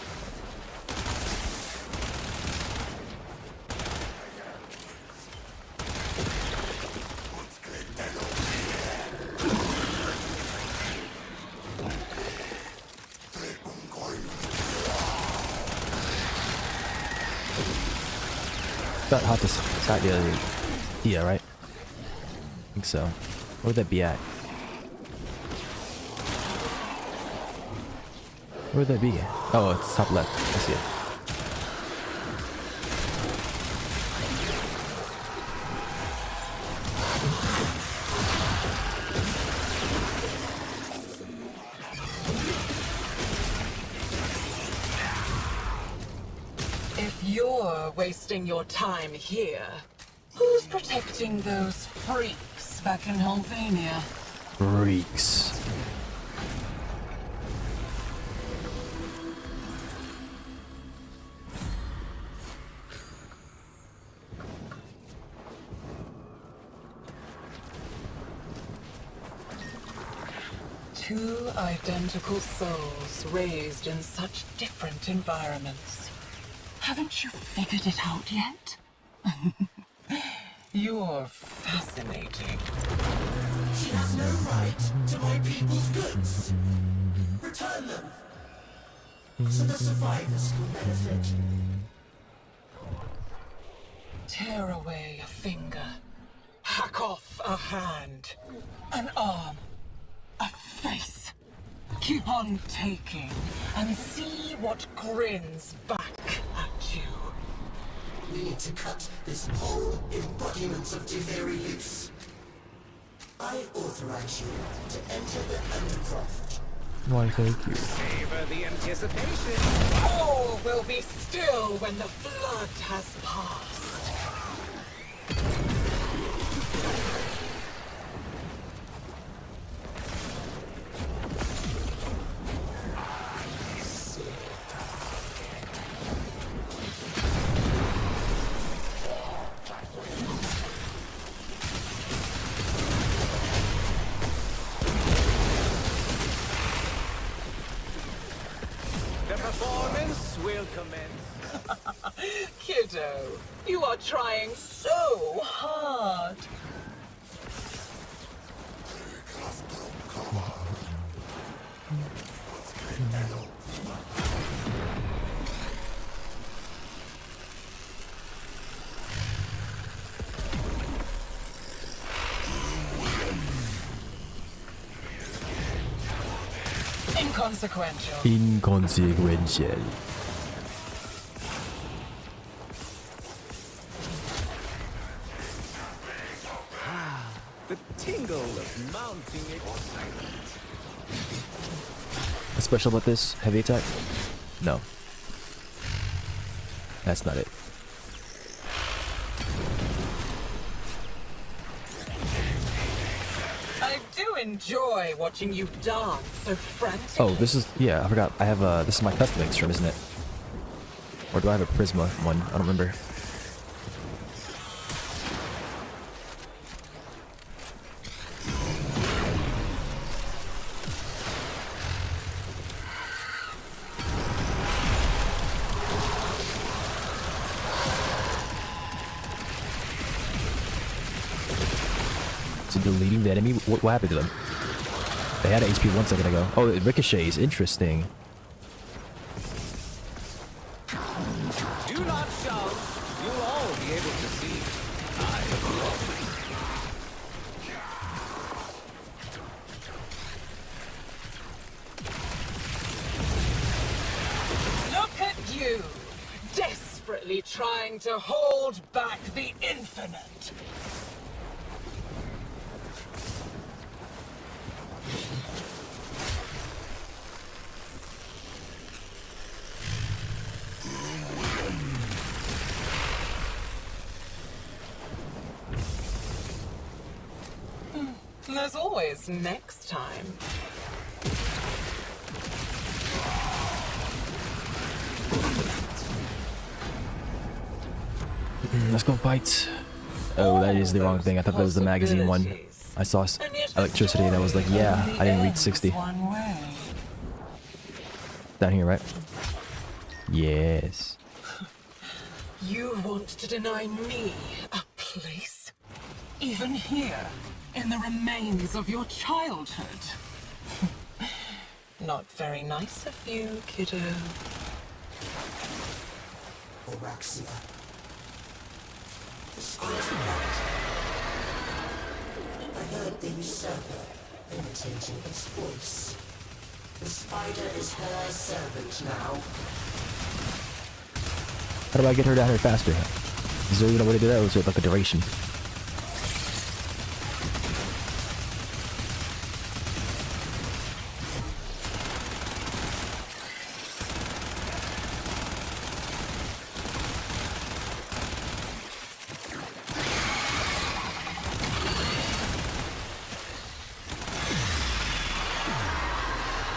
That hot this side the other. Yeah, right? I think so. Where would that be at? Where would that be? Oh, it's top left. I see it. If you're wasting your time here, who's protecting those freaks back in Helvania? Freaks. Two identical souls raised in such different environments. Haven't you figured it out yet? You're fascinating. She has no right to my people's goods. Return them, so the survivors can benefit. Tear away a finger, hack off a hand, an arm, a face. Keep on taking and see what grins back at you. We need to cut this whole embodiment of Teferi loose. I authorize you to enter the Undercroft. Why, thank you. Savor the anticipation. All will be still when the flood has passed. The performance will commence. Kiddo, you are trying so hard. Inconsequential. Inconsequential. The tingle of mounting excitement. What's special about this? Heavy attack? No. That's not it. I do enjoy watching you dance so frantically. Oh, this is, yeah, I forgot. I have, this is my custom extreme, isn't it? Or do I have a Prisma one? I don't remember. So deleting the enemy? What happened to them? They had HP 1 second ago. Oh, it ricochets. Interesting. Do not shout. You'll all be able to see. I Look at you, desperately trying to hold back the infinite. There's always next time. Let's go fight. Oh, that is the wrong thing. I thought that was the magazine one. I saw electricity and I was like, yeah, I didn't read 60. Down here, right? Yes. You want to deny me a place? Even here, in the remains of your childhood? Not very nice of you, kiddo. Oraxia. The square's blood. I heard the usurper imitating its voice. The spider is her servant now. How do I get her down here faster? Is there even a way to do that, or is it like a duration?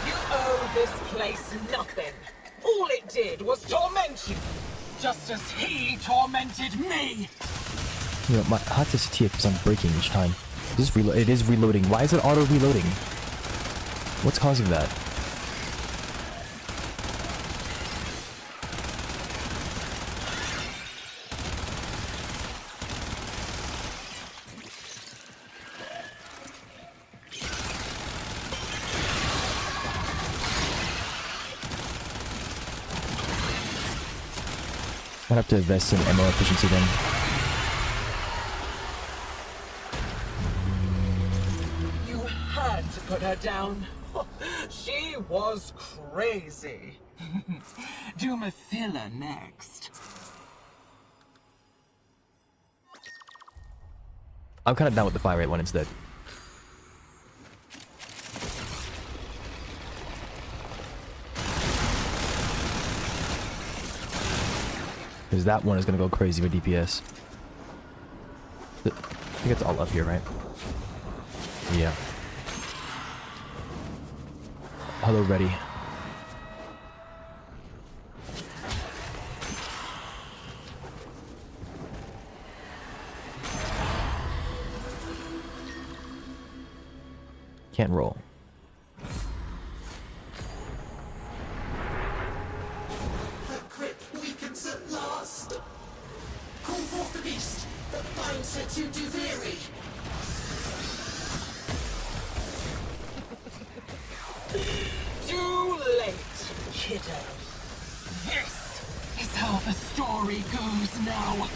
You owe this place nothing. All it did was torment you, just as he tormented me. You know, my hot sensitivity keeps on breaking each time. It is reloading. Why is it auto reloading? What's causing that? I'd have to invest in ammo efficiency then. You had to put her down. She was crazy. Do Mathila next. I'm kind of down with the fire rate one instead. Because that one is going to go crazy with DPS. I think it's all up here, right? Yeah. Hello, ready. Can't roll. Her grip weakens at last. Call forth the beast that binds her to Duviri. Too late, kiddo. This is how the story goes now.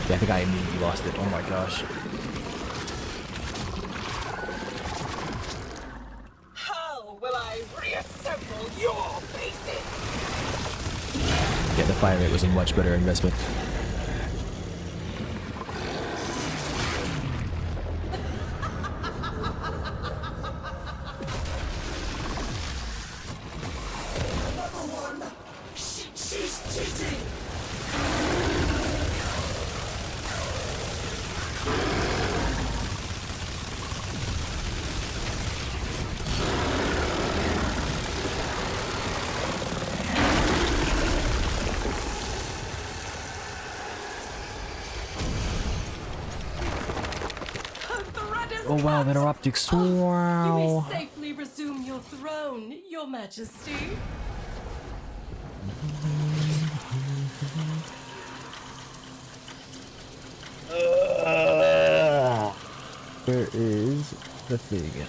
Yeah, I think I immediately lost it. Oh my gosh. How will I reassemble your pieces? Yeah, the fire rate was a much better investment. Oh wow, that are optics. You may Wow. safely resume your throne, Your Majesty. Where is the thing?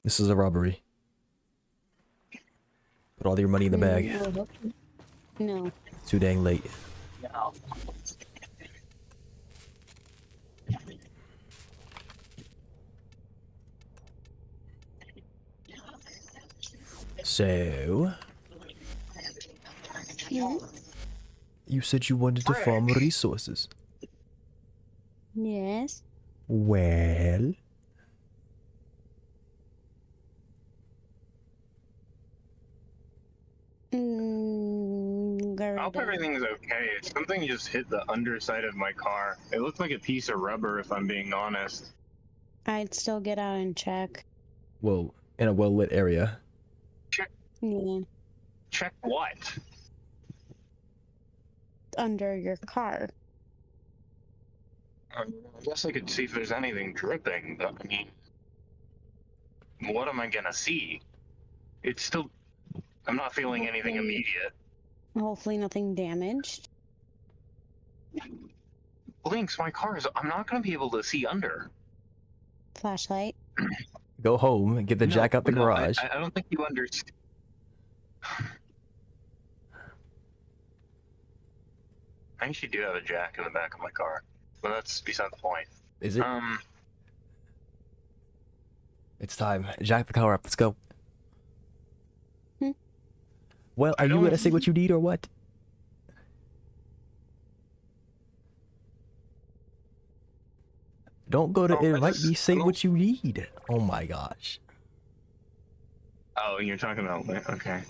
This is a robbery. Put all your money in the bag. No. Too dang late. No. So, Yeah. you said you wanted to farm resources. Yes. Well, I hope everything's okay. Something just hit the underside of my car. It looked like a piece of rubber, if I'm being honest. I'd still get out and check. whoa, in a well-lit area. Yeah. Check what? Under your car. I guess I could see if there's anything dripping, but I mean, what am I gonna see? It's still. I'm not feeling anything immediate. Hopefully nothing damaged. Lynx, my car is. I'm not gonna be able to see under. Flashlight. Go home and get the jack out the garage. I don't think you understand. I actually do have a jack in the back of my car, but that's beside the point. Is it? It's time. Jack the car up. Let's go. Well, are you gonna say what you need or what? Don't go to invite me. Say what you need. Oh my gosh. Oh, you're talking about okay.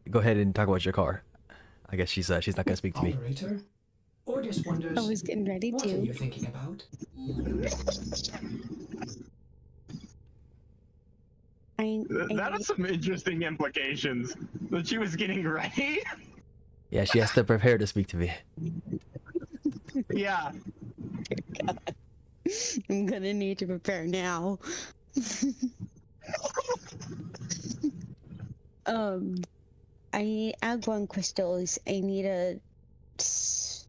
Go ahead and talk about your car. I guess she's not gonna speak to me. Operator, Ordis wonders. I was getting ready what to. are you thinking about? That has some interesting implications. That she was getting ready. Yeah, she has to prepare to speak to me. Yeah. God. I'm gonna need to prepare now. I Aguan crystals. I need a siren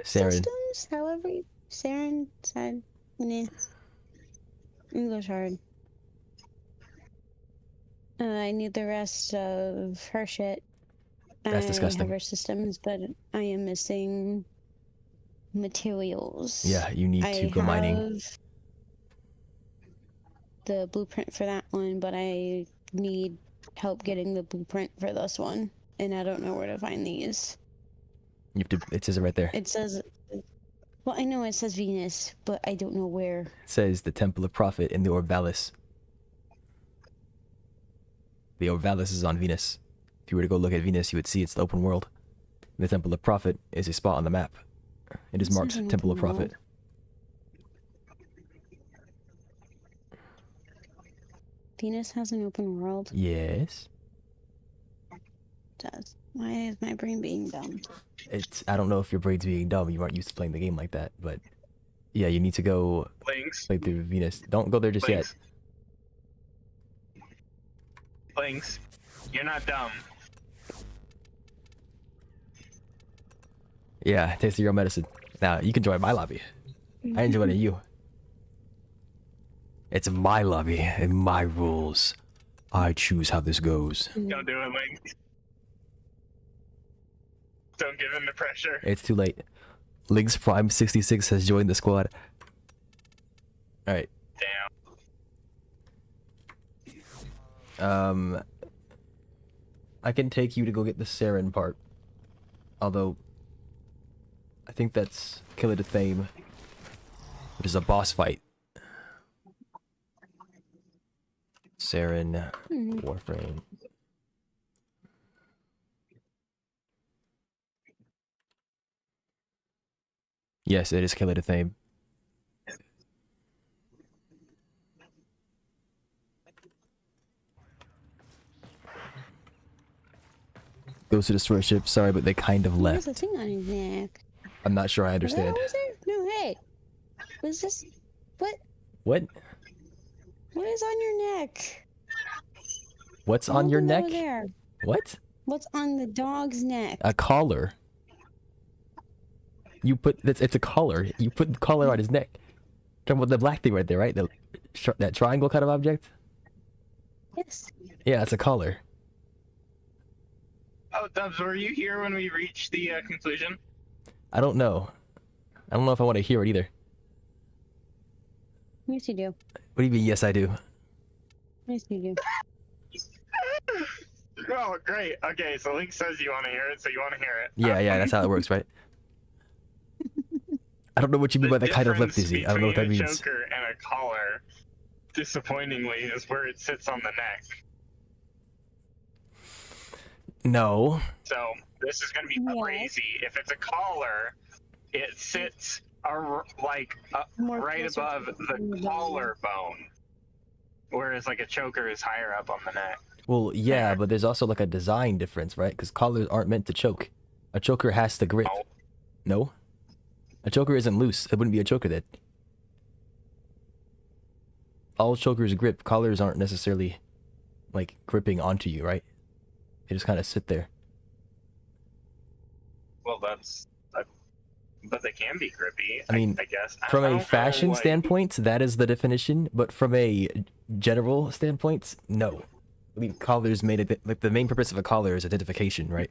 systems. However, siren. Nah. English hard. I need the rest of her shit. That's disgusting. I have her systems, but I am missing materials. Yeah, you need to go mining. I have the blueprint for that one, but I need help getting the blueprint for this one, and I don't know where to find these. You have to. It says it right there. It says, well, I know it says Venus, but I don't know where. It says the Temple of Prophet in the Orvalis. The Orvalis is on Venus. If you were to go look at Venus, you would see it's the open world. The Temple of Prophet is a spot on the map. It is marked Temple of Prophet. Venus has an open world? Yes. It does. Why is my brain being dumb? I don't know if your brain's being dumb. You aren't used to playing the game like that, but yeah, you need to go play through Venus. Don't go there just yet. Lynx, you're not dumb. Yeah, taste of your medicine. Now, you can join my lobby. I ain't joining you. It's my lobby and my rules. I choose how this goes. Don't do it, Lynx. Don't give him the pressure. It's too late. Lynx Prime 66 has joined the squad. Alright. Damn. I can take you to go get the Saren part. Although, I think that's Killer to Thame, which is a boss fight. Saren, Warframe. Yes, it is Killer to Thame. goes to destroy ships. Sorry, but they kind of There's left. a thing on his neck. I'm not sure I understand. Was there? No, hey. Was this? What? What? What is on your neck? What's on your neck? Over there. What? What's on the dog's neck? A collar. You put it's a collar. You put the collar on his neck. Talking about the black thing right there, right? That triangle kind of object. Yes. Yeah, it's a collar. Oh, Dubs, were you here when we reached the conclusion? I don't know. I don't know if I want to hear it either. Yes, you do. What do you mean? Yes, I do. Yes, you do. Oh, great. Okay, so Link says you want to hear it, so you want to hear it. Yeah, that's how it works, right? I don't know what you mean by that kind of lip dizzy. I don't know what that Between means. a choker and a collar, disappointingly, is where it sits on the neck. No. So this is going to be crazy. If it's a collar, it sits right above the collarbone, whereas like a choker is higher up on the neck. Well, yeah, but there's also like a design difference, right? Because collars aren't meant to choke. A choker has to grip. No? A choker isn't loose. It wouldn't be a choker then. All chokers grip. Collars aren't necessarily like gripping onto you, right? They just kind of sit there. Well, but they can be grippy. I mean, I guess from I a don't fashion know, like, standpoint, that is the definition. But from a general standpoint, no. I mean, collars made it like the main purpose of a collar is identification, right?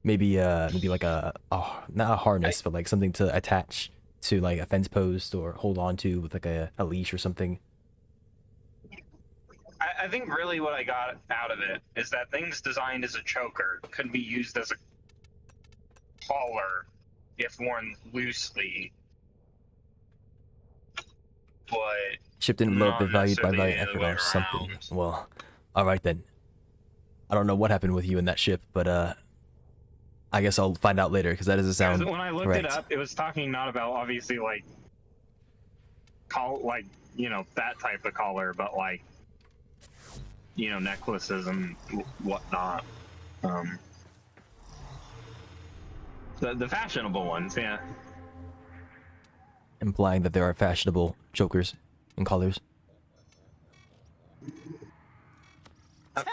Maybe like not a harness, but like something to attach to like a fence post or hold on to with like a leash or something. I think really what I got out of it is that things designed as a choker could be used as a collar if worn loosely, but Ship didn't blow up not the valued by necessarily valiant the effort other way or something. around. Well, alright then. I don't know what happened with you in that ship, but I guess I'll find out later because that doesn't sound When I looked correct. it up, it was talking not about obviously like that type of collar, but like necklaces and whatnot. The fashionable ones, yeah. Implying that there are fashionable chokers and collars.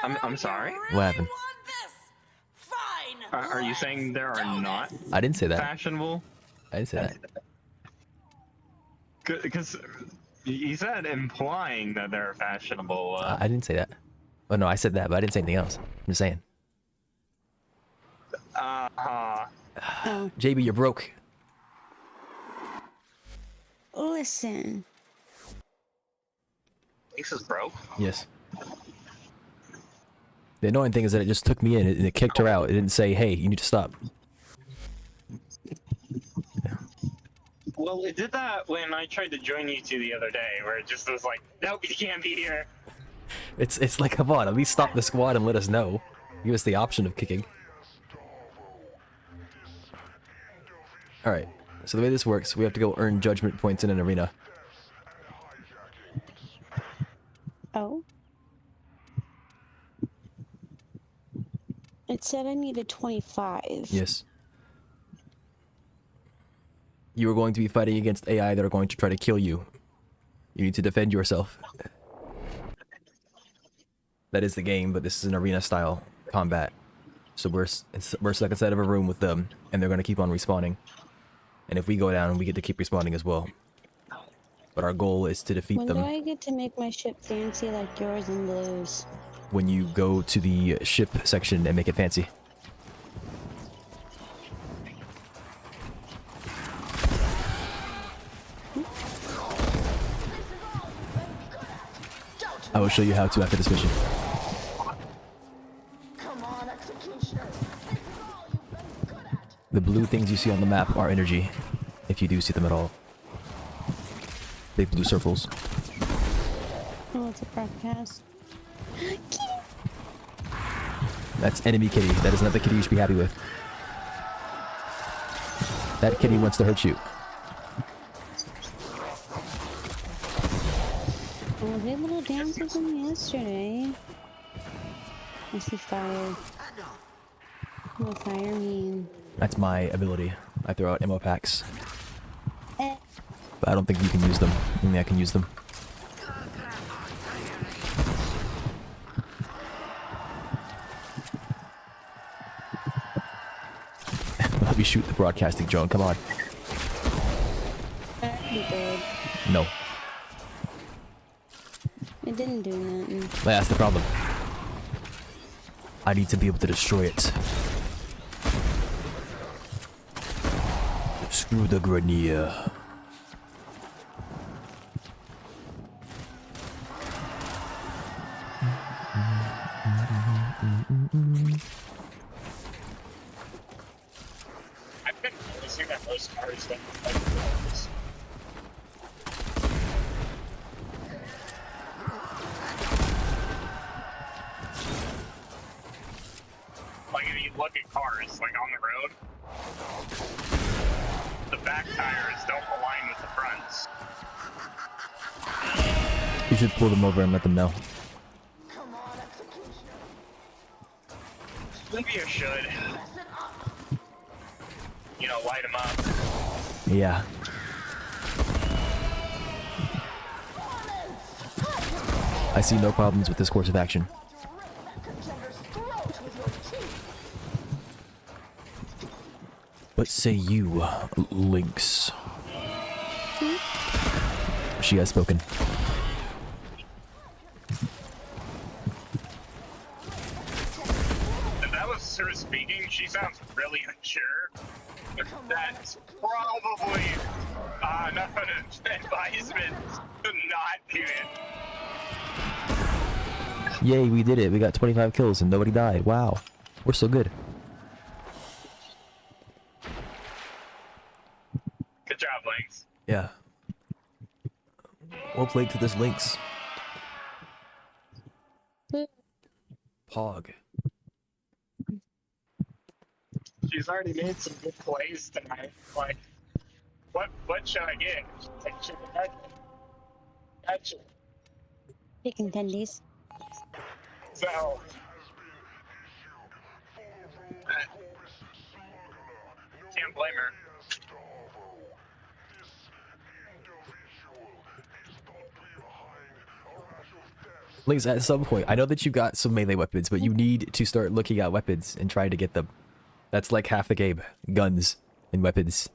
I'm sorry. What happened? Are you saying there are not? I didn't say that. Fashionable? I didn't say that. Because you said implying that they're fashionable. I didn't say that. Oh no, I said that, but I didn't say anything else. I'm just saying. JB, you're broke. Listen. Lisa's broke? Yes. The annoying thing is that it just took me in and it kicked her out. It didn't say, hey, you need to stop. Well, it did that when I tried to join you two the other day, where it just was like, nope, you can't be here. It's like, come on, at least stop the squad and let us know. Give us the option of kicking. Alright, so the way this works, we have to go earn judgment points in an arena. Oh. It said I needed 25. Yes. You are going to be fighting against AI that are going to try to kill you. You need to defend yourself. That is the game, but this is an arena-style combat. So we're stuck inside of a room with them, and they're going to keep on respawning. And if we go down, we get to keep respawning as well. But our goal is to defeat When them. do I get to make my ship fancy like yours and Blue's? When you go to the ship section and make it fancy. I will show you how to after this mission. The blue things you see on the map are energy, if you do see them at all. Big blue circles. Oh, it's a broadcast. That's enemy kitty. That is not the kitty you should be happy with. That kitty wants to hurt you. Oh, we did little dances with them yesterday. I see fire. What does fire mean? That's my ability. I throw out ammo packs. Eh. But I don't think you can use them. Only I can use them. Let me shoot the broadcasting drone, come on. No. It didn't do nothing. That's the problem. I need to be able to destroy it. Screw the Grenier. I've been noticing that most cars don't like those. Like if you look at cars, like on the road, the back tires don't align with the fronts. You should pull them over and let them know. Maybe you should. You know, light them up. Yeah. I see no problems with this course of action. What say you, Lynx? She has spoken. If that was her speaking, she sounds really unsure. That's probably not an advisement to not do it. Yay, we did it. We got 25 kills and nobody died. Wow. We're so good. Good job, Lynx. Yeah. Well played to this Lynx. Pog. She's already made some good plays tonight. Like, what should I get? Like, chicken nugget. Gotcha. Chicken tendies. So, can't blame her. Lynx, at some point, I know that you got some melee weapons, but you need to start looking at weapons and trying to get them. That's like half the game. Guns and weapons.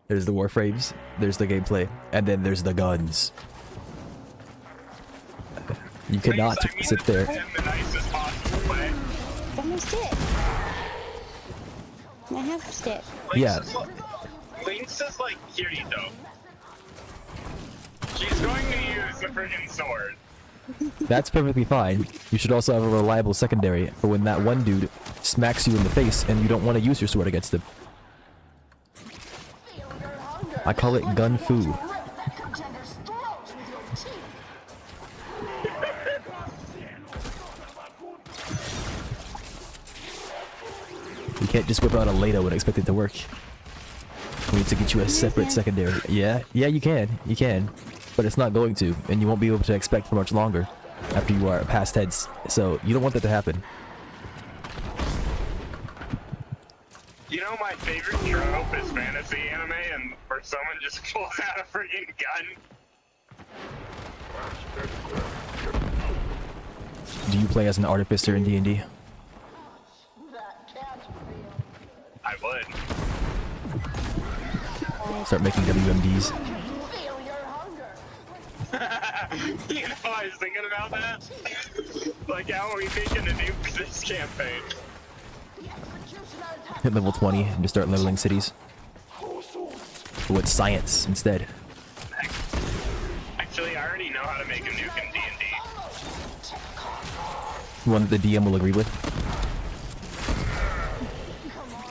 There's the warframes, there's the gameplay, and then there's the guns. You cannot sit there. Almost it. I have stick. Yeah. Lynx is like Kirito. She's going to use the friggin' sword. That's perfectly fine. You should also have a reliable secondary for when that one dude smacks you in the face and you don't want to use your sword against him. I call it gun fu. You can't just whip out a Lado and expect it to work. We need to get you a separate secondary. Yeah, you can. You can. But it's not going to, and you won't be able to expect for much longer after you are past heads. So you don't want that to happen. You know my favorite trope is fantasy anime, and where someone just pulls out a freaking gun. Do you play as an artificer in D&D? I would. Start making WMDs. You know, I was thinking about that. Like, how are we making a nuke this campaign? Hit level 20 and just start leveling cities. But with science instead. Actually, I already know how to make a nuke in D&D. One that the DM will agree with.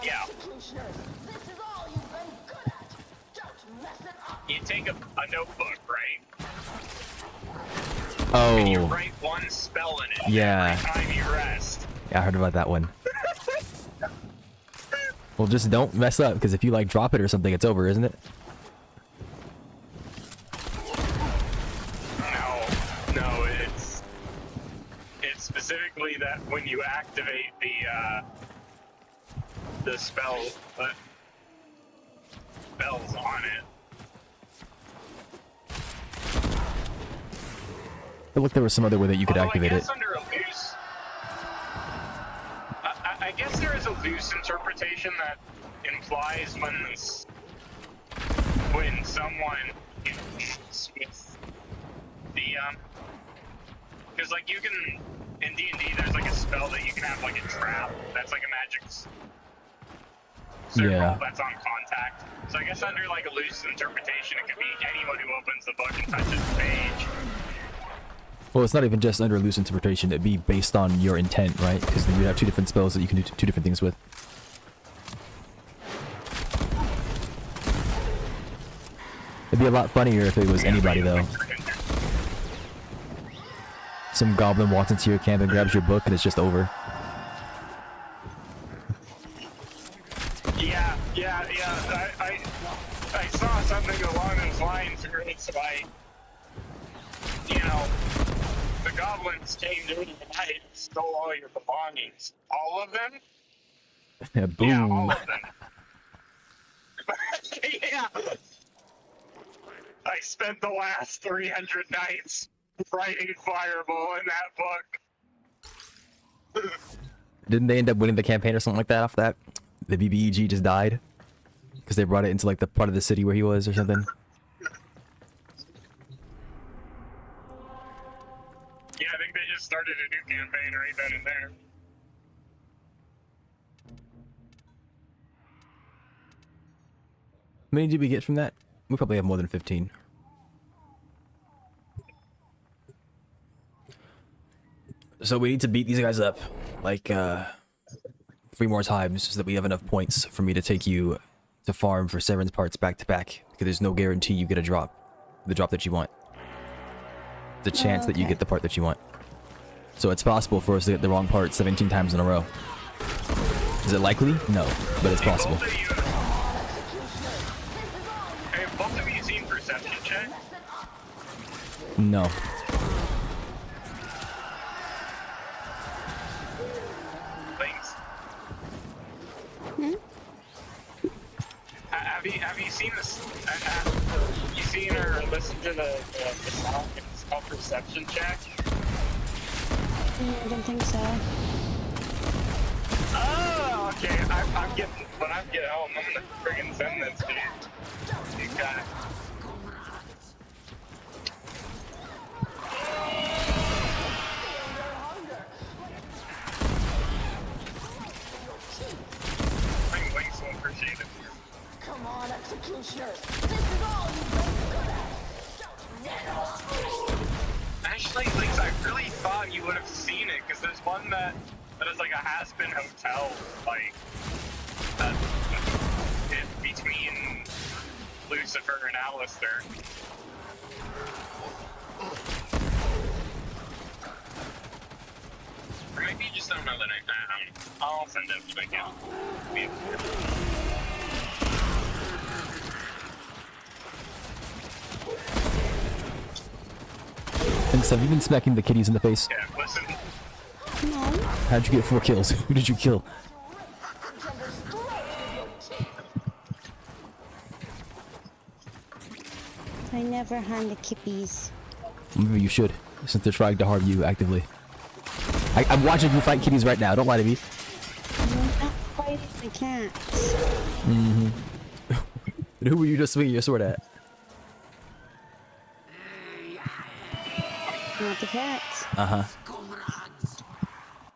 Yeah. You take a notebook, right? Oh. And you write one spell in it. Yeah. Every time you rest. Yeah, I heard about that one. Well, just don't mess up, because if you, like, drop it or something, it's over, isn't it? No, it's specifically that when you activate the spells on it. It looked there was some other way that you could Although activate I it. guess under a loose, I guess there is a loose interpretation that implies when someone interacts with the because like you can in D&D there's like a spell that you can have like a trap that's like a magic circle that's on contact. So I guess under like a loose interpretation, it could be anyone who opens the book and touches the page. Well, it's not even just under loose interpretation. It'd be based on your intent, right? Because then you'd have two different spells that you can do two different things with. It'd be a lot funnier if it was anybody, though. Some goblin walks into your camp and grabs your book, and it's just over. Yeah. I saw something along those lines where it's like, you know, the goblins came during the night and stole all your belongings. All of them? Yeah, boom. Yeah, all of them. Yeah. I spent the last 300 nights writing Fireball in that book. Didn't they end up winning the campaign or something like that off that? The BBEG just died? Because they brought it into like the part of the city where he was or something? Yeah, I think they just started a new campaign right then and there. How many did we get from that? We probably have more than 15. So we need to beat these guys up like 3 more times so that we have enough points for me to take you to farm for Seren's parts back to back. Because there's no guarantee you get a drop. The drop that you want. The chance that you get the part that you want. So it's possible for us to get the wrong part 17 times in a row. Is it likely? No, but it's possible. Hey, have both of you seen Perception Check? No. Thanks. Have you seen this? Have you seen or listened to the song? It's called Perception Check. I don't think so. Oh, okay. I'm getting when I get home. I'm gonna friggin' send this to you. You got it. Thanks, so appreciate it. Come on, executioner. This is all you've been good at. Actually, Lynx, I really thought you would have seen it, because there's one that is like a has-been hotel, like, between Lucifer and Alistair. Or maybe you just don't know that I'll send it to you. Thanks, have you been smacking the kitties in the face? Yeah, listen. No. How'd you get 4 kills? Who did you kill? I never harm the kippies. Maybe you should, since they're trying to harm you actively. I'm watching you fight kitties right now, don't lie to me. I'm not fighting the cats. Mm-hmm. And who were you just swinging your sword at? Not the cats. Uh-huh.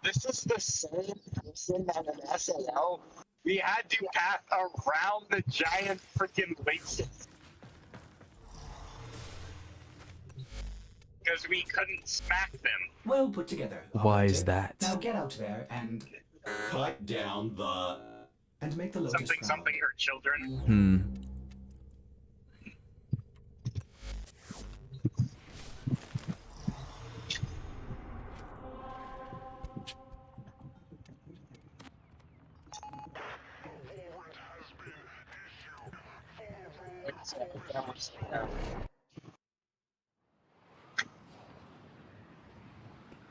This is the same person that in SNL. We had to pass around the giant freaking laces. Because we couldn't smack them. Well put together. Why is that? Now get out there and cut down the and make the locust Something hurt children. Hmm.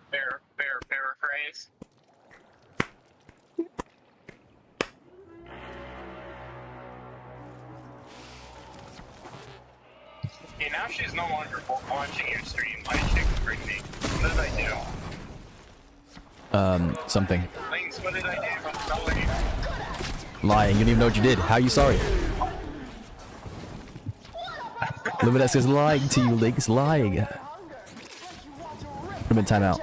Fair. anyways. Okay, now she's no longer watching your stream. Why did she bring me? What did I do? Something. Links, what did I do? I'm sorry. Lying. You don't even know what you did. How are you sorry? Luminous is lying to you, Lynx. Lying. Put him in timeout.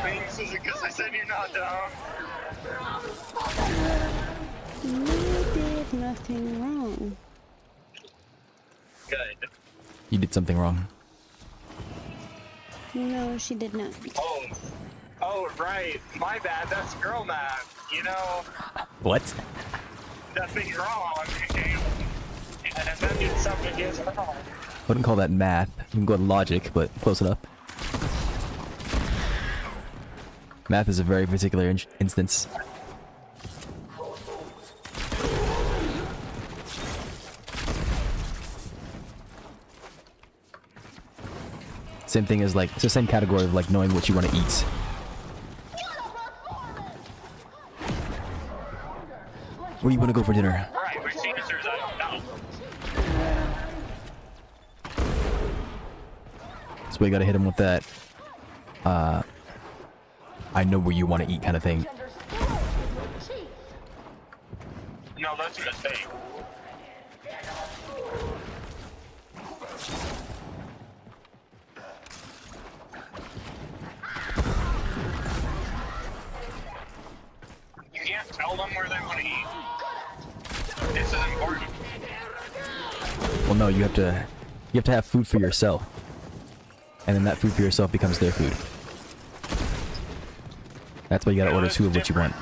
Links, is it because I said you're not dumb? You did nothing wrong. Good. You did something wrong. No, she did not. Oh, right. My bad. That's girl math. You know, What? nothing wrong. And that means something is wrong. I wouldn't call that math. You can go with logic, but close enough. Math is a very particular instance. Same thing as like, it's the same category of like knowing what you want to eat. Where you want to go for dinner? Right, which answers I don't know. So we gotta hit him with that, I know where you want to eat kind of thing. No, that's a mistake. You can't tell them where they want to eat. This is important. Well, no, you have to have food for yourself, and then that food for yourself becomes their food. That's why you gotta order 2 of what you want. No.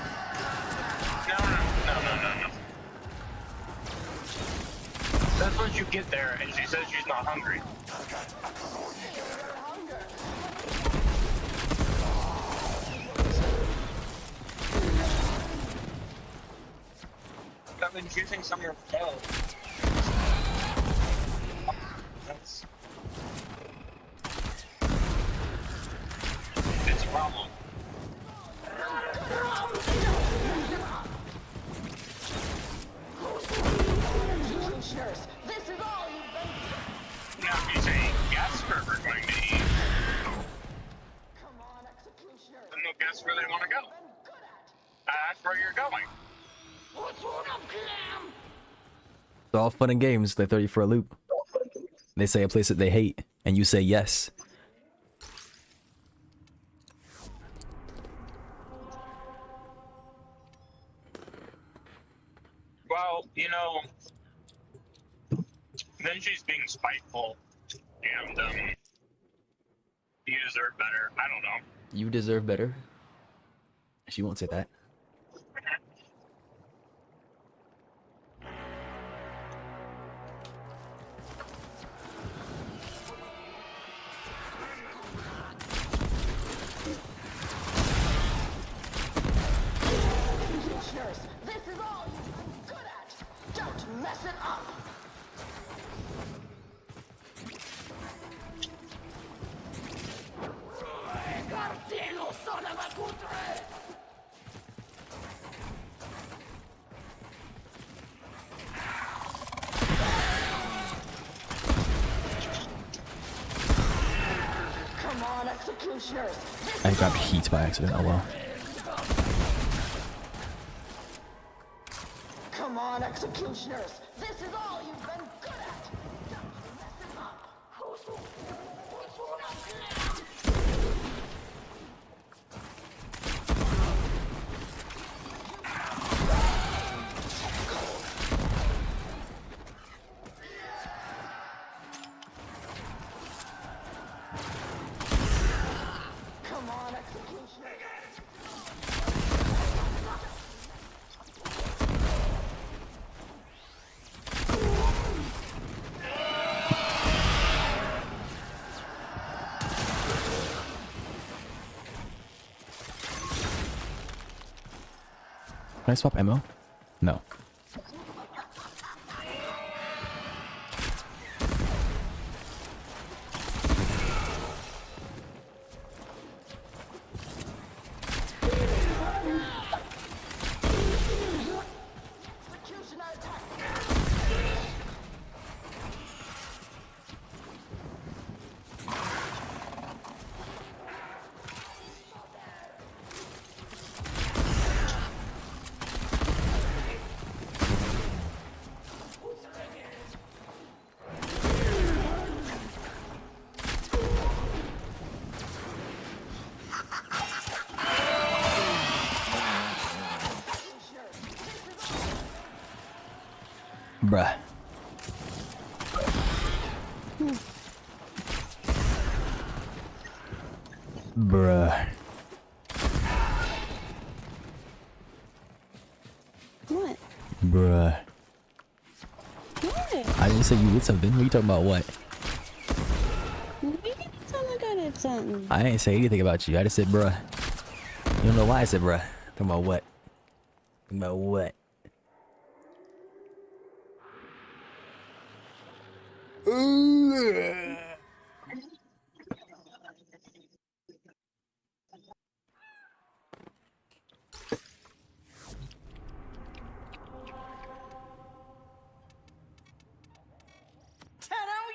That's once you get there and she says she's not hungry. I've been choosing somewhere to go. That's... It's a problem. Now, if you say guess where we're going to eat, then they'll guess where they want to go. That's where you're going. It's all fun and games. They throw you for a loop. They say a place that they hate, and you say yes. Well, you know, then she's being spiteful, and you deserve better. I don't know. You deserve better. She won't say that. This is all you're good at. Don't mess it up. Cartino, son of a putre! Come on, executioners. I grabbed heat by accident. Oh well. Come on, executioners. This is all you've been good at. Don't mess it up. Come on, executioners. Can I swap ammo? No. Bruh. Bruh. What? Bruh. What? I didn't say you did something. What are you talking about? What? You didn't tell me I did something. I didn't say anything about you. I just said bruh. You don't know why I said bruh. Talking about what? Talking about what?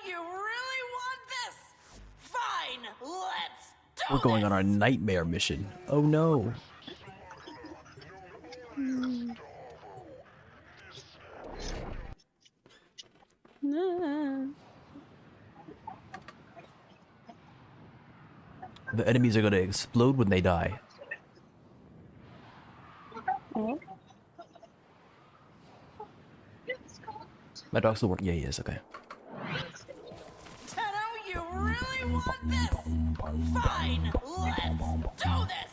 You really want this? Fine, let's do We're going on our nightmare mission. Oh no. The enemies are gonna explode when they die. My dog still working? Yeah, he is. Okay. You really want this? Fine, let's do this!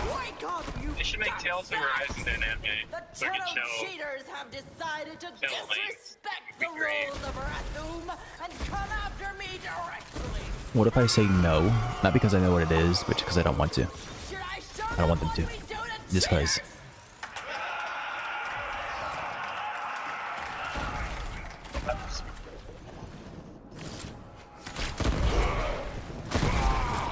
Wake up, you They should make Tales of Horizon an anime. The So I can Shadow show. Cheaters have decided to Kill Link. disrespect the rules of Rathum and come after me directly. What if I say no? Not because I know what it is, but just because I don't want to. I don't want them to. Just because.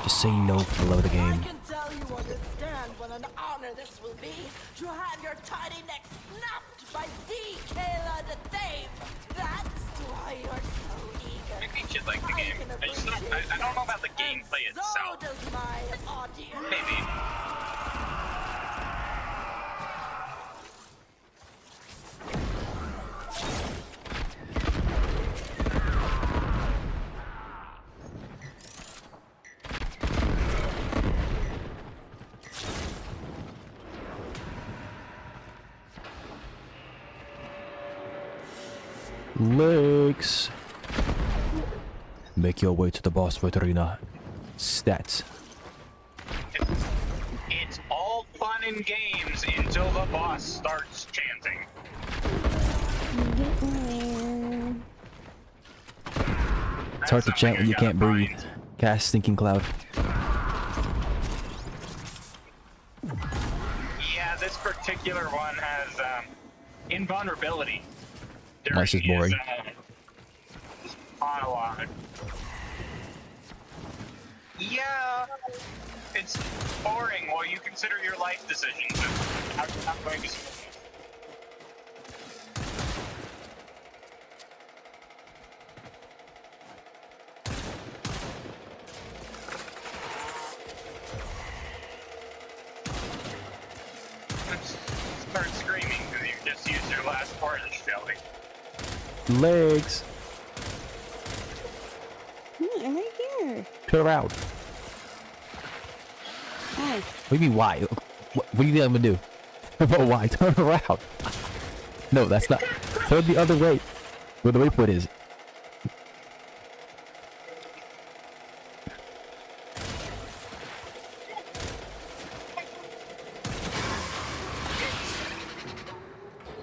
Just say no for the love of the game. I can tell you understand what an honor this will be to have your tiny neck snapped by the Kayla the Thame. That's why you're so eager. Maybe you should like the game. I just don't. I don't know about the gameplay itself. So does my audience. Maybe. Legs. Make your way to the boss fight arena. Stats. It's all fun and games until the boss starts chanting. It's hard to chant when you can't breathe. Cast Stinking Cloud. Yeah, this particular one has invulnerability. That's just boring. Monologue. Yeah, it's boring while you consider your life decisions. How going to start screaming because you just used your last part of the shelley. Legs. I'm right here. Turn around. Hi. What do you mean why? What do you think I'm gonna do? But why? Turn around. No, that's not. Turn the other way. Where the waypoint is.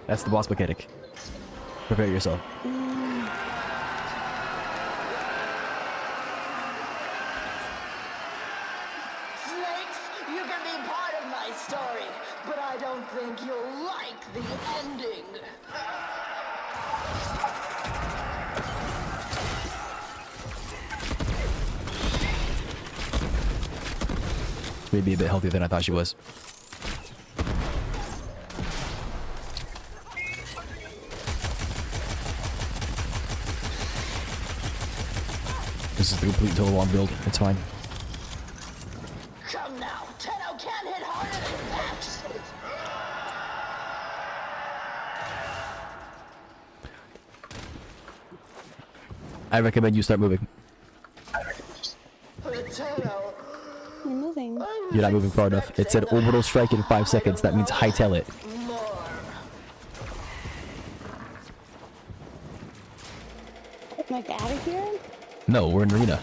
That's the boss mechanic. Prepare yourself. Snakes, but I don't think you'll like the ending. Maybe a bit healthier than I thought she was. This is the complete total long build. It's fine. Come now, Tenno can't hit harder than that. I recommend you start moving. Tenno, You're moving. You're not moving far enough. It said orbital strike in 5 seconds. That means hightail it. Like out of here? No, we're in arena.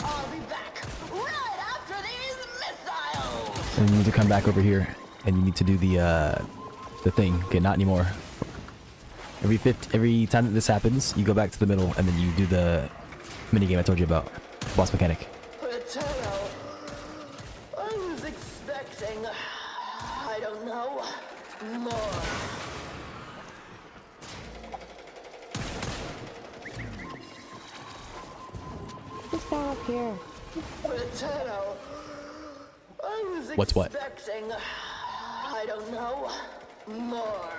I'll be back right after these missiles. And you need to come back over here, and you need to do the thing. Okay, not anymore. Every time that this happens, you go back to the middle, and then you do the minigame I told you about. Boss mechanic. Tenno, I was expecting, I don't know, more. Just go up here. Tenno, I was What's what? expecting, I don't know, more.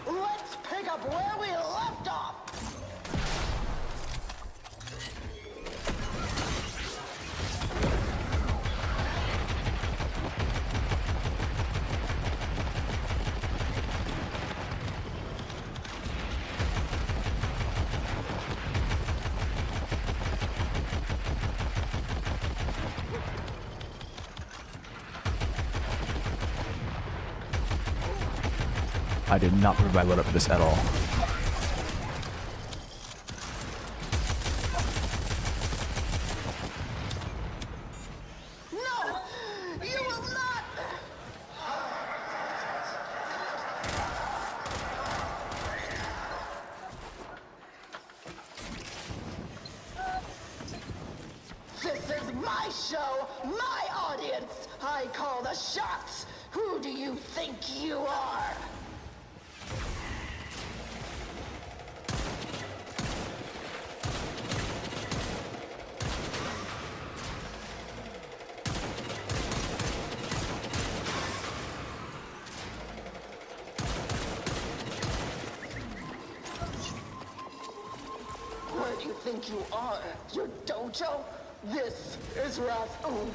Let's pick up where we left off. I did not prepare my load up for this at all. No, you will not. This is my show, my audience. I call the shots. Who do you think you are? Where do you think you are? Your dojo? This is Rathum.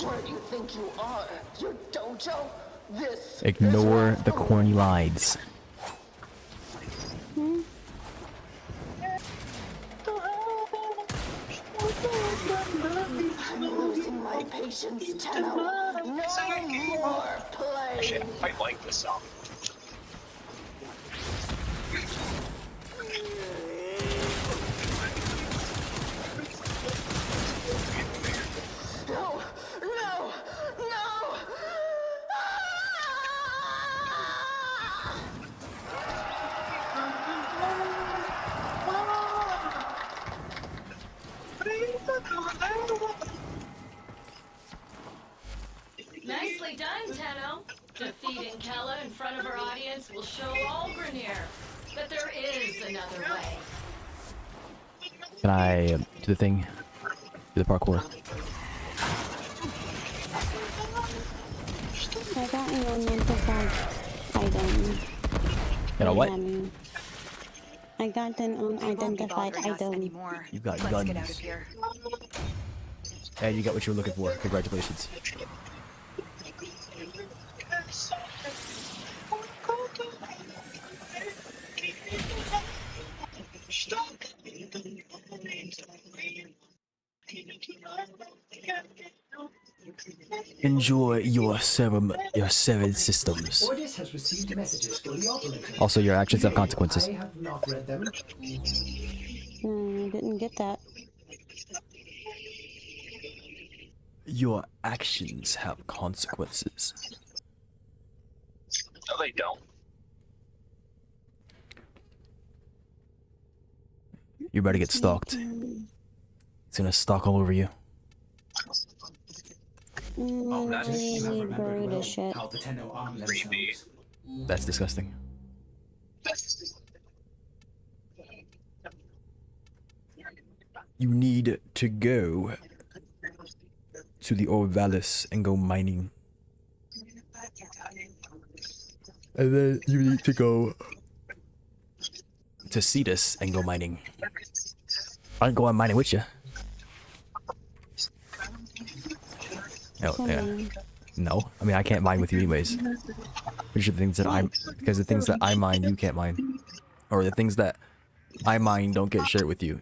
Where do you think you are? Your dojo? This Ignore the corny lines. I'm losing my patience, Tenno. No more play. Actually, I quite like this song. No, no, no! Nicely done, Tenno. Defeating Kella in front of her audience will show all Grenier that there is another way. Can I do the thing? Do the parkour? I got an unidentified item. You know what? I got an unidentified item. You got guns. And you got what you were looking for. Congratulations. Enjoy your seven systems. Ordis has received messages fully operating. Also, your actions have consequences. I have not read them. I didn't get that. Your actions have consequences. No, they don't. You better get stalked. It's gonna stalk all over you. Oh, that is, you have remembered well shit. how the Tenno arm themselves. That's disgusting. You need to go to the Orvalis and go mining. And then you need to go to Cetus and go mining. I can go on mining with you. Oh, yeah. No, I mean I can't mine with you anyways. Which are the things that because the things that I mine you can't mine, or the things that I mine don't get shared with you.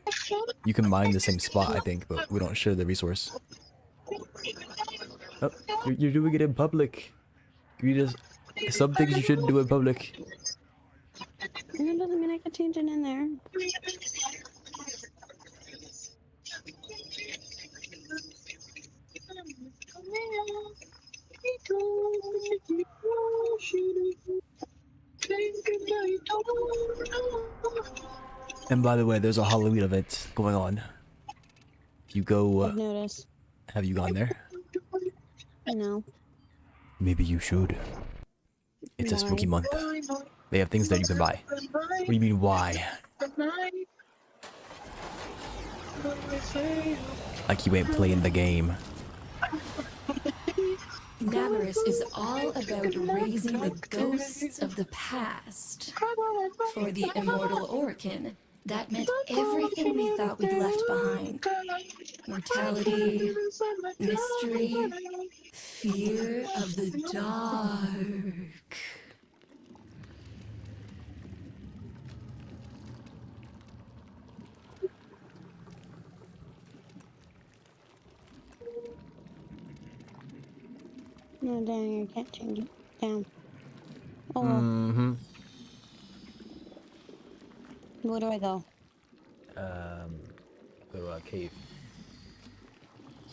You can mine the same spot, I think, but we don't share the resource. Oh, you're doing it in public. You just some things you shouldn't do in public. That doesn't mean I can change it in there. And by the way, there's a Halloween event going on. If you go, I've noticed. Have you gone there? No. Maybe you should. It's a spooky month. They have things that you can buy. What do you mean, why? Like you ain't playing the game. Navarus is all about raising the ghosts of the past. For the immortal Orkin, that meant everything we thought we'd left behind. Mortality, mystery, fear of the dark. No, down here, can't change it. Down. Oh, Mm-hmm. where do I go? Go to a cave.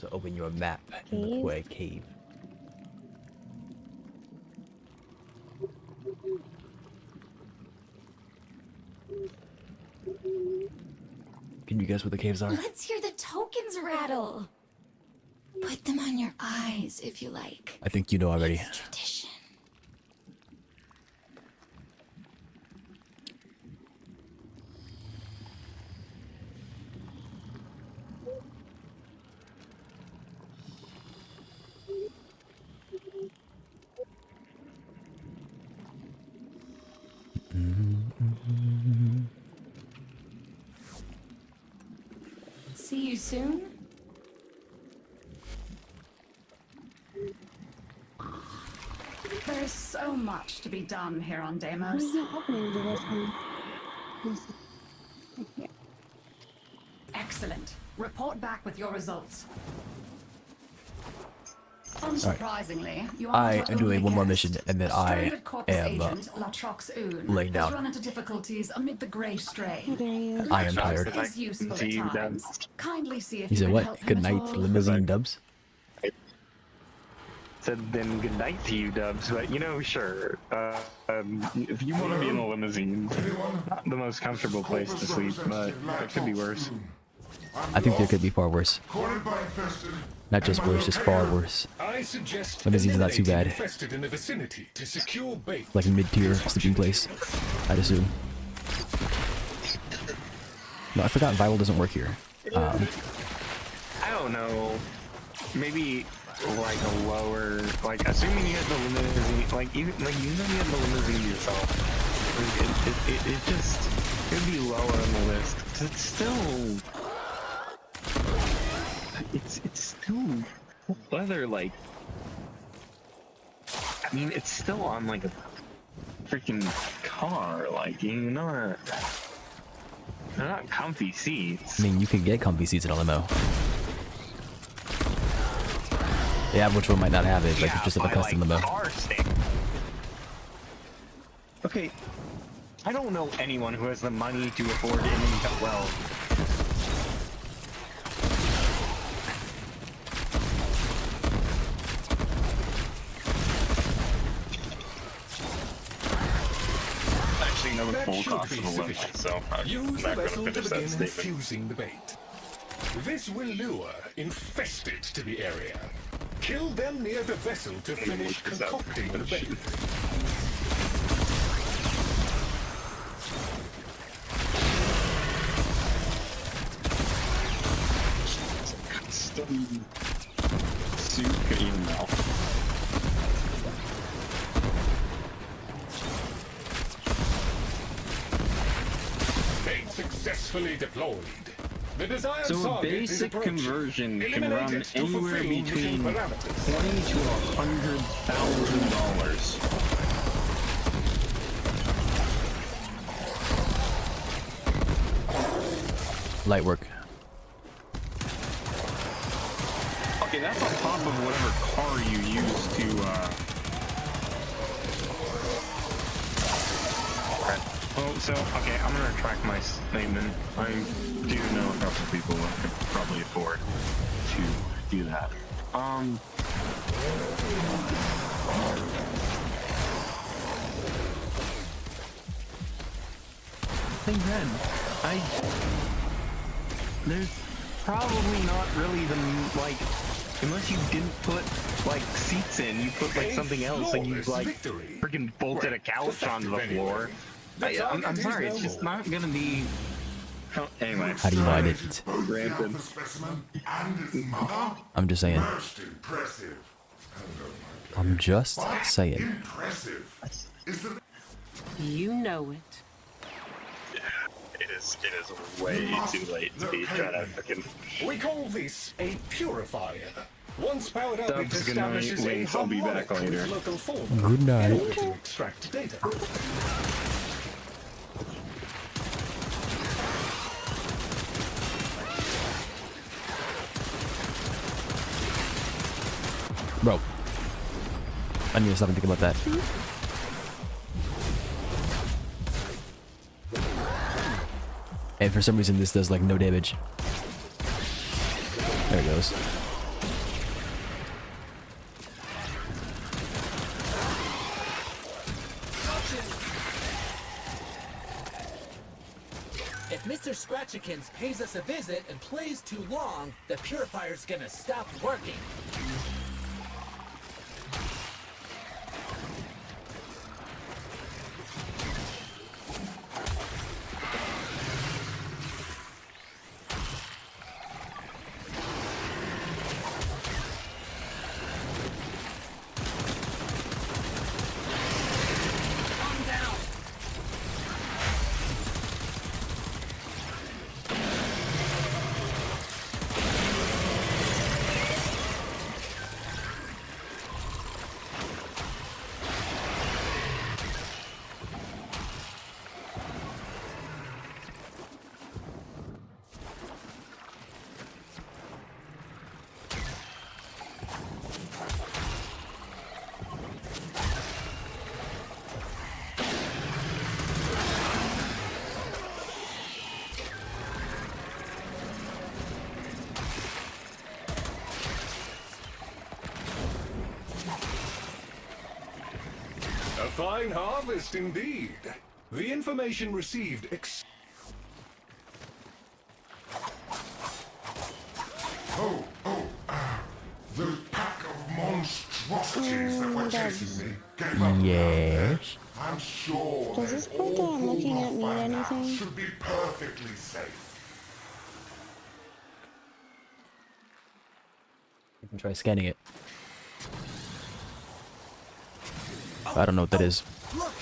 So open your map and look Cave? for a cave. Can you guess what the caves are? Let's hear the tokens rattle. Put them on your eyes if you like. I think you know already. It's tradition. See you soon. There's so much to be done here on Deimos. Excellent. Report back with your results. Unsurprisingly, you I are am doing one more mission and then I Stranded Corpus am agent Latrox Oon laying has down. run into difficulties amid the grey strain. I am tired. Is useful at times. Kindly see if He you said can what? help him Good at night, all. limousine dubs. Said then good night to you, Dubs. But you know, sure. If you want to be in the limousine, not the most comfortable place to sleep, but it could be worse. I think there could be far worse. Not just worse, just far worse. I suggest Limousine's not too bad. infested in the vicinity to secure bait. Like a mid-tier sleeping place, I'd assume. No, I forgot Viral doesn't work here. I don't know. Maybe like a lower, like assuming you have the limousine, like even like you know you have the limousine yourself. Like, it just it'd be lower on the list. 'Cause it's still. It's still whether like I mean it's still on like a freaking car, like they're not comfy seats. I mean, you can get comfy seats in a limo. The average one might not have it, like Yeah, just have a by, custom like, limo. car standard. Okay, I don't know anyone who has the money to afford any. Well, actually, no That full should cost be of the limit, sufficient. so I'm Use not the going to vessel to finish that begin statement. infusing the bait. This will lure infested to the area. Kill them near the vessel to finish concocting the bait. Custom soup email. Bait successfully deployed. The desired So a target is basic approaching. conversion can Eliminate run it to anywhere fulfill between mission parameters. $20,000 to $100,000. Light work. Okay, that's on top of whatever car you use to, Oh, so, okay, I'm gonna retract my statement. I do know a couple people that could probably afford to do that. Thing then, there's probably not really the, like, unless you didn't put, like, seats in, you put, like, something else, and you, like, freaking bolted a couch onto the floor. I'm sorry, it's just not gonna be... Oh, anyway. How do you hide it? Rampant. I'm just saying. I'm just saying. You know it. It is way too late to be trying to freaking... We call this a purifier. Once powered up, Dubs, it good night, establishes a Wings, I'll be back harmonic later. with local fauna Good night. in order to extract data. Bro. I need to stop and think about that. And for some reason this does like no damage. There it goes. If Mr. Scratchikins pays us a visit and plays too long, the purifier's gonna stop working. A fine harvest indeed. The information received The pack of monstrosities that were chasing me gave up. Yes. I'm sure Does this point that I'm looking at mean anything? should be perfectly safe. You can try scanning it. I don't know what that is. Look!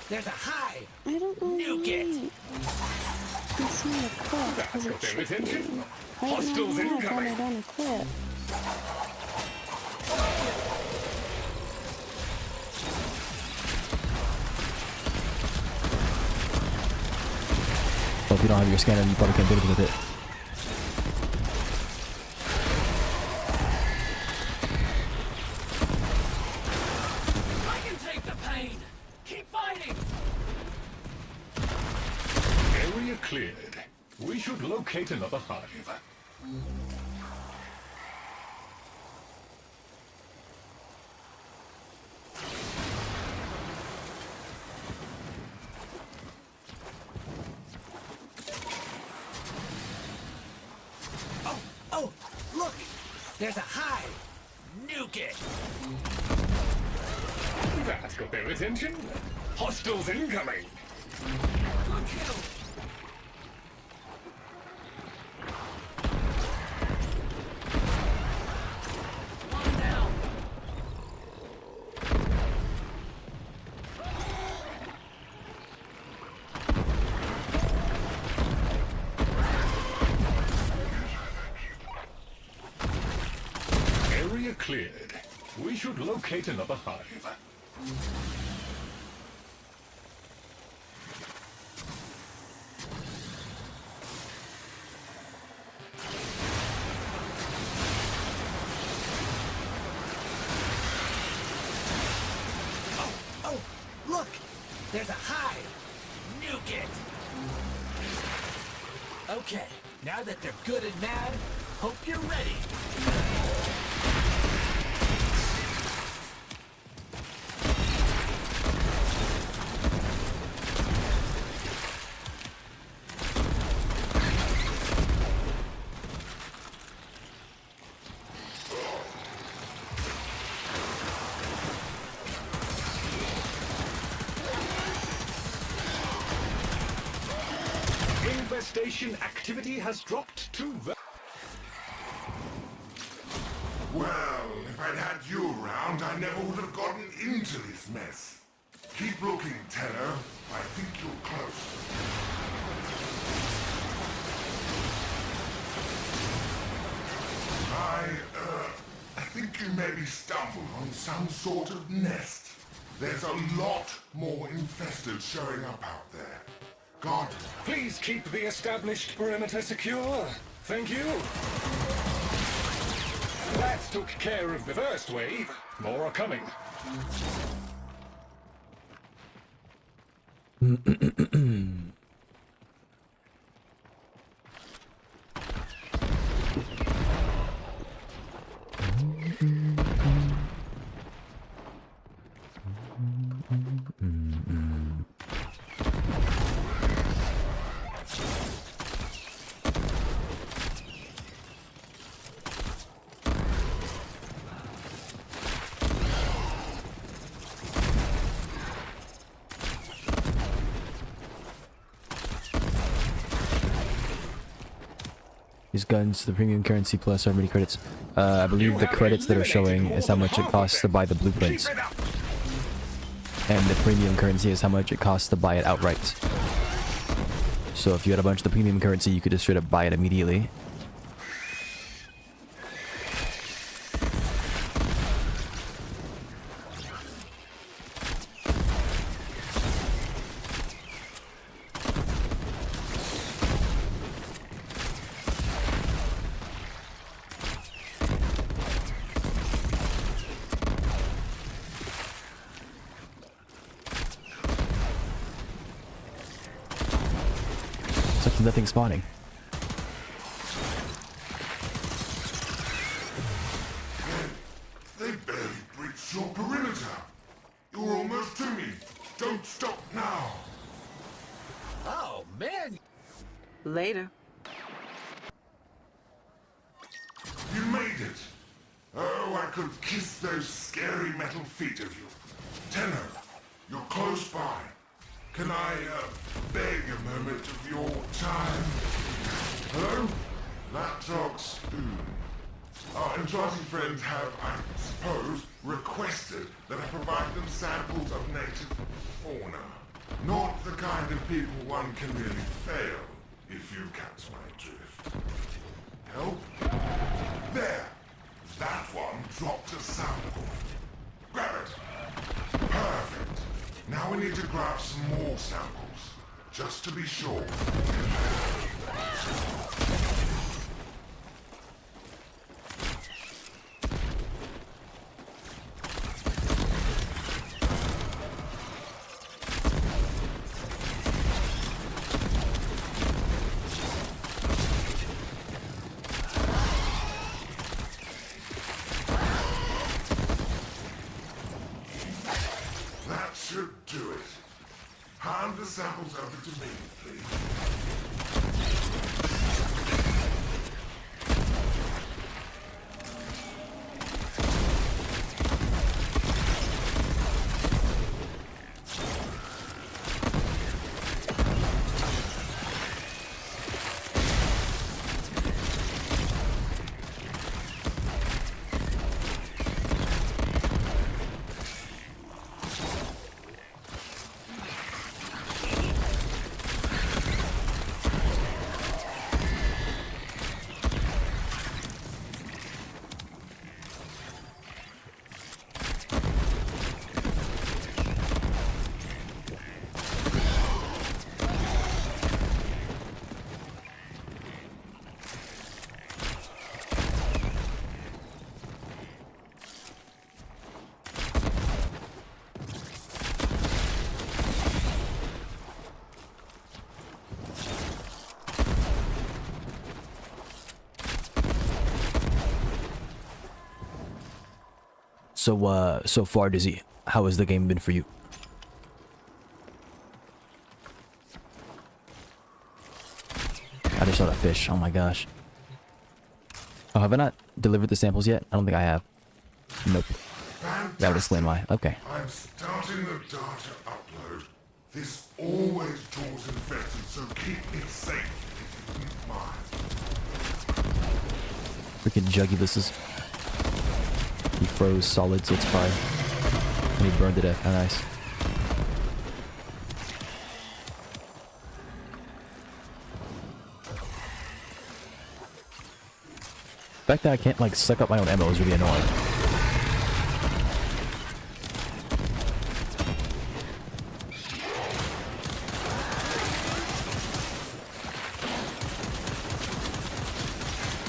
There's a hive! I don't know. Nuke it! It's not equipped because it should be. Right now, but I don't equip. Well, if you don't have your scanner, you probably can't do anything with it. fine. Keep fighting. Area cleared. We should locate another hive. Oh, look! There's a hive! Nuke it! That got their attention. Hostiles incoming. On kill! One down! Area cleared. We should locate another hive. Oh, look! There's a hive! Nuke it! Okay, now that they're good and mad, hope you're ready. Infestation activity has dropped to Well, if I'd had you around, I never would have gotten into this mess. Keep looking, Tenno. I think you're close. I think you maybe stumbled on some sort of nest. There's a lot more infested showing up out there. God. Please keep the established perimeter secure. Thank you. That took care of the first wave. More are coming. These guns, the premium currency plus how many credits? I believe the credits that are showing is how much it costs to buy the blueprints. And the premium currency is how much it costs to buy it outright. So if you had a bunch of the premium currency, you could just straight up buy it immediately. Nothing spawning. They barely breached your perimeter. You're almost to me. Don't stop now. Oh, man! Later. You made it. Oh, I could kiss those scary metal feet of you. Tenno, you're close by. Can I, beg a moment of your time? Hello? That talks. Our enchanting friends have, I suppose, requested that I provide them samples of native fauna. Not the kind of people one can really fail, if you catch my drift. Help? There! That one dropped a sample. Grab it! Perfect! Now we need to grab some more samples, just to be sure. should do it. Hand the samples over to me, please. So far, Dizzy, how has the game been for you? I just saw a fish. Oh my gosh. Oh, have I not delivered the samples yet? I don't think I have. Nope. That would explain why. Okay. I'm starting the data upload. This always draws infected, so keep it safe if you wouldn't mind. Freaking Juguluses. He froze solid, so it's fine. And he burned to death. How nice. The fact that I can't, like, suck up my own ammo is really annoying.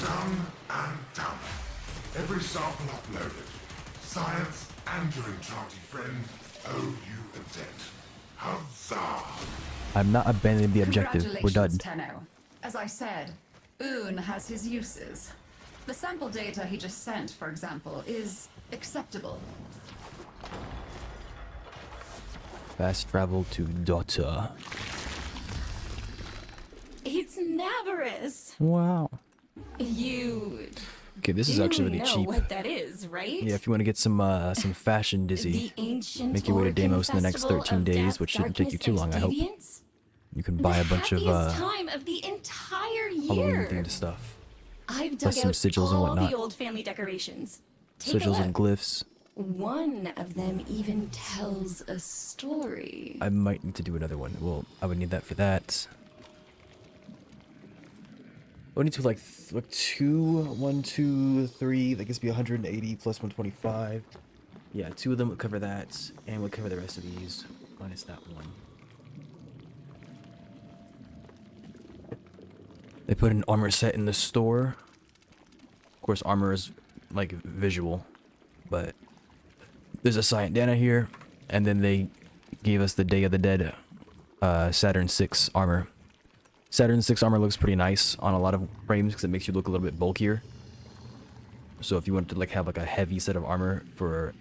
Done and done. Every sample uploaded. Science and your enchanted friend owe you a debt. Huzzah! I'm not abandoning the objective. We're done. Tenno. As I said, Un has his uses. The sample data he just sent, for example, is acceptable. Fast travel to Dota. It's Navarus. Wow. You. Okay, this is actually really know cheap. what that is, right? Yeah, if you want to get some fashion, Dizzy, The ancient make your way to Orcan Deimos in the next festival 13 of days, death, which shouldn't take you too long, darkness, I hope. and deviance? You can buy a bunch of Happiest time of the entire year. Halloween-themed stuff. I've dug Plus some out sigils and all whatnot. the old family decorations. Take a Sigils look. and glyphs. One of them even tells a story. I might need to do another one. Well, I would need that for that. I would need to like 1, 2, 3. That gives me 180 plus 125. Yeah, 2 of them would cover that, and would cover the rest of these minus that one. They put an armor set in the store. Of course, armor is like visual, but there's a Cyan Dana here, and then they gave us the Day of the Dead Saturn 6 armor. Saturn 6 armor looks pretty nice on a lot of frames because it makes you look a little bit bulkier. So if you want to like have like a heavy set of armor for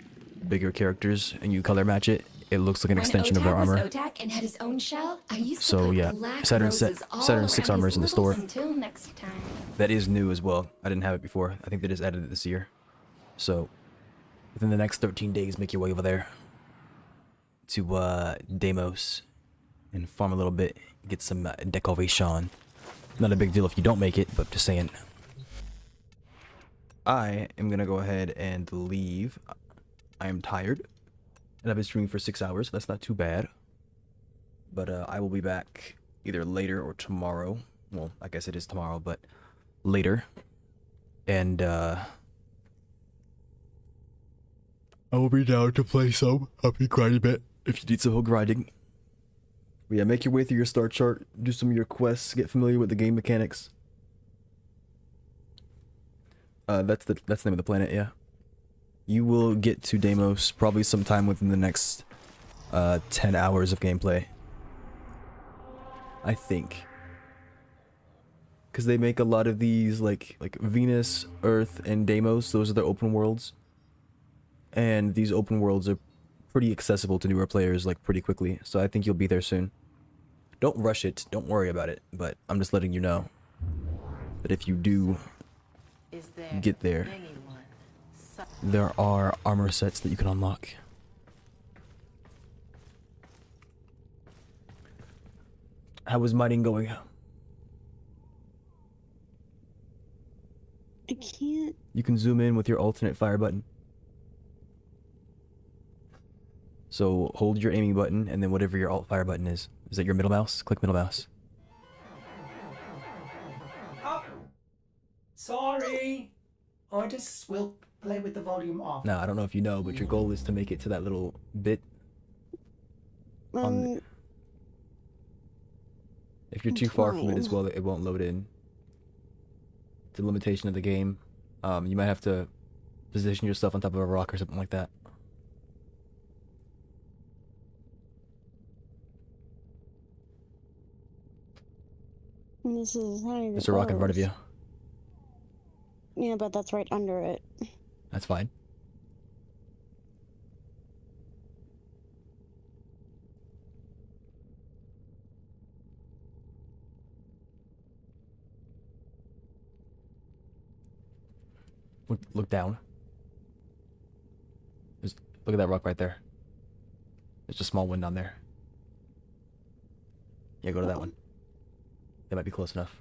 bigger characters and you color match it, it looks like an extension of their armor. Was Otak and had his own shell, I used to So put yeah, black Saturn roses all 6 around armor his is in the livals store. Until next time. That is new as well. I didn't have it before. I think they just added it this year. So within the next 13 days, make your way over there to Deimos and farm a little bit, get some decoration. Not a big deal if you don't make it, but just saying. I am gonna go ahead and leave. I am tired, and I've been streaming for 6 hours. That's not too bad. But I will be back either later or tomorrow. Well, I guess it is tomorrow, but later. And I will be down to play some. I'll be grinding a bit if you need some grinding. But yeah, make your way through your star chart, do some of your quests, get familiar with the game mechanics. That's the name of the planet, yeah. You will get to Deimos probably sometime within the next 10 hours of gameplay. I think. Because they make a lot of these, like Venus, Earth, and Deimos. Those are their open worlds. And these open worlds are pretty accessible to newer players like pretty quickly, so I think you'll be there soon. Don't rush it, don't worry about it, but I'm just letting you know that if you do get there, there are armor sets that you can unlock. How is mining going? I can't. You can zoom in with your alternate fire button. So hold your aiming button and then whatever your alt fire button is. Is that your middle mouse? Click middle mouse. Oh, sorry. Artists will play with the volume off. Now, I don't know if you know, but your goal is to make it to that little bit. If you're too far from it as well, it won't load in. It's a limitation of the game. You might have to position yourself on top of a rock or something like that. This is how There's a rock in front of you. Yeah, but that's right under it. That's fine. Look down. Look at that rock right there. There's a small one down there. Yeah, go to that one. That might be close enough.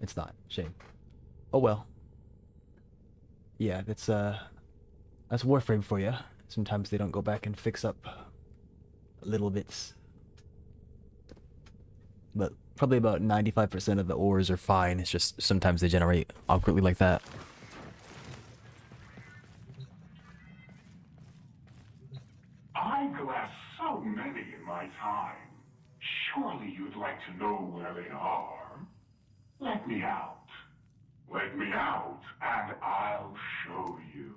It's not. Shame. Oh well. Yeah, that's Warframe for you. Sometimes they don't go back and fix up little bits. But probably about 95% of the ores are fine. It's just sometimes they generate awkwardly like that. I glassed so many in my time. Surely you'd like to know where they are. Let me out. Let me out, and I'll show you.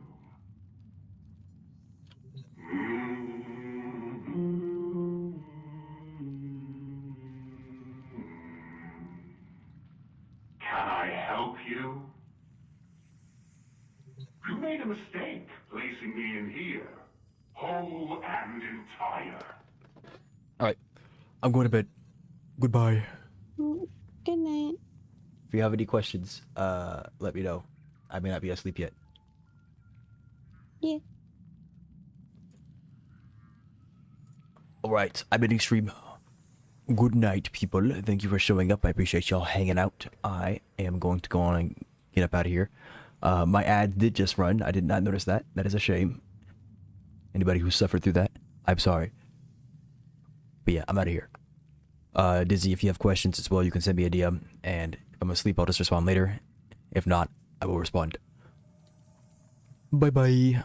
Can I help you? You made a mistake placing me in here. Whole and entire. Alright. I'm going to bed. Goodbye. Good night. If you have any questions, let me know. I may not be asleep yet. Yeah. Alright, I'm ending stream. Good night, people. Thank you for showing up. I appreciate y'all hanging out. I am going to go on and get up out of here. My ad did just run. I did not notice that. That is a shame. Anybody who suffered through that, I'm sorry. But yeah, I'm out of here. Dizzy, if you have questions as well, you can send me a DM. And if I'm asleep, I'll just respond later. If not, I will respond. Bye-bye.